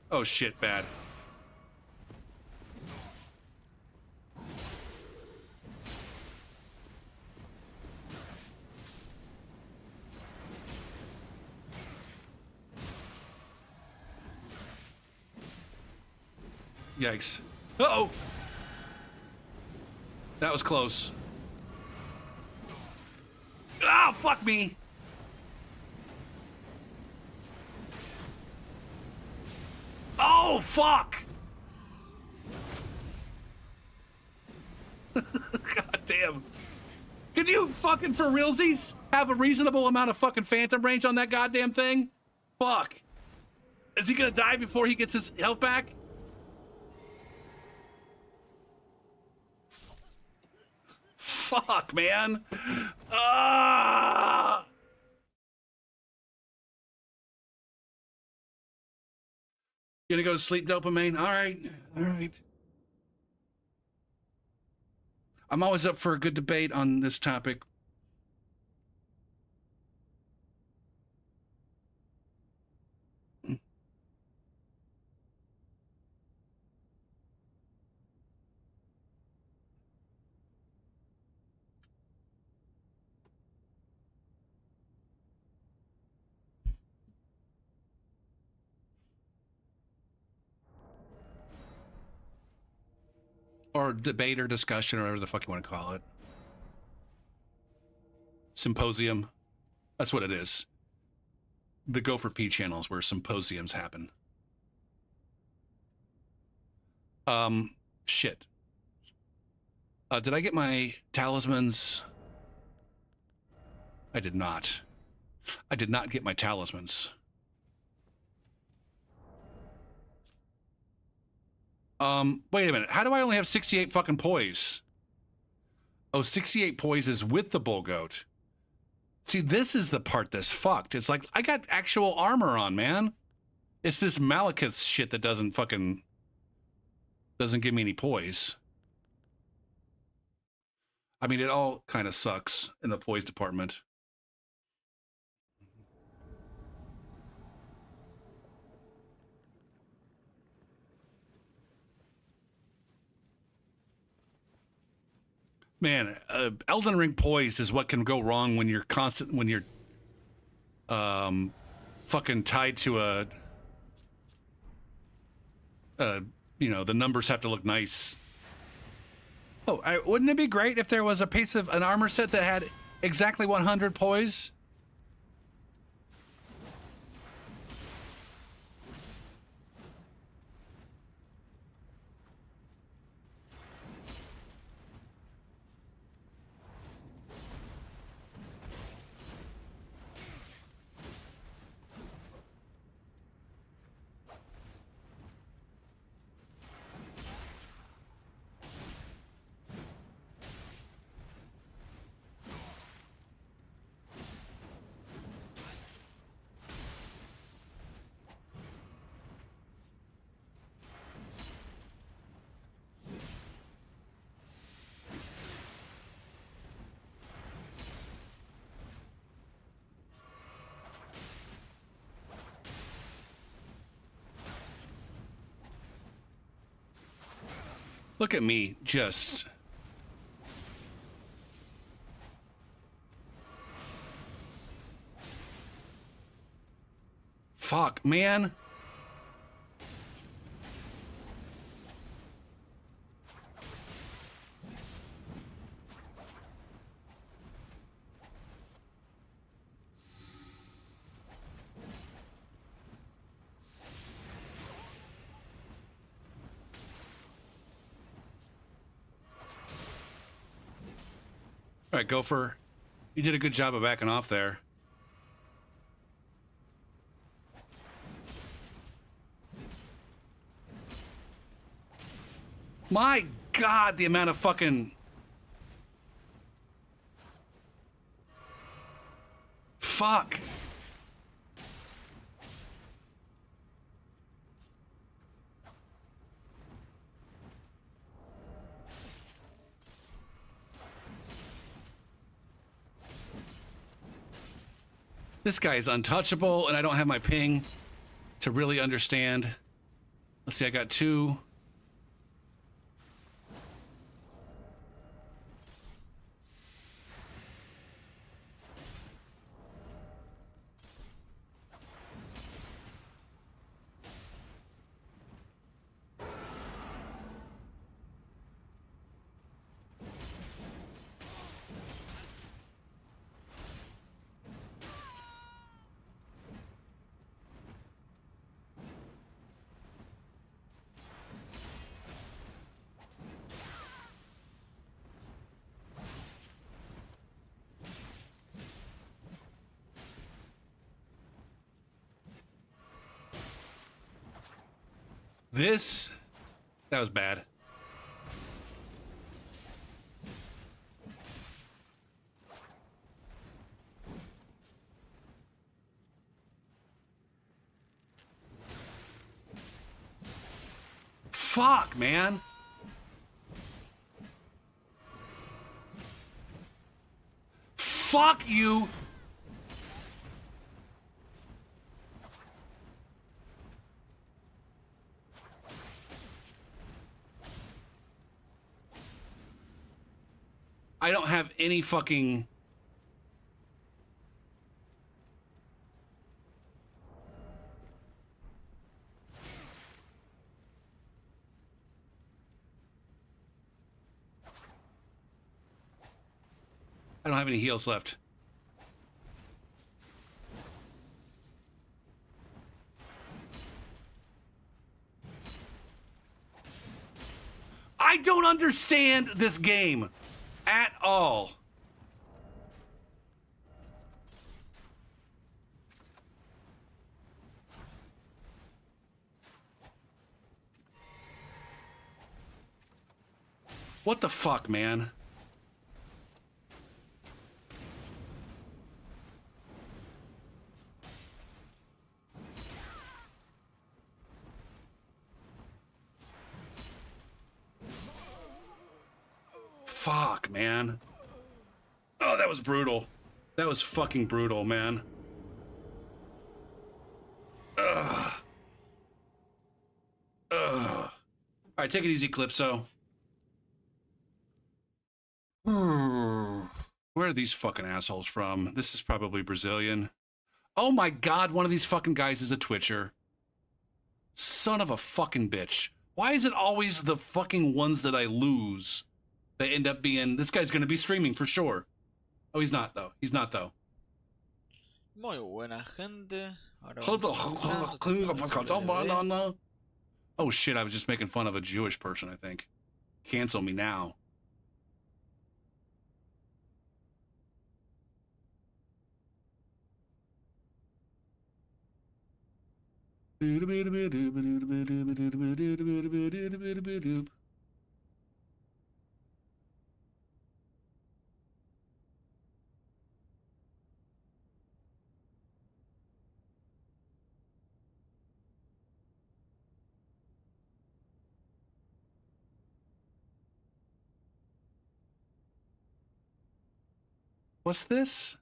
Oh shit, bad. Yikes. Uh-oh! That was close. Ah, fuck me! Oh, fuck! God damn. Can you fucking, for realsies, have a reasonable amount of fucking phantom range on that goddamn thing? Fuck. Is he gonna die before he gets his health back? Fuck, man. Ah! Gonna go to sleep, dopamine? All right. All right. I'm always up for a good debate on this topic. Or debate or discussion or whatever the fuck you want to call it. Symposium. That's what it is. The Go for P channels where symposiums happen. Shit. Did I get my talismans? I did not. I did not get my talismans. Wait a minute. How do I only have 68 fucking poise? Oh, 68 poise is with the bull goat. See, this is the part that's fucked. It's like, I got actual armor on, man. It's this Malekith shit that doesn't give me any poise. I mean, it all kind of sucks in the poise department. Man, Elden Ring poise is what can go wrong when you're fucking tied to you know, the numbers have to look nice. Oh, wouldn't it be great if there was a piece of an armor set that had exactly 100 poise? Look at me, just... Fuck, man. All right, Gopher. You did a good job of backing off there. My God, the amount of fucking... Fuck. This guy is untouchable, and I don't have my ping to really understand. Let's see, I got 2. That was bad. Fuck, man. Fuck you. I don't have any fucking... I don't have any heals left. I don't understand this game at all. What the fuck, man? Fuck, man. Oh, that was brutal. That was fucking brutal, man. Ugh. Ugh. All right, take it easy, Calypso. Where are these fucking assholes from? This is probably Brazilian. Oh my God, one of these fucking guys is a Twitcher. Son of a fucking bitch. Why is it always the fucking ones that I lose that end up being... This guy's going to be streaming for sure. Oh, he's not, though. He's not, though. Muy buena gente. Ahora Oh vamos a shit, I was just making fun of a Jewish person, I think. Cancel me now. What's this?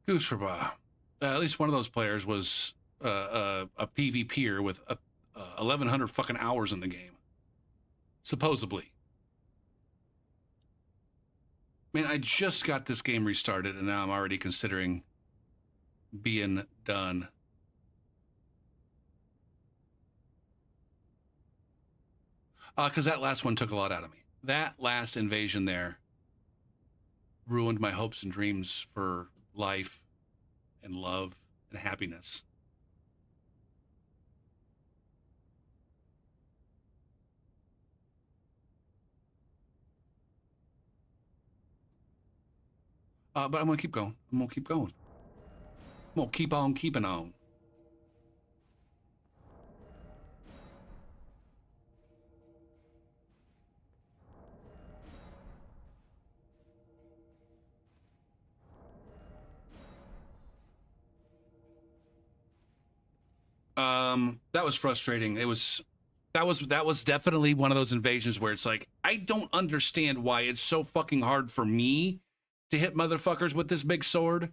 Goosefraba. at least one of those players was a PvPer with 1,100 fucking hours in the game, supposedly. Man, I just got this game restarted, and now I'm already considering being done. Because that last one took a lot out of me. That last invasion there ruined my hopes and dreams for life and love and happiness. But I'm gonna keep going. I'm gonna keep going. I'm gonna keep on keeping on. That was frustrating. That was definitely one of those invasions where it's like, I don't understand why it's so fucking hard for me to hit motherfuckers with this big sword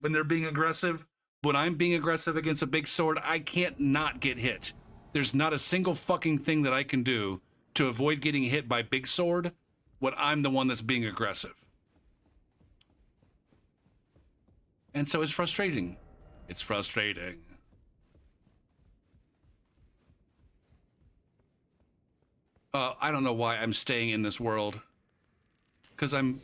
when they're being aggressive. When I'm being aggressive against a big sword, I can't not get hit. There's not a single fucking thing that I can do to avoid getting hit by big sword when I'm the one that's being aggressive. And so it's frustrating. It's frustrating. I don't know why I'm staying in this world. Because I'm...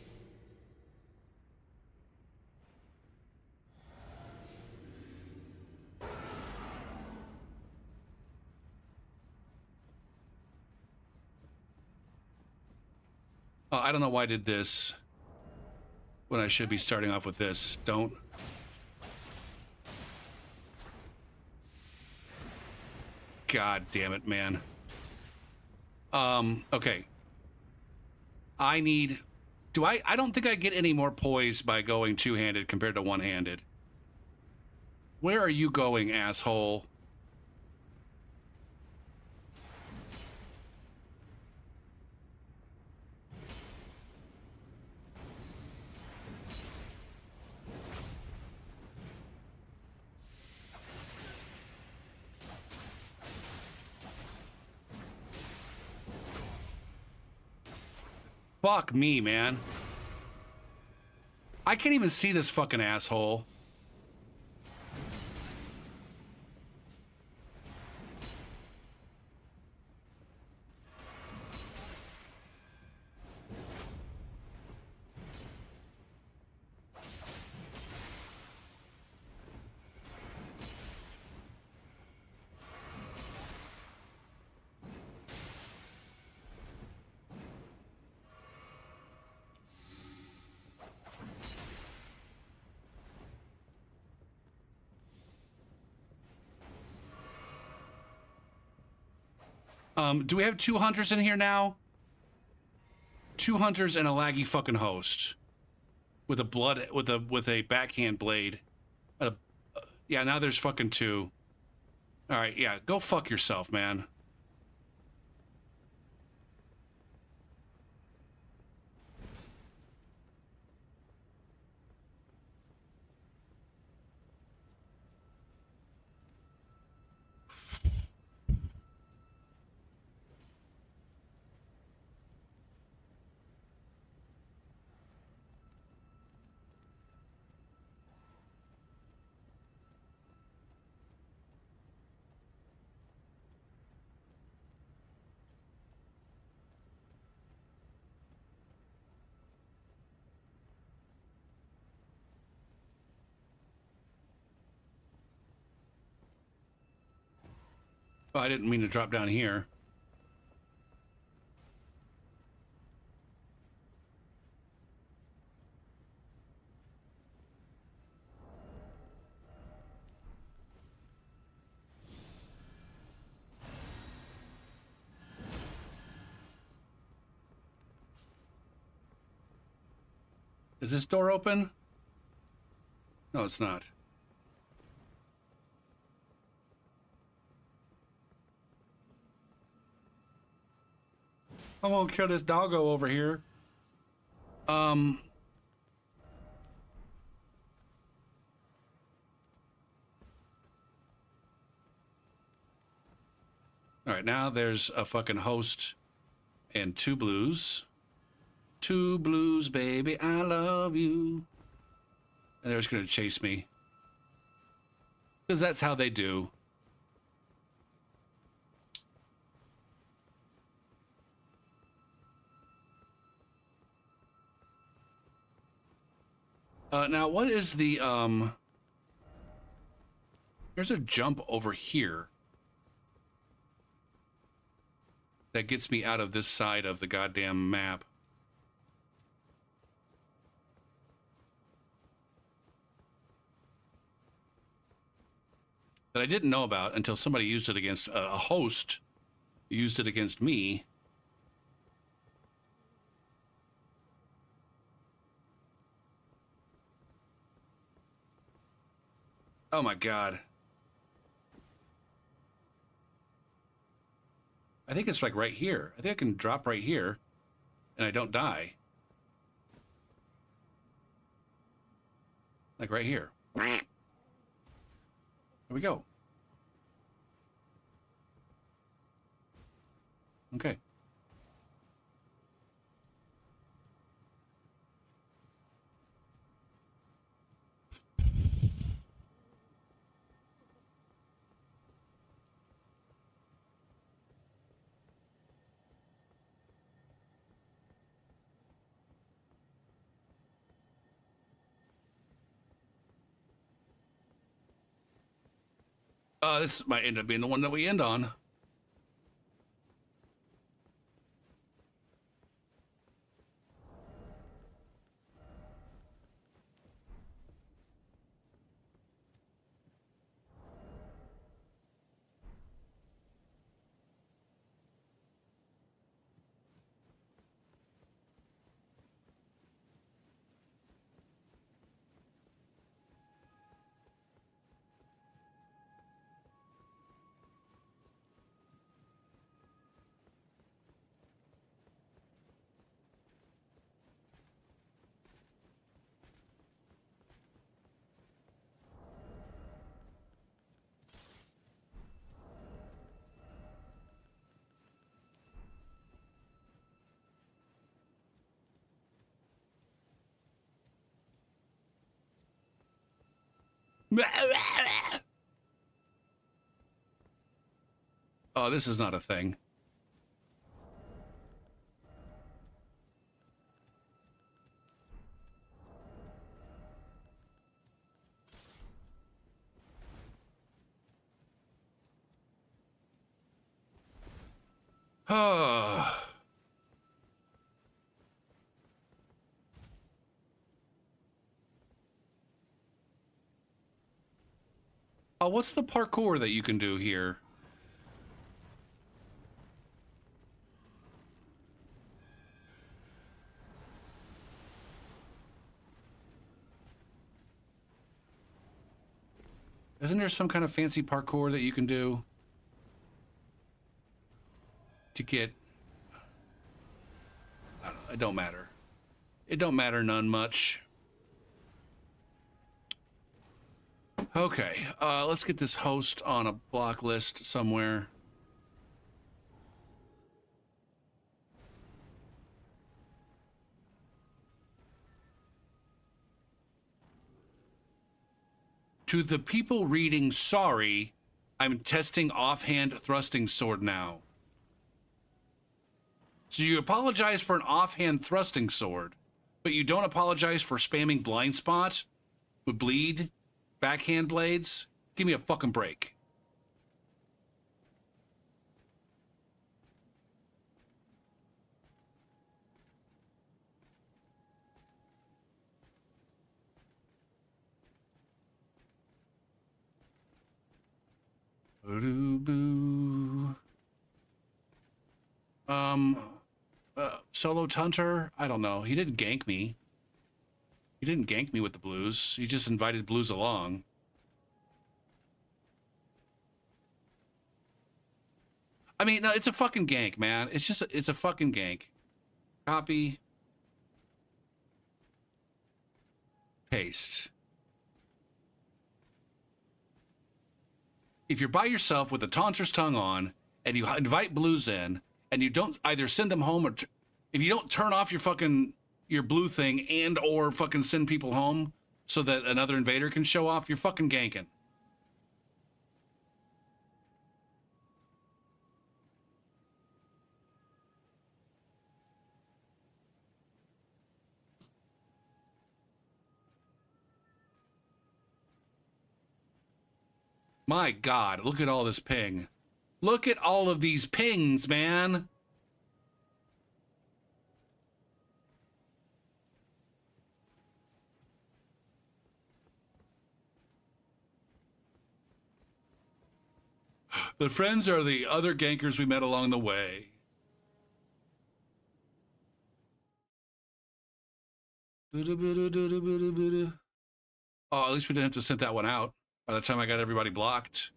I don't know why I did this when I should be starting off with this. Don't. God damn it, man. Okay. I need... I don't think I get any more poise by going two-handed compared to one-handed. Where are you going, asshole? Fuck me, man. I can't even see this fucking asshole. Do we have 2 hunters in here now? 2 hunters and a laggy fucking host with a backhand blade. Yeah, now there's fucking 2. All right, yeah, go fuck yourself, man. Oh, I didn't mean to drop down here. Is this door open? No, it's not. I'm gonna kill this doggo over here. All right, now there's a fucking host and 2 blues. 2 blues, baby, I love you. And they're just gonna chase me. Because that's how they do. Now, what is the, there's a jump over here that gets me out of this side of the goddamn map. That I didn't know about until somebody used it against, a host used it against me. Oh my god. I think it's like right here. I think I can drop right here and I don't die. Like right here. There we go. Okay. This might end up being the one that we end on. Oh, this is not a thing. Oh. Oh, what's the parkour that you can do here? Isn't there some kind of fancy parkour that you can do to get... I don't know, it don't matter. It don't matter none much. Okay, let's get this host on a block list somewhere. To the people reading, sorry, I'm testing offhand thrusting sword now. So you apologize for an offhand thrusting sword, but you don't apologize for spamming blind spot with bleed, backhand blades? Give me a fucking break. Boo. Solo Tunter? I don't know. He didn't gank me. He didn't gank me with the blues. He just invited blues along. I mean, no, it's a fucking gank, man. It's a fucking gank. Copy. Paste. If you're by yourself with the Taunter's Tongue on, and you invite blues in, and you don't either send them home or if you don't turn off your blue thing and or fucking send people home so that another invader can show off, you're fucking ganking. My God, look at all this ping. Look at all of these pings, man. The friends are the other gankers we met along the way. Oh, at least we didn't have to send that one out. By the time I got everybody blocked,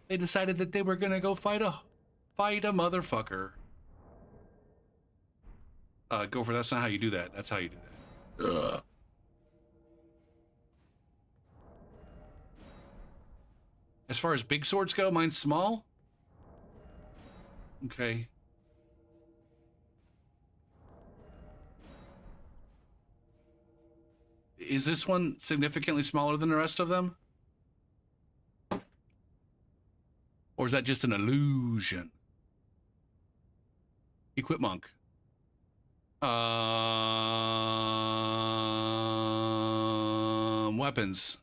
they decided that they were gonna go fight a motherfucker. Gopher, that's not how you do that. That's how you do that. Ugh. As far as big swords go, mine's small. Okay. Is this one significantly smaller than the rest of them? Or is that just an illusion? Equip monk. Weapons.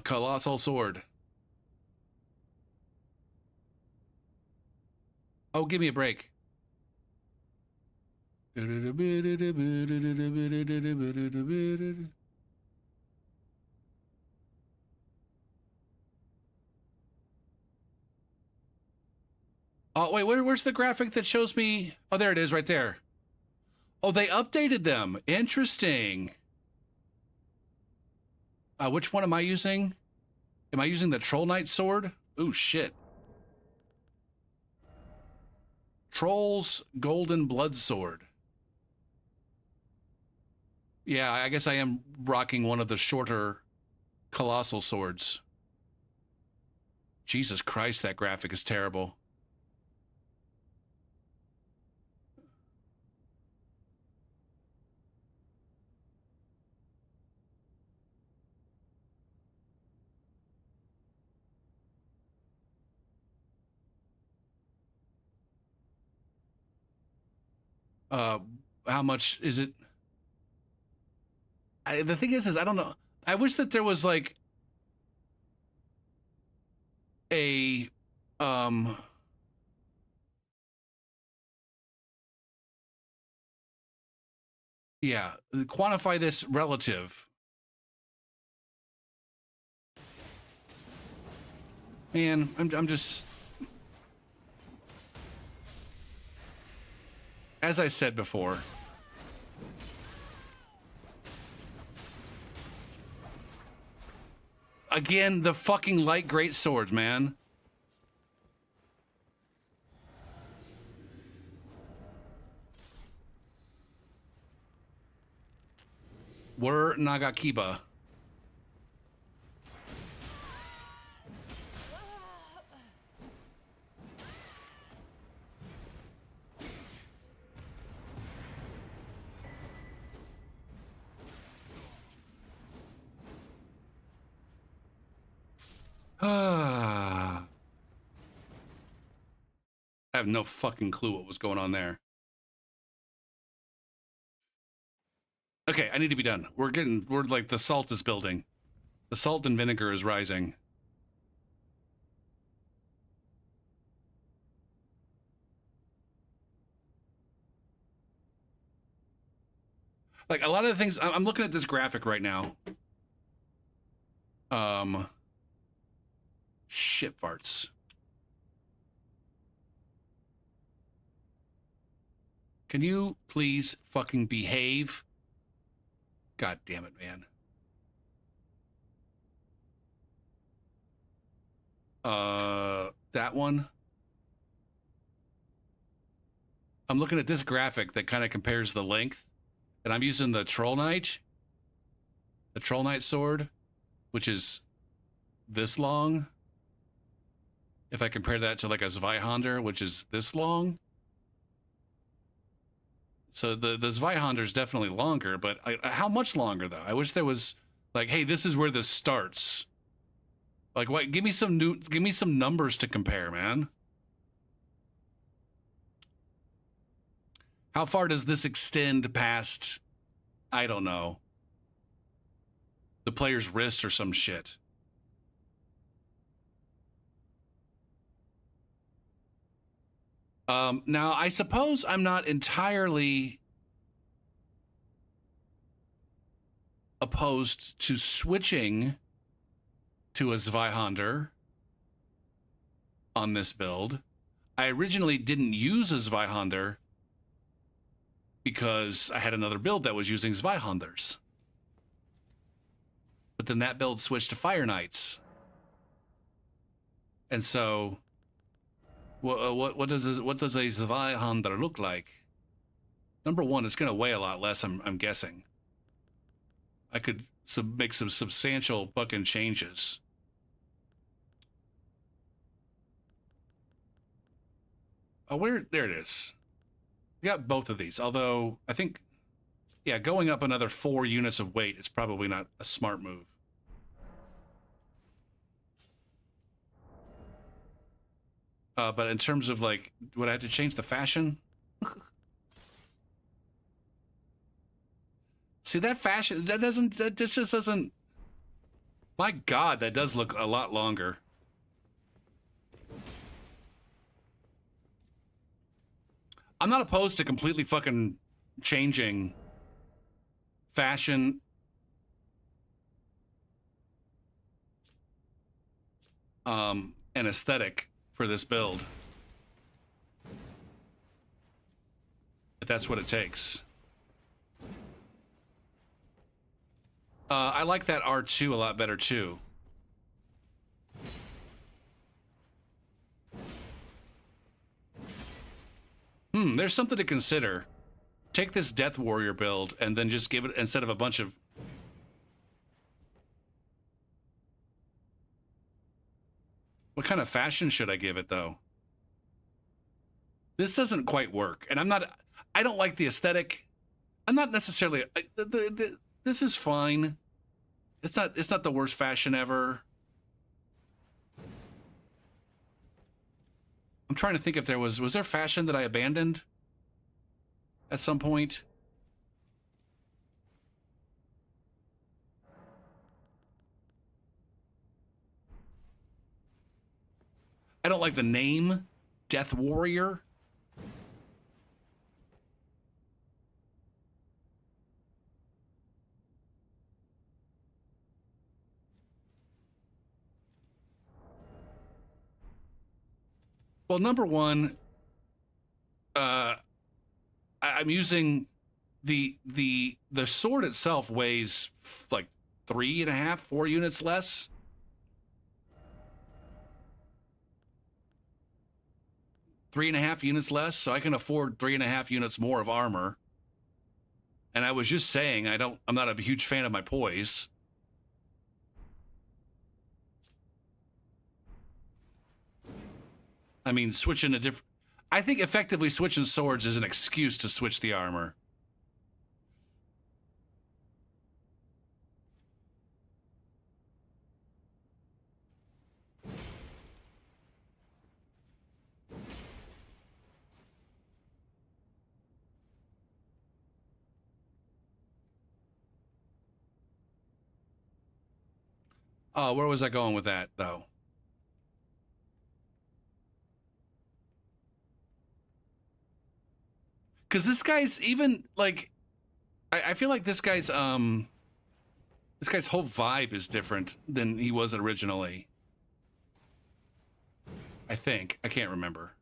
Colossal sword. Oh, give me a break. Oh, wait, where's the graphic that shows me? Oh, there it is right there. Oh, they updated them. Interesting. Which one am I using? Am I using the Troll Knight sword? Ooh, shit. Troll's Golden Blood Sword. Yeah, I guess I am rocking one of the shorter colossal swords. Jesus Christ, that graphic is terrible. How much is it? The thing is I don't know. I wish that there was like a yeah, quantify this relative. Man, I'm just, as I said before. Again, the fucking light great sword, man. We're Nagakiba. I have no fucking clue what was going on there. Okay, I need to be done. We're like, the salt is building. The salt and vinegar is rising. Like, a lot of the things, I'm looking at this graphic right now. Shit farts. Can you please fucking behave? God damn it, man. That one. I'm looking at this graphic that kind of compares the length, and I'm using the Troll Knight sword, which is this long. If I compare that to like a Zweihander, which is this long. So the Zweihander is definitely longer, but how much longer though? I wish there was like, hey, this is where this starts. Like, what? Give me some numbers to compare, man. How far does this extend past? I don't know. The player's wrist or some shit. Now, I suppose I'm not entirely opposed to switching to a Zweihander on this build. I originally didn't use a Zweihander because I had another build that was using Zweihanders. But then that build switched to Fire Knights. And so what does a Zweihander look like? Number one, it's going to weigh a lot less, I'm guessing. I could make some substantial fucking changes. Oh, there it is. We got both of these, although I think, yeah, going up another 4 units of weight is probably not a smart move. But in terms of like, would I have to change the fashion? See, that fashion, that just doesn't, my God, that does look a lot longer. I'm not opposed to completely fucking changing fashion and aesthetic for this build. If that's what it takes. I like that R2 a lot better too. There's something to consider. Take this Death Warrior build and then just give it, instead of a bunch of... What kind of fashion should I give it, though? This doesn't quite work. And I don't like the aesthetic. I'm not necessarily... this is fine. It's not the worst fashion ever. I'm trying to think if was there fashion that I abandoned at some point? I don't like the name Death Warrior. Well, number one, I'm using the sword itself weighs like 3.5, 4 units less. Three and a half units less, so I can afford 3.5 units more of armor. And I was just saying, I'm not a huge fan of my poise. I mean, I think effectively switching swords is an excuse to switch the armor. Oh, where was I going with that, though? Because this guy's even, like... I feel like this guy's whole vibe is different than he was originally. I think. I can't remember.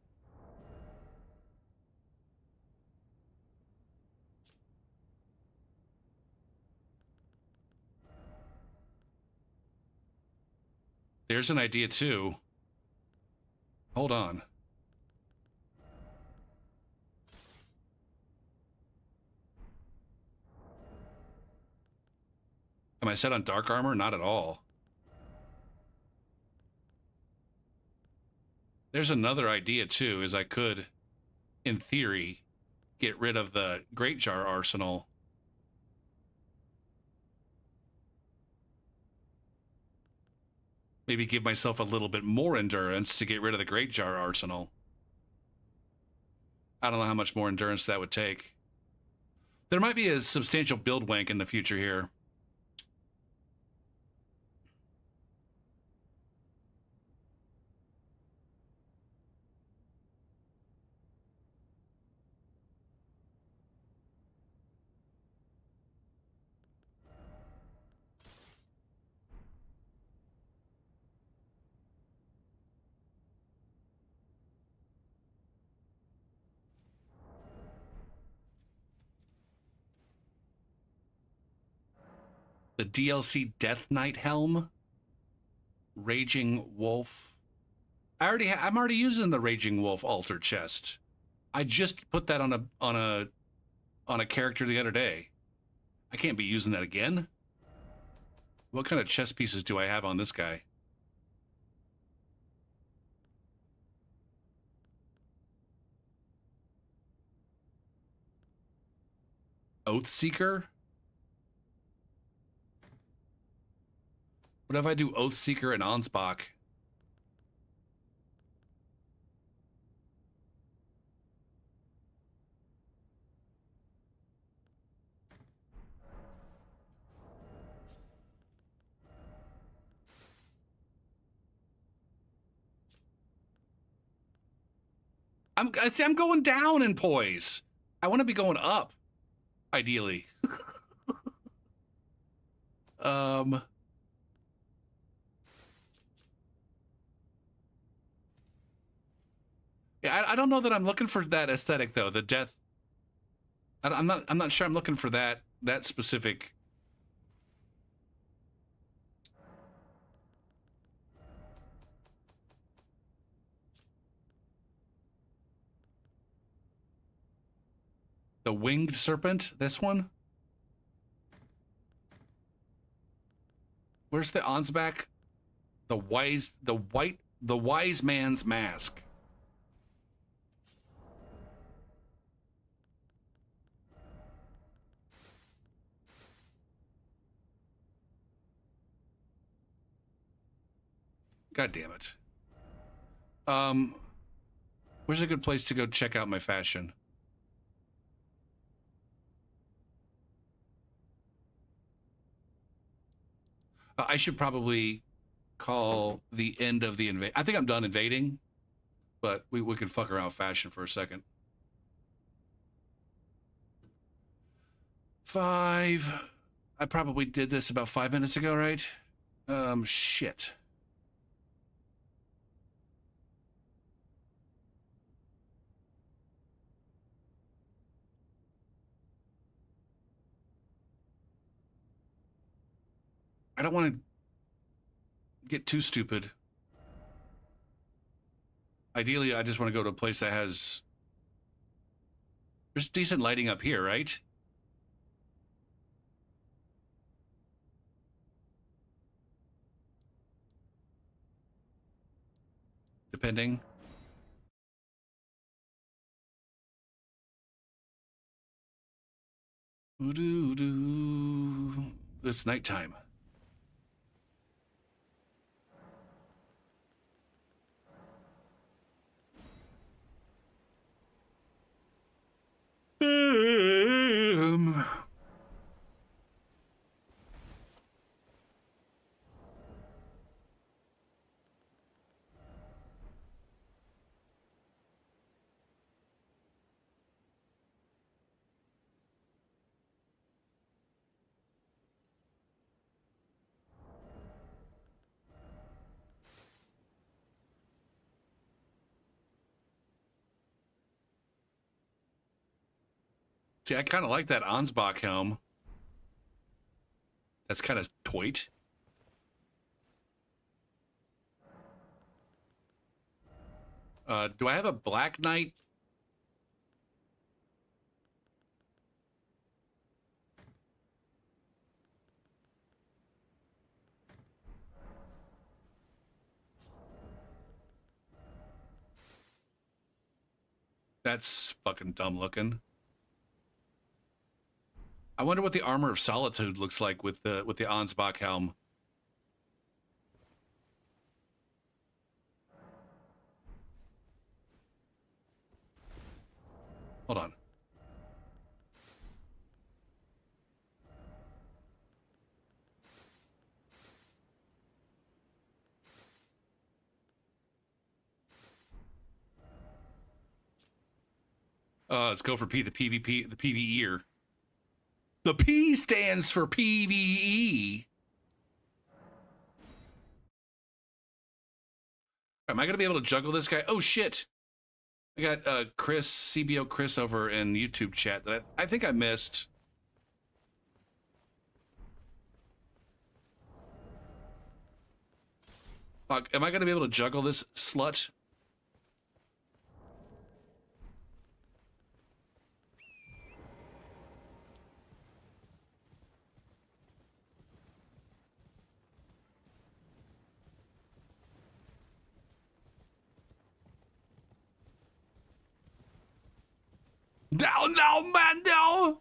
There's an idea too. Hold on. Am I set on dark armor? Not at all. There's another idea too, is I could, in theory, get rid of the Great Jar arsenal. Maybe give myself a little bit more endurance to get rid of the Great Jar arsenal. I don't know how much more endurance that would take. There might be a substantial build wank in the future here. The DLC Death Knight helm, Raging Wolf. I'm already using the Raging Wolf altar chest. I just put that on a character the other day. I can't be using that again. What kind of chest pieces do I have on this guy? Oathseeker? What if I do Oathseeker and Ansbach? I'm going down in poise. I want to be going up, ideally. Yeah, I don't know that I'm looking for that aesthetic though. The death. I'm not sure I'm looking for that specific. The winged serpent. This one. Where's the Ansbach? The wise man's mask. God damn it. Where's a good place to go check out my fashion? I should probably call the end of the invade. I think I'm done invading, but we can fuck around with fashion for a second. 5. I probably did this about 5 minutes ago, right? Shit. I don't want to get too stupid. Ideally, I just want to go to a place that has... There's decent lighting up here, right? Depending. Ooh-doo-doo. It's nighttime. See, I kind of like that Ansbach helm. That's kind of toit. Do I have a Black Knight? That's fucking dumb looking. I wonder what the Armor of Solitude looks like with the Ansbach helm. Hold on. Let's go for P, the PvP, the PvEer. The P stands for PvE. Am I going to be able to juggle this guy? Oh, shit. I got Chris, CBO Chris over in YouTube chat that I think I missed. Fuck, am I going to be able to juggle this slut? Down, down, man, down!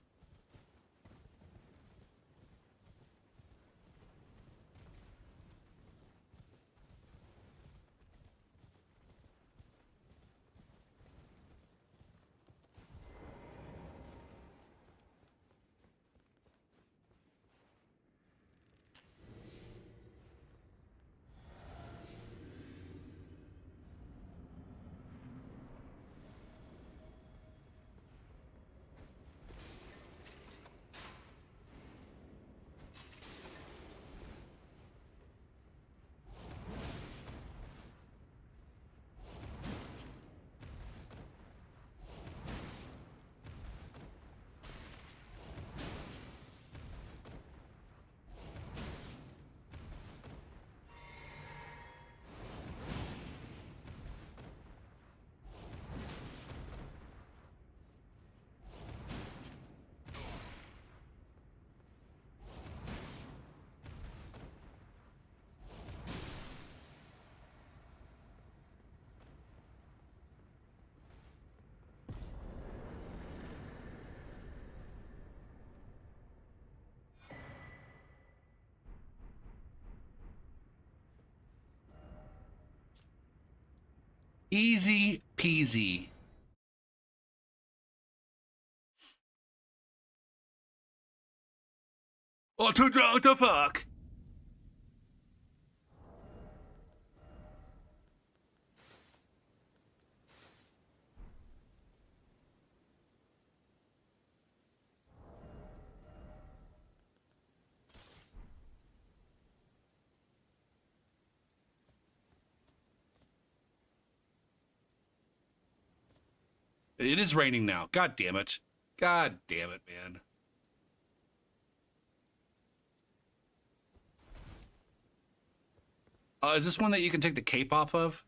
Easy peasy. Oh, too drunk to fuck. It is raining now. God damn it. God damn it, man. Is this one that you can take the cape off of?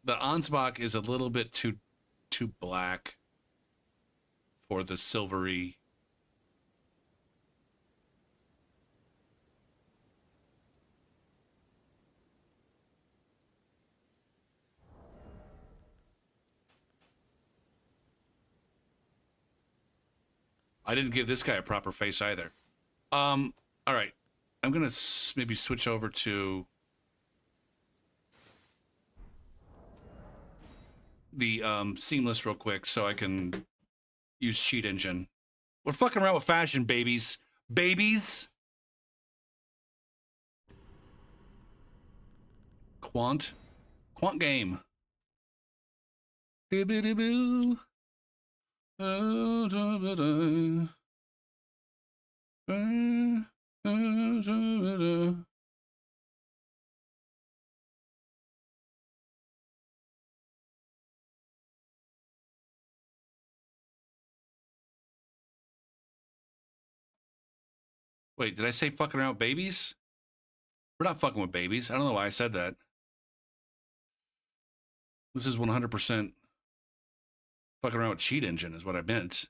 The Ansbach is a little bit too black for the silvery. I didn't give this guy a proper face either. All right. I'm going to maybe switch over to the seamless real quick so I can use cheat engine. We're fucking around with fashion, babies. Babies. Quant game. Boo-boo-boo. Wait, did I say fucking around with babies? We're not fucking with babies. I don't know why I said that. This is 100% fucking around with cheat engine is what I meant.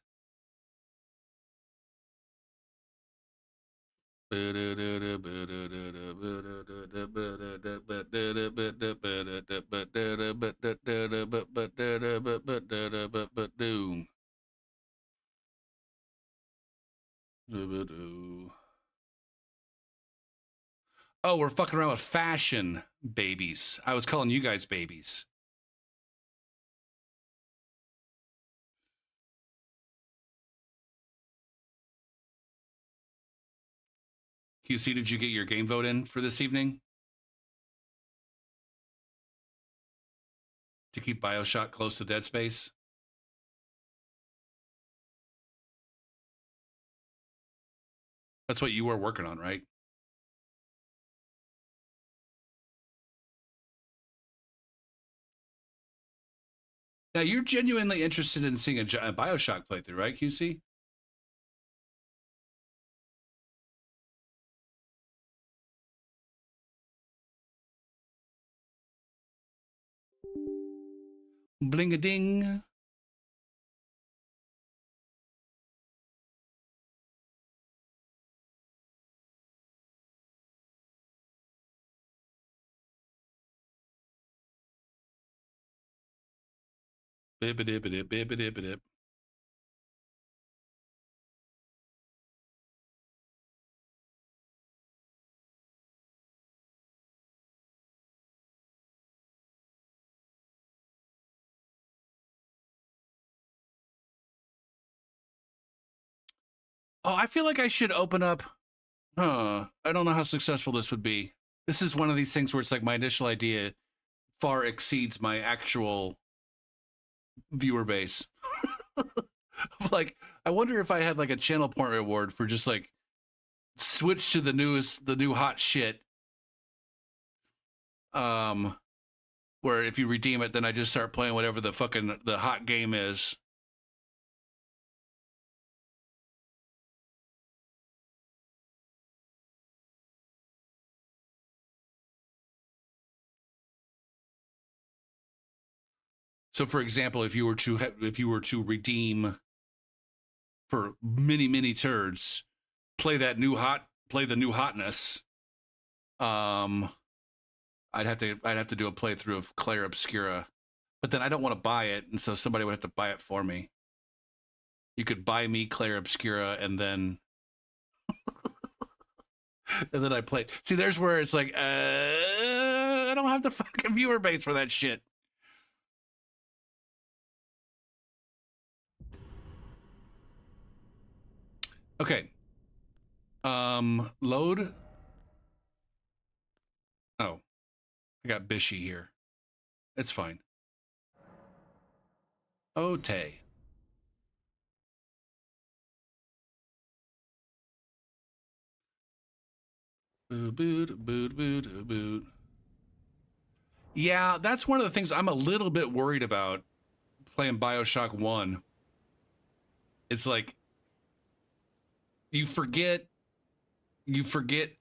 Oh, we're fucking around with fashion babies. I was calling you guys babies. QC, did you get your game vote in for this evening? To keep BioShock close to Dead Space? That's what you were working on, right? Now, you're genuinely interested in seeing a BioShock playthrough, right, QC? Bling-a-ding. Bib-a-dib-a-dib, bib-a-dib-a-dib. Oh, I feel like I should open up. I don't know how successful this would be. This is one of these things where it's like my initial idea far exceeds my actual viewer base. Like, I wonder if I had like a channel point reward for just like switch to the new hot shit. Where if you redeem it, then I just start playing whatever the fucking the hot game is. So, for example, if you were to redeem for many turds, play the new hotness. I'd have to do a playthrough of Claire Obscura, but then I don't want to buy it, and so somebody would have to buy it for me. You could buy me Claire Obscura, and then I play. See, there's where it's like, I don't have the fucking viewer base for that shit. Okay. Load. Oh, I got Bishy here. It's fine. Ote. Boot. Yeah, that's one of the things I'm a little bit worried about playing BioShock 1. It's like you forget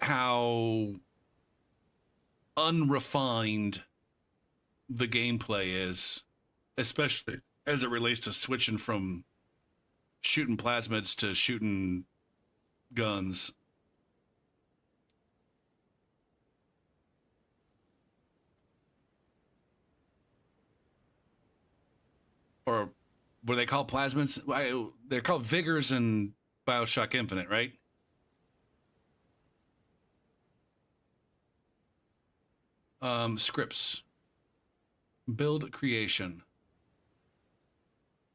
how unrefined the gameplay is, especially as it relates to switching from shooting plasmids to shooting guns. Or what they call plasmids? They're called Vigors in BioShock Infinite, right? Scripts. Build creation.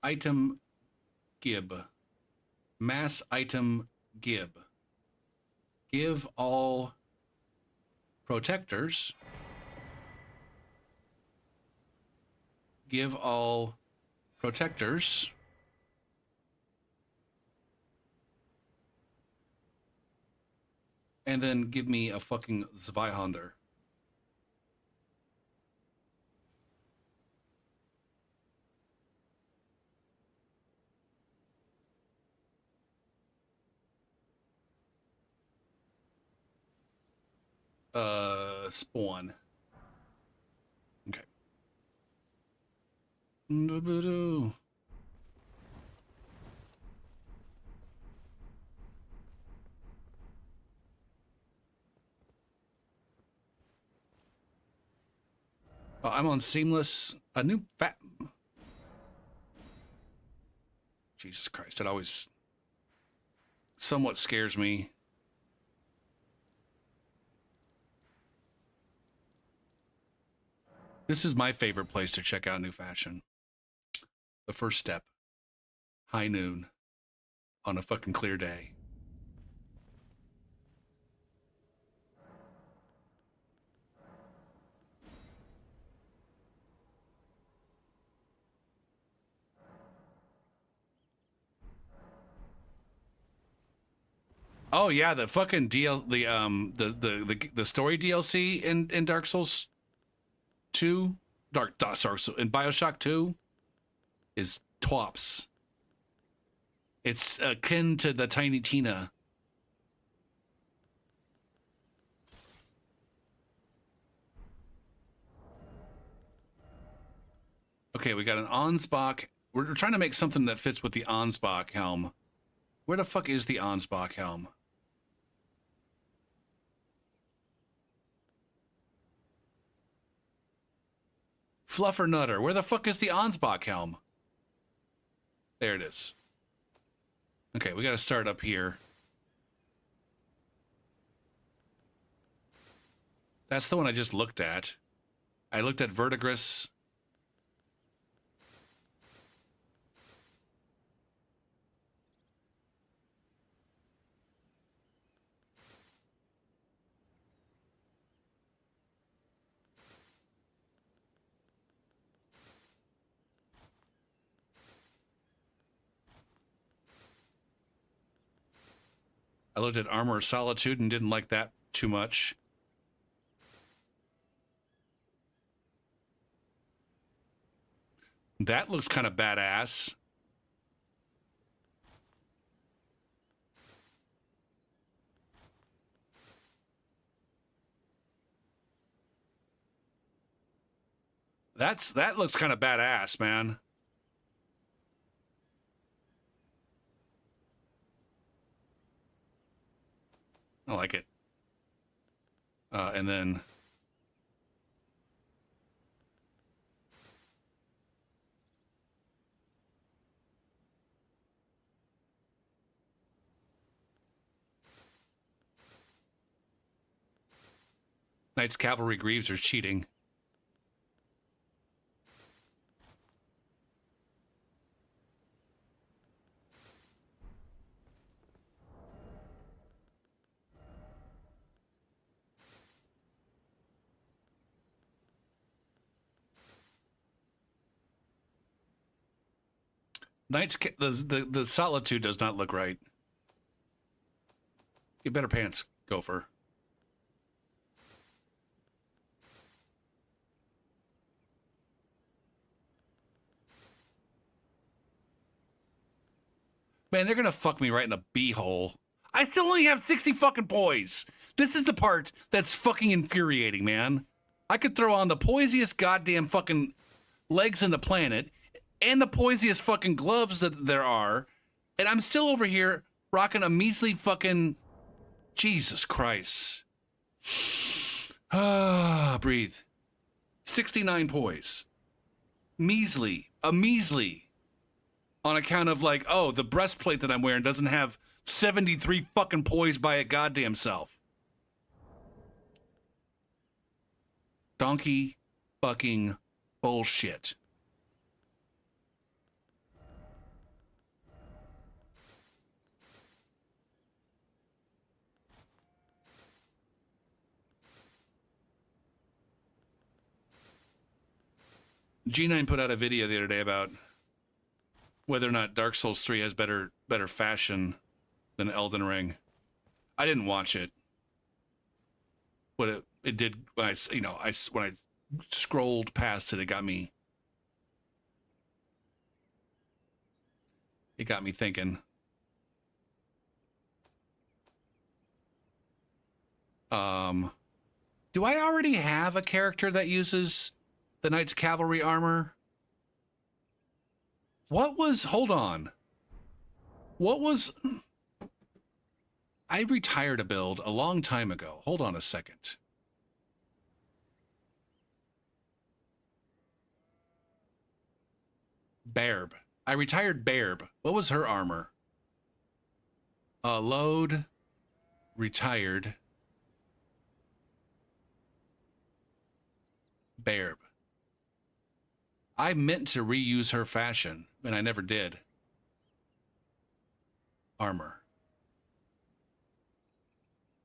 Item gib. Mass item gib. Give all protectors. Give all protectors. And then give me a fucking Zweihander. Spawn. Okay. Doo-doo-doo. Oh, I'm on seamless. A new fat. Jesus Christ! It always somewhat scares me. This is my favorite place to check out new fashion. The first step. High noon. On a fucking clear day. Oh yeah, the fucking the story DLC in Dark Souls 2, sorry, in BioShock 2 is twops. It's akin to the Tiny Tina. Okay, we got an Ansbach. We're trying to make something that fits with the Ansbach helm. Where the fuck is the Ansbach helm? Fluffer Nutter. Where the fuck is the Ansbach helm? There it is. Okay, we got to start up here. That's the one I just looked at. I looked at Verdigris. I looked at Armor of Solitude and didn't like that too much. That looks kind of badass. That looks kind of badass, man. I like it. And then Knights Cavalry Greaves are cheating. The Solitude does not look right. Get better pants, Gopher. Man, they're gonna fuck me right in the beehole. I still only have 60 fucking poise. This is the part that's fucking infuriating, man. I could throw on the poisiest goddamn fucking legs in the planet and the poisiest fucking gloves that there are, and I'm still over here rocking a measly fucking... Jesus Christ. Ah, breathe. 69 poise. Measly. A measly. On account of like, oh, the breastplate that I'm wearing doesn't have 73 fucking poise by a goddamn self. Donkey fucking bullshit. G9 put out a video the other day about whether or not Dark Souls 3 has better fashion than Elden Ring. I didn't watch it. But it did when I scrolled past it, it got me thinking. Do I already have a character that uses the Knight's Cavalry armor? What was, hold on. What was, I retired a build a long time ago. Hold on a second. Bairb. I retired Bairb. What was her armor? Load. Retired. Bairb. I meant to reuse her fashion, and I never did. Armor.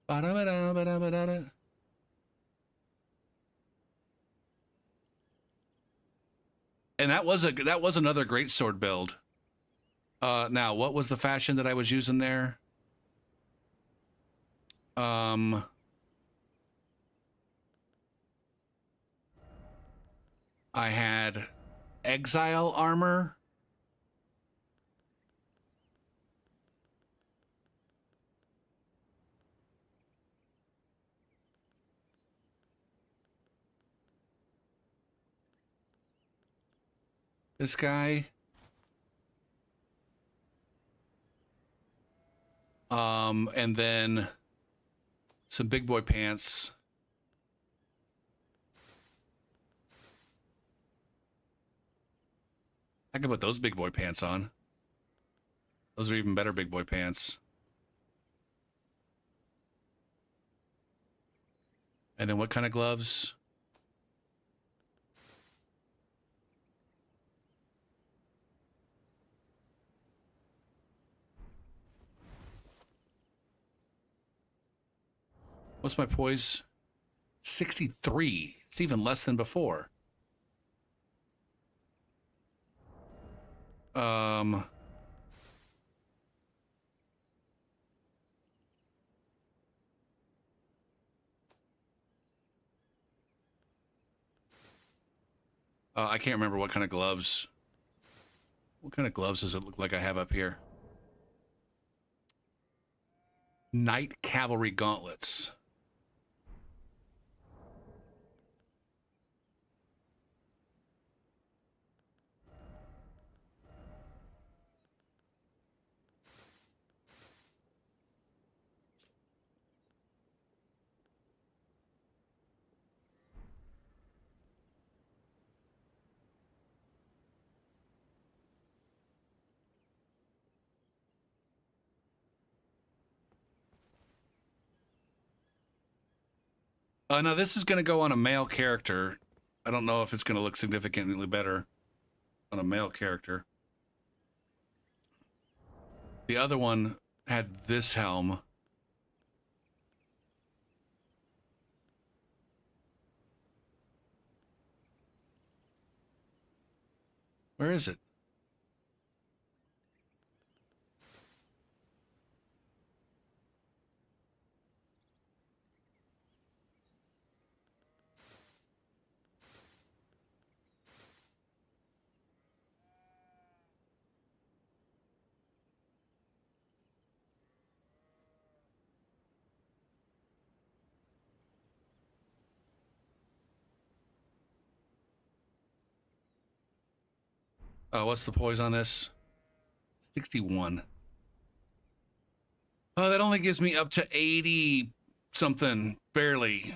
Ba-da-ba-da-ba-da-ba-da-da. And that was another great sword build. Now, what was the fashion that I was using there? I had exile armor. This guy. And then some big boy pants. I can put those big boy pants on. Those are even better big boy pants. And then what kind of gloves? What's my poise? 63. It's even less than before. I can't remember what kind of gloves. What kind of gloves does it look like I have up here? Knight Cavalry Gauntlets. No, this is going to go on a male character. I don't know if it's going to look significantly better on a male character. The other one had this helm. Where is it? What's the poise on this? 61. Oh, that only gives me up to 80 something, barely,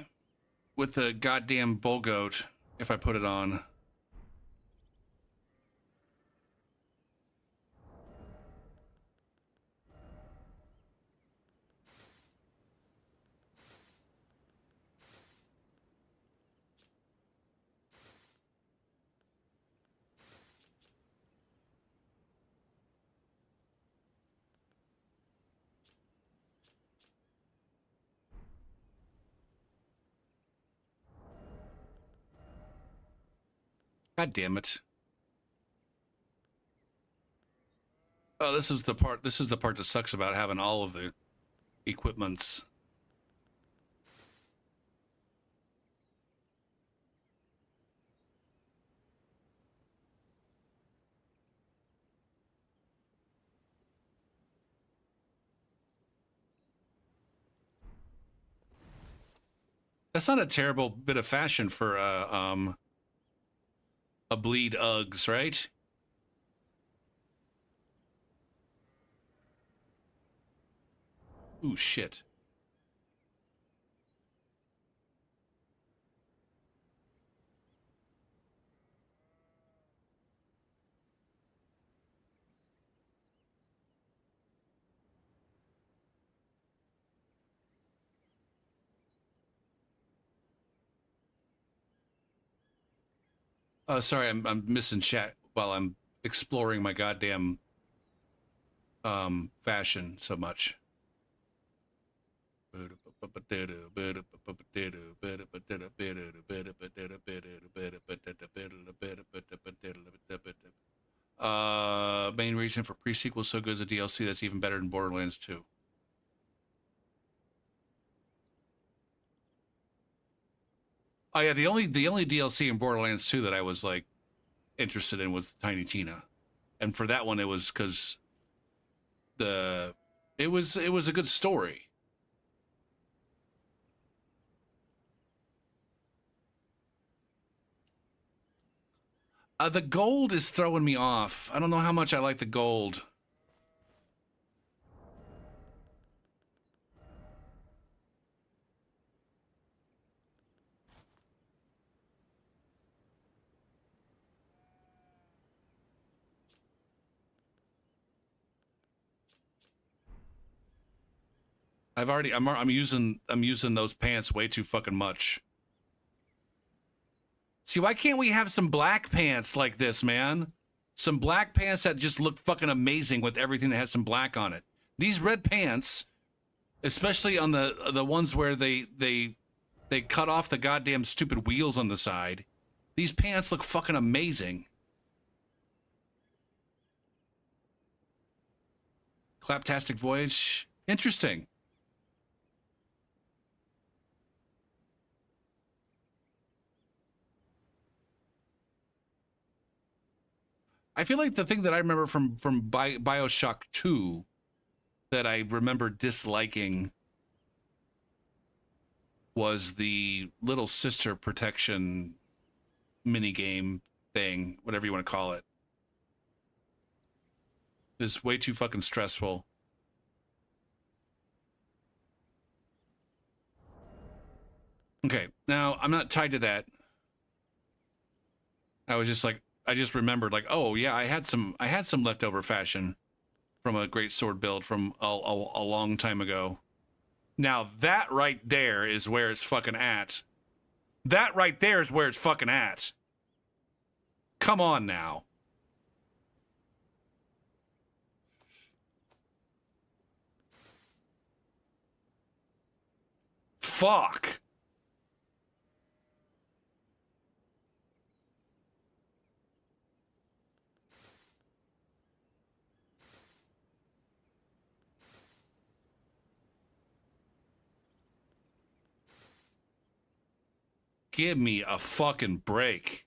with the goddamn bull goat, if I put it on. God damn it. Oh, this is the part that sucks about having all of the equipments. That's not a terrible bit of fashion for a bleed Uggs, right? Ooh, shit. Oh, sorry, I'm missing chat while I'm exploring my goddamn fashion so much. Main reason for pre-sequel so good is a DLC that's even better than Borderlands 2. Oh yeah, the only DLC in Borderlands 2 that I was like interested in was Tiny Tina, and for that one it was because it was a good story. The gold is throwing me off. I don't know how much I like the gold. I'm using those pants way too fucking much. See, why can't we have some black pants like this, man? Some black pants that just look fucking amazing with everything that has some black on it. These red pants, especially on the ones where they cut off the goddamn stupid wheels on the side. These pants look fucking amazing. Claptastic Voyage. Interesting. I feel like the thing that I remember from BioShock 2 that I remember disliking was the little sister protection minigame thing, whatever you want to call it. It's way too fucking stressful. Okay, now I'm not tied to that. I was just like, I just remembered, like, oh yeah, I had some leftover fashion from a great sword build from a long time ago. Now that right there is where it's fucking at. That right there is where it's fucking at. Come on now. Fuck. Give me a fucking break.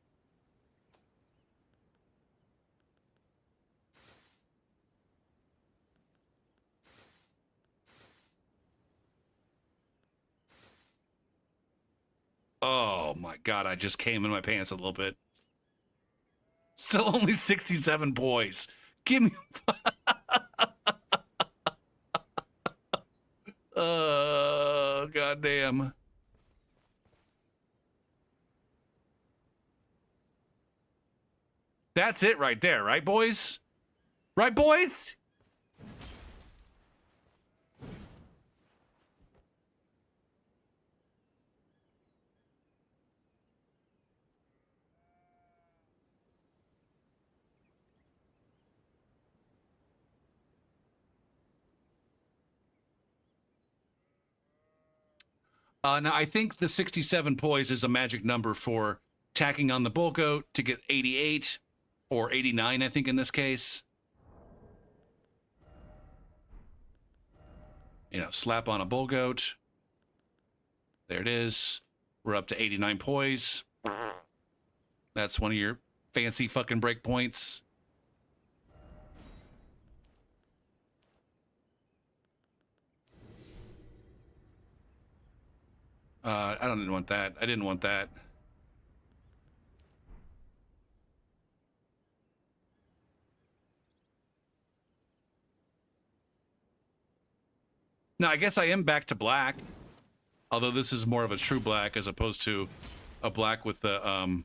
Oh my god, I just came in my pants a little bit. Still only 67 boys. Give me. Goddamn. That's it right there, right, boys? Right, boys? Now, I think the 67 poise is a magic number for tacking on the bull goat to get 88 or 89, I think, in this case. You know, slap on a bull goat. There it is. We're up to 89 poise. That's one of your fancy fucking breakpoints. I didn't want that. I didn't want that. Now, I guess I am back to black. Although this is more of a true black as opposed to a black with the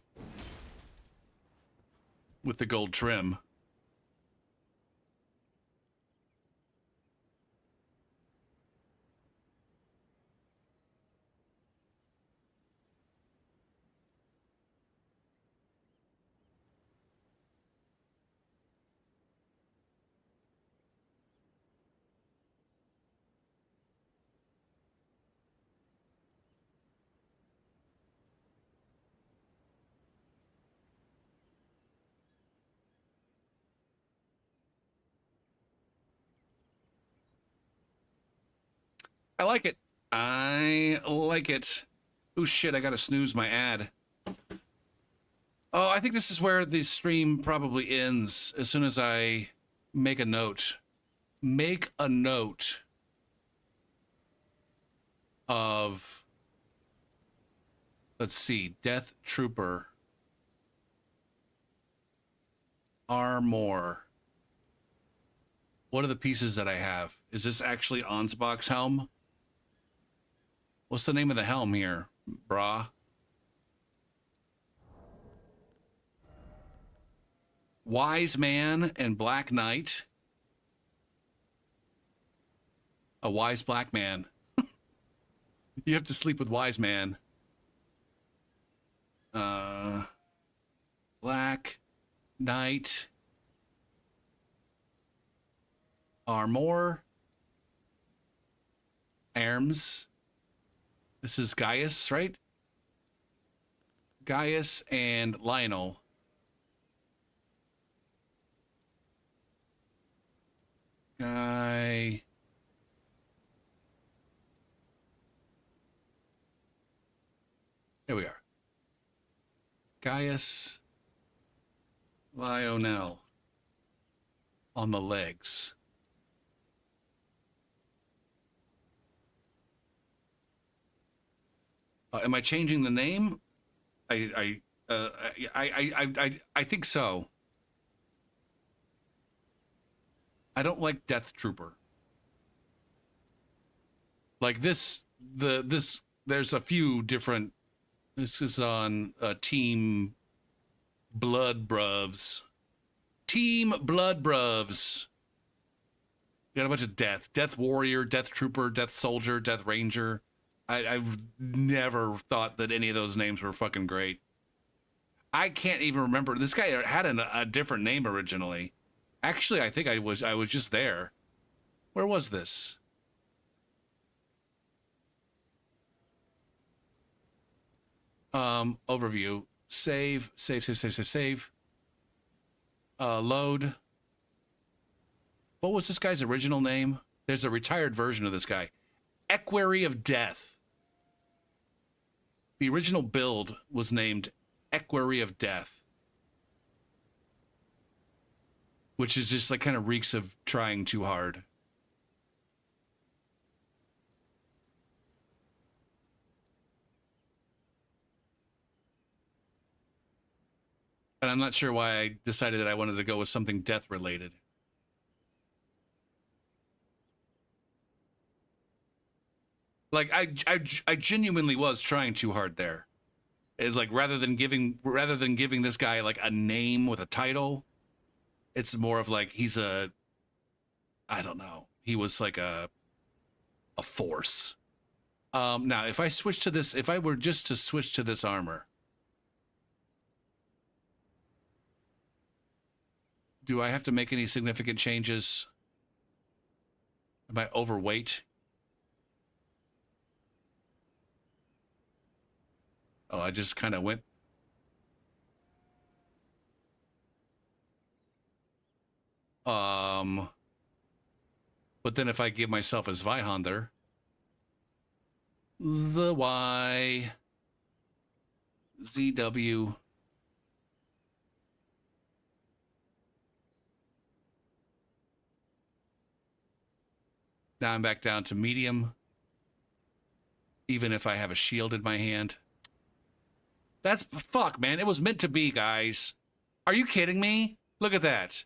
gold trim. I like it. I like it. Oh shit, I gotta snooze my ad. Oh, I think this is where the stream probably ends as soon as I make a note. Make a note of, let's see, Death Trooper. Armor. What are the pieces that I have? Is this actually Ansbach's helm? What's the name of the helm here, brah? Wise Man and Black Knight. A wise black man. You have to sleep with Wise Man. Black Knight. Armor. Arms. This is Gaius, right? Gaius and Lionel. Guy. Here we are. Gaius. Lionel. On the legs. Am I changing the name? I think so. I don't like Death Trooper. Like this, there's a few different. This is on Team Blood Bruvs. Team Blood Bruvs. You got a bunch of Death Warrior, Death Trooper, Death Soldier, Death Ranger. I've never thought that any of those names were fucking great. I can't even remember. This guy had a different name originally. Actually, I think I was just there. Where was this? Overview. Save. Load. What was this guy's original name? There's a retired version of this guy. Equerry of Death. The original build was named Equerry of Death. Which is just like kind of reeks of trying too hard. And I'm not sure why I decided that I wanted to go with something death related. Like I genuinely was trying too hard there. It's like rather than giving this guy like a name with a title, it's more of like he's a, I don't know. He was like a force. Now if I switch to this, if I were just to switch to this armor, do I have to make any significant changes? Am I overweight? Oh, I just kind of went. But then if I give myself a Zweihander, the Y, ZW. Now I'm back down to medium, even if I have a shield in my hand. That's fuck, man. It was meant to be, guys. Are you kidding me? Look at that.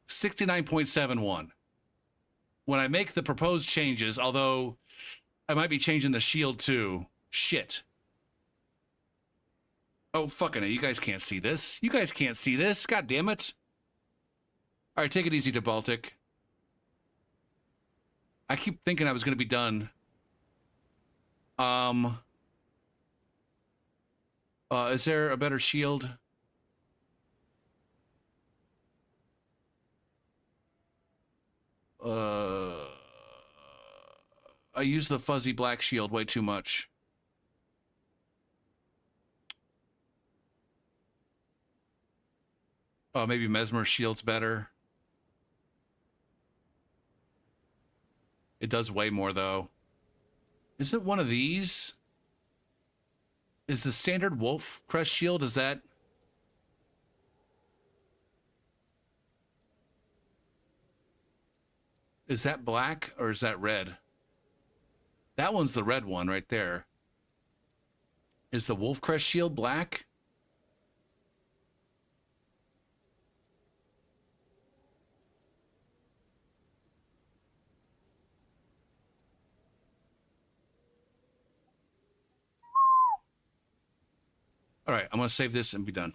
69.71. when I make the proposed changes, although I might be changing the shield too. Shit. Oh, fucking it. You guys can't see this. You guys can't see this. God damn it. All right, take it easy to Baltic. I keep thinking I was going to be done. Is there a better shield? I use the fuzzy black shield way too much. Oh, maybe Mesmer shield's better. It does way more, though. Is it one of these? Is the standard Wolf Crest shield, is that... Is that black or is that red? That one's the red one right there. Is the Wolf Crest shield black? All right, I'm going to save this and be done.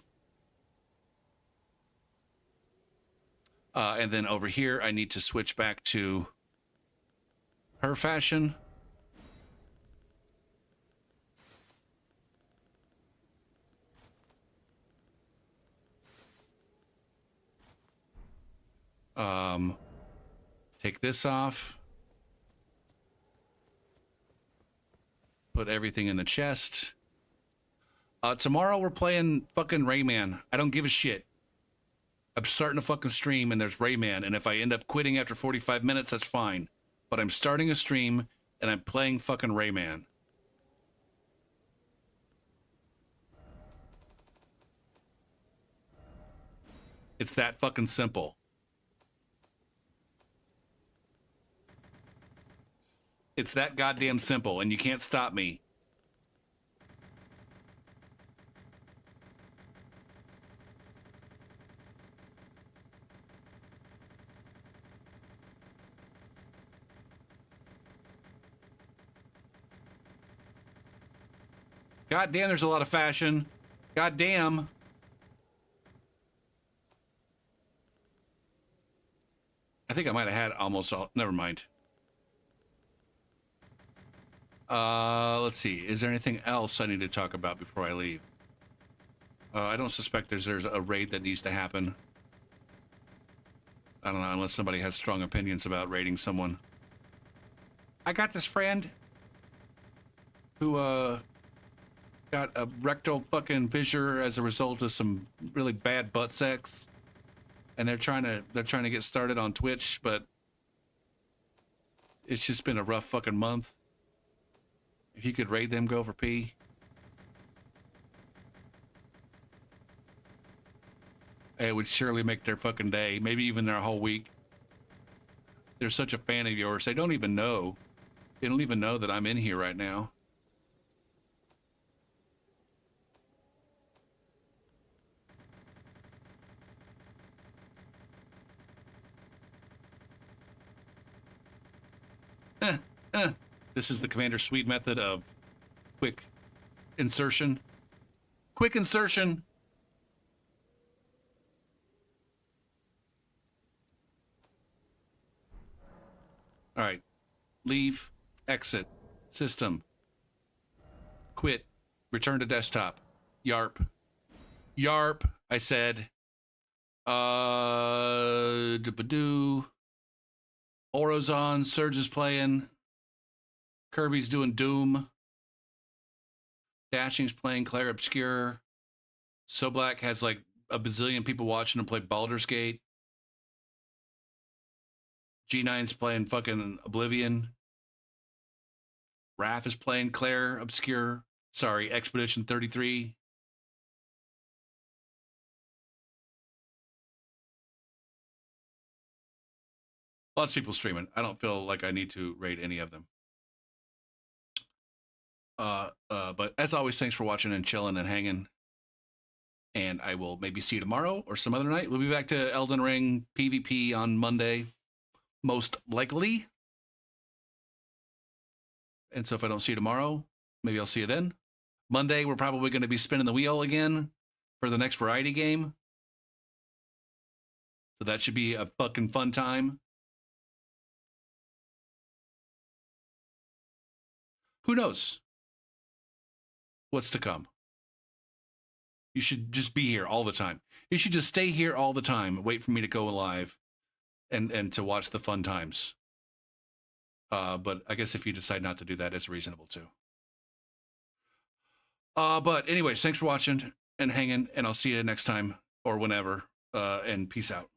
And then over here, I need to switch back to her fashion. Take this off. Put everything in the chest. Tomorrow we're playing fucking Rayman. I don't give a shit. I'm starting a fucking stream and there's Rayman, and if I end up quitting after 45 minutes, that's fine. But I'm starting a stream and I'm playing fucking Rayman. It's that fucking simple. It's that goddamn simple, and you can't stop me. God damn, there's a lot of fashion. God damn. I think I might have had almost all. Never mind. Let's see. Is there anything else I need to talk about before I leave? I don't suspect there's a raid that needs to happen. I don't know, unless somebody has strong opinions about raiding someone. I got this friend who, got a rectal fucking fissure as a result of some really bad butt sex. And they're trying to get started on Twitch, but it's just been a rough fucking month. If you could raid them, go for P. It would surely make their fucking day, maybe even their whole week. They're such a fan of yours. They don't even know. They don't even know that I'm in here right now. This is the Commander Suite method of quick insertion. Quick insertion. All right. Leave. Exit. System. Quit. Return to desktop. Yarp. Yarp, I said. Doo. Oro's on. Surge is playing. Kirby's doing Doom. Dashing's playing Claire Obscure. So Black has like a bazillion people watching him play Baldur's Gate. G9's playing fucking Oblivion. Raph is playing Claire Obscure. Sorry, Expedition 33. Lots of people streaming. I don't feel like I need to raid any of them. But as always, thanks for watching and chilling and hanging. And I will maybe see you tomorrow or some other night. We'll be back to Elden Ring PvP on Monday. most likely. And so if I don't see you tomorrow, maybe I'll see you then. Monday, we're probably going to be spinning the wheel again for the next variety game. So that should be a fucking fun time. Who knows what's to come? You should just be here all the time. You should just stay here all the time. Wait for me to go live and to watch the fun times. But I guess if you decide not to do that, it's reasonable too. But anyways, thanks for watching and hanging, and I'll see you next time or whenever. And peace out.